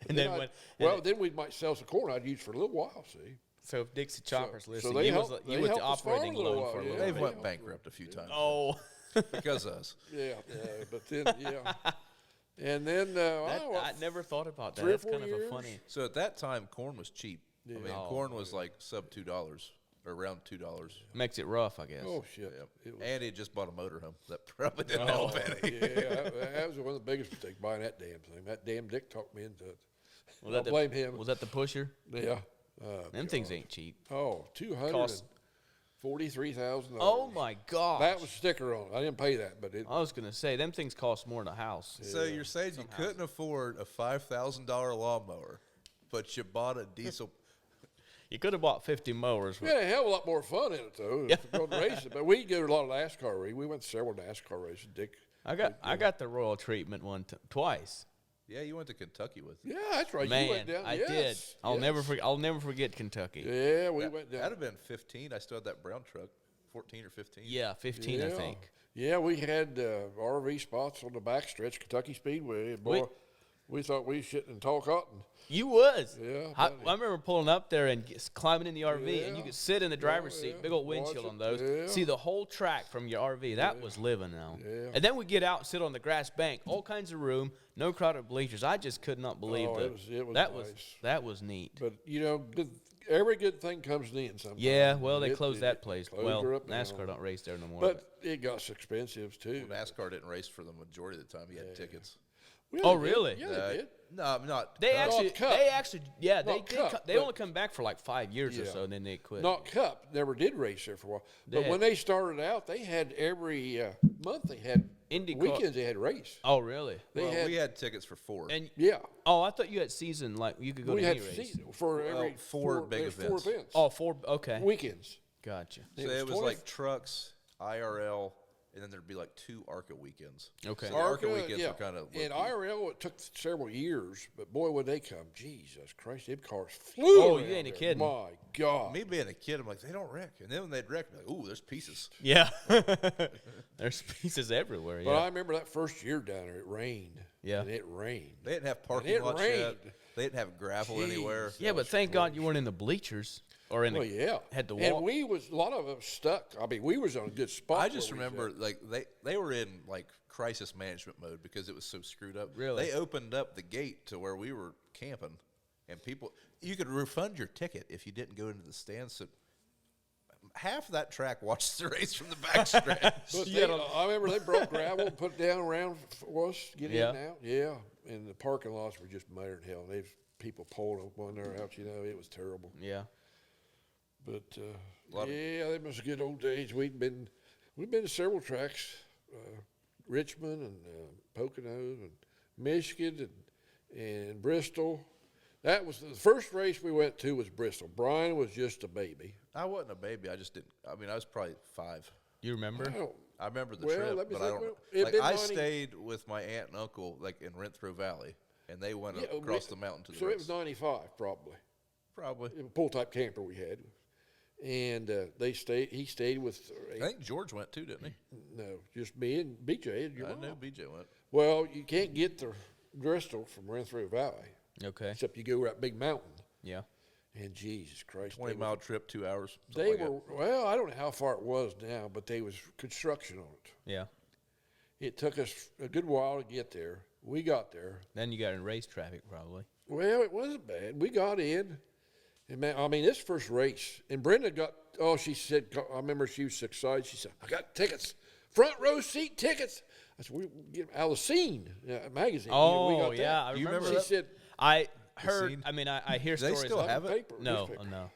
[SPEAKER 3] And then
[SPEAKER 2] then we might sell some corn. I'd use for a little while. See.
[SPEAKER 3] So if Dixie Choppers
[SPEAKER 2] so
[SPEAKER 3] listening,
[SPEAKER 2] they
[SPEAKER 3] you
[SPEAKER 2] helped
[SPEAKER 3] was the
[SPEAKER 2] us farm
[SPEAKER 3] operating
[SPEAKER 2] a little
[SPEAKER 3] loan
[SPEAKER 2] while,
[SPEAKER 3] for a
[SPEAKER 2] yeah.
[SPEAKER 3] little
[SPEAKER 4] They've
[SPEAKER 3] bit.
[SPEAKER 4] went bankrupt a few times.
[SPEAKER 3] Oh.
[SPEAKER 4] Because of us.
[SPEAKER 2] Yeah, but then and then
[SPEAKER 3] I never thought about that.
[SPEAKER 2] 3 or
[SPEAKER 3] That's
[SPEAKER 2] 4
[SPEAKER 3] kind of a
[SPEAKER 2] years.
[SPEAKER 3] funny.
[SPEAKER 4] So at that time, corn was cheap. I mean,
[SPEAKER 3] Oh,
[SPEAKER 4] corn was like sub $2. or around $2.
[SPEAKER 3] Makes it rough, I guess.
[SPEAKER 2] Oh shit!
[SPEAKER 4] Yep.
[SPEAKER 2] It was,
[SPEAKER 4] And he just bought a motorhome. That probably didn't help any.
[SPEAKER 2] yeah, that was one of the biggest mistakes buying that damn thing. That damn Dick talked me into it.
[SPEAKER 3] Was
[SPEAKER 2] I
[SPEAKER 3] that the-
[SPEAKER 2] blame him.
[SPEAKER 3] Was that the pusher?
[SPEAKER 2] Yeah.
[SPEAKER 3] Them things ain't cheap.
[SPEAKER 2] Oh, $243,000.
[SPEAKER 3] Oh my gosh.
[SPEAKER 2] That was sticker on it. I didn't pay that, but it.
[SPEAKER 3] I was gonna say them things cost more than a house.
[SPEAKER 4] So you're saying you couldn't afford a $5,000 lawnmower, but you bought a diesel.
[SPEAKER 3] You could have bought 50 mowers.
[SPEAKER 2] We had a hell of a lot more fun in it though.
[SPEAKER 3] Yeah.
[SPEAKER 2] Going racing, but we go to a lot of NASCAR races. We went to several NASCAR races. Dick.
[SPEAKER 3] I got the royal treatment twice.
[SPEAKER 4] Yeah, you went to Kentucky with it.
[SPEAKER 2] Yeah, that's right.
[SPEAKER 3] Man,
[SPEAKER 2] you went down.
[SPEAKER 3] I
[SPEAKER 2] yes,
[SPEAKER 3] did. I'll
[SPEAKER 2] yes.
[SPEAKER 3] never forget Kentucky.
[SPEAKER 2] Yeah, we went down.
[SPEAKER 4] That'd have been 15. I still had that brown truck, 14 or 15.
[SPEAKER 3] Yeah, 15 I think.
[SPEAKER 2] Yeah, we had RV spots on the backstretch, Kentucky Speedway. And boy, we thought we shouldn't and tall cotton.
[SPEAKER 3] You was.
[SPEAKER 2] Yeah,
[SPEAKER 3] I
[SPEAKER 2] buddy.
[SPEAKER 3] remember pulling up there and climbing in the RV, and you
[SPEAKER 2] Yeah.
[SPEAKER 3] could sit in the driver's seat,
[SPEAKER 2] yeah.
[SPEAKER 3] big old
[SPEAKER 2] Watch
[SPEAKER 3] windshield
[SPEAKER 2] it.
[SPEAKER 3] on those,
[SPEAKER 2] Yeah.
[SPEAKER 3] see the whole track from your RV. That was living now.
[SPEAKER 2] Yeah.
[SPEAKER 3] And then we get out and sit on the grass bank, all kinds of room, no crowded bleachers. I just could not believe
[SPEAKER 2] Oh,
[SPEAKER 3] that.
[SPEAKER 2] it was
[SPEAKER 3] that
[SPEAKER 2] nice.
[SPEAKER 3] that was neat.
[SPEAKER 2] But you know, every good thing comes to an end sometimes.
[SPEAKER 3] Yeah, well, they closed that place.
[SPEAKER 2] closed
[SPEAKER 3] Well,
[SPEAKER 2] her up now.
[SPEAKER 3] NASCAR don't race there no more.
[SPEAKER 2] But it got so expensive too.
[SPEAKER 4] Well, NASCAR didn't race for the majority of the time. He had tickets.
[SPEAKER 2] Yeah,
[SPEAKER 3] Oh,
[SPEAKER 2] they did.
[SPEAKER 3] really?
[SPEAKER 2] Yeah, they did.
[SPEAKER 4] No, I'm not.
[SPEAKER 3] They
[SPEAKER 2] Not
[SPEAKER 3] actually,
[SPEAKER 2] Cup.
[SPEAKER 3] yeah, they
[SPEAKER 2] Not
[SPEAKER 3] did.
[SPEAKER 2] Cup,
[SPEAKER 3] They
[SPEAKER 2] but-
[SPEAKER 3] only come back for like 5 years or
[SPEAKER 2] Yeah.
[SPEAKER 3] so, and then they quit.
[SPEAKER 2] Not Cup never did race there for a while. But
[SPEAKER 3] They
[SPEAKER 2] when
[SPEAKER 3] had-
[SPEAKER 2] they started out, they had every month they had
[SPEAKER 3] IndyCar.
[SPEAKER 2] weekends they had race.
[SPEAKER 3] Oh, really?
[SPEAKER 2] They
[SPEAKER 4] Well,
[SPEAKER 2] had
[SPEAKER 4] we had tickets for 4.
[SPEAKER 3] And
[SPEAKER 2] yeah.
[SPEAKER 3] I thought you had season like you could go
[SPEAKER 2] We
[SPEAKER 3] to
[SPEAKER 2] had
[SPEAKER 3] any race.
[SPEAKER 2] season for every
[SPEAKER 4] four big
[SPEAKER 2] there's
[SPEAKER 4] events.
[SPEAKER 2] 4 events.
[SPEAKER 3] Oh, 4. Okay,
[SPEAKER 2] Weekends.
[SPEAKER 3] gotcha.
[SPEAKER 4] So it was
[SPEAKER 2] 20
[SPEAKER 4] like trucks, IRL, and then there'd be like 2 ARCA weekends.
[SPEAKER 3] Okay.
[SPEAKER 4] So the ARCA weekends were kind of.
[SPEAKER 2] And IRL, it took several years, but boy, when they come, Jesus Christ, them cars flew.
[SPEAKER 3] Oh, you
[SPEAKER 2] around
[SPEAKER 3] ain't a
[SPEAKER 2] there.
[SPEAKER 3] kidding.
[SPEAKER 2] My God.
[SPEAKER 4] Me being a kid, I'm like, they don't wreck. And then when they'd wreck, I'm like, ooh, there's pieces.
[SPEAKER 3] Yeah, there's pieces everywhere.
[SPEAKER 2] But
[SPEAKER 3] Yeah,
[SPEAKER 2] I remember that first year down there, it rained.
[SPEAKER 3] Yeah.
[SPEAKER 2] And it rained.
[SPEAKER 4] They didn't have
[SPEAKER 2] And
[SPEAKER 4] parking
[SPEAKER 2] it
[SPEAKER 4] lots
[SPEAKER 2] rained.
[SPEAKER 4] yet. They didn't have gravel anywhere.
[SPEAKER 2] Jeez.
[SPEAKER 3] yeah, but thank God you weren't in the bleachers or in the.
[SPEAKER 2] Well, yeah.
[SPEAKER 3] Had to
[SPEAKER 2] And
[SPEAKER 3] walk.
[SPEAKER 2] we was, a lot of us stuck. I mean, we was on a good spot.
[SPEAKER 4] I just
[SPEAKER 2] where we
[SPEAKER 4] remember
[SPEAKER 2] sat.
[SPEAKER 4] like they were in like crisis management mode because it was so screwed up.
[SPEAKER 3] Really?
[SPEAKER 4] They opened up the gate to where we were camping, and you could refund your ticket if you didn't go into the stands. So half of that track watched the race from the backstretch.
[SPEAKER 2] But I remember they broke gravel and put it down around for us, get
[SPEAKER 3] Yeah.
[SPEAKER 2] in and out. Yeah. And the parking lots were just muddy in hell. There's people pulling up on their out, you know, it was terrible.
[SPEAKER 3] Yeah.
[SPEAKER 2] But yeah, them was good old days. We've been to several tracks, Richmond and Poconos and Michigan and Bristol. That was the first race we went to was Bristol. Brian was just a baby.
[SPEAKER 4] I wasn't a baby. I just didn't. I mean, I was probably 5.
[SPEAKER 3] You remember?
[SPEAKER 2] I don't-
[SPEAKER 4] I remember the
[SPEAKER 2] Well,
[SPEAKER 4] trip,
[SPEAKER 2] let me
[SPEAKER 4] but I
[SPEAKER 2] think.
[SPEAKER 4] don't.
[SPEAKER 2] Well, it'd
[SPEAKER 4] Like
[SPEAKER 2] been
[SPEAKER 4] I
[SPEAKER 2] 90
[SPEAKER 4] stayed with my aunt and uncle like in Renthrow Valley, and they went
[SPEAKER 2] Yeah,
[SPEAKER 4] across the mountain to the
[SPEAKER 2] So
[SPEAKER 4] race.
[SPEAKER 2] it was 95 probably.
[SPEAKER 4] Probably.
[SPEAKER 2] A pull type camper we had, and he stayed with.
[SPEAKER 4] I think George went too, didn't he?
[SPEAKER 2] No, just me and BJ and your
[SPEAKER 4] I
[SPEAKER 2] mom.
[SPEAKER 4] know BJ went.
[SPEAKER 2] Well, you can't get to Bristol from Renthrow Valley
[SPEAKER 3] Okay.
[SPEAKER 2] except you go up Big Mountain.
[SPEAKER 3] Yeah.
[SPEAKER 2] And Jesus Christ,
[SPEAKER 4] 20-mile trip, 2 hours.
[SPEAKER 2] They
[SPEAKER 4] something
[SPEAKER 2] were
[SPEAKER 4] like that.
[SPEAKER 2] well. I don't know how far it was now, but they was construction on it.
[SPEAKER 3] Yeah.
[SPEAKER 2] It took us a good while to get there. We got there.
[SPEAKER 3] Then you got in race traffic probably.
[SPEAKER 2] Well, it wasn't bad. We got in, and man, I mean, this first race, and Brenda got. Oh, she said. I remember she was excited. She said, "I got tickets, front row seat tickets." I said, "We get them out of the Scene magazine."
[SPEAKER 3] Oh,
[SPEAKER 2] we got that.
[SPEAKER 3] yeah, I
[SPEAKER 4] You
[SPEAKER 3] remember.
[SPEAKER 2] She
[SPEAKER 4] that?
[SPEAKER 2] said,
[SPEAKER 3] I heard.
[SPEAKER 4] Scene?
[SPEAKER 3] I mean, I hear
[SPEAKER 4] Do they
[SPEAKER 3] stories.
[SPEAKER 4] still
[SPEAKER 3] of-
[SPEAKER 4] have it?
[SPEAKER 2] paper,
[SPEAKER 3] No,
[SPEAKER 2] newspaper.
[SPEAKER 3] no.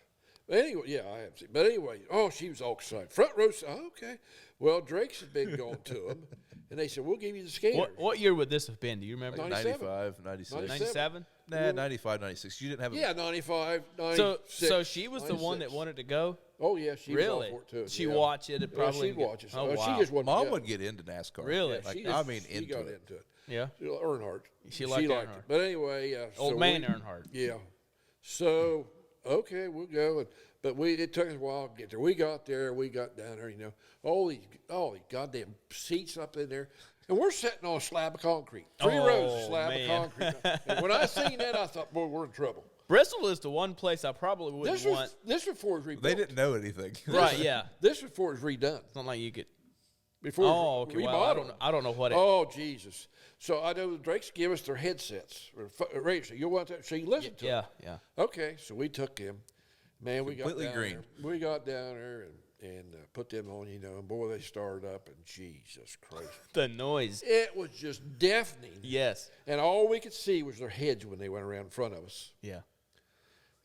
[SPEAKER 2] But anyway, yeah, I have seen. But anyway, oh, she was all excited. Front row. Oh, okay. Well, Drake's had been going to them, and they said, "We'll give you the scanner."
[SPEAKER 3] What year would this have been? Do you remember?
[SPEAKER 2] 97.
[SPEAKER 4] 95, 96.
[SPEAKER 3] 97.
[SPEAKER 4] Nah, 95, 96. You didn't have a
[SPEAKER 2] Yeah, 95,
[SPEAKER 3] So
[SPEAKER 2] 96.
[SPEAKER 3] she was the one that
[SPEAKER 2] 96.
[SPEAKER 3] wanted to go.
[SPEAKER 2] Oh yeah, she
[SPEAKER 3] Really?
[SPEAKER 2] was all for it too.
[SPEAKER 3] She
[SPEAKER 2] yeah.
[SPEAKER 3] watched it.
[SPEAKER 2] Yeah,
[SPEAKER 3] Probably.
[SPEAKER 2] she'd watch it.
[SPEAKER 3] Oh, wow.
[SPEAKER 2] She just wasn't.
[SPEAKER 4] Mom
[SPEAKER 2] yeah.
[SPEAKER 4] would get into NASCAR.
[SPEAKER 3] Really?
[SPEAKER 2] Yeah,
[SPEAKER 4] Like,
[SPEAKER 2] she
[SPEAKER 4] I
[SPEAKER 2] just-
[SPEAKER 4] mean,
[SPEAKER 2] she
[SPEAKER 4] into
[SPEAKER 2] got
[SPEAKER 4] it.
[SPEAKER 2] into it.
[SPEAKER 3] Yeah.
[SPEAKER 2] Earnhart.
[SPEAKER 3] She liked
[SPEAKER 2] it.
[SPEAKER 3] Earnhardt.
[SPEAKER 2] But anyway,
[SPEAKER 3] Old
[SPEAKER 2] so
[SPEAKER 3] man
[SPEAKER 2] we-
[SPEAKER 3] Earnhardt.
[SPEAKER 2] Yeah. So okay, we'll go. But it took us a while to get there. We got there. We got down there. You know, all these goddamn seats up in there, and we're sitting on a slab of concrete. 3 rows of
[SPEAKER 3] Oh,
[SPEAKER 2] slab
[SPEAKER 3] man.
[SPEAKER 2] of concrete. And when I seen that, I thought, boy, we're in trouble.
[SPEAKER 3] Bristol is the one place I probably wouldn't
[SPEAKER 2] This
[SPEAKER 3] want.
[SPEAKER 2] was before it was rebuilt.
[SPEAKER 4] They didn't know anything.
[SPEAKER 3] Right? Yeah.
[SPEAKER 2] This was before it was redone.
[SPEAKER 3] It's not like you could.
[SPEAKER 2] Before it was
[SPEAKER 3] Oh, okay. Well,
[SPEAKER 2] remodeled.
[SPEAKER 3] I don't know what it.
[SPEAKER 2] Oh, Jesus. So I know the Drakes give us their headsets. Radio. So you want that? So you listen to
[SPEAKER 3] Yeah.
[SPEAKER 2] them.
[SPEAKER 3] Yeah.
[SPEAKER 2] Okay, so we took him, Man, we got
[SPEAKER 4] Completely
[SPEAKER 2] down
[SPEAKER 4] green.
[SPEAKER 2] there. We got down there and put them on, and boy, they started up, and Jesus Christ.
[SPEAKER 3] The noise.
[SPEAKER 2] It was just deafening.
[SPEAKER 3] Yes.
[SPEAKER 2] And all we could see was their heads when they went around in front of us.
[SPEAKER 3] Yeah.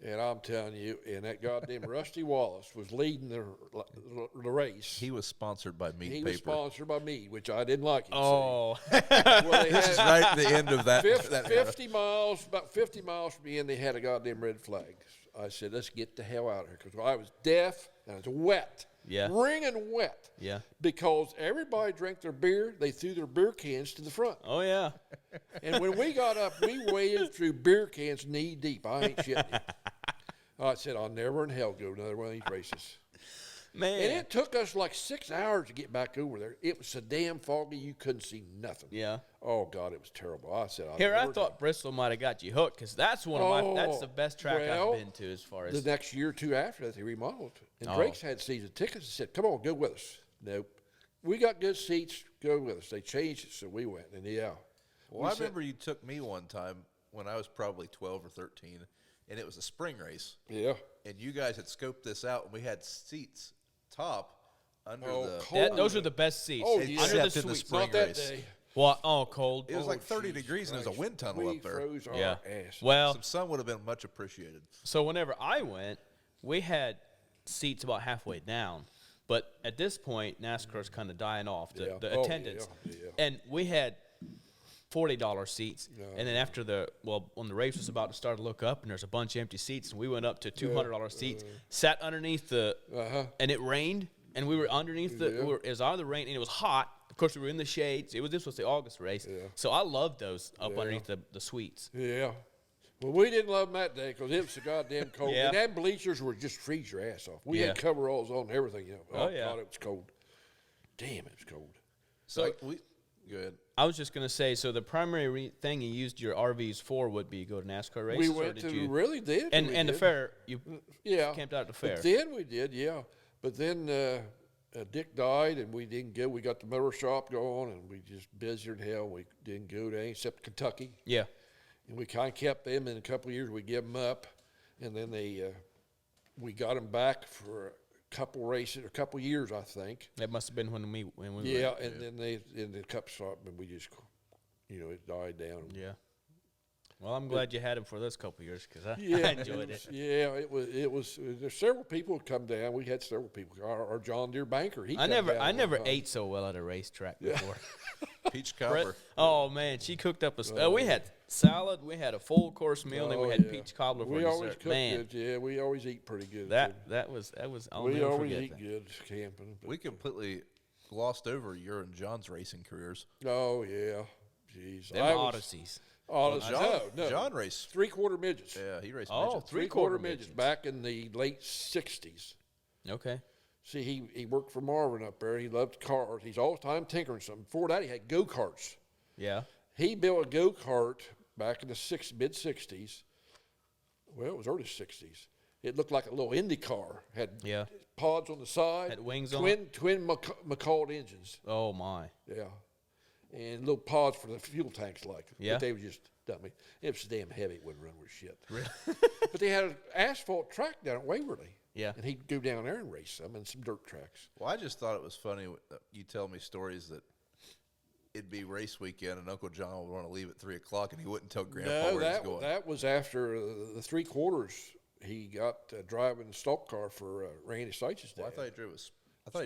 [SPEAKER 2] And I'm telling you, and that goddamn Rusty Wallace was leading the race.
[SPEAKER 4] He was sponsored by Meat
[SPEAKER 2] He
[SPEAKER 4] Paper.
[SPEAKER 2] was sponsored by me, which I didn't like.
[SPEAKER 3] Oh.
[SPEAKER 2] Well,
[SPEAKER 4] This is right at the end of that.
[SPEAKER 2] 50 miles, about 50 miles from the end, they had a goddamn red flag. I said, let's get the hell out of here, because I was deaf and I was wet.
[SPEAKER 3] Yeah.
[SPEAKER 2] Wringing wet.
[SPEAKER 3] Yeah.
[SPEAKER 2] Because everybody drank their beer, they threw their beer cans to the front.
[SPEAKER 3] Oh, yeah.
[SPEAKER 2] And when we got up, we waded through beer cans knee deep. I ain't shitting you. I said, I'll never in hell go to another one of these races.
[SPEAKER 3] Man.
[SPEAKER 2] And it took us like 6 hours to get back over there. It was so damn foggy you couldn't see nothing.
[SPEAKER 3] Yeah.
[SPEAKER 2] Oh God, it was terrible. I said,
[SPEAKER 3] I thought Bristol might have got you hooked, because that's one of my. That's the best track
[SPEAKER 2] well,
[SPEAKER 3] I've been to as far as.
[SPEAKER 2] the next year or two after that they remodeled. And
[SPEAKER 3] Oh.
[SPEAKER 2] Drake's had season tickets and said, come on, go with us. Nope. We got good seats, go with us. They changed it, so we went. And yeah.
[SPEAKER 4] Well, I remember you took me one time when I was probably 12 or 13, and it was a spring race.
[SPEAKER 2] Yeah.
[SPEAKER 4] And you guys had scoped this out, and we had seats top under
[SPEAKER 2] Oh,
[SPEAKER 4] the.
[SPEAKER 2] cold.
[SPEAKER 3] Those are the best seats.
[SPEAKER 2] Oh,
[SPEAKER 3] Under
[SPEAKER 2] yeah.
[SPEAKER 3] the
[SPEAKER 4] Except in the
[SPEAKER 3] suite.
[SPEAKER 4] spring
[SPEAKER 2] Not that
[SPEAKER 4] race.
[SPEAKER 2] day.
[SPEAKER 3] What? Oh, cold.
[SPEAKER 4] It was like 30
[SPEAKER 2] Jesus
[SPEAKER 4] degrees, and there was a
[SPEAKER 2] Christ.
[SPEAKER 4] wind tunnel
[SPEAKER 2] We
[SPEAKER 4] up there.
[SPEAKER 2] froze our
[SPEAKER 3] Yeah.
[SPEAKER 2] ass.
[SPEAKER 3] Well,
[SPEAKER 4] Some sun would have been much appreciated.
[SPEAKER 3] so whenever I went, we had seats about halfway down. But at this point, NASCAR's kind of dying off, the
[SPEAKER 2] Yeah. Oh,
[SPEAKER 3] attendance.
[SPEAKER 2] yeah, yeah.
[SPEAKER 3] And we had $40 seats. And then after when the race was about to start to look up, and there's a bunch of empty seats, and we went up to $200 seats, sat underneath and it rained, and we were underneath it was out of the rain, and it was hot. Of course, we were in the shades. This was the August race.
[SPEAKER 2] Yeah.
[SPEAKER 3] So I loved those up underneath the suites.
[SPEAKER 2] Yeah. Well, we didn't love them that day because it was so goddamn cold.
[SPEAKER 3] Yeah.
[SPEAKER 2] And them bleachers were just freeze your ass off. We
[SPEAKER 3] Yeah.
[SPEAKER 2] had coveralls on and everything.
[SPEAKER 3] Oh, yeah.
[SPEAKER 2] God, it was cold. Damn, it was cold.
[SPEAKER 4] So we good.
[SPEAKER 3] I was just going to say, so the primary thing you used your RVs for would be go to NASCAR races?
[SPEAKER 2] We
[SPEAKER 3] or
[SPEAKER 2] went
[SPEAKER 3] did
[SPEAKER 2] to,
[SPEAKER 3] you,
[SPEAKER 2] really did.
[SPEAKER 3] and
[SPEAKER 2] we
[SPEAKER 3] the
[SPEAKER 2] did.
[SPEAKER 3] fair, you
[SPEAKER 2] Yeah.
[SPEAKER 3] camped out at the fair.
[SPEAKER 2] But then we did, yeah. But then Dick died and we didn't go. We got the motor shop going and we just busier than hell. We didn't go to any except Kentucky.
[SPEAKER 3] Yeah.
[SPEAKER 2] And we kind of kept them. In a couple of years, we gave them up. And then we got them back for a couple races, a couple years, I think.
[SPEAKER 3] That must have been when we
[SPEAKER 2] Yeah,
[SPEAKER 3] went.
[SPEAKER 2] and then in the cup shop, and we just, it died down.
[SPEAKER 3] Yeah. Well, I'm glad you had him for those couple years because I
[SPEAKER 2] Yeah,
[SPEAKER 3] enjoyed it.
[SPEAKER 2] Yeah, it was. There's several people who come down. We had several people. Our John Deere banker. He
[SPEAKER 3] I
[SPEAKER 2] come
[SPEAKER 3] never
[SPEAKER 2] down
[SPEAKER 3] I
[SPEAKER 2] one
[SPEAKER 3] never
[SPEAKER 2] time.
[SPEAKER 3] ate so well at a racetrack before.
[SPEAKER 4] Peach
[SPEAKER 3] Brett-
[SPEAKER 4] cobbler.
[SPEAKER 3] oh man, she cooked up we had salad, we had a full course meal, and then we had peach cobbler for
[SPEAKER 2] We always
[SPEAKER 3] dessert.
[SPEAKER 2] cook
[SPEAKER 3] Man,
[SPEAKER 2] good. Yeah, we always eat pretty good.
[SPEAKER 3] that was I'll
[SPEAKER 2] we
[SPEAKER 3] never
[SPEAKER 2] always
[SPEAKER 3] forget
[SPEAKER 2] eat
[SPEAKER 3] that.
[SPEAKER 2] good camping. but-
[SPEAKER 4] We completely glossed over your and John's racing careers.
[SPEAKER 2] Oh yeah, jeez.
[SPEAKER 3] Them
[SPEAKER 2] I was-
[SPEAKER 3] odysseys.
[SPEAKER 2] Odyssey. No.
[SPEAKER 4] John raced.
[SPEAKER 2] 3/4 midgets.
[SPEAKER 4] Yeah, he raced
[SPEAKER 3] Oh,
[SPEAKER 4] midgets.
[SPEAKER 2] 3/4 midgets back in the late '60s.
[SPEAKER 3] Okay.
[SPEAKER 2] See, he worked for Marvin up there. He loved cars. He's all the time tinkering something. Before that, he had go-karts.
[SPEAKER 3] Yeah.
[SPEAKER 2] He built a go-kart back in the mid '60s. Well, it was early '60s. It looked like a little Indy car. Had
[SPEAKER 3] Yeah.
[SPEAKER 2] pods on the side.
[SPEAKER 3] Had wings on
[SPEAKER 2] Twin McCall engines.
[SPEAKER 3] Oh my.
[SPEAKER 2] Yeah. And little pods for the fuel tanks like.
[SPEAKER 3] Yeah.
[SPEAKER 2] But they were just dummy. It was damn heavy. It wouldn't run with shit. Really? But they had an asphalt track down at Waverly.
[SPEAKER 3] Yeah.
[SPEAKER 2] And he'd go down there and race some and some dirt tracks.
[SPEAKER 4] Well, I just thought it was funny that you tell me stories that it'd be race weekend and Uncle John would want to leave at 3 o'clock and he wouldn't tell Grandpa
[SPEAKER 2] No,
[SPEAKER 4] where he's going.
[SPEAKER 2] that was after the 3/4. He got driving the stock car for Randy Seitz's dad.
[SPEAKER 4] Well, I thought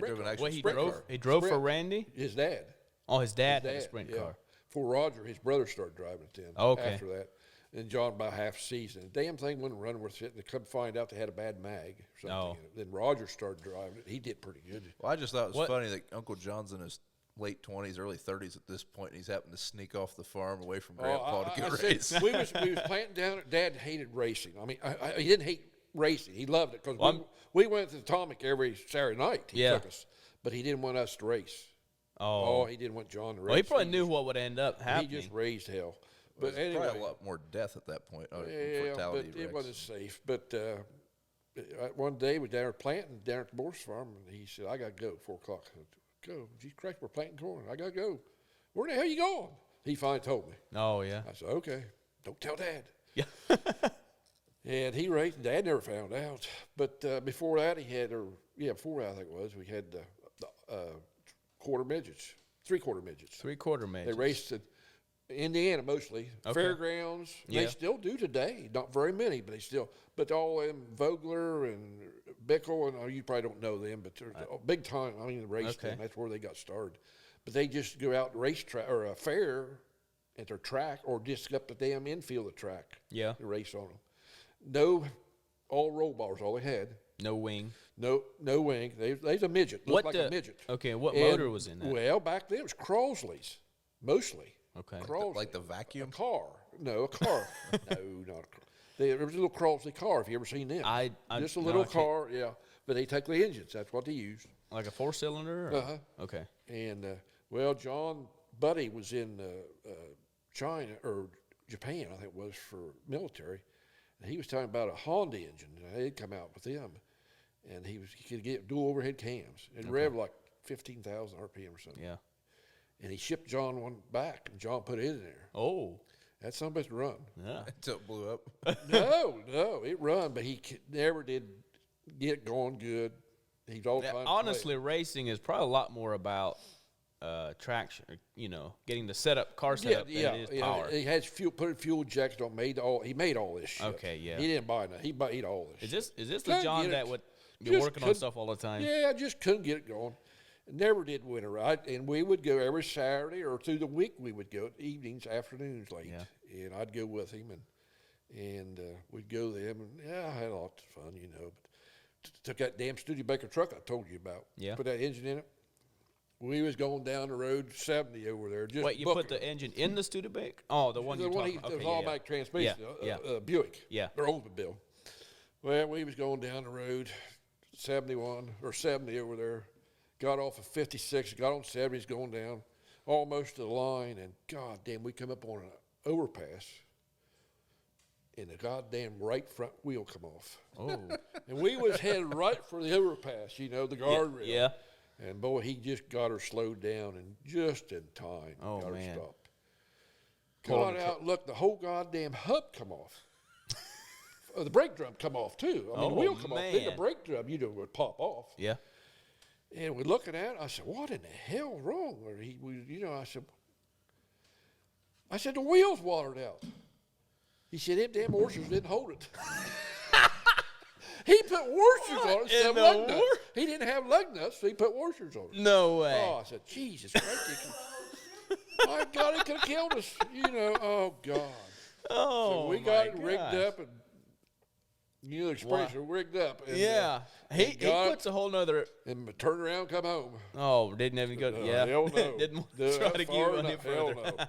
[SPEAKER 4] he drove an
[SPEAKER 2] car.
[SPEAKER 4] actual
[SPEAKER 3] What he
[SPEAKER 4] sprint
[SPEAKER 3] drove?
[SPEAKER 4] car.
[SPEAKER 3] He drove for
[SPEAKER 2] Sprint.
[SPEAKER 3] Randy?
[SPEAKER 2] His dad.
[SPEAKER 3] Oh, his dad
[SPEAKER 2] His
[SPEAKER 3] had a
[SPEAKER 2] dad,
[SPEAKER 3] sprint
[SPEAKER 2] yeah.
[SPEAKER 3] car.
[SPEAKER 2] For Roger, his brother started driving it then.
[SPEAKER 3] Oh, okay.
[SPEAKER 2] After that. And John about half season. The damn thing wouldn't run worth it. They come find out they had a bad mag or something.
[SPEAKER 3] Oh.
[SPEAKER 2] in it. Then Roger started driving it. He did pretty good.
[SPEAKER 4] Well, I just thought it was
[SPEAKER 3] What-
[SPEAKER 4] funny that Uncle John's in his late 20s, early 30s at this point, and he's happened to sneak off the farm away from Grandpa to go
[SPEAKER 2] I said,
[SPEAKER 4] race.
[SPEAKER 2] we was planting down. Dad hated racing. I mean, he didn't hate racing. He loved it because we went to the Atomic every Saturday night. He took us, but he didn't want us to race.
[SPEAKER 3] Oh.
[SPEAKER 2] He didn't want John to race.
[SPEAKER 3] Well, he probably knew what would end up
[SPEAKER 2] He
[SPEAKER 3] happening.
[SPEAKER 2] just raised hell.
[SPEAKER 4] But
[SPEAKER 2] But anyway,
[SPEAKER 4] probably a lot more death at that point.
[SPEAKER 2] yeah,
[SPEAKER 4] Fatality
[SPEAKER 2] but it
[SPEAKER 4] wrecks.
[SPEAKER 2] wasn't safe. But one day we down there planting down at the Morse farm, and he said, "I got to go 4 o'clock." I said, "Go, Jesus Christ, we're planting corn. I got to go." "Where the hell you going?" He finally told me.
[SPEAKER 3] Oh yeah.
[SPEAKER 2] I said, "Okay, don't tell Dad."
[SPEAKER 3] Yeah.
[SPEAKER 2] And he raced. Dad never found out. But before that, before that I think it was, we had quarter midgets, 3/4 midgets.
[SPEAKER 3] 3/4 midgets.
[SPEAKER 2] They raced in Indiana mostly, fairgrounds.
[SPEAKER 3] Yeah.
[SPEAKER 2] They still do today. Not very many, but they still. But all them Vogler and Bickle, and you probably don't know them, but they're big time. I mean, the race team. That's where they got started. But they just go out and race track or a fair at their track, or just up the damn infield of the track.
[SPEAKER 3] Yeah.
[SPEAKER 2] To race on them. No, all roll bars. All they had.
[SPEAKER 3] No wing.
[SPEAKER 2] No wing. They's a midget. Looked like a midget.
[SPEAKER 3] Okay, what motor was in that?
[SPEAKER 2] Well, back then it was Crosley's, mostly.
[SPEAKER 3] Okay.
[SPEAKER 4] Like the vacuum?
[SPEAKER 2] A car. No, a car. No, not a car. There was a little Crosley car, if you ever seen them. Just a little car, yeah. But they take the engines. That's what they use.
[SPEAKER 3] Like a 4-cylinder?
[SPEAKER 2] Uh-huh.
[SPEAKER 3] Okay.
[SPEAKER 2] And, well, John Buddy was in China, or Japan, I think it was, for military. And he was talking about a Honda engine. They'd come out with them. And he could get dual overhead cams. It revved like 15,000 RPM or something.
[SPEAKER 3] Yeah.
[SPEAKER 2] And he shipped John one back, and John put it in there.
[SPEAKER 3] Oh.
[SPEAKER 2] That's something to run.
[SPEAKER 3] Yeah.
[SPEAKER 4] Until it blew up.
[SPEAKER 2] No, it run, but he never did get going good. He's all the time.
[SPEAKER 3] Honestly, racing is probably a lot more about traction, getting the car setup than it is power.
[SPEAKER 2] He has put fuel injections on. He made all this shit.
[SPEAKER 3] Okay, yeah.
[SPEAKER 2] He didn't buy nothing. He bought all this.
[SPEAKER 3] Is this the John that would be working on stuff all the time?
[SPEAKER 2] Yeah, I just couldn't get it going. Never did win a ride, and we would go every Saturday or through the week. We would go evenings, afternoons, late, and I'd go with him, and we'd go them, and I had lots of fun, But took that damn Studebaker truck I told you about.
[SPEAKER 3] Yeah.
[SPEAKER 2] Put that engine in it. We was going down the road 70 over there. Just
[SPEAKER 3] Wait, you put the engine in the Studebaker? Oh, the one you're talking about.
[SPEAKER 2] The automatic transmission.
[SPEAKER 3] Yeah.
[SPEAKER 2] Buick.
[SPEAKER 3] Yeah.
[SPEAKER 2] Or Oldsmobile. Well, we was going down the road, 71 or 70 over there. Got off of 56, got on 70s, going down almost to the line, and goddamn, we come up on an overpass, and the goddamn right front wheel come off.
[SPEAKER 3] Oh.
[SPEAKER 2] And we was headed right for the overpass, the guardrail.
[SPEAKER 3] Yeah.
[SPEAKER 2] And boy, he just got her slowed down, and just in time, got her stopped. Got out, look, the whole goddamn hub come off. The brake drum come off too. I mean, the wheel come off. Then the brake drum, would pop off.
[SPEAKER 3] Yeah.
[SPEAKER 2] And we're looking at it. I said, "What in the hell wrong?" Or I said, "The wheel's watered out." He said, "Them damn washers didn't hold it." He put washers on it instead of lug nuts. He didn't have lug nuts, so he put washers on it.
[SPEAKER 3] No way.
[SPEAKER 2] Oh, I said, Jesus Christ. My God, he could have killed us. Oh, God.
[SPEAKER 3] Oh,
[SPEAKER 2] so we got it rigged up, and the expression rigged up. And,
[SPEAKER 3] yeah. He puts a whole nother.
[SPEAKER 2] And turn around, come home.
[SPEAKER 3] Oh, didn't even go. Yeah.
[SPEAKER 2] Hell no.
[SPEAKER 3] Didn't try to get you any further.
[SPEAKER 2] Hell no.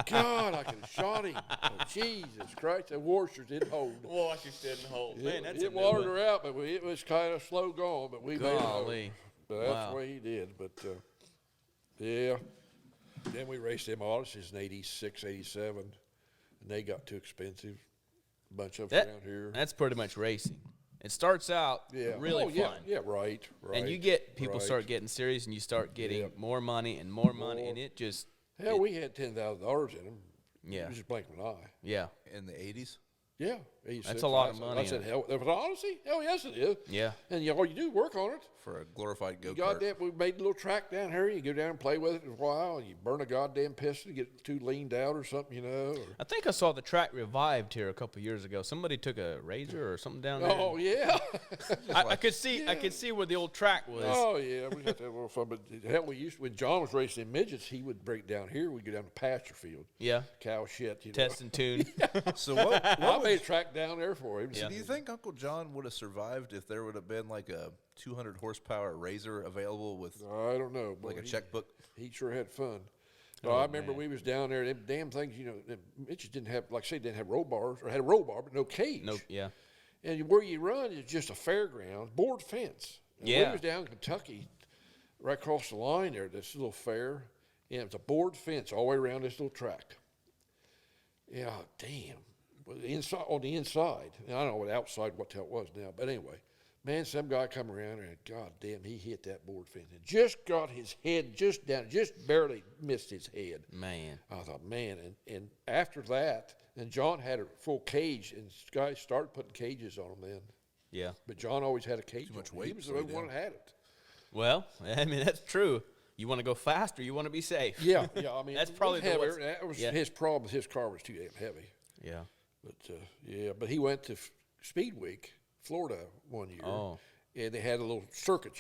[SPEAKER 2] God, I could have shot him. Oh, Jesus Christ, the washers didn't hold.
[SPEAKER 3] Washers didn't hold. Man, that's
[SPEAKER 2] it watered her out, but it was kind of slow going, but we made it over. But that's the way he did. But, yeah. Then we raced them Odysseys in 86, 87, and they got too expensive. A bunch of them around here.
[SPEAKER 3] That's pretty much racing. It starts out really fun.
[SPEAKER 2] Yeah, right.
[SPEAKER 3] And you get people start getting serious, and you start getting more money and more money, and it just.
[SPEAKER 2] Hell, we had $10,000 in them.
[SPEAKER 3] Yeah.
[SPEAKER 2] You just blink an eye.
[SPEAKER 3] Yeah.
[SPEAKER 4] In the 80s?
[SPEAKER 2] Yeah.
[SPEAKER 3] That's a lot of money.
[SPEAKER 2] I said, hell, there was an Odyssey? Hell, yes, it is.
[SPEAKER 3] Yeah.
[SPEAKER 2] And all you do is work on it.
[SPEAKER 4] For a glorified go-kart.
[SPEAKER 2] Goddamn, we made a little track down here. You go down and play with it for a while, and you burn a goddamn piston, get it too leaned out or something, Or.
[SPEAKER 3] I think I saw the track revived here a couple years ago. Somebody took a razor or something down there.
[SPEAKER 2] Oh, yeah.
[SPEAKER 3] I could see. I could see where the old track was.
[SPEAKER 2] Oh, yeah. We got that little fun. But hell, when John was racing midgets, he would break down here. We'd go down to pasture field.
[SPEAKER 3] Yeah.
[SPEAKER 2] Cow shit,
[SPEAKER 3] Test and tune.
[SPEAKER 4] So what
[SPEAKER 2] I made a track down there for him.
[SPEAKER 4] So do you think Uncle John would have survived if there would have been like a 200 horsepower razor available with
[SPEAKER 2] I don't know.
[SPEAKER 4] like a checkbook?
[SPEAKER 2] He sure had fun. I remember we was down there. Them damn things, them midgets didn't have, like I say, didn't have roll bars, or had a roll bar, but no cage.
[SPEAKER 3] No, yeah.
[SPEAKER 2] And where you run is just a fairground, board fence. And we was down in Kentucky, right across the line there, this little fair, and it's a board fence all the way around this little track. Yeah, damn. Well, on the inside, and I don't know what outside what the hell it was now, but anyway, Man, some guy come around and God damn, he hit that board fence and just got his head just down, just barely missed his head.
[SPEAKER 3] Man.
[SPEAKER 2] I thought, man, and after that, and John had a full cage, and guys started putting cages on him then.
[SPEAKER 3] Yeah.
[SPEAKER 2] But John always had a cage.
[SPEAKER 4] Too much
[SPEAKER 2] on him.
[SPEAKER 4] weight,
[SPEAKER 2] He was
[SPEAKER 4] so
[SPEAKER 2] the
[SPEAKER 4] he
[SPEAKER 2] only one that
[SPEAKER 4] didn't.
[SPEAKER 2] had it.
[SPEAKER 3] Well, I mean, that's true. You want to go fast or you want to be safe?
[SPEAKER 2] Yeah. I mean,
[SPEAKER 3] That's probably the
[SPEAKER 2] heavier.
[SPEAKER 3] what's-
[SPEAKER 2] That was
[SPEAKER 3] yeah.
[SPEAKER 2] his problem. His car was too damn heavy.
[SPEAKER 3] Yeah.
[SPEAKER 2] But but he went to Speed Week, Florida, one year.
[SPEAKER 3] Oh.
[SPEAKER 2] And they had a little circuit,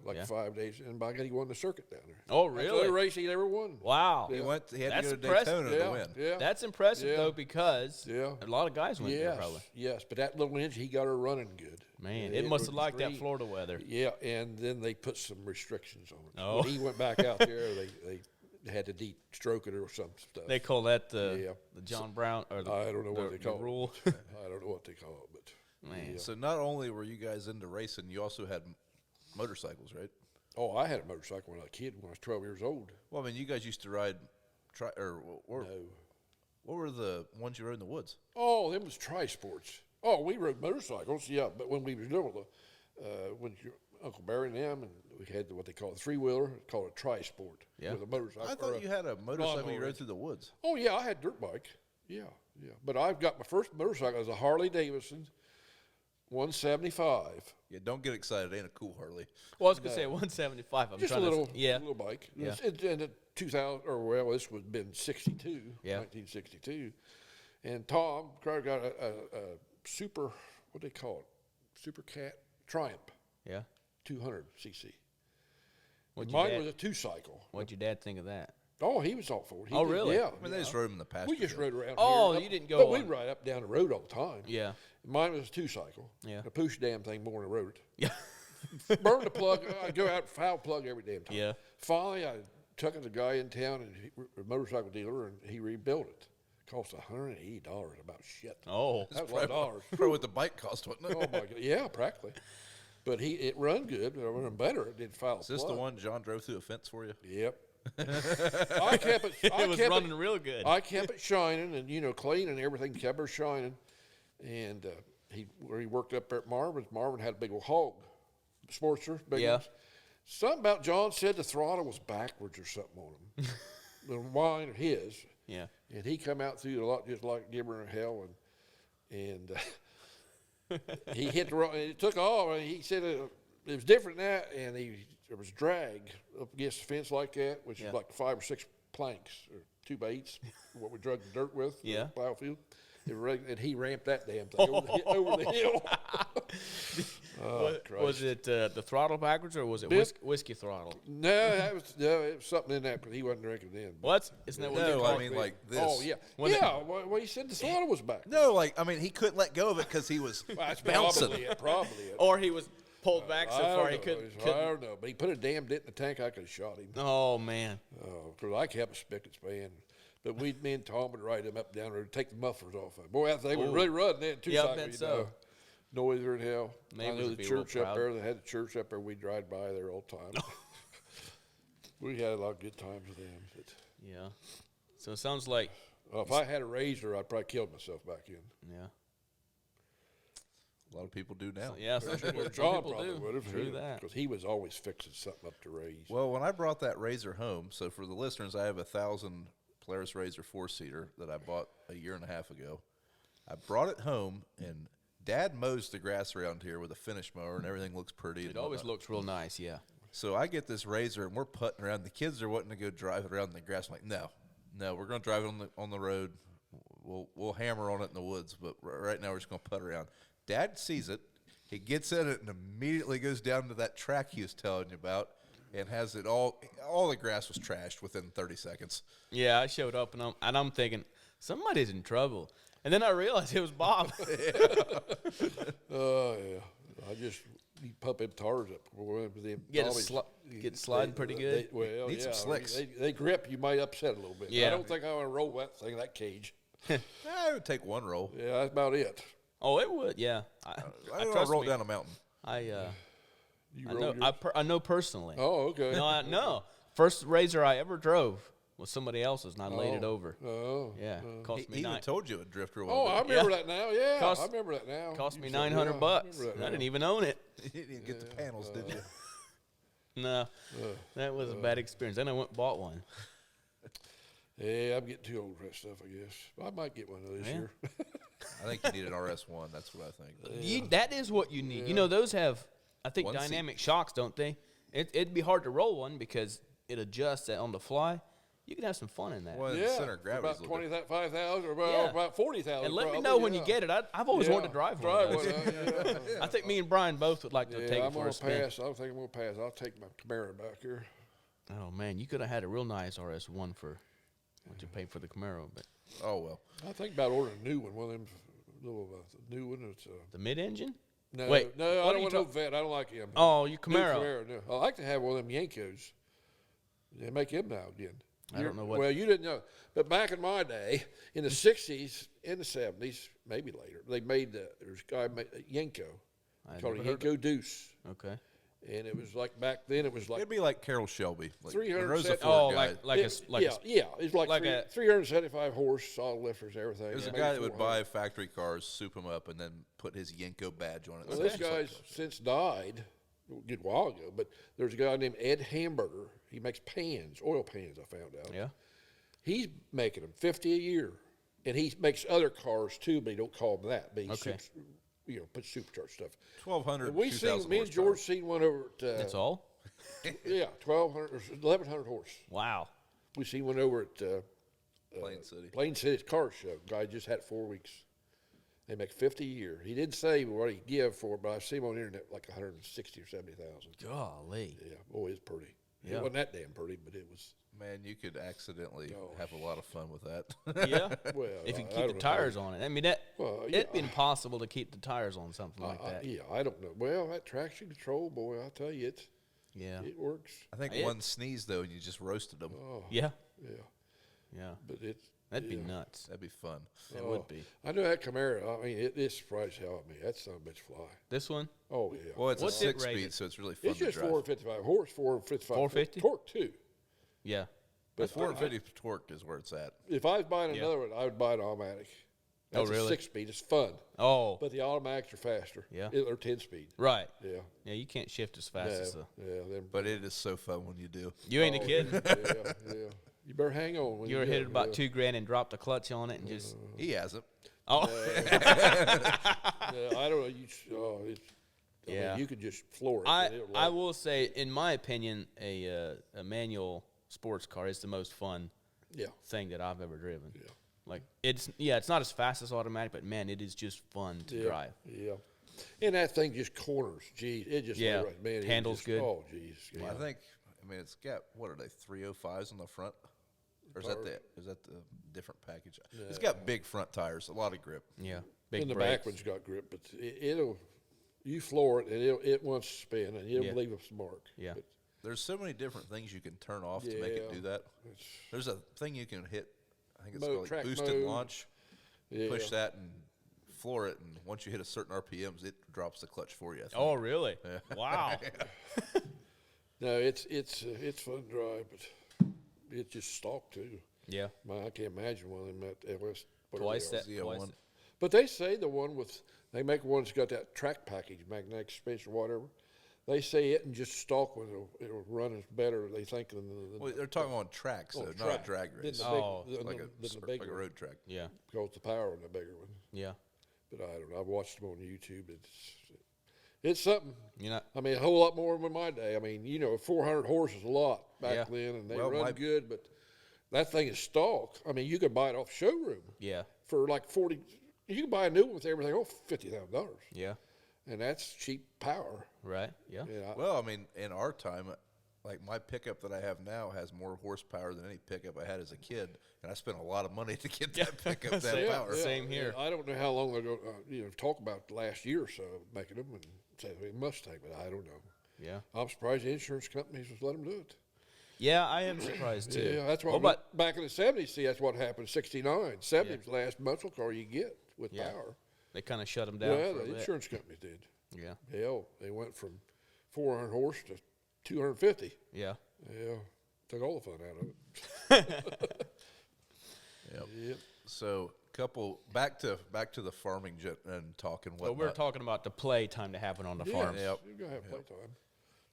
[SPEAKER 2] like
[SPEAKER 3] Yeah.
[SPEAKER 2] 5 days. And by God, he won the circuit down there.
[SPEAKER 3] Oh,
[SPEAKER 2] That's the
[SPEAKER 3] really?
[SPEAKER 2] only race he ever won.
[SPEAKER 3] Wow.
[SPEAKER 4] He had
[SPEAKER 3] That's
[SPEAKER 4] to go to
[SPEAKER 3] impressive.
[SPEAKER 4] Daytona to win.
[SPEAKER 2] Yeah.
[SPEAKER 3] That's impressive,
[SPEAKER 2] Yeah.
[SPEAKER 3] though, because
[SPEAKER 2] Yeah.
[SPEAKER 3] a lot of guys went there probably.
[SPEAKER 2] Yes, but that little engine, he got her running good.
[SPEAKER 3] Man,
[SPEAKER 2] And
[SPEAKER 3] it must have
[SPEAKER 2] was
[SPEAKER 3] liked that
[SPEAKER 2] great.
[SPEAKER 3] Florida weather.
[SPEAKER 2] Yeah, and then they put some restrictions on it.
[SPEAKER 3] Oh.
[SPEAKER 2] When he went back out there, they had to de-stroke it or some stuff.
[SPEAKER 3] They call that the
[SPEAKER 2] Yeah.
[SPEAKER 3] John Brown or the,
[SPEAKER 2] I don't know what they
[SPEAKER 3] the
[SPEAKER 2] call
[SPEAKER 3] rule.
[SPEAKER 2] it. I don't know what they call it, but
[SPEAKER 3] Man.
[SPEAKER 4] So not only were you guys into racing, you also had motorcycles, right?
[SPEAKER 2] oh, I had a motorcycle when I was a kid, when I was 12 years old.
[SPEAKER 4] Well, I mean, you guys used to ride, what were the ones you rode in the woods?
[SPEAKER 2] Oh, them was tri-sports. Oh, we rode motorcycles, yeah, but when we was little, when your Uncle Barry and them, and we had what they call a three-wheeler, called a tri-sport
[SPEAKER 3] Yeah.
[SPEAKER 2] with a motorcycle.
[SPEAKER 4] I
[SPEAKER 2] or
[SPEAKER 4] thought you had a motorcycle you
[SPEAKER 2] lawnmower.
[SPEAKER 4] rode through the woods.
[SPEAKER 2] Oh, yeah, I had a dirt bike. Yeah. But I've got my first motorcycle as a Harley Davidson 175.
[SPEAKER 4] Yeah, don't get excited. It ain't a cool Harley.
[SPEAKER 3] Well, I was gonna say 175. I'm
[SPEAKER 2] Just a
[SPEAKER 3] trying
[SPEAKER 2] little,
[SPEAKER 3] to, yeah.
[SPEAKER 2] little bike.
[SPEAKER 3] Yeah.
[SPEAKER 2] And in 2000, or well, this would have been 62,
[SPEAKER 3] Yeah.
[SPEAKER 2] 1962. And Tom Crowder got a super, what do they call it? Super Cat Triumph,
[SPEAKER 3] Yeah.
[SPEAKER 2] 200 cc.
[SPEAKER 3] What'd your
[SPEAKER 2] Mine
[SPEAKER 3] dad-
[SPEAKER 2] was a two-cycle.
[SPEAKER 3] What'd your dad think of that?
[SPEAKER 2] Oh, he was all for it. He
[SPEAKER 3] Oh,
[SPEAKER 2] did-
[SPEAKER 3] really?
[SPEAKER 2] Yeah.
[SPEAKER 4] I mean, they just rode them in the pasture.
[SPEAKER 2] We just rode around
[SPEAKER 3] Oh,
[SPEAKER 2] here.
[SPEAKER 3] you didn't go
[SPEAKER 2] But we'd
[SPEAKER 3] on-
[SPEAKER 2] ride up down the road all the time.
[SPEAKER 3] Yeah.
[SPEAKER 2] Mine was a two-cycle.
[SPEAKER 3] Yeah.
[SPEAKER 2] I push the damn thing more than I rode it.
[SPEAKER 3] Yeah.
[SPEAKER 2] Burn the plug. I'd go out, foul plug every damn time.
[SPEAKER 3] Yeah.
[SPEAKER 2] Finally, I took it to a guy in town, and a motorcycle dealer, and he rebuilt it. Cost $180 about shit.
[SPEAKER 3] Oh.
[SPEAKER 2] That was a lot of dollars.
[SPEAKER 4] Probably what the bike cost, wasn't it?
[SPEAKER 2] Oh my God! Yeah, practically. But it run good. It run better. It did foul.
[SPEAKER 4] Is this the one John drove through a fence for you?
[SPEAKER 2] Yep. I kept it.
[SPEAKER 3] It was running real good.
[SPEAKER 2] I kept it shining, and clean and everything. Kept her shining, and where he worked up there at Marvin's. Marvin had a big old hog, Sportster. Big
[SPEAKER 3] Yeah.
[SPEAKER 2] ones. Something about John said the throttle was backwards or something on him. The mine or his.
[SPEAKER 3] Yeah.
[SPEAKER 2] And he come out through a lot just like Gibber and hell, and he hit the road. It took off, and he said it was different than that, and there was drag up against the fence like that, which
[SPEAKER 3] Yeah.
[SPEAKER 2] is like 5 or 6 planks or 2 by 8s, what we drug the dirt with,
[SPEAKER 3] Yeah.
[SPEAKER 2] the plow field. And he ramped that damn thing over the hill. Oh, Christ.
[SPEAKER 3] Was it the throttle backwards or was it
[SPEAKER 2] Bit-
[SPEAKER 3] whiskey throttle?
[SPEAKER 2] No, it was something in that, but he wasn't drinking then.
[SPEAKER 3] What? Isn't that what
[SPEAKER 4] No,
[SPEAKER 3] they
[SPEAKER 4] I
[SPEAKER 3] call
[SPEAKER 4] mean
[SPEAKER 3] it?
[SPEAKER 4] like this.
[SPEAKER 2] Oh, yeah.
[SPEAKER 3] When it-
[SPEAKER 2] Well, he said the throttle was back.
[SPEAKER 4] No, I mean, he couldn't let go of it because he was
[SPEAKER 2] That's
[SPEAKER 4] bouncing.
[SPEAKER 2] probably it.
[SPEAKER 3] Or he was pulled back so
[SPEAKER 2] I
[SPEAKER 3] far
[SPEAKER 2] don't
[SPEAKER 3] he
[SPEAKER 2] know.
[SPEAKER 3] couldn't.
[SPEAKER 2] I don't know, but he put a damn dent in the tank. I could have shot him.
[SPEAKER 3] Oh man.
[SPEAKER 2] Because I kept a spigot span. But me and Tom would ride him up and down the road, take the mufflers off of it. Boy, that thing would really run then, too.
[SPEAKER 3] Yeah, I bet so.
[SPEAKER 2] Noisier than hell. I
[SPEAKER 3] Neighbors
[SPEAKER 2] know
[SPEAKER 3] would
[SPEAKER 2] the
[SPEAKER 3] be real
[SPEAKER 2] church up
[SPEAKER 3] proud.
[SPEAKER 2] there. They had the church up there. We'd ride by there all the time. We had a lot of good times with them. But,
[SPEAKER 3] Yeah. So it sounds like
[SPEAKER 2] if I had a razor, I'd probably killed myself back in.
[SPEAKER 3] yeah.
[SPEAKER 4] A lot of people do now.
[SPEAKER 3] Yeah. Some people, some
[SPEAKER 2] John
[SPEAKER 3] people
[SPEAKER 2] probably
[SPEAKER 3] do.
[SPEAKER 2] would have.
[SPEAKER 3] True that.
[SPEAKER 2] Because he was always fixing something up to raise.
[SPEAKER 4] Well, when I brought that Razor home, so for the listeners, I have a 1,000 Polaris Razor 4-seater that I bought a year and a half ago. I brought it home, and Dad mows the grass around here with a finish mower, and everything looks pretty.
[SPEAKER 3] It always looks real nice. Yeah.
[SPEAKER 4] So I get this Razor, and we're putting around. The kids are wanting to go drive it around in the grass. I'm like, no, we're going to drive it on the road. We'll hammer on it in the woods, but right now we're just going to putt around. Dad sees it. He gets in it and immediately goes down to that track he was telling you about and has it all the grass was trashed within 30 seconds.
[SPEAKER 3] Yeah. I showed up and I'm thinking somebody's in trouble, and then I realized it was Bob.
[SPEAKER 2] Oh, yeah. I just you pump them tires up.
[SPEAKER 3] Get sliding pretty good.
[SPEAKER 2] Well,
[SPEAKER 4] Need some
[SPEAKER 2] yeah.
[SPEAKER 4] slicks.
[SPEAKER 2] They grip. You might upset a little bit.
[SPEAKER 3] Yeah.
[SPEAKER 2] I don't think I want to roll that thing, that cage.
[SPEAKER 4] It would take one roll.
[SPEAKER 2] Yeah, that's about it.
[SPEAKER 3] Oh, it would. Yeah. I
[SPEAKER 4] I don't want
[SPEAKER 3] trust
[SPEAKER 4] to roll
[SPEAKER 3] me.
[SPEAKER 4] down a mountain.
[SPEAKER 3] I
[SPEAKER 2] You
[SPEAKER 3] I
[SPEAKER 2] roll
[SPEAKER 3] know.
[SPEAKER 2] yours?
[SPEAKER 3] I know personally.
[SPEAKER 2] Oh, okay.
[SPEAKER 3] No, first Razor I ever drove was somebody else's, and I laid it over.
[SPEAKER 2] Oh.
[SPEAKER 3] Yeah, cost
[SPEAKER 4] He
[SPEAKER 3] me
[SPEAKER 4] even
[SPEAKER 3] nine.
[SPEAKER 4] told you it would drift real
[SPEAKER 2] Oh,
[SPEAKER 4] well.
[SPEAKER 2] I remember that now. Yeah,
[SPEAKER 3] Cost-
[SPEAKER 2] I remember that now.
[SPEAKER 3] Cost me
[SPEAKER 2] You said,
[SPEAKER 3] $900.
[SPEAKER 2] yeah, I remember that
[SPEAKER 3] I
[SPEAKER 2] now.
[SPEAKER 3] didn't even own it.
[SPEAKER 4] You didn't get the panels, did you?
[SPEAKER 3] No, that was a bad experience. Then I went and bought one.
[SPEAKER 2] Yeah, I'm getting too old for that stuff, I guess. I might get one of this
[SPEAKER 3] Yeah.
[SPEAKER 2] year.
[SPEAKER 4] I think you need an RS1. That's what I think.
[SPEAKER 3] That is what you need. You know, those have, I think,
[SPEAKER 4] One seat.
[SPEAKER 3] dynamic shocks, don't they? It'd be hard to roll one because it adjusts that on the fly. You can have some fun in that.
[SPEAKER 4] Well, the
[SPEAKER 2] Yeah,
[SPEAKER 4] center of gravity
[SPEAKER 2] about 5,000 or about,
[SPEAKER 3] Yeah.
[SPEAKER 2] about 40,000.
[SPEAKER 3] And let me
[SPEAKER 2] probably,
[SPEAKER 3] know when
[SPEAKER 2] yeah.
[SPEAKER 3] you get it. I've always wanted to drive one. Of those.
[SPEAKER 2] Yeah.
[SPEAKER 3] I think me and Brian both would like to
[SPEAKER 2] Yeah,
[SPEAKER 3] take
[SPEAKER 2] I'm
[SPEAKER 3] it for
[SPEAKER 2] gonna
[SPEAKER 3] a spin.
[SPEAKER 2] pass. I don't think I'm gonna pass. I'll take my Camaro back here.
[SPEAKER 3] Oh man, you could have had a real nice RS1 for what you paid for the Camaro, but
[SPEAKER 4] Oh, well.
[SPEAKER 2] I think about ordering a new one. One of them little new one. It's
[SPEAKER 3] the mid-engine.
[SPEAKER 2] no,
[SPEAKER 3] Wait,
[SPEAKER 2] no.
[SPEAKER 3] what
[SPEAKER 2] I
[SPEAKER 3] are
[SPEAKER 2] don't
[SPEAKER 3] you
[SPEAKER 2] want no vet. I don't like him.
[SPEAKER 3] Oh, you
[SPEAKER 2] New
[SPEAKER 3] Camaro.
[SPEAKER 2] No. I like to have one of them Yankos. They make them now again.
[SPEAKER 3] I don't know what-
[SPEAKER 2] Well, you didn't know, but back in my day, in the '60s, in the '70s, maybe later, they made there's a guy made Yenko, called a Yenko Deuce,
[SPEAKER 3] Okay.
[SPEAKER 2] and it was like back then it was like
[SPEAKER 4] It'd be like Carroll Shelby. Like
[SPEAKER 2] 300
[SPEAKER 4] Monroe's a
[SPEAKER 2] set-
[SPEAKER 4] Ford
[SPEAKER 3] Oh,
[SPEAKER 4] guy.
[SPEAKER 2] yeah, it's like,
[SPEAKER 3] like a-
[SPEAKER 2] 375 horse, solid lifters, everything.
[SPEAKER 4] There's a
[SPEAKER 2] Maybe
[SPEAKER 4] guy that would
[SPEAKER 2] 400.
[SPEAKER 4] buy factory cars, soup them up, and then put his Yenko badge on it.
[SPEAKER 2] Well,
[SPEAKER 4] So
[SPEAKER 2] this
[SPEAKER 4] it's like-
[SPEAKER 2] guy's since died a good while ago, but there's a guy named Ed Hamburger. He makes pans, oil pans, I found out.
[SPEAKER 3] Yeah.
[SPEAKER 2] He's making them 50 a year, and he makes other cars too, but he don't call them that. But he
[SPEAKER 3] Okay.
[SPEAKER 2] puts supercharged stuff.
[SPEAKER 4] 1,200,
[SPEAKER 2] And we
[SPEAKER 4] 2,000
[SPEAKER 2] seen, me and
[SPEAKER 4] horsepower.
[SPEAKER 2] George seen one over at
[SPEAKER 3] That's all.
[SPEAKER 2] yeah, 1,200 or 1,100 horse.
[SPEAKER 3] Wow.
[SPEAKER 2] We seen one over at
[SPEAKER 4] Plain City.
[SPEAKER 2] Plain City's car show. Guy just had it 4 weeks. They make 50 a year. He didn't say what he give for it, but I see him on the internet like 160 or 70,000.
[SPEAKER 3] Golly.
[SPEAKER 2] Yeah, boy, it's pretty.
[SPEAKER 3] Yeah.
[SPEAKER 2] It wasn't that damn pretty, but it was.
[SPEAKER 4] Man, you could accidentally
[SPEAKER 2] Oh.
[SPEAKER 4] have a lot of fun with that.
[SPEAKER 3] Yeah.
[SPEAKER 2] Well,
[SPEAKER 3] If you
[SPEAKER 2] I
[SPEAKER 3] keep
[SPEAKER 2] don't
[SPEAKER 3] the
[SPEAKER 2] know.
[SPEAKER 3] tires on it. I mean,
[SPEAKER 2] Well,
[SPEAKER 3] it'd be
[SPEAKER 2] yeah.
[SPEAKER 3] impossible to keep the tires on something like that.
[SPEAKER 2] Yeah, I don't know. Well, that traction control, boy, I tell you,
[SPEAKER 3] Yeah.
[SPEAKER 2] it works.
[SPEAKER 4] I think
[SPEAKER 3] Yeah.
[SPEAKER 4] one sneeze, though, and you just roasted them.
[SPEAKER 2] Oh,
[SPEAKER 3] Yeah.
[SPEAKER 2] yeah,
[SPEAKER 3] Yeah.
[SPEAKER 2] but it's.
[SPEAKER 3] That'd be
[SPEAKER 2] yeah.
[SPEAKER 3] nuts.
[SPEAKER 4] That'd be fun.
[SPEAKER 3] It
[SPEAKER 2] Oh,
[SPEAKER 3] would be.
[SPEAKER 2] I know that Camaro. I mean, it surprised the hell out of me. That son of a bitch fly.
[SPEAKER 3] This one?
[SPEAKER 2] Oh yeah.
[SPEAKER 4] Well, it's
[SPEAKER 3] What's
[SPEAKER 4] a
[SPEAKER 3] it
[SPEAKER 4] 6-speed,
[SPEAKER 3] rated?
[SPEAKER 4] so it's really fun
[SPEAKER 2] It's
[SPEAKER 4] to
[SPEAKER 2] just
[SPEAKER 4] drive.
[SPEAKER 2] 455 horse, 455
[SPEAKER 3] 450?
[SPEAKER 2] torque too.
[SPEAKER 3] Yeah.
[SPEAKER 4] The
[SPEAKER 2] But
[SPEAKER 4] 450 torque is where it's at.
[SPEAKER 2] if I was buying
[SPEAKER 3] Yeah.
[SPEAKER 2] another one, I would buy an automatic.
[SPEAKER 3] Oh,
[SPEAKER 2] That's
[SPEAKER 3] really?
[SPEAKER 2] a 6-speed. It's fun,
[SPEAKER 3] Oh,
[SPEAKER 2] but the automatics are faster.
[SPEAKER 3] Yeah.
[SPEAKER 2] Or 10-speed.
[SPEAKER 3] right.
[SPEAKER 2] Yeah.
[SPEAKER 3] Yeah, you can't shift as fast as the.
[SPEAKER 2] Yeah. Them,
[SPEAKER 4] But it is so fun when you do.
[SPEAKER 3] You ain't a
[SPEAKER 2] oh,
[SPEAKER 3] kid.
[SPEAKER 2] yeah. You better hang on. When
[SPEAKER 3] You ever
[SPEAKER 2] do
[SPEAKER 3] hit
[SPEAKER 2] it,
[SPEAKER 3] it about
[SPEAKER 2] yeah.
[SPEAKER 3] $2,000 and dropped the clutch on it and just.
[SPEAKER 4] He hasn't.
[SPEAKER 3] Oh.
[SPEAKER 2] Yeah, I don't know. I
[SPEAKER 3] Yeah.
[SPEAKER 2] mean, you could just floor it.
[SPEAKER 3] I
[SPEAKER 2] and it'll
[SPEAKER 3] I
[SPEAKER 2] like-
[SPEAKER 3] will say, in my opinion, a manual sports car is the most fun
[SPEAKER 2] Yeah.
[SPEAKER 3] thing that I've ever driven.
[SPEAKER 2] Yeah.
[SPEAKER 3] Like it's not as fast as automatic, but man, it is just fun to
[SPEAKER 2] Yeah.
[SPEAKER 3] drive.
[SPEAKER 2] Yeah. And that thing just corners. Geez, it just
[SPEAKER 3] Yeah.
[SPEAKER 2] right, man. it
[SPEAKER 3] Handles
[SPEAKER 2] just-
[SPEAKER 3] good.
[SPEAKER 2] Oh, geez. Yeah.
[SPEAKER 4] Well, I mean, it's got, what are they, 305s on the front? Or is that the different package? It's got big front tires, a lot of grip.
[SPEAKER 3] Yeah, big
[SPEAKER 2] and the
[SPEAKER 3] brakes.
[SPEAKER 2] back one's got grip, but it'll you floor it and it wants to spin and it'll
[SPEAKER 3] Yeah.
[SPEAKER 2] leave a mark.
[SPEAKER 3] Yeah.
[SPEAKER 2] But
[SPEAKER 4] There's so many different things you can turn off to make it
[SPEAKER 2] Yeah.
[SPEAKER 4] do that.
[SPEAKER 2] it's,
[SPEAKER 4] There's a thing you can hit, I think it's
[SPEAKER 2] Mode,
[SPEAKER 4] called
[SPEAKER 2] track
[SPEAKER 4] boost and
[SPEAKER 2] mode.
[SPEAKER 4] launch.
[SPEAKER 2] yeah.
[SPEAKER 4] Push that and floor it, and once you hit a certain RPMs, it drops the clutch for you. I think.
[SPEAKER 3] Oh, really? Wow.
[SPEAKER 2] No, it's fun to drive, but it's just stock too.
[SPEAKER 3] Yeah.
[SPEAKER 2] Man, I can't imagine one of them at LS. whatever
[SPEAKER 3] Twice
[SPEAKER 2] they are.
[SPEAKER 3] that.
[SPEAKER 4] Z01.
[SPEAKER 3] Twice.
[SPEAKER 2] But they say the one with they make one that's got that track package, magnetic suspension or whatever. They say it and just stock one it'll run as better. They think than the
[SPEAKER 4] Well, they're talking on tracks,
[SPEAKER 2] oh,
[SPEAKER 4] though,
[SPEAKER 2] track.
[SPEAKER 4] not a drag
[SPEAKER 2] Then
[SPEAKER 4] race.
[SPEAKER 2] the
[SPEAKER 3] Oh.
[SPEAKER 2] big,
[SPEAKER 4] like
[SPEAKER 2] the
[SPEAKER 4] like
[SPEAKER 2] big
[SPEAKER 4] a
[SPEAKER 2] one,
[SPEAKER 4] road track.
[SPEAKER 3] Yeah.
[SPEAKER 2] because the power in the bigger one.
[SPEAKER 3] Yeah.
[SPEAKER 2] But I don't know. I've watched them on YouTube. It's something.
[SPEAKER 3] You know.
[SPEAKER 2] I mean, a whole lot more than my day. I mean, 400 horses a lot back
[SPEAKER 3] Yeah.
[SPEAKER 2] then, and they
[SPEAKER 4] Well,
[SPEAKER 2] run good. But that thing is stock. I mean, you could buy it off showroom
[SPEAKER 3] Yeah.
[SPEAKER 2] for like 40. You can buy a new one with everything off $50,000,
[SPEAKER 3] Yeah.
[SPEAKER 2] and that's cheap power.
[SPEAKER 3] Right. Yeah.
[SPEAKER 2] Yeah.
[SPEAKER 4] Well, I mean, in our time, like my pickup that I have now has more horsepower than any pickup I had as a kid, and I spent a lot of money to get that pickup that power.
[SPEAKER 3] Same here.
[SPEAKER 2] I don't know how long they're going to talk about the last year or so making them and say it must take, but I don't know.
[SPEAKER 3] Yeah.
[SPEAKER 2] I'm surprised the insurance companies just let them do it.
[SPEAKER 3] Yeah, I am surprised too.
[SPEAKER 2] Yeah, that's what.
[SPEAKER 3] Well, but
[SPEAKER 2] back in the '70s, see, that's what happened. '69, '70 was the last muscle car you get with
[SPEAKER 3] Yeah.
[SPEAKER 2] power.
[SPEAKER 3] they kind of shut them down
[SPEAKER 2] Yeah,
[SPEAKER 3] for a
[SPEAKER 2] the
[SPEAKER 3] bit.
[SPEAKER 2] insurance companies did.
[SPEAKER 3] Yeah.
[SPEAKER 2] Hell, they went from 400 horse to 250.
[SPEAKER 3] Yeah.
[SPEAKER 2] Yeah, took all the fun out of it. Yep.
[SPEAKER 4] So, back to the farming and talking
[SPEAKER 3] Well,
[SPEAKER 4] whatnot.
[SPEAKER 3] we're talking about the play time to happen on the farm.
[SPEAKER 4] Yep.
[SPEAKER 2] You're going to have playtime.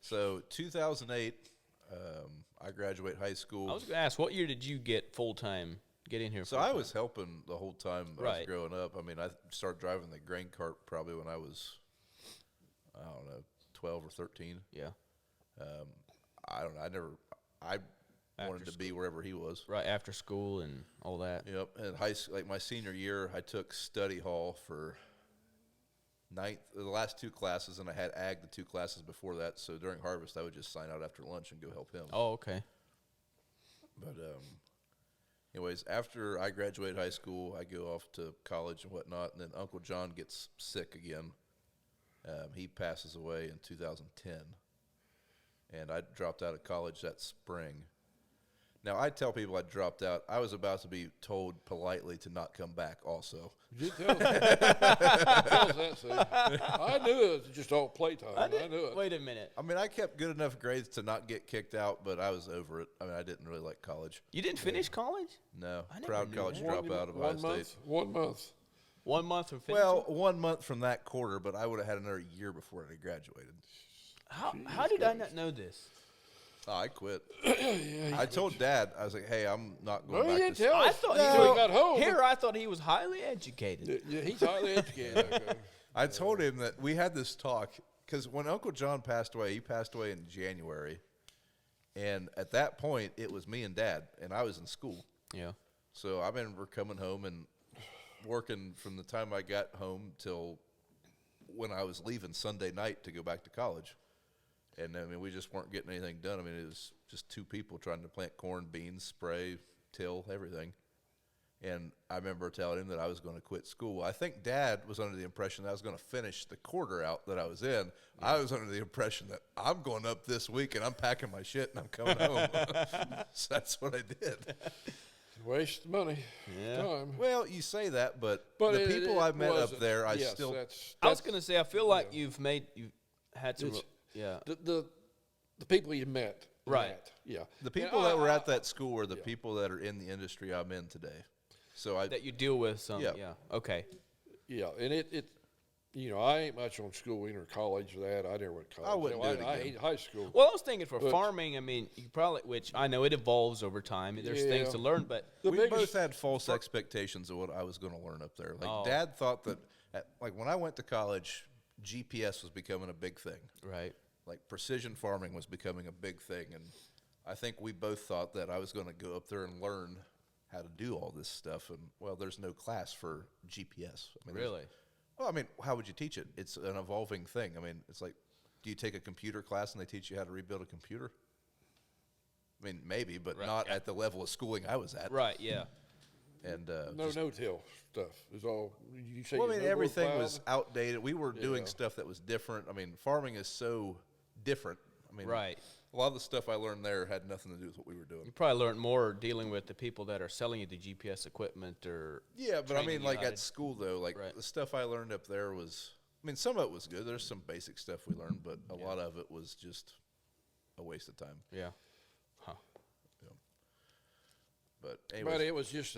[SPEAKER 4] So 2008, I graduate high school.
[SPEAKER 3] I was going to ask, what year did you get full-time, get in here?
[SPEAKER 4] So I was helping the whole time I was
[SPEAKER 3] Right.
[SPEAKER 4] growing up. I mean, I started driving the grain cart probably when I was, I don't know, 12 or 13.
[SPEAKER 3] Yeah.
[SPEAKER 4] I don't know. I wanted to be wherever he was.
[SPEAKER 3] Right after school and all that.
[SPEAKER 4] Yep. And like my senior year, I took study hall for the last 2 classes, and I had ag the 2 classes before that. So during harvest, I would just sign out after lunch and go help him.
[SPEAKER 3] Oh, okay.
[SPEAKER 4] But anyways, after I graduate high school, I go off to college and whatnot, and then Uncle John gets sick again. He passes away in 2010, and I dropped out of college that spring. Now, I tell people I dropped out. I was about to be told politely to not come back also.
[SPEAKER 2] You tell us that, see. I knew it was just all playtime. I knew it.
[SPEAKER 3] Wait a minute.
[SPEAKER 4] I mean, I kept good enough grades to not get kicked out, but I was over it. I mean, I didn't really like college.
[SPEAKER 3] You didn't finish college?
[SPEAKER 4] No,
[SPEAKER 3] I never
[SPEAKER 4] proud
[SPEAKER 3] knew
[SPEAKER 4] college
[SPEAKER 3] that.
[SPEAKER 4] dropout of Ohio State.
[SPEAKER 2] 1 month.
[SPEAKER 3] 1 month from finishing?
[SPEAKER 4] Well, 1 month from that quarter, but I would have had another year before I graduated.
[SPEAKER 3] How did I not know this?
[SPEAKER 4] Oh, I quit. I told Dad, I was like, "Hey, I'm not going
[SPEAKER 2] Well, you
[SPEAKER 4] back
[SPEAKER 2] didn't
[SPEAKER 4] to
[SPEAKER 2] tell
[SPEAKER 3] I
[SPEAKER 2] us
[SPEAKER 3] thought
[SPEAKER 2] until he got home.
[SPEAKER 3] Here, I thought he was highly educated.
[SPEAKER 2] Yeah, he's highly educated. Okay.
[SPEAKER 4] I told him that we had this talk because when Uncle John passed away, he passed away in January, and at that point, it was me and Dad, and I was in school.
[SPEAKER 3] Yeah.
[SPEAKER 4] So I remember coming home and working from the time I got home till when I was leaving Sunday night to go back to college. And, I mean, we just weren't getting anything done. I mean, it was just 2 people trying to plant corn, beans, spray, till, everything. And I remember telling him that I was going to quit school. I think Dad was under the impression that I was going to finish the quarter out that I was in. Yeah. I was under the impression that I'm going up this week and I'm packing my shit and I'm coming home. So that's what I did.
[SPEAKER 2] Waste of money,
[SPEAKER 3] Yeah.
[SPEAKER 2] time.
[SPEAKER 4] Well, you say that, but
[SPEAKER 2] But
[SPEAKER 4] the people I've met up
[SPEAKER 2] wasn't.
[SPEAKER 4] there, I
[SPEAKER 2] Yes,
[SPEAKER 4] still.
[SPEAKER 3] I was going to say, I feel like you've had some,
[SPEAKER 2] It's-
[SPEAKER 3] yeah.
[SPEAKER 2] The people you met. in
[SPEAKER 3] Right.
[SPEAKER 2] that, yeah.
[SPEAKER 4] The people that were at that school were the people that are in the industry I'm in today. So
[SPEAKER 3] That you deal with some,
[SPEAKER 4] Yeah.
[SPEAKER 3] yeah. Okay.
[SPEAKER 2] Yeah, and it I ain't much on schooling or college or that. I never went to college.
[SPEAKER 4] I wouldn't do it
[SPEAKER 2] I
[SPEAKER 4] again.
[SPEAKER 2] hate high school.
[SPEAKER 3] Well, I was thinking for
[SPEAKER 2] But-
[SPEAKER 3] farming, I mean, you probably, which I know it evolves over time. There's things
[SPEAKER 2] Yeah.
[SPEAKER 3] to learn, but
[SPEAKER 2] The
[SPEAKER 4] we
[SPEAKER 2] biggest-
[SPEAKER 4] both had false expectations of what I was going to learn up there. Like
[SPEAKER 3] Oh.
[SPEAKER 4] Dad thought that, like when I went to college, GPS was becoming a big thing.
[SPEAKER 3] right.
[SPEAKER 4] Like precision farming was becoming a big thing, and I think we both thought that I was going to go up there and learn how to do all this stuff. And well, there's no class for GPS. I mean,
[SPEAKER 3] Really?
[SPEAKER 4] Well, I mean, how would you teach it? It's an evolving thing. I mean, it's like, do you take a computer class and they teach you how to rebuild a computer? I mean, maybe, but
[SPEAKER 3] Right,
[SPEAKER 4] not
[SPEAKER 3] yeah.
[SPEAKER 4] at the level of schooling I was at.
[SPEAKER 3] Right, yeah.
[SPEAKER 4] And
[SPEAKER 2] no-till stuff is all. You say
[SPEAKER 4] well, I
[SPEAKER 2] you
[SPEAKER 4] mean,
[SPEAKER 2] no-go
[SPEAKER 4] everything
[SPEAKER 2] plow?
[SPEAKER 4] was outdated. We were doing
[SPEAKER 2] Yeah.
[SPEAKER 4] stuff that was different. I mean, farming is so different. I mean,
[SPEAKER 3] Right.
[SPEAKER 4] a lot of the stuff I learned there had nothing to do with what we were doing.
[SPEAKER 3] You probably learned more dealing with the people that are selling you the GPS equipment or
[SPEAKER 4] Yeah, but I
[SPEAKER 3] training
[SPEAKER 4] mean,
[SPEAKER 3] you
[SPEAKER 4] like
[SPEAKER 3] how
[SPEAKER 4] at
[SPEAKER 3] to-
[SPEAKER 4] school though, like
[SPEAKER 3] Right.
[SPEAKER 4] the stuff I learned up there was, I mean, some of it was good. There's some basic stuff we learned, but a lot of it was just a waste of time.
[SPEAKER 3] Yeah. Huh.
[SPEAKER 4] But
[SPEAKER 2] But
[SPEAKER 4] anyways,
[SPEAKER 2] it was just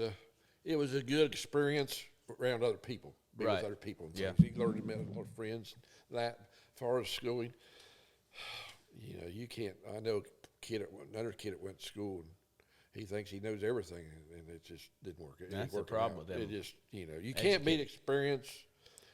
[SPEAKER 2] it was a good experience around other people, being
[SPEAKER 3] Right.
[SPEAKER 2] with other people. And
[SPEAKER 3] Yeah.
[SPEAKER 2] things. You learned to meet a lot of friends. That, as far as schooling, you know, you can't. I know another kid that went to school and he thinks he knows everything, and it just didn't work. It
[SPEAKER 3] That's
[SPEAKER 2] ain't
[SPEAKER 3] the
[SPEAKER 2] working
[SPEAKER 3] problem
[SPEAKER 2] out.
[SPEAKER 3] with them.
[SPEAKER 2] It just, you know, you can't beat experience.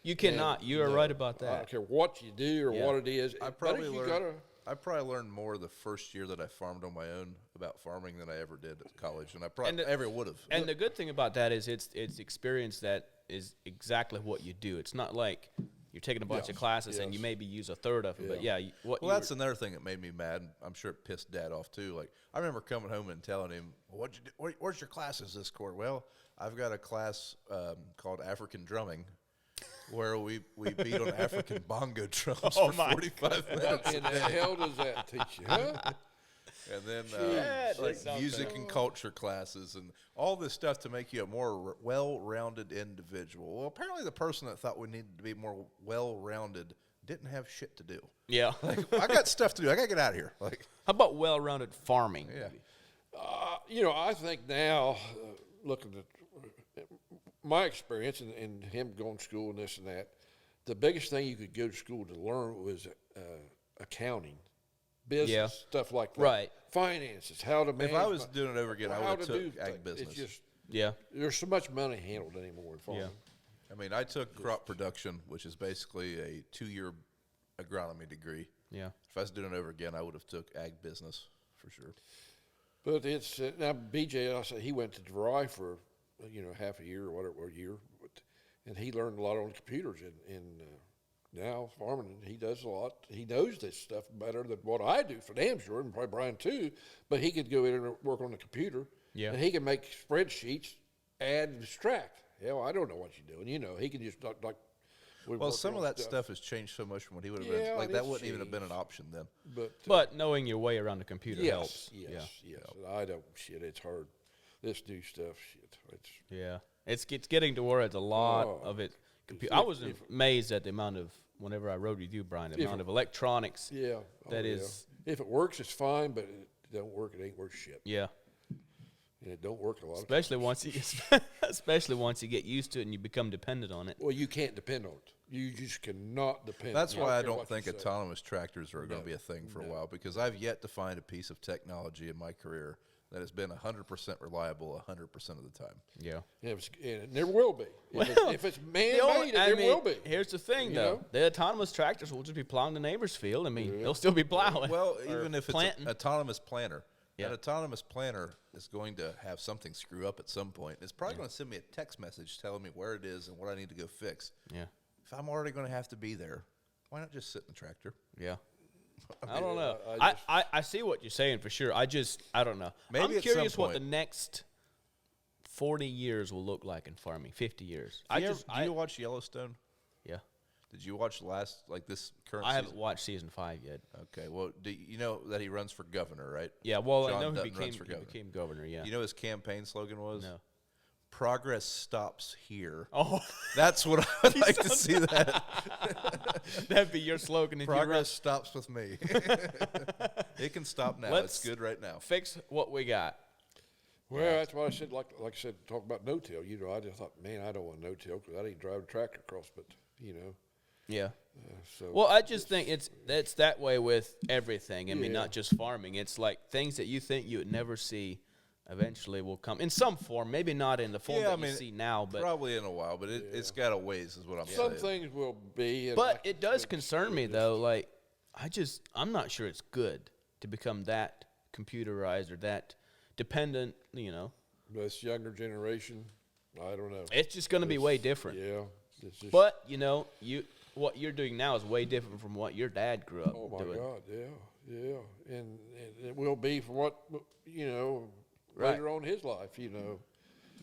[SPEAKER 3] You cannot. You are
[SPEAKER 2] No,
[SPEAKER 3] right about
[SPEAKER 2] I don't
[SPEAKER 3] that.
[SPEAKER 2] care what you do or
[SPEAKER 3] Yeah.
[SPEAKER 2] what it is.
[SPEAKER 4] I
[SPEAKER 2] but
[SPEAKER 4] probably
[SPEAKER 2] if you
[SPEAKER 4] learned.
[SPEAKER 2] gotta,
[SPEAKER 4] I probably learned more the first year that I farmed on my own about farming than I ever did at college, and I probably ever would have.
[SPEAKER 3] And the good thing about that is it's experience that is exactly what you do. It's not like you're taking a bunch of classes and you
[SPEAKER 2] yes.
[SPEAKER 3] maybe use a third of it. But yeah,
[SPEAKER 4] Well, that's another thing that made me mad. And I'm sure it pissed Dad off too. Like I remember coming home and telling him, well, "What'd you do? Where's your classes this quarter?" Well, I've got a class called African drumming, where we beat on African bongo drums for 45 minutes,
[SPEAKER 2] what in the hell does that teach you, huh?
[SPEAKER 4] and then
[SPEAKER 3] That
[SPEAKER 4] like
[SPEAKER 3] is something.
[SPEAKER 4] music and culture classes and all this stuff to make you a more well-rounded individual. Well, apparently the person that thought we needed to be more well-rounded didn't have shit to do.
[SPEAKER 3] yeah.
[SPEAKER 4] I got stuff to do. I gotta get out of here. Like,
[SPEAKER 3] How about well-rounded farming?
[SPEAKER 4] yeah.
[SPEAKER 2] I think now, looking at my experience and him going to school and this and that, the biggest thing you could go to school to learn was accounting, business, stuff like that.
[SPEAKER 3] Right.
[SPEAKER 2] Finances, how to manage.
[SPEAKER 4] If I was doing it over again, I
[SPEAKER 2] how
[SPEAKER 4] would have
[SPEAKER 2] to do
[SPEAKER 4] took ag
[SPEAKER 2] things.
[SPEAKER 4] business.
[SPEAKER 2] It's just,
[SPEAKER 3] Yeah.
[SPEAKER 2] there's so much money handled anymore in farming.
[SPEAKER 3] Yeah.
[SPEAKER 4] I mean, I took crop production, which is basically a 2-year agronomy degree.
[SPEAKER 3] Yeah.
[SPEAKER 4] If I was doing it over again, I would have took ag business for sure.
[SPEAKER 2] But it's now BJ. I said he went to DeVry for half a year or whatever, or a year, and he learned a lot on computers. And now farming, he does a lot. He knows this stuff better than what I do for damn sure, and probably Brian too. But he could go in and work on the computer.
[SPEAKER 3] Yeah.
[SPEAKER 2] And he can make spreadsheets, add and subtract. Hell, I don't know what you're doing. He can just like.
[SPEAKER 4] Well, some of that stuff has changed so much from what he would have been. Like,
[SPEAKER 2] it
[SPEAKER 4] that
[SPEAKER 2] has
[SPEAKER 4] wouldn't even have been an
[SPEAKER 2] changed.
[SPEAKER 4] option then.
[SPEAKER 3] But knowing your way around the computer helps.
[SPEAKER 2] Yes. I don't. Shit, it's hard. This new stuff. Shit, it's.
[SPEAKER 3] Yeah. It's getting to where it's a lot of it. I was amazed at the amount of, whenever I rode with you, Brian, the amount of electronics.
[SPEAKER 2] Yeah.
[SPEAKER 3] That is.
[SPEAKER 2] If it works, it's fine. But it don't work, it ain't worth shit.
[SPEAKER 3] Yeah.
[SPEAKER 2] And it don't work a lot.
[SPEAKER 3] Especially once you get used to it and you become dependent on it.
[SPEAKER 2] Well, you can't depend on it. You just cannot depend.
[SPEAKER 4] That's why I
[SPEAKER 2] care
[SPEAKER 4] don't
[SPEAKER 2] what you
[SPEAKER 4] think
[SPEAKER 2] say.
[SPEAKER 4] autonomous tractors are going to be a thing for a while, because I've yet to find a piece of technology in my career that has been 100% reliable 100% of the time.
[SPEAKER 3] Yeah.
[SPEAKER 2] And it never will be. If it's man-made, it will be.
[SPEAKER 3] Here's the thing,
[SPEAKER 2] You
[SPEAKER 3] though.
[SPEAKER 2] know?
[SPEAKER 3] The autonomous tractors will just be plowing the neighbor's field. I mean, they'll still be plowing.
[SPEAKER 4] Well,
[SPEAKER 3] or
[SPEAKER 4] even if
[SPEAKER 3] planting.
[SPEAKER 4] it's an autonomous planter,
[SPEAKER 3] Yeah.
[SPEAKER 4] an autonomous planter is going to have something screw up at some point. It's probably going to send me a text message telling me where it is and what I need to go fix.
[SPEAKER 3] Yeah.
[SPEAKER 4] If I'm already going to have to be there, why not just sit in the tractor?
[SPEAKER 3] Yeah. I don't know.
[SPEAKER 2] I
[SPEAKER 3] I see what you're saying for sure. I don't know.
[SPEAKER 4] Maybe
[SPEAKER 3] I'm
[SPEAKER 4] at
[SPEAKER 3] curious
[SPEAKER 4] some
[SPEAKER 3] what the
[SPEAKER 4] point.
[SPEAKER 3] next 40 years will look like in farming, 50 years.
[SPEAKER 4] Do you watch Yellowstone?
[SPEAKER 3] Yeah.
[SPEAKER 4] Did you watch this current
[SPEAKER 3] I
[SPEAKER 4] season?
[SPEAKER 3] haven't watched season 5 yet.
[SPEAKER 4] Okay, well, do you know that he runs for governor, right?
[SPEAKER 3] Yeah, well, I
[SPEAKER 4] John
[SPEAKER 3] know he
[SPEAKER 4] Dutton runs for governor.
[SPEAKER 3] became governor, yeah.
[SPEAKER 4] You know his campaign slogan was?
[SPEAKER 3] No.
[SPEAKER 4] Progress stops here.
[SPEAKER 3] Oh,
[SPEAKER 4] That's what I would like to see. That
[SPEAKER 3] that'd be your slogan. If
[SPEAKER 4] progress stops with me. It can stop now.
[SPEAKER 3] Let's
[SPEAKER 4] It's good right now.
[SPEAKER 3] fix what we got.
[SPEAKER 2] Well, that's why I said, like I said, talk about no-till. I just thought, man, I don't want no-till because I didn't drive a tractor across, but,
[SPEAKER 3] Yeah.
[SPEAKER 2] so.
[SPEAKER 3] Well, I just think it's that way with everything. I mean,
[SPEAKER 2] Yeah.
[SPEAKER 3] not just farming. It's like things that you think you would never see eventually will come in some form. Maybe not in the form that you see now, but
[SPEAKER 4] probably in a while. But it's got a ways, is what I'm
[SPEAKER 2] Some
[SPEAKER 4] saying.
[SPEAKER 2] things will be. And
[SPEAKER 3] but it does concern me though. Like I'm not sure it's good to become that computerized or that dependent.
[SPEAKER 2] This younger generation, I don't know.
[SPEAKER 3] It's just going to be way different.
[SPEAKER 2] Yeah. It's just,
[SPEAKER 3] But what you're doing now is way different from what your dad grew up
[SPEAKER 2] oh, my
[SPEAKER 3] doing.
[SPEAKER 2] God, yeah. And it will be for what,
[SPEAKER 3] Right.
[SPEAKER 2] later on in his life,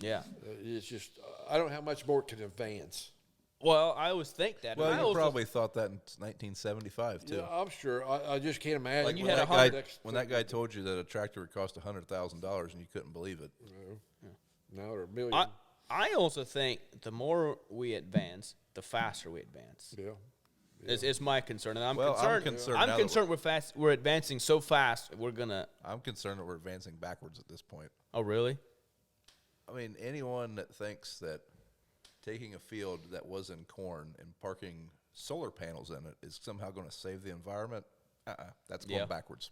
[SPEAKER 3] Yeah.
[SPEAKER 2] It's just, I don't know how much more it can advance.
[SPEAKER 3] Well, I always think that. and I
[SPEAKER 4] Well, you
[SPEAKER 3] also-
[SPEAKER 4] probably thought that in 1975 too.
[SPEAKER 2] Yeah, I'm sure. I just can't imagine.
[SPEAKER 3] When you
[SPEAKER 2] what
[SPEAKER 3] had
[SPEAKER 2] that
[SPEAKER 3] a
[SPEAKER 2] guy next
[SPEAKER 4] When that guy told you that a tractor would cost $100,000 and you couldn't believe it.
[SPEAKER 2] now or a million.
[SPEAKER 3] I also think the more we advance, the faster we advance.
[SPEAKER 2] Yeah.
[SPEAKER 3] It's my concern, and I'm
[SPEAKER 4] Well, I'm
[SPEAKER 3] concerned.
[SPEAKER 4] concerned now that
[SPEAKER 3] We're advancing so fast. We're gonna.
[SPEAKER 4] I'm concerned that we're advancing backwards at this point.
[SPEAKER 3] Oh, really?
[SPEAKER 4] I mean, anyone that thinks that taking a field that was in corn and parking solar panels in it is somehow going to save the environment, that's going
[SPEAKER 3] Yeah.
[SPEAKER 4] backwards.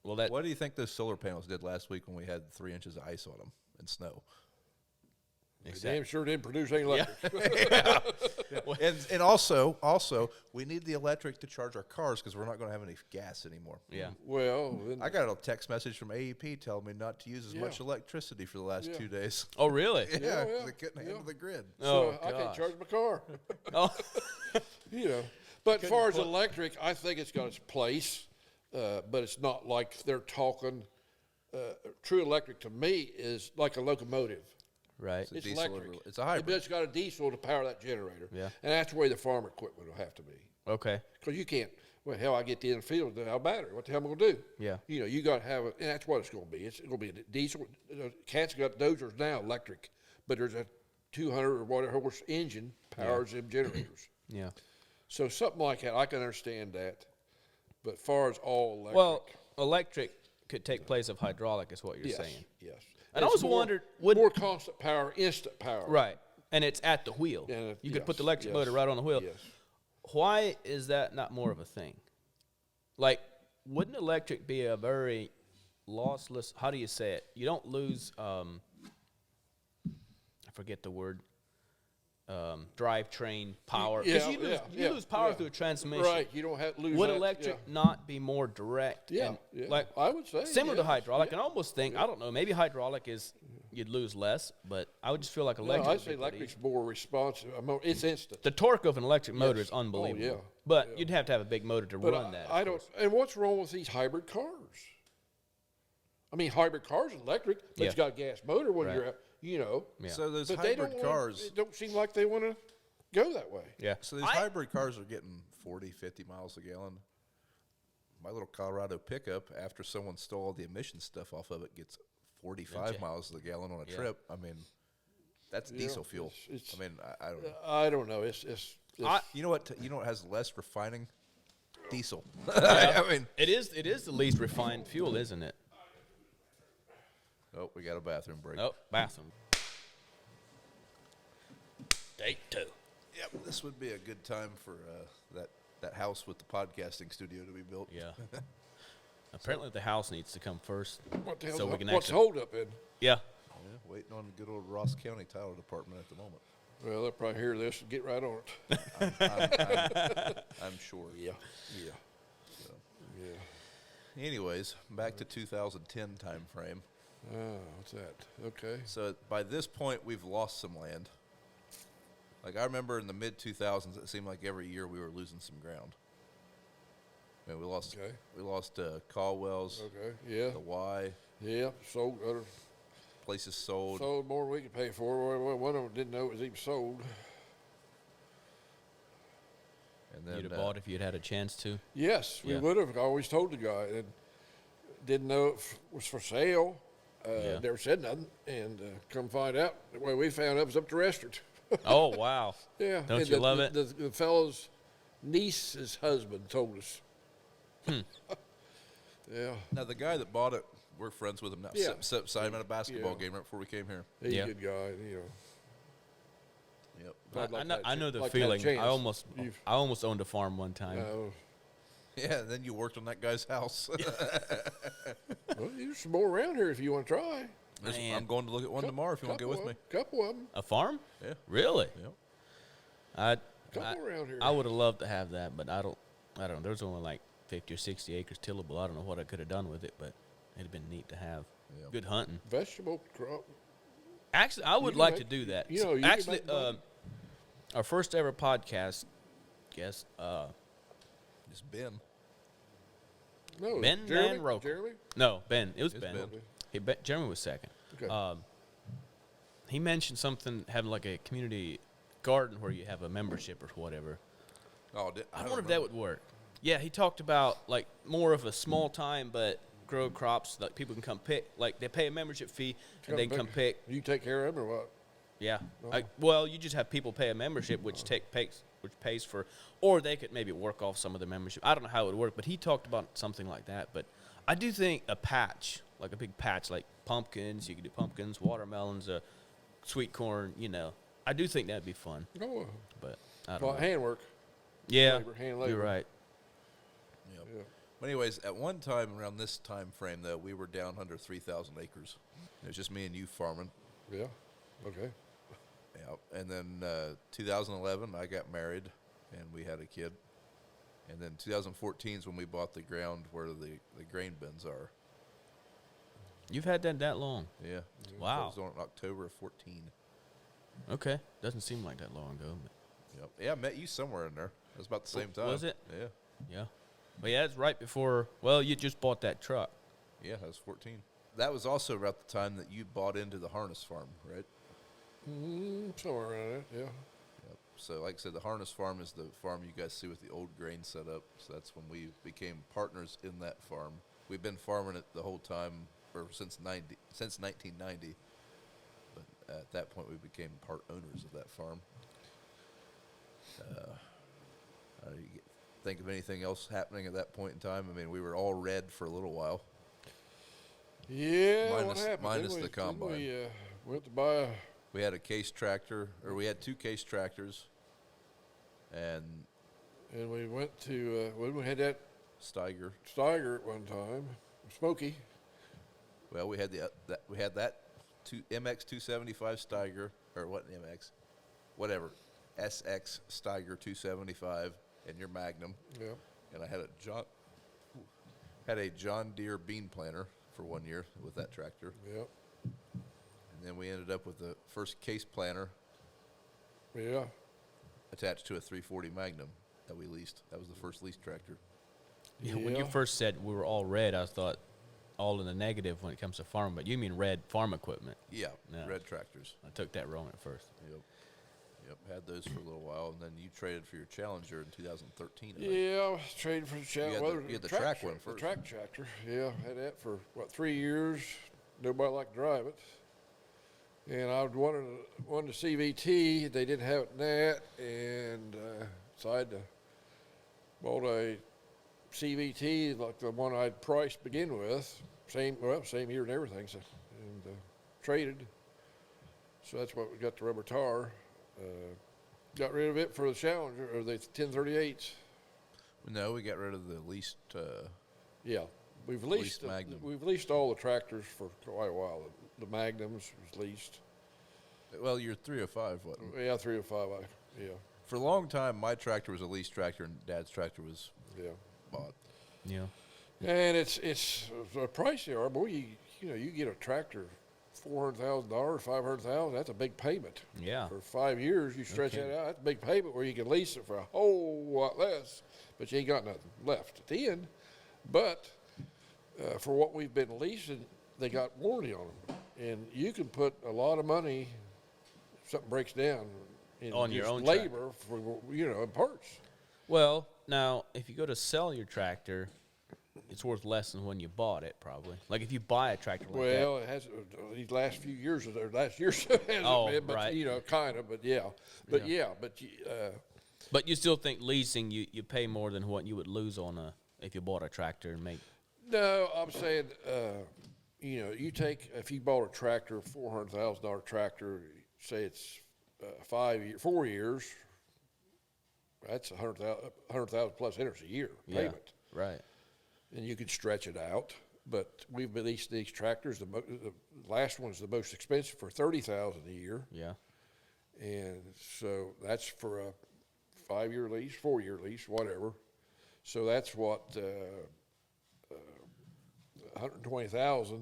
[SPEAKER 3] Well, that
[SPEAKER 4] What do you think those solar panels did last week when we had 3 inches of ice on them and snow?
[SPEAKER 2] Damn sure didn't produce any electric.
[SPEAKER 4] And also, we need the electric to charge our cars because we're not going to have any gas anymore.
[SPEAKER 3] Yeah.
[SPEAKER 2] Well, then,
[SPEAKER 4] I got a text message from AEP telling me not to use as much electricity for the last 2 days.
[SPEAKER 3] Oh, really?
[SPEAKER 4] Yeah, 'cause
[SPEAKER 2] yeah,
[SPEAKER 4] they couldn't handle the grid.
[SPEAKER 3] Oh,
[SPEAKER 2] so I can't
[SPEAKER 3] gosh.
[SPEAKER 2] charge my car.
[SPEAKER 3] Oh,
[SPEAKER 2] But as far as electric, I think it's got its place, but it's not like they're talking. True electric to me is like a locomotive.
[SPEAKER 3] right.
[SPEAKER 2] It's
[SPEAKER 4] diesel
[SPEAKER 2] electric.
[SPEAKER 4] it's a hybrid.
[SPEAKER 2] But it's got a diesel to power that generator.
[SPEAKER 3] Yeah.
[SPEAKER 2] And that's the way the farm equipment will have to be.
[SPEAKER 3] Okay.
[SPEAKER 2] Because you can't, well, hell, I get in the field, then I'll battery. What the hell am I going to do?
[SPEAKER 3] Yeah.
[SPEAKER 2] You got to have and that's what it's going to be. It's going to be a diesel. Cat's got dozers now, electric, but there's a 200 or whatever horse engine powers them generators.
[SPEAKER 3] Yeah.
[SPEAKER 2] So something like that, I can understand that. But far as all electric,
[SPEAKER 3] Well, electric could take place of hydraulic, is what you're
[SPEAKER 2] Yes,
[SPEAKER 3] saying.
[SPEAKER 2] yes.
[SPEAKER 3] And I
[SPEAKER 2] It's
[SPEAKER 3] always
[SPEAKER 2] more-
[SPEAKER 3] wondered,
[SPEAKER 2] more constant power, instant power.
[SPEAKER 3] right, and it's at the wheel.
[SPEAKER 2] Yeah,
[SPEAKER 3] You could put the
[SPEAKER 2] yes,
[SPEAKER 3] electric motor
[SPEAKER 2] yes,
[SPEAKER 3] right on the wheel.
[SPEAKER 2] yes.
[SPEAKER 3] Why is that not more of a thing? Like, wouldn't electric be a very lossless? How do you say it? You don't lose. I forget the word. Drivetrain power. 'Cause
[SPEAKER 2] Yeah,
[SPEAKER 3] you lose power
[SPEAKER 2] yeah.
[SPEAKER 3] through a transmission.
[SPEAKER 2] Right, you don't have to lose
[SPEAKER 3] Would
[SPEAKER 2] that,
[SPEAKER 3] electric
[SPEAKER 2] yeah.
[SPEAKER 3] not be more direct?
[SPEAKER 2] Yeah,
[SPEAKER 3] and,
[SPEAKER 2] yeah.
[SPEAKER 3] like
[SPEAKER 2] I would say
[SPEAKER 3] similar to
[SPEAKER 2] yes,
[SPEAKER 3] hydraulic.
[SPEAKER 2] yeah.
[SPEAKER 3] And I almost think I don't know. Maybe hydraulic is you'd lose less, but I would just feel like
[SPEAKER 2] No,
[SPEAKER 3] electric.
[SPEAKER 2] I
[SPEAKER 3] would
[SPEAKER 2] say
[SPEAKER 3] be pretty
[SPEAKER 2] electric's
[SPEAKER 3] easy.
[SPEAKER 2] more responsive. It's instant.
[SPEAKER 3] The torque of an electric motor
[SPEAKER 2] Yes.
[SPEAKER 3] is unbelievable.
[SPEAKER 2] Oh, yeah.
[SPEAKER 3] But
[SPEAKER 2] Yeah.
[SPEAKER 3] you'd have to have a big motor to
[SPEAKER 2] But
[SPEAKER 3] run that.
[SPEAKER 2] I
[SPEAKER 3] of
[SPEAKER 2] don't.
[SPEAKER 3] course.
[SPEAKER 2] And what's wrong with these hybrid cars? I mean, hybrid cars are electric, but
[SPEAKER 3] Yeah.
[SPEAKER 2] it's got a gas motor when
[SPEAKER 3] Right.
[SPEAKER 2] you're, you know.
[SPEAKER 3] Yeah.
[SPEAKER 4] So those
[SPEAKER 2] But they don't
[SPEAKER 4] hybrid
[SPEAKER 2] wanna-
[SPEAKER 4] cars.
[SPEAKER 2] It don't seem like they want to go that way.
[SPEAKER 3] Yeah.
[SPEAKER 4] So these hybrid cars are getting 40, 50 miles a gallon. My little Colorado pickup, after someone stole all the emission stuff off of it, gets 45
[SPEAKER 3] Okay.
[SPEAKER 4] miles a gallon on a
[SPEAKER 3] Yeah.
[SPEAKER 4] trip. I mean, that's
[SPEAKER 2] Yeah,
[SPEAKER 4] diesel fuel.
[SPEAKER 2] it's-
[SPEAKER 4] I mean, I don't know.
[SPEAKER 2] I don't know. It's
[SPEAKER 4] You know what? You know what has less refining? Diesel. I mean,
[SPEAKER 3] It is the least refined fuel, isn't it?
[SPEAKER 4] oh, we got a bathroom break.
[SPEAKER 3] Oh, bathroom. Take two.
[SPEAKER 4] Yep, this would be a good time for that house with the podcasting studio to be built.
[SPEAKER 3] Yeah. Apparently the house needs to come first.
[SPEAKER 2] what the
[SPEAKER 3] So
[SPEAKER 2] hell's
[SPEAKER 3] we can
[SPEAKER 2] what's
[SPEAKER 3] actually-
[SPEAKER 2] hold up in?
[SPEAKER 3] Yeah.
[SPEAKER 4] Yeah, waiting on the good old Ross County Tile Department at the moment.
[SPEAKER 2] Well, they'll probably hear this and get right on it.
[SPEAKER 4] I'm sure.
[SPEAKER 2] Yeah, yeah, yeah.
[SPEAKER 4] Anyways, back to 2010 time frame.
[SPEAKER 2] What's that? Okay.
[SPEAKER 4] So by this point, we've lost some land. Like I remember in the mid 2000s, it seemed like every year we were losing some ground. I mean, we lost Caldwell's,
[SPEAKER 2] Okay. Yeah.
[SPEAKER 4] the Y,
[SPEAKER 2] Yeah. Sold.
[SPEAKER 4] places sold.
[SPEAKER 2] Sold more than we could pay for. One of them didn't know it was even sold.
[SPEAKER 4] And then
[SPEAKER 3] You'd have bought if you'd had a chance to.
[SPEAKER 2] Yes, we
[SPEAKER 3] Yeah.
[SPEAKER 2] would have. I always told the guy and didn't know it was for sale.
[SPEAKER 3] Yeah.
[SPEAKER 2] Never said nothing, and come find out, the way we found out it was up to restaurant.
[SPEAKER 3] Oh, wow.
[SPEAKER 2] Yeah.
[SPEAKER 3] Don't
[SPEAKER 2] and
[SPEAKER 3] you love it?
[SPEAKER 2] The fellow's niece's husband told us. Yeah.
[SPEAKER 4] Now the guy that bought it, we're friends with him now.
[SPEAKER 2] Yeah.
[SPEAKER 4] Saw him at a basketball
[SPEAKER 2] Yeah.
[SPEAKER 4] game right before we came here.
[SPEAKER 2] He's
[SPEAKER 3] Yeah.
[SPEAKER 2] a good guy, you know.
[SPEAKER 4] Yep.
[SPEAKER 2] I'd like
[SPEAKER 3] I know the
[SPEAKER 2] like to have a
[SPEAKER 3] feeling.
[SPEAKER 2] chance.
[SPEAKER 3] I almost owned a farm one time.
[SPEAKER 4] Yeah. And then you worked on that guy's house.
[SPEAKER 2] Well, there's some more around here if you want to try.
[SPEAKER 3] Man.
[SPEAKER 4] I'm going to look at one tomorrow if you want to go with me.
[SPEAKER 2] Couple of them.
[SPEAKER 3] A farm?
[SPEAKER 4] Yeah.
[SPEAKER 3] Really?
[SPEAKER 4] Yep.
[SPEAKER 2] Couple around here.
[SPEAKER 3] I would have loved to have that, but I don't. There's only like 50 or 60 acres tillable. I don't know what I could have done with it, but it'd have been neat to have.
[SPEAKER 4] Yeah.
[SPEAKER 3] Good hunting.
[SPEAKER 2] Vegetable crop.
[SPEAKER 3] Actually, I would
[SPEAKER 2] can
[SPEAKER 3] like
[SPEAKER 2] make-
[SPEAKER 3] to do that.
[SPEAKER 2] you know, you can
[SPEAKER 3] Actually,
[SPEAKER 2] make money.
[SPEAKER 3] our first ever podcast guest,
[SPEAKER 4] Just Ben.
[SPEAKER 2] No,
[SPEAKER 3] Ben
[SPEAKER 2] Jeremy?
[SPEAKER 3] Van Roker.
[SPEAKER 2] Jeremy?
[SPEAKER 3] no, Ben. It was
[SPEAKER 4] It's
[SPEAKER 3] Ben.
[SPEAKER 4] Ben.
[SPEAKER 3] Jeremy was second.
[SPEAKER 2] Okay.
[SPEAKER 3] He mentioned something having like a community garden where you have a membership or whatever.
[SPEAKER 4] Oh,
[SPEAKER 3] I wonder if that would work. Yeah, he talked about like more of a small time, but grow crops like people can come pick. Like they pay a membership fee and they can come pick.
[SPEAKER 2] You take care of them or what?
[SPEAKER 3] Yeah.
[SPEAKER 2] Oh.
[SPEAKER 3] Well, you just have people pay a membership, which pays for, or they could maybe work off some of the membership. I don't know how it would work, but he talked about something like that. But I do think a patch, like a big patch, like pumpkins. You could do pumpkins, watermelons, sweet corn. You know, I do think that'd be fun.
[SPEAKER 2] Oh,
[SPEAKER 3] But I don't
[SPEAKER 2] well,
[SPEAKER 3] know.
[SPEAKER 2] handwork.
[SPEAKER 3] Yeah,
[SPEAKER 2] labor, hand labor.
[SPEAKER 3] you're right.
[SPEAKER 4] Yep.
[SPEAKER 2] Yeah.
[SPEAKER 4] But anyways, at one time around this time frame, though, we were down under 3,000 acres. It was just me and you farming.
[SPEAKER 2] Yeah. Okay.
[SPEAKER 4] Yeah. And then 2011, I got married, and we had a kid. And then 2014 is when we bought the ground where the grain bins are.
[SPEAKER 3] You've had that long.
[SPEAKER 4] Yeah.
[SPEAKER 3] Wow.
[SPEAKER 4] It was on October of 14.
[SPEAKER 3] Okay, doesn't seem like that long ago. But
[SPEAKER 4] Yep. Yeah, I met you somewhere in there. It was about the same time.
[SPEAKER 3] Was it?
[SPEAKER 4] Yeah.
[SPEAKER 3] yeah, but yeah, it's right before. Well, you just bought that truck.
[SPEAKER 4] Yeah, that was 14. That was also about the time that you bought into the harness farm, right?
[SPEAKER 2] Somewhere around it. Yeah.
[SPEAKER 4] Yep. So, like I said, the harness farm is the farm you guys see with the old grain setup. So that's when we became partners in that farm. We've been farming it the whole time, or since 1990. But at that point, we became part owners of that farm. You think of anything else happening at that point in time? I mean, we were all red for a little while.
[SPEAKER 2] Yeah, what
[SPEAKER 4] Minus-
[SPEAKER 2] happened?
[SPEAKER 4] minus
[SPEAKER 2] Then
[SPEAKER 4] the combine.
[SPEAKER 2] We went to buy a.
[SPEAKER 4] We had a case tractor, or we had 2 case tractors, and
[SPEAKER 2] And we went to, when we had that
[SPEAKER 4] Steiger.
[SPEAKER 2] Steiger at one time, Smoky.
[SPEAKER 4] Well, we had that MX 275 Steiger, or what MX, whatever, SX Steiger 275, and your Magnum.
[SPEAKER 2] Yeah.
[SPEAKER 4] And I had a John Deere bean planter for 1 year with that tractor.
[SPEAKER 2] Yeah.
[SPEAKER 4] And then we ended up with the first case planter
[SPEAKER 2] Yeah.
[SPEAKER 4] attached to a 340 Magnum that we leased. That was the first lease tractor.
[SPEAKER 3] Yeah, when you first said we were all red, I thought all in the negative when it comes to farm, but you mean red farm equipment.
[SPEAKER 4] Yeah,
[SPEAKER 3] No.
[SPEAKER 4] red tractors.
[SPEAKER 3] I took that wrong at first.
[SPEAKER 4] Yep, had those for a little while, and then you traded for your Challenger in 2013. I think.
[SPEAKER 2] Yeah, I was trading for the Challenger.
[SPEAKER 4] You had the track one
[SPEAKER 2] The
[SPEAKER 4] first.
[SPEAKER 2] track tractor. Yeah, had that for, 3 years. Nobody liked to drive it. And I wanted a CVT. They didn't have it in that. And decided to bought a CVT like the one I'd priced to begin with. Same year and everything. So, and traded. So that's what we got the rubber tar. Got rid of it for the Challenger or the 1038s.
[SPEAKER 4] No, we got rid of the leased.
[SPEAKER 2] Yeah, we've leased.
[SPEAKER 4] Magnum.
[SPEAKER 2] We've leased all the tractors for quite a while. The Magnums was leased.
[SPEAKER 4] Well, your 305 wasn't.
[SPEAKER 2] Yeah, 305. Yeah,
[SPEAKER 4] For a long time, my tractor was a leased tractor, and Dad's tractor was
[SPEAKER 2] yeah.
[SPEAKER 4] bought.
[SPEAKER 3] Yeah.
[SPEAKER 2] And it's the price they are. Boy, you get a tractor, $400,000, $500,000. That's a big payment.
[SPEAKER 3] Yeah.
[SPEAKER 2] For 5 years, you stretch
[SPEAKER 3] Okay.
[SPEAKER 2] that out. That's a big payment where you can lease it for a whole lot less, but you ain't got nothing left at the end. But for what we've been leasing, they got warranty on them, and you can put a lot of money. If something breaks down in
[SPEAKER 3] On your
[SPEAKER 2] just
[SPEAKER 3] own
[SPEAKER 2] labor for in parts.
[SPEAKER 3] Well, now if you go to sell your tractor, it's worth less than when you bought it, probably. Like if you buy a tractor like
[SPEAKER 2] Well, it has these last few years or last year so hasn't
[SPEAKER 3] Oh,
[SPEAKER 2] been, but
[SPEAKER 3] right.
[SPEAKER 2] kind of, but yeah, but
[SPEAKER 3] but you still think leasing you pay more than what you would lose on if you bought a tractor and make.
[SPEAKER 2] no, I'm saying you take if you bought a tractor, $400,000 tractor, say it's 4 years, that's $100,000 plus interest a year payment.
[SPEAKER 3] Right.
[SPEAKER 2] And you could stretch it out. But we've leased these tractors. The last one's the most expensive for $30,000 a year,
[SPEAKER 3] Yeah.
[SPEAKER 2] and so that's for a 5-year lease, 4-year lease, whatever. So that's what $120,000.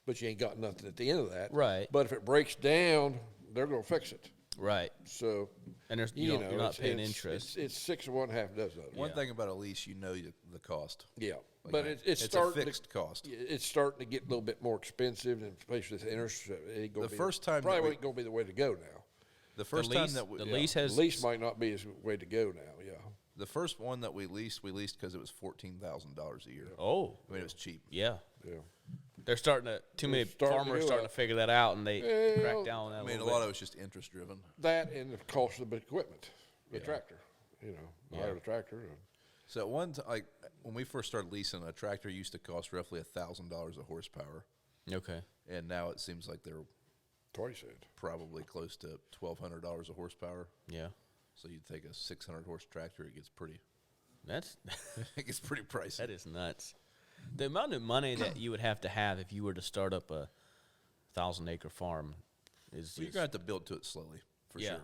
[SPEAKER 2] But you ain't got nothing at the end of that.
[SPEAKER 3] Right.
[SPEAKER 2] But if it breaks down, they're gonna fix it.
[SPEAKER 3] Right.
[SPEAKER 2] So
[SPEAKER 3] And there's
[SPEAKER 2] you're
[SPEAKER 3] not paying interest.
[SPEAKER 2] It's 6 of one, half dozen of the other.
[SPEAKER 4] One thing about a lease, the cost.
[SPEAKER 2] Yeah,
[SPEAKER 4] Like
[SPEAKER 2] but
[SPEAKER 4] that.
[SPEAKER 2] it's
[SPEAKER 4] It's a
[SPEAKER 2] starting
[SPEAKER 4] fixed cost.
[SPEAKER 2] It's starting to get a little bit more expensive, and especially with interest. It ain't gonna
[SPEAKER 4] The
[SPEAKER 2] be
[SPEAKER 4] first time that
[SPEAKER 2] probably
[SPEAKER 4] we-
[SPEAKER 2] ain't gonna be the way to go now.
[SPEAKER 4] The first
[SPEAKER 3] the
[SPEAKER 4] time
[SPEAKER 3] lease,
[SPEAKER 4] that we,
[SPEAKER 3] the
[SPEAKER 4] yeah.
[SPEAKER 3] lease has
[SPEAKER 2] Lease might not be the way to go now. Yeah,
[SPEAKER 4] the first one that we leased because it was $14,000 a year.
[SPEAKER 3] Oh.
[SPEAKER 4] I mean, it was cheap.
[SPEAKER 3] Yeah.
[SPEAKER 2] yeah.
[SPEAKER 3] They're starting to. Too many
[SPEAKER 2] starting to
[SPEAKER 3] farmers
[SPEAKER 2] do
[SPEAKER 3] starting
[SPEAKER 2] that.
[SPEAKER 3] to figure that out, and they crack
[SPEAKER 2] Well,
[SPEAKER 3] down on that.
[SPEAKER 4] I mean, a
[SPEAKER 3] little
[SPEAKER 4] lot
[SPEAKER 3] bit.
[SPEAKER 4] of it was just interest driven.
[SPEAKER 2] That and the cost of the equipment, the tractor. Hire the tractor.
[SPEAKER 4] So at one like when we first started leasing, a tractor used to cost roughly $1,000 a horsepower,
[SPEAKER 3] Okay.
[SPEAKER 4] and now it seems like they're
[SPEAKER 2] Twice it.
[SPEAKER 4] probably close to $1,200 a horsepower.
[SPEAKER 3] Yeah.
[SPEAKER 4] So you'd take a 600 horse tractor, it gets pretty
[SPEAKER 3] That's
[SPEAKER 4] it gets pretty pricey.
[SPEAKER 3] that is nuts. The amount of money that you would have to have if you were to start up a 1,000-acre farm is.
[SPEAKER 4] Well, you're gonna have to build to it slowly, for
[SPEAKER 3] Yeah.
[SPEAKER 4] sure.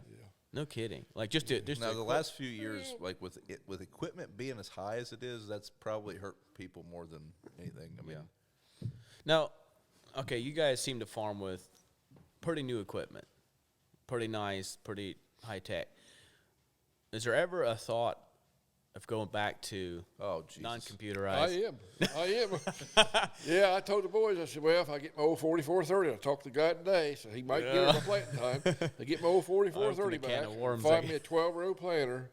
[SPEAKER 3] No kidding. Like just to
[SPEAKER 4] Now the last few years, like with equipment being as high as it is, that's probably hurt people more than anything. I mean,
[SPEAKER 3] Now, okay, you guys seem to farm with pretty new equipment, pretty nice, pretty high tech. Is there ever a thought of going back to
[SPEAKER 4] oh Jesus.
[SPEAKER 3] non-computerized?
[SPEAKER 2] I am. Yeah, I told the boys, I said, well, if I get my old 4430, I talked to the guy today, so he might get it by planting time. I get my old 4430
[SPEAKER 3] Open a can
[SPEAKER 2] back,
[SPEAKER 3] of worms,
[SPEAKER 2] find
[SPEAKER 3] I
[SPEAKER 2] me a 12-row planter.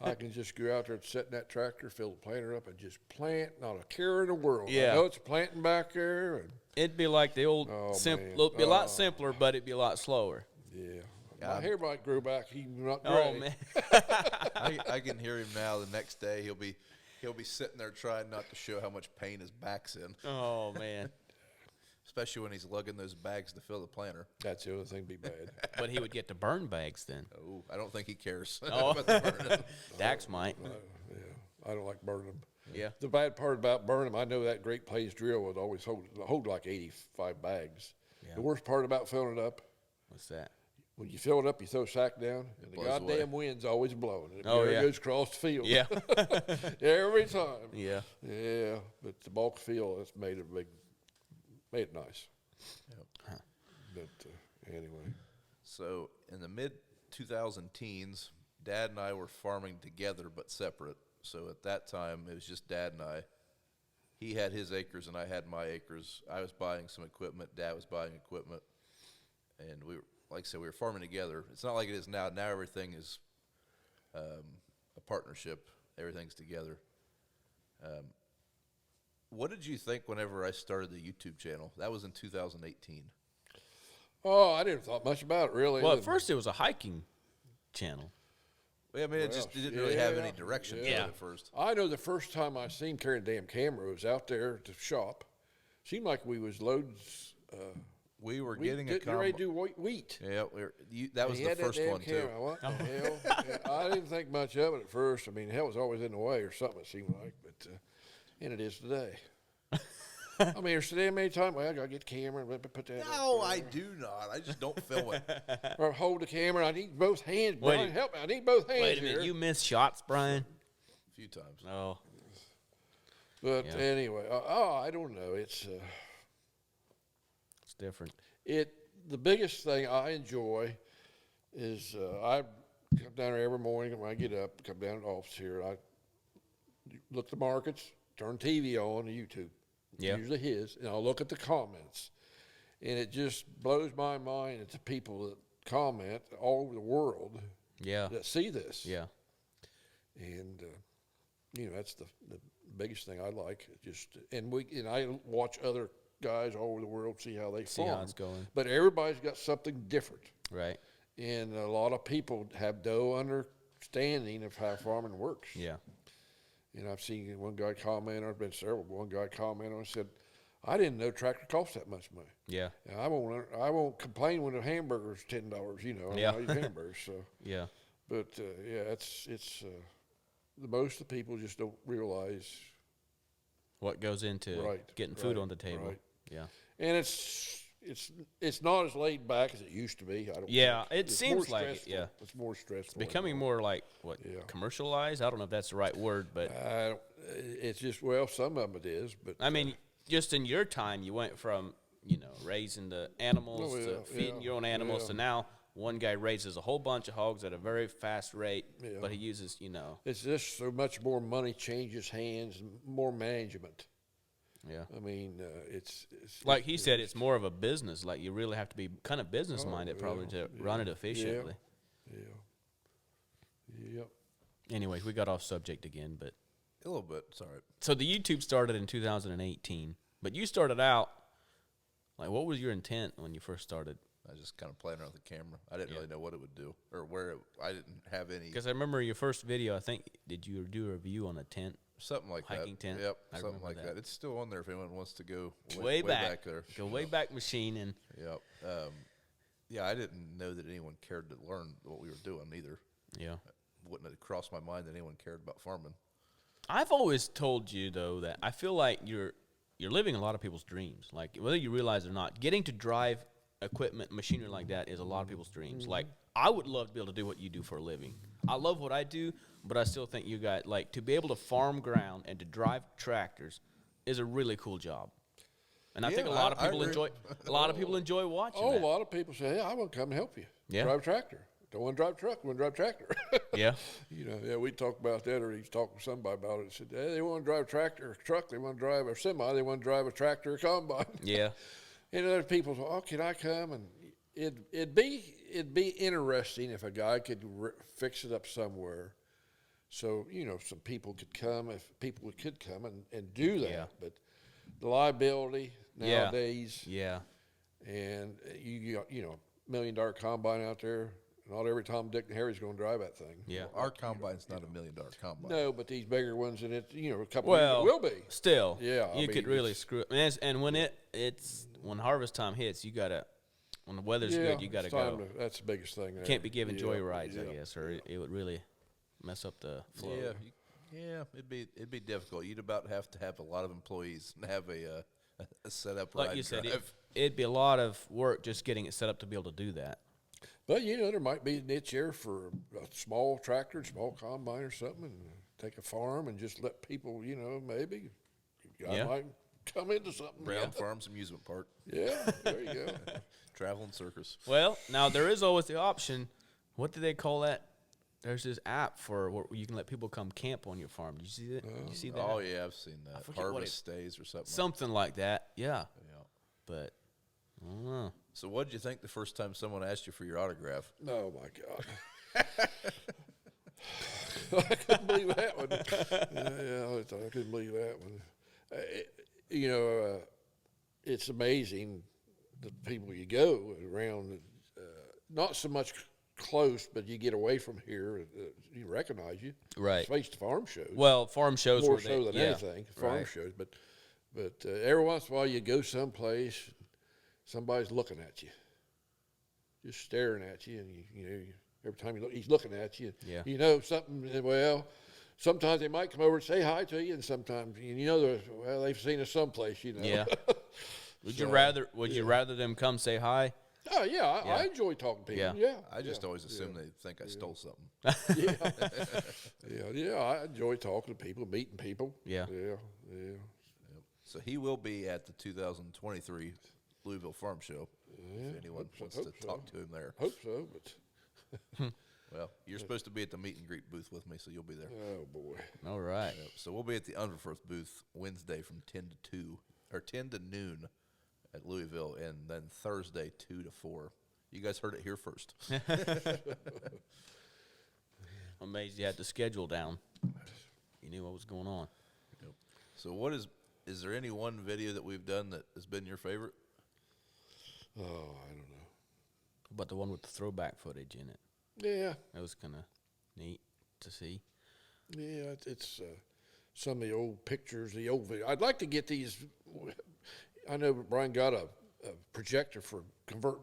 [SPEAKER 2] I can just go out there and set in that tractor, fill the planter up, and just plant, not a care in the world.
[SPEAKER 3] Yeah.
[SPEAKER 2] I know it's planting back there, and
[SPEAKER 3] It'd be like the old,
[SPEAKER 2] Oh, man.
[SPEAKER 3] it'd be a lot simpler, but it'd be a lot slower.
[SPEAKER 2] yeah. My hair might grow back, he's not gray.
[SPEAKER 3] Oh man,
[SPEAKER 4] I can hear him now. The next day, he'll be sitting there trying not to show how much pain his back's in.
[SPEAKER 3] oh man.
[SPEAKER 4] Especially when he's lugging those bags to fill the planter.
[SPEAKER 2] That's the other thing be bad.
[SPEAKER 3] But he would get to burn bags then.
[SPEAKER 4] Oh, I don't think he cares.
[SPEAKER 3] Oh.
[SPEAKER 4] about the burning.
[SPEAKER 3] Dax might.
[SPEAKER 2] Yeah, I don't like burning them.
[SPEAKER 3] Yeah.
[SPEAKER 2] The bad part about burning them, I know that Great Plains drill would always hold like 85 bags.
[SPEAKER 3] Yeah.
[SPEAKER 2] The worst part about filling it up,
[SPEAKER 3] What's that?
[SPEAKER 2] when you fill it up, you throw a sack down, and the
[SPEAKER 4] blows
[SPEAKER 2] goddamn
[SPEAKER 4] away.
[SPEAKER 2] wind's always blowing. And it
[SPEAKER 3] Oh, yeah.
[SPEAKER 2] goes across the field.
[SPEAKER 3] Yeah.
[SPEAKER 2] Every time.
[SPEAKER 3] Yeah.
[SPEAKER 2] Yeah, but the bulk field, that's made it nice.
[SPEAKER 4] Yep.
[SPEAKER 2] But anyway.
[SPEAKER 4] So in the mid 2000 teens, Dad and I were farming together but separate. So at that time, it was just Dad and I. He had his acres and I had my acres. I was buying some equipment. Dad was buying equipment, and we were, like I said, we were farming together. It's not like it is now. Now everything is a partnership. Everything's together. What did you think whenever I started the YouTube channel? That was in 2018.
[SPEAKER 2] Oh, I didn't thought much about it, really.
[SPEAKER 3] Well, at first it was a hiking channel.
[SPEAKER 4] Well, I mean, it just didn't really have any direction to it at first.
[SPEAKER 2] I know the first time I seen carrying a damn camera was out there at the shop. Seemed like we was loading.
[SPEAKER 4] We were
[SPEAKER 2] We
[SPEAKER 4] getting a
[SPEAKER 2] getting ready to do wheat.
[SPEAKER 4] Yeah, that was
[SPEAKER 2] He
[SPEAKER 4] the
[SPEAKER 2] had that
[SPEAKER 4] first
[SPEAKER 2] damn
[SPEAKER 4] one too.
[SPEAKER 2] camera. What the hell? Yeah, I didn't think much of it at first. I mean, hell was always in the way or something. It seemed like, but and it is today. I mean, there's today many times. Well, I gotta get the camera and put that.
[SPEAKER 4] No,
[SPEAKER 2] up
[SPEAKER 4] I
[SPEAKER 2] there.
[SPEAKER 4] do not. I just don't film it.
[SPEAKER 2] Or hold the camera. I need both hands.
[SPEAKER 3] Wait
[SPEAKER 2] Brian,
[SPEAKER 3] a-
[SPEAKER 2] help me! I need both hands
[SPEAKER 3] Wait a
[SPEAKER 2] here.
[SPEAKER 3] minute, you missed shots, Brian?
[SPEAKER 4] A few times.
[SPEAKER 3] Oh.
[SPEAKER 2] But
[SPEAKER 3] Yeah.
[SPEAKER 2] anyway, I don't know. It's
[SPEAKER 3] Different.
[SPEAKER 2] the biggest thing I enjoy is I come down there every morning when I get up, come down to the office here. I look at the markets, turn TV on, YouTube.
[SPEAKER 3] Yeah.
[SPEAKER 2] Usually his, and I'll look at the comments. And it just blows my mind at the people that comment all over the world
[SPEAKER 3] Yeah.
[SPEAKER 2] that see this.
[SPEAKER 3] Yeah.
[SPEAKER 2] And that's the biggest thing I like. And I watch other guys all over the world, see how they
[SPEAKER 3] See how
[SPEAKER 2] farm.
[SPEAKER 3] it's going.
[SPEAKER 2] But everybody's got something different,
[SPEAKER 3] Right.
[SPEAKER 2] and a lot of people have no understanding of how farming works.
[SPEAKER 3] Yeah.
[SPEAKER 2] And I've seen one guy comment, or been several. One guy comment on and said, "I didn't know tractor cost that much money."
[SPEAKER 3] Yeah.
[SPEAKER 2] And I won't complain when a hamburger's $10.
[SPEAKER 3] Yeah.
[SPEAKER 2] I eat hamburgers. So,
[SPEAKER 3] Yeah.
[SPEAKER 2] but it's the most of the people just don't realize.
[SPEAKER 3] What goes into
[SPEAKER 2] Right,
[SPEAKER 3] getting food
[SPEAKER 2] right,
[SPEAKER 3] on the table.
[SPEAKER 2] right.
[SPEAKER 3] Yeah.
[SPEAKER 2] And it's not as laid back as it used to be. I don't.
[SPEAKER 3] Yeah,
[SPEAKER 2] think.
[SPEAKER 3] it
[SPEAKER 2] It's
[SPEAKER 3] seems
[SPEAKER 2] more
[SPEAKER 3] like it,
[SPEAKER 2] stressful.
[SPEAKER 3] yeah.
[SPEAKER 2] It's more stressful.
[SPEAKER 3] Becoming more like
[SPEAKER 2] Yeah.
[SPEAKER 3] commercialized? I don't know if that's the right word, but
[SPEAKER 2] It's just some of them it is, but
[SPEAKER 3] I mean, just in your time, you went from raising the animals
[SPEAKER 2] Oh,
[SPEAKER 3] to
[SPEAKER 2] yeah,
[SPEAKER 3] feeding
[SPEAKER 2] yeah,
[SPEAKER 3] your own animals
[SPEAKER 2] yeah.
[SPEAKER 3] to now one guy raises a whole bunch of hogs at a very fast rate,
[SPEAKER 2] Yeah.
[SPEAKER 3] but he uses
[SPEAKER 2] it's just so much more money changes hands, and more management.
[SPEAKER 3] yeah.
[SPEAKER 2] I mean, it's
[SPEAKER 3] Like he said, it's more of a business. Like you really have to be kind of business minded, probably, to run it efficiently.
[SPEAKER 2] Yep.
[SPEAKER 3] Anyways, we got off subject again, but
[SPEAKER 4] A little bit. Sorry.
[SPEAKER 3] so the YouTube started in 2018, but you started out like what was your intent when you first started?
[SPEAKER 4] I was just kind of playing around with the camera. I didn't really know what it would do or I didn't have any.
[SPEAKER 3] Because I remember your first video. I think did you do a review on a tent?
[SPEAKER 4] Something like
[SPEAKER 3] hiking
[SPEAKER 4] that.
[SPEAKER 3] tent.
[SPEAKER 4] Yep,
[SPEAKER 3] I
[SPEAKER 4] something
[SPEAKER 3] remember
[SPEAKER 4] like
[SPEAKER 3] that.
[SPEAKER 4] that. It's still on there if anyone wants to go
[SPEAKER 3] Way back
[SPEAKER 4] there.
[SPEAKER 3] Go way back machine and
[SPEAKER 4] Yep. Yeah, I didn't know that anyone cared to learn what we were doing either.
[SPEAKER 3] yeah.
[SPEAKER 4] Wouldn't have crossed my mind that anyone cared about farming.
[SPEAKER 3] I've always told you though that I feel like you're living a lot of people's dreams. Like whether you realize it or not, getting to drive equipment, machinery like that is a lot of people's dreams. Like I would love to be able to do what you do for a living. I love what I do, but I still think you got like to be able to farm ground and to drive tractors is a really cool job. And I think a
[SPEAKER 4] Yeah,
[SPEAKER 3] lot of
[SPEAKER 4] I
[SPEAKER 3] people
[SPEAKER 4] agree.
[SPEAKER 3] enjoy watching
[SPEAKER 2] Oh,
[SPEAKER 3] that.
[SPEAKER 2] a lot of people say, "Hey, I want to come and help you.
[SPEAKER 3] Yeah.
[SPEAKER 2] Drive a tractor. Don't want to drive a truck. Want to drive a tractor."
[SPEAKER 3] Yeah.
[SPEAKER 2] We talked about that, or he's talking to somebody about it. Said, "Hey, they want to drive a tractor, or a truck. They want to drive a semi. They want to drive a tractor, or combine."
[SPEAKER 3] Yeah.
[SPEAKER 2] And other people say, "Oh, can I come?" And it'd be interesting if a guy could fix it up somewhere, so some people could come, if people could come and do that.
[SPEAKER 3] Yeah.
[SPEAKER 2] But the liability
[SPEAKER 3] Yeah.
[SPEAKER 2] nowadays,
[SPEAKER 3] Yeah.
[SPEAKER 2] and you got $1 million combine out there. Not every Tom, Dick, and Harry's going to drive that thing.
[SPEAKER 3] Yeah.
[SPEAKER 4] Our combine's not $1 million combine.
[SPEAKER 2] No, but these bigger ones, and a couple
[SPEAKER 3] Well,
[SPEAKER 2] of them will be.
[SPEAKER 3] Still,
[SPEAKER 2] Yeah, I
[SPEAKER 3] you
[SPEAKER 2] mean,
[SPEAKER 3] could really
[SPEAKER 2] it's-
[SPEAKER 3] screw it. And when it's when harvest time hits, you gotta. When the weather's good, you gotta
[SPEAKER 2] it's
[SPEAKER 3] go.
[SPEAKER 2] time that's the biggest thing. There.
[SPEAKER 3] Can't be giving
[SPEAKER 2] Yeah,
[SPEAKER 3] joyrides, I
[SPEAKER 2] yeah.
[SPEAKER 3] guess, or it would really mess up the flow.
[SPEAKER 4] Yeah, it'd be difficult. You'd about have to have a lot of employees and have a setup ride.
[SPEAKER 3] Like you said,
[SPEAKER 4] drive.
[SPEAKER 3] it'd be a lot of work just getting it set up to be able to do that.
[SPEAKER 2] But there might be a niche there for a small tractor, small combine, or something, and take a farm and just let people, maybe I might come into something.
[SPEAKER 4] Brown Farms Amusement Park,
[SPEAKER 2] Yeah, there you go.
[SPEAKER 4] traveling circus.
[SPEAKER 3] Well, now there is always the option. What do they call that? There's this app for where you can let people come camp on your farm. Did you see that? Did you see that?
[SPEAKER 4] Oh yeah, I've seen that.
[SPEAKER 3] forget what
[SPEAKER 4] Harvest Stays or something.
[SPEAKER 3] Something like that. Yeah.
[SPEAKER 4] Yeah.
[SPEAKER 3] But I don't know.
[SPEAKER 4] So what did you think the first time someone asked you for your autograph?
[SPEAKER 2] Oh my God. I couldn't believe that one. I couldn't believe that one. It's amazing the people you go around. Not so much close, but you get away from here, you recognize you.
[SPEAKER 3] Right.
[SPEAKER 2] Especially the farm shows.
[SPEAKER 3] Well, farm shows
[SPEAKER 2] More
[SPEAKER 3] were
[SPEAKER 2] so than anything, farm
[SPEAKER 3] Right.
[SPEAKER 2] shows. But every once in a while you go someplace, somebody's looking at you, just staring at you, and every time you look, he's looking at you.
[SPEAKER 3] Yeah.
[SPEAKER 2] Something. Well, sometimes they might come over and say hi to you, and sometimes they've seen us someplace.
[SPEAKER 3] Yeah. Would you rather them come say hi?
[SPEAKER 2] Oh yeah, I enjoy talking to people.
[SPEAKER 3] Yeah.
[SPEAKER 2] Yeah,
[SPEAKER 4] I just always assume they think I stole something.
[SPEAKER 2] I enjoy talking to people, meeting people.
[SPEAKER 3] Yeah.
[SPEAKER 2] Yeah.
[SPEAKER 4] So he will be at the 2023 Louisville Farm Show. If anyone wants to talk to him there.
[SPEAKER 2] Hope so, but
[SPEAKER 4] Well, you're supposed to be at the meet and greet booth with me, so you'll be there.
[SPEAKER 2] oh boy.
[SPEAKER 3] All right.
[SPEAKER 4] Yep. So we'll be at the Underforth booth Wednesday from 10 to 2 or 10 to noon at Louisville, and then Thursday 2 to 4. You guys heard it here first.
[SPEAKER 3] I'm amazed you had the schedule down. You knew what was going on.
[SPEAKER 4] Yep. So is there any one video that we've done that has been your favorite?
[SPEAKER 2] Oh, I don't know.
[SPEAKER 3] But the one with the throwback footage in it.
[SPEAKER 2] Yeah.
[SPEAKER 3] That was kind of neat to see.
[SPEAKER 2] Yeah, it's some of the old pictures, the old video. I'd like to get these. I know Brian got a projector for convert.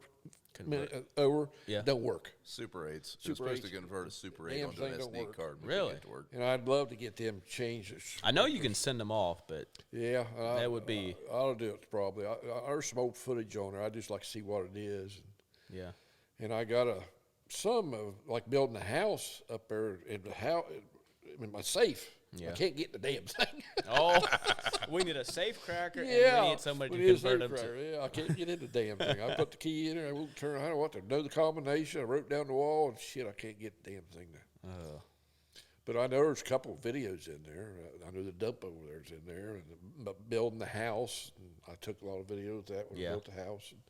[SPEAKER 2] Over.
[SPEAKER 3] Yeah.
[SPEAKER 2] Don't work.
[SPEAKER 4] Super 8s. It's
[SPEAKER 2] Super
[SPEAKER 4] supposed
[SPEAKER 2] 8s.
[SPEAKER 4] to convert a Super 8
[SPEAKER 2] Damn
[SPEAKER 4] onto an
[SPEAKER 2] thing don't
[SPEAKER 4] SD
[SPEAKER 2] work.
[SPEAKER 4] card. And
[SPEAKER 3] Really?
[SPEAKER 4] get it to work.
[SPEAKER 2] And I'd love to get them changed.
[SPEAKER 3] I know you can send them off, but
[SPEAKER 2] Yeah.
[SPEAKER 3] that would be.
[SPEAKER 2] I'll do it probably. There's some old footage on there. I'd just like to see what it is.
[SPEAKER 3] Yeah.
[SPEAKER 2] And I got some of like building a house up there in the house in my safe.
[SPEAKER 3] Yeah.
[SPEAKER 2] I can't get the damn thing.
[SPEAKER 3] Oh, we need a safe cracker, and we need somebody
[SPEAKER 2] we
[SPEAKER 3] to
[SPEAKER 2] need a
[SPEAKER 3] convert them
[SPEAKER 2] safecracker.
[SPEAKER 3] to.
[SPEAKER 2] Yeah, I can't get in the damn thing. I put the key in there. I won't turn. I don't know what to know the combination. I wrote down the wall and shit. I can't get the damn thing there. But I know there's a couple of videos in there. I know the dump over there's in there, and building the house. And I took a lot of videos of that when I built the house. And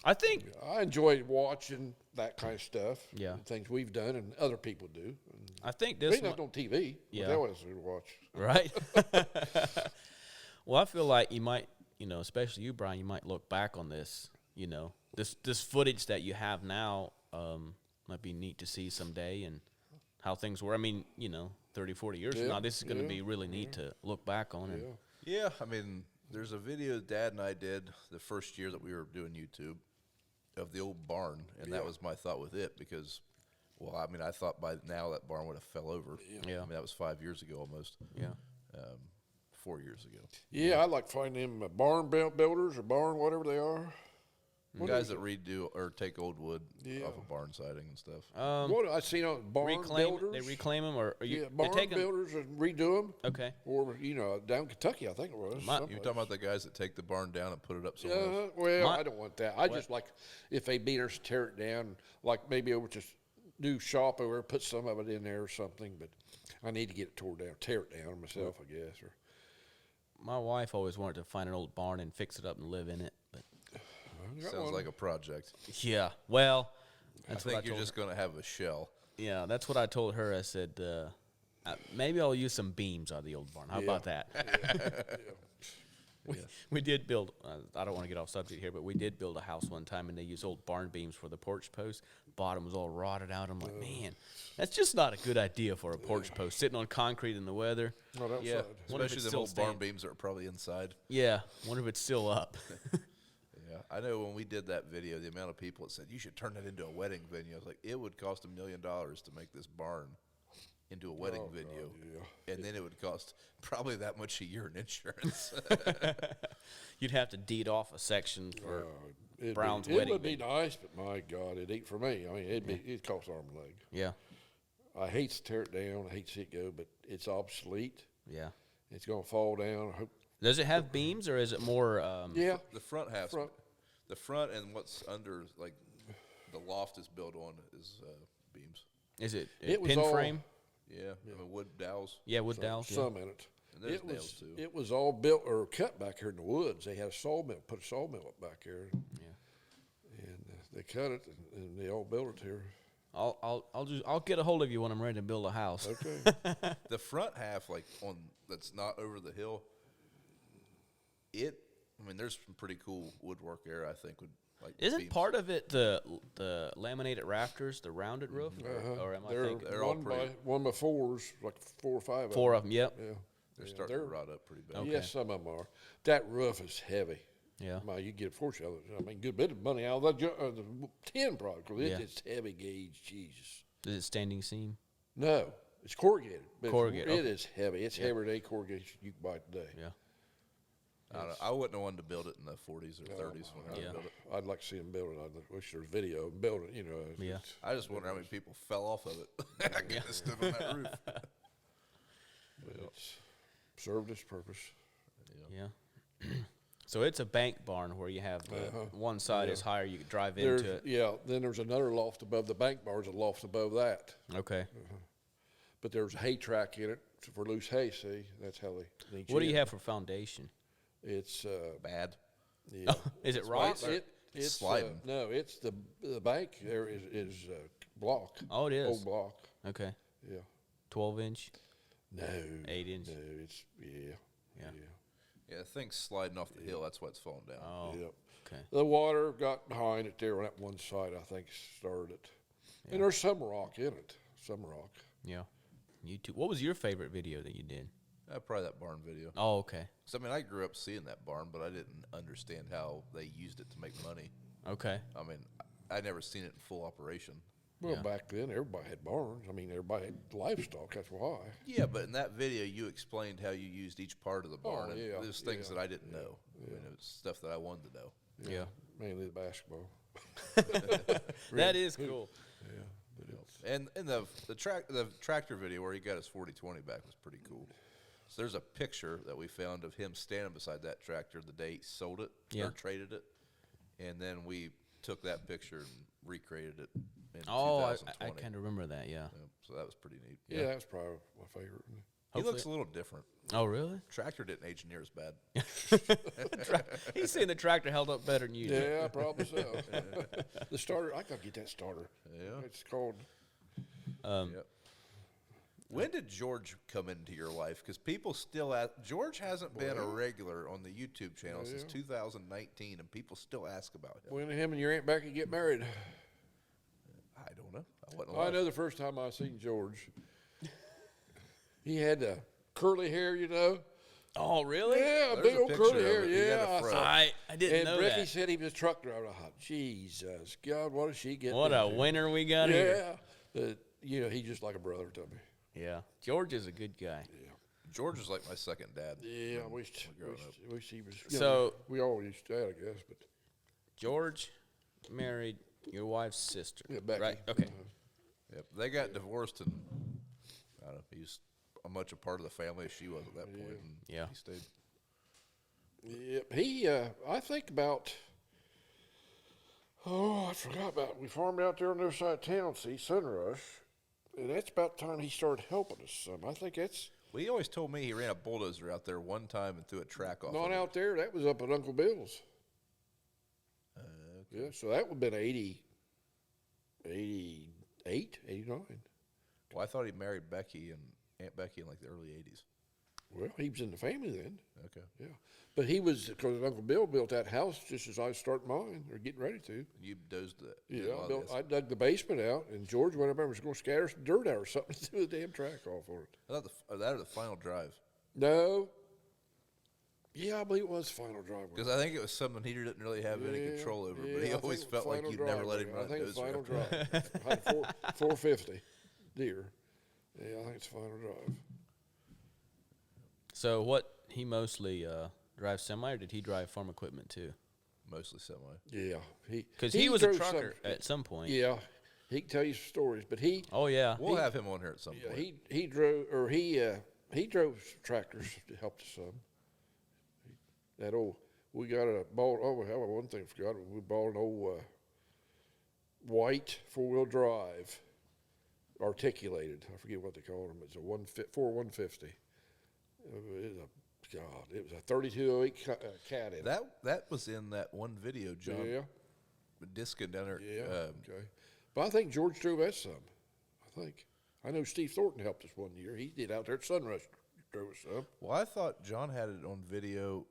[SPEAKER 3] I think.
[SPEAKER 2] I enjoy watching that kind of stuff.
[SPEAKER 3] Yeah.
[SPEAKER 2] And things we've done and other people do. And
[SPEAKER 3] I think
[SPEAKER 2] maybe
[SPEAKER 3] this
[SPEAKER 2] not
[SPEAKER 3] one,
[SPEAKER 2] on TV.
[SPEAKER 3] Yeah.
[SPEAKER 2] But that was to watch.
[SPEAKER 3] right? Well, I feel like you might, especially you, Brian, you might look back on this, this footage that you have now might be neat to see someday and how things were. I mean, 30, 40 years from now, this is going to be really neat to look back on. And
[SPEAKER 4] Yeah, I mean, there's a video Dad and I did the first year that we were doing YouTube of the old barn, and that was my thought with it because, well, I mean, I thought by now that barn would have fell over.
[SPEAKER 3] Yeah.
[SPEAKER 4] I mean, that was 5 years ago almost.
[SPEAKER 3] Yeah.
[SPEAKER 4] 4 years ago.
[SPEAKER 2] Yeah, I like finding them barn builders or barn whatever they are.
[SPEAKER 4] Guys that redo or take old wood
[SPEAKER 2] Yeah.
[SPEAKER 4] off of barn siding and stuff.
[SPEAKER 2] What I seen on barn builders.
[SPEAKER 3] They reclaim them, or you,
[SPEAKER 2] Yeah,
[SPEAKER 3] they
[SPEAKER 2] barn
[SPEAKER 3] take them.
[SPEAKER 2] builders and redo them.
[SPEAKER 3] Okay.
[SPEAKER 2] Or down in Kentucky, I think it was.
[SPEAKER 3] You
[SPEAKER 4] You're
[SPEAKER 2] someplace.
[SPEAKER 4] talking about the guys that take the barn down and put it up somewhere else.
[SPEAKER 2] Well,
[SPEAKER 3] My-
[SPEAKER 2] I don't want that. I just like if they beat us, tear it down. Like maybe over to new shop over, put some of it in there or something. But I need to get it tore down, tear it down myself, I guess. Or
[SPEAKER 3] My wife always wanted to find an old barn and fix it up and live in it, but
[SPEAKER 4] Sounds like a project.
[SPEAKER 3] yeah. Well,
[SPEAKER 4] I
[SPEAKER 3] that's what I
[SPEAKER 4] think you're
[SPEAKER 3] told
[SPEAKER 4] just going to have a shell.
[SPEAKER 3] Yeah, that's what I told her. I said, maybe I'll use some beams out of the old barn. How about that? We did build, I don't want to get off subject here, but we did build a house one time, and they used old barn beams for the porch post. Bottom was all rotted out. I'm like, man, that's just not a good idea for a porch post, sitting on concrete in the weather.
[SPEAKER 2] not outside.
[SPEAKER 3] Wonder if
[SPEAKER 4] Especially
[SPEAKER 3] it's
[SPEAKER 4] the
[SPEAKER 3] still
[SPEAKER 4] old barn
[SPEAKER 3] standing.
[SPEAKER 4] beams that are probably inside.
[SPEAKER 3] Yeah, wonder if it's still up.
[SPEAKER 4] Yeah, I know when we did that video, the amount of people that said you should turn that into a wedding venue. I was like, it would cost $1 million to make this barn into a wedding venue, and then it would cost probably that much a year in insurance.
[SPEAKER 3] You'd have to deed off a section for Brown's
[SPEAKER 2] It
[SPEAKER 3] wedding.
[SPEAKER 2] would be nice, but my God, it'd eat for me. I mean, it'd cost arm and leg.
[SPEAKER 3] Yeah,
[SPEAKER 2] I hate to tear it down. I hate to see it go, but it's obsolete.
[SPEAKER 3] yeah.
[SPEAKER 2] It's going to fall down. I hope.
[SPEAKER 3] Does it have beams or is it more?
[SPEAKER 2] Yeah.
[SPEAKER 4] The front half,
[SPEAKER 2] Front.
[SPEAKER 4] the front and what's under, like the loft is built on is beams.
[SPEAKER 3] Is it
[SPEAKER 2] It was
[SPEAKER 3] pin
[SPEAKER 2] all-
[SPEAKER 3] frame?
[SPEAKER 4] Yeah, I mean, wood dowels.
[SPEAKER 3] Yeah, wood dowels. Yeah.
[SPEAKER 2] Some in it.
[SPEAKER 4] And there's
[SPEAKER 2] It was,
[SPEAKER 4] nails, too.
[SPEAKER 2] it was all built or cut back here in the woods. They had a sawmill, put a sawmill up back here.
[SPEAKER 3] Yeah.
[SPEAKER 2] And they cut it and they all built it here.
[SPEAKER 3] I'll get a hold of you when I'm ready to build a house.
[SPEAKER 2] Okay.
[SPEAKER 4] The front half, like on that's not over the hill. I mean, there's some pretty cool woodwork there. I think would like.
[SPEAKER 3] Isn't
[SPEAKER 4] beams.
[SPEAKER 3] part of it the laminated rafters, the rounded roof, or am I
[SPEAKER 2] They're
[SPEAKER 3] thinking
[SPEAKER 4] They're all
[SPEAKER 2] one
[SPEAKER 4] pretty-
[SPEAKER 2] by one by fours, like 4 or 5 of
[SPEAKER 3] four
[SPEAKER 2] them.
[SPEAKER 3] of them? Yep.
[SPEAKER 2] Yeah.
[SPEAKER 4] They're
[SPEAKER 2] Yeah,
[SPEAKER 4] starting to rot up pretty bad.
[SPEAKER 3] Okay.
[SPEAKER 2] Yes, some of them are. That roof is heavy.
[SPEAKER 3] Yeah.
[SPEAKER 2] You get a fortune out of it. I mean, good bit of money out of the tin product. 'Cause
[SPEAKER 3] Yeah.
[SPEAKER 2] It's heavy gauge. Jesus.
[SPEAKER 3] Is it standing seam?
[SPEAKER 2] No, it's corrugated. But
[SPEAKER 3] Corrugated,
[SPEAKER 2] It
[SPEAKER 3] okay.
[SPEAKER 2] is heavy. It's heavier than any corrugation you can buy today.
[SPEAKER 3] Yeah.
[SPEAKER 4] I don't know. I wouldn't have wanted to build it in the 40s or 30s when I
[SPEAKER 3] Yeah.
[SPEAKER 4] built it.
[SPEAKER 2] I'd like to see them build it. I wish there was video of them building it. You know.
[SPEAKER 3] Yeah.
[SPEAKER 2] it's-
[SPEAKER 4] I just wonder how many people fell off of it. I could have stood on that roof.
[SPEAKER 2] But it's served its purpose.
[SPEAKER 3] Yeah. So it's a bank barn where you have the one side is higher, you could drive into it.
[SPEAKER 2] Yeah. Then there's another loft above the bank bar's a loft above that.
[SPEAKER 3] Okay.
[SPEAKER 2] But there's a hay track in it for loose hay. See, that's how they need
[SPEAKER 3] What do
[SPEAKER 2] in.
[SPEAKER 3] you have for foundation?
[SPEAKER 2] It's
[SPEAKER 4] Bad.
[SPEAKER 2] yeah.
[SPEAKER 3] Is it
[SPEAKER 4] why
[SPEAKER 3] rocks?
[SPEAKER 2] It's
[SPEAKER 4] sliding.
[SPEAKER 2] No, it's the bank there is block.
[SPEAKER 3] Oh, it is.
[SPEAKER 2] Old block.
[SPEAKER 3] Okay.
[SPEAKER 2] Yeah.
[SPEAKER 3] 12-inch.
[SPEAKER 2] No.
[SPEAKER 3] 8-inch.
[SPEAKER 2] No, it's
[SPEAKER 3] Yeah.
[SPEAKER 4] Yeah, the thing's sliding off the hill. That's why it's falling down.
[SPEAKER 3] Oh.
[SPEAKER 2] Yep.
[SPEAKER 3] Okay.
[SPEAKER 2] The water got behind it there on that one side. I think started it. And there's some rock in it. Some rock.
[SPEAKER 3] Yeah. YouTube. What was your favorite video that you did?
[SPEAKER 4] Probably that barn video.
[SPEAKER 3] Oh, okay.
[SPEAKER 4] 'Cause, I mean, I grew up seeing that barn, but I didn't understand how they used it to make money.
[SPEAKER 3] Okay.
[SPEAKER 4] I mean, I'd never seen it in full operation.
[SPEAKER 2] Well,
[SPEAKER 3] Yeah.
[SPEAKER 2] back then everybody had barns. I mean, everybody had livestock. That's why.
[SPEAKER 4] Yeah, but in that video, you explained how you used each part of the barn. and
[SPEAKER 2] yeah,
[SPEAKER 4] there's things
[SPEAKER 2] yeah,
[SPEAKER 4] that I didn't know. I mean, it was stuff that I wanted to know.
[SPEAKER 3] Yeah.
[SPEAKER 2] Mainly the basketball.
[SPEAKER 3] That is cool.
[SPEAKER 2] Yeah. But it's,
[SPEAKER 4] And the tractor video where he got his 40/20 back was pretty cool. So there's a picture that we found of him standing beside that tractor the day he sold it
[SPEAKER 3] Yeah.
[SPEAKER 4] or traded it, and then we took that picture and recreated it in
[SPEAKER 3] Oh,
[SPEAKER 4] 2020.
[SPEAKER 3] I kind of remember that. Yeah.
[SPEAKER 4] Yeah, so that was pretty neat.
[SPEAKER 2] yeah, that's probably my favorite.
[SPEAKER 4] He looks a little different.
[SPEAKER 3] Oh, really?
[SPEAKER 4] Tractor didn't age near as bad.
[SPEAKER 3] He's saying the tractor held up better than you did.
[SPEAKER 2] Yeah, probably so. The starter, I gotta get that starter.
[SPEAKER 4] Yeah.
[SPEAKER 2] It's called.
[SPEAKER 4] Yep. When did George come into your life? Because people still ask. George hasn't been a regular on the YouTube channel since 2019, and people still ask about him.
[SPEAKER 2] When him and your Aunt Becky get married?
[SPEAKER 4] I don't know. I wasn't
[SPEAKER 2] I
[SPEAKER 4] alive.
[SPEAKER 2] know the first time I seen George. He had the curly hair, you know.
[SPEAKER 3] Oh, really?
[SPEAKER 2] Yeah,
[SPEAKER 4] There's
[SPEAKER 2] big
[SPEAKER 4] a
[SPEAKER 2] old
[SPEAKER 4] picture
[SPEAKER 2] curly
[SPEAKER 4] of
[SPEAKER 2] hair.
[SPEAKER 4] it. He got a
[SPEAKER 2] Yeah, I
[SPEAKER 4] fro.
[SPEAKER 2] saw.
[SPEAKER 3] I didn't
[SPEAKER 2] And
[SPEAKER 3] know
[SPEAKER 2] Becky
[SPEAKER 3] that.
[SPEAKER 2] said he was a truck driver. I thought, Jesus, God, what did she get?
[SPEAKER 3] What a
[SPEAKER 2] into?
[SPEAKER 3] winner we got here.
[SPEAKER 2] Yeah, he's just like a brother to me.
[SPEAKER 3] Yeah. George is a good guy.
[SPEAKER 4] George is like my second dad.
[SPEAKER 2] Yeah, I wish he was.
[SPEAKER 3] So-
[SPEAKER 2] we all used to, I guess, but
[SPEAKER 3] George married your wife's sister.
[SPEAKER 2] yeah, Becky.
[SPEAKER 3] Right? Okay.
[SPEAKER 4] Yep. They got divorced, and I don't know. He's as much a part of the family as she was at that point. And
[SPEAKER 3] Yeah.
[SPEAKER 4] he stayed.
[SPEAKER 2] Yep, he. I think about. Oh, I forgot about. We farmed out there on the other side of town, see Sunrush, and that's about the time he started helping us some. I think that's
[SPEAKER 4] Well, he always told me he ran a bulldozer out there one time and threw a track off.
[SPEAKER 2] not
[SPEAKER 4] of it.
[SPEAKER 2] out there. That was up at Uncle Bill's.
[SPEAKER 4] Okay.
[SPEAKER 2] Yeah, so that would have been 88, 89.
[SPEAKER 4] Well, I thought he married Becky and Aunt Becky in like the early '80s.
[SPEAKER 2] Well, he was in the family then.
[SPEAKER 4] Okay.
[SPEAKER 2] Yeah, but he was because Uncle Bill built that house just as I was starting mine or getting ready to.
[SPEAKER 4] You dozed it.
[SPEAKER 2] Yeah, I dug the basement out, and George went up there and was going to scatter some dirt out or something to the damn track off on it.
[SPEAKER 4] I thought that or the final drive.
[SPEAKER 2] No, Yeah, I believe it was final driveway.
[SPEAKER 4] Because I think it was something he didn't really have any control over, but he
[SPEAKER 2] I
[SPEAKER 4] always
[SPEAKER 2] think it was
[SPEAKER 4] felt like
[SPEAKER 2] final
[SPEAKER 4] you'd never let him
[SPEAKER 2] driveway.
[SPEAKER 4] run
[SPEAKER 2] I think it's
[SPEAKER 4] nose
[SPEAKER 2] final
[SPEAKER 4] around.
[SPEAKER 2] drive. I had 450 deer. Yeah, I think it's final drive.
[SPEAKER 3] So what, he mostly drives semi, or did he drive farm equipment too?
[SPEAKER 4] Mostly semi.
[SPEAKER 2] Yeah,
[SPEAKER 3] Because he was a
[SPEAKER 2] drove
[SPEAKER 3] trucker
[SPEAKER 2] some-
[SPEAKER 3] at some point.
[SPEAKER 2] Yeah, he can tell you some stories, but
[SPEAKER 3] Oh yeah.
[SPEAKER 4] We'll have him on here at some
[SPEAKER 2] yeah,
[SPEAKER 4] point.
[SPEAKER 2] he drove tractors to help us some. That old, we got a bought. Oh, hell, one thing I forgot. We bought an old white 4-wheel drive, articulated. I forget what they called them. It's a 150. It was a 3208 cat in it.
[SPEAKER 4] That was in that one video, John.
[SPEAKER 2] Yeah,
[SPEAKER 4] Diskin down there.
[SPEAKER 2] yeah. Okay, but I think George drove that some. I think. I know Steve Thornton helped us one year. He did out there at Sunrush, drove us some.
[SPEAKER 4] Well, I thought John had it on video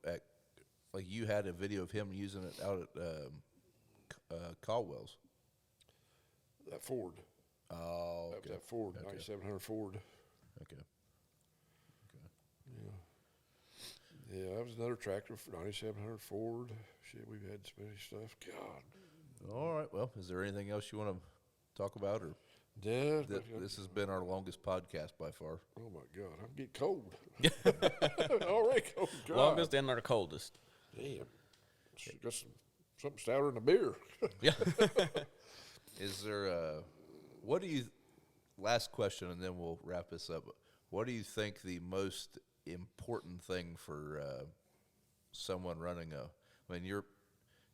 [SPEAKER 4] like you had a video of him using it out at Caldwell's.
[SPEAKER 2] That Ford.
[SPEAKER 4] Oh,
[SPEAKER 2] That was that Ford, 9700 Ford.
[SPEAKER 4] Okay.
[SPEAKER 2] Yeah, that was another tractor for 9700 Ford. Shit, we've had so many stuff. God.
[SPEAKER 4] All right. Well, is there anything else you want to talk about, or
[SPEAKER 2] Yeah.
[SPEAKER 4] this has been our longest podcast by far?
[SPEAKER 2] Oh my God, I'm getting cold. All right, cold. God.
[SPEAKER 3] Longest and our coldest.
[SPEAKER 2] Damn. Got something stouter than a beer.
[SPEAKER 3] Yeah.
[SPEAKER 4] Is there what do you? Last question, and then we'll wrap this up. What do you think the most important thing for someone running I mean,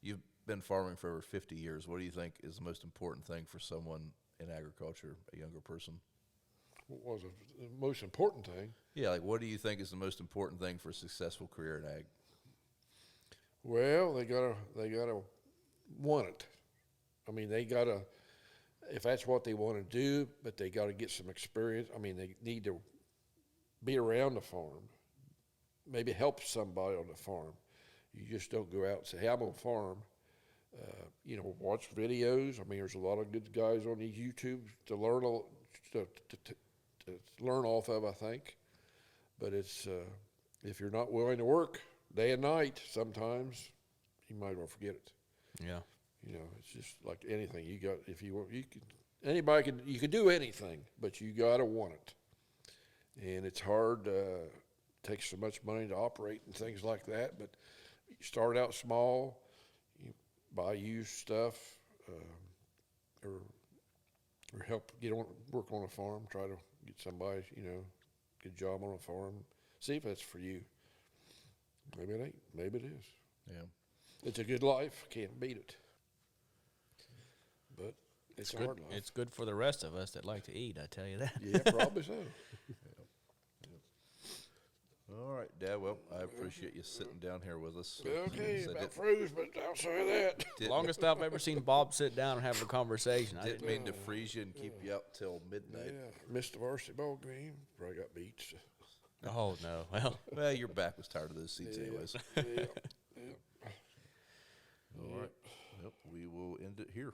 [SPEAKER 4] you've been farming for over 50 years. What do you think is the most important thing for someone in agriculture, a younger person?
[SPEAKER 2] What was the most important thing?
[SPEAKER 4] Yeah, like what do you think is the most important thing for a successful career in ag?
[SPEAKER 2] Well, they gotta want it. I mean, they gotta, if that's what they want to do, but they gotta get some experience. I mean, they need to be around the farm, maybe help somebody on the farm. You just don't go out and say, "Hey, I'm gonna farm." Watch videos. I mean, there's a lot of good guys on these YouTube to learn to learn off of, I think. But it's if you're not willing to work day and night, sometimes you might as well forget it.
[SPEAKER 3] Yeah.
[SPEAKER 2] It's just like anything. You got, if you want, you can do anything, but you got to want it. And it's hard. Takes so much money to operate and things like that. But you start out small. You buy used stuff, or help work on a farm. Try to get somebody, good job on a farm. See if that's for you. Maybe it ain't. Maybe it is.
[SPEAKER 4] Yeah.
[SPEAKER 2] It's a good life. Can't beat it. But it's a
[SPEAKER 3] Good.
[SPEAKER 2] hard life.
[SPEAKER 3] It's good for the rest of us that like to eat, I tell you that.
[SPEAKER 2] Yeah, probably so.
[SPEAKER 4] All right, Dad. Well, I appreciate you sitting down here with us.
[SPEAKER 2] Okay,
[SPEAKER 4] So
[SPEAKER 2] about froze, but outside of that.
[SPEAKER 3] Longest I've ever seen Bob sit down and have a conversation. I
[SPEAKER 4] Didn't
[SPEAKER 3] didn't.
[SPEAKER 4] mean to freeze you and keep you up till midnight.
[SPEAKER 2] Yeah, missed the varsity ball game. Probably got beat.
[SPEAKER 3] Oh no. Well,
[SPEAKER 4] Well, your back was tired of those seats anyways.
[SPEAKER 2] Yeah.
[SPEAKER 4] All right. Yep, we will end it here.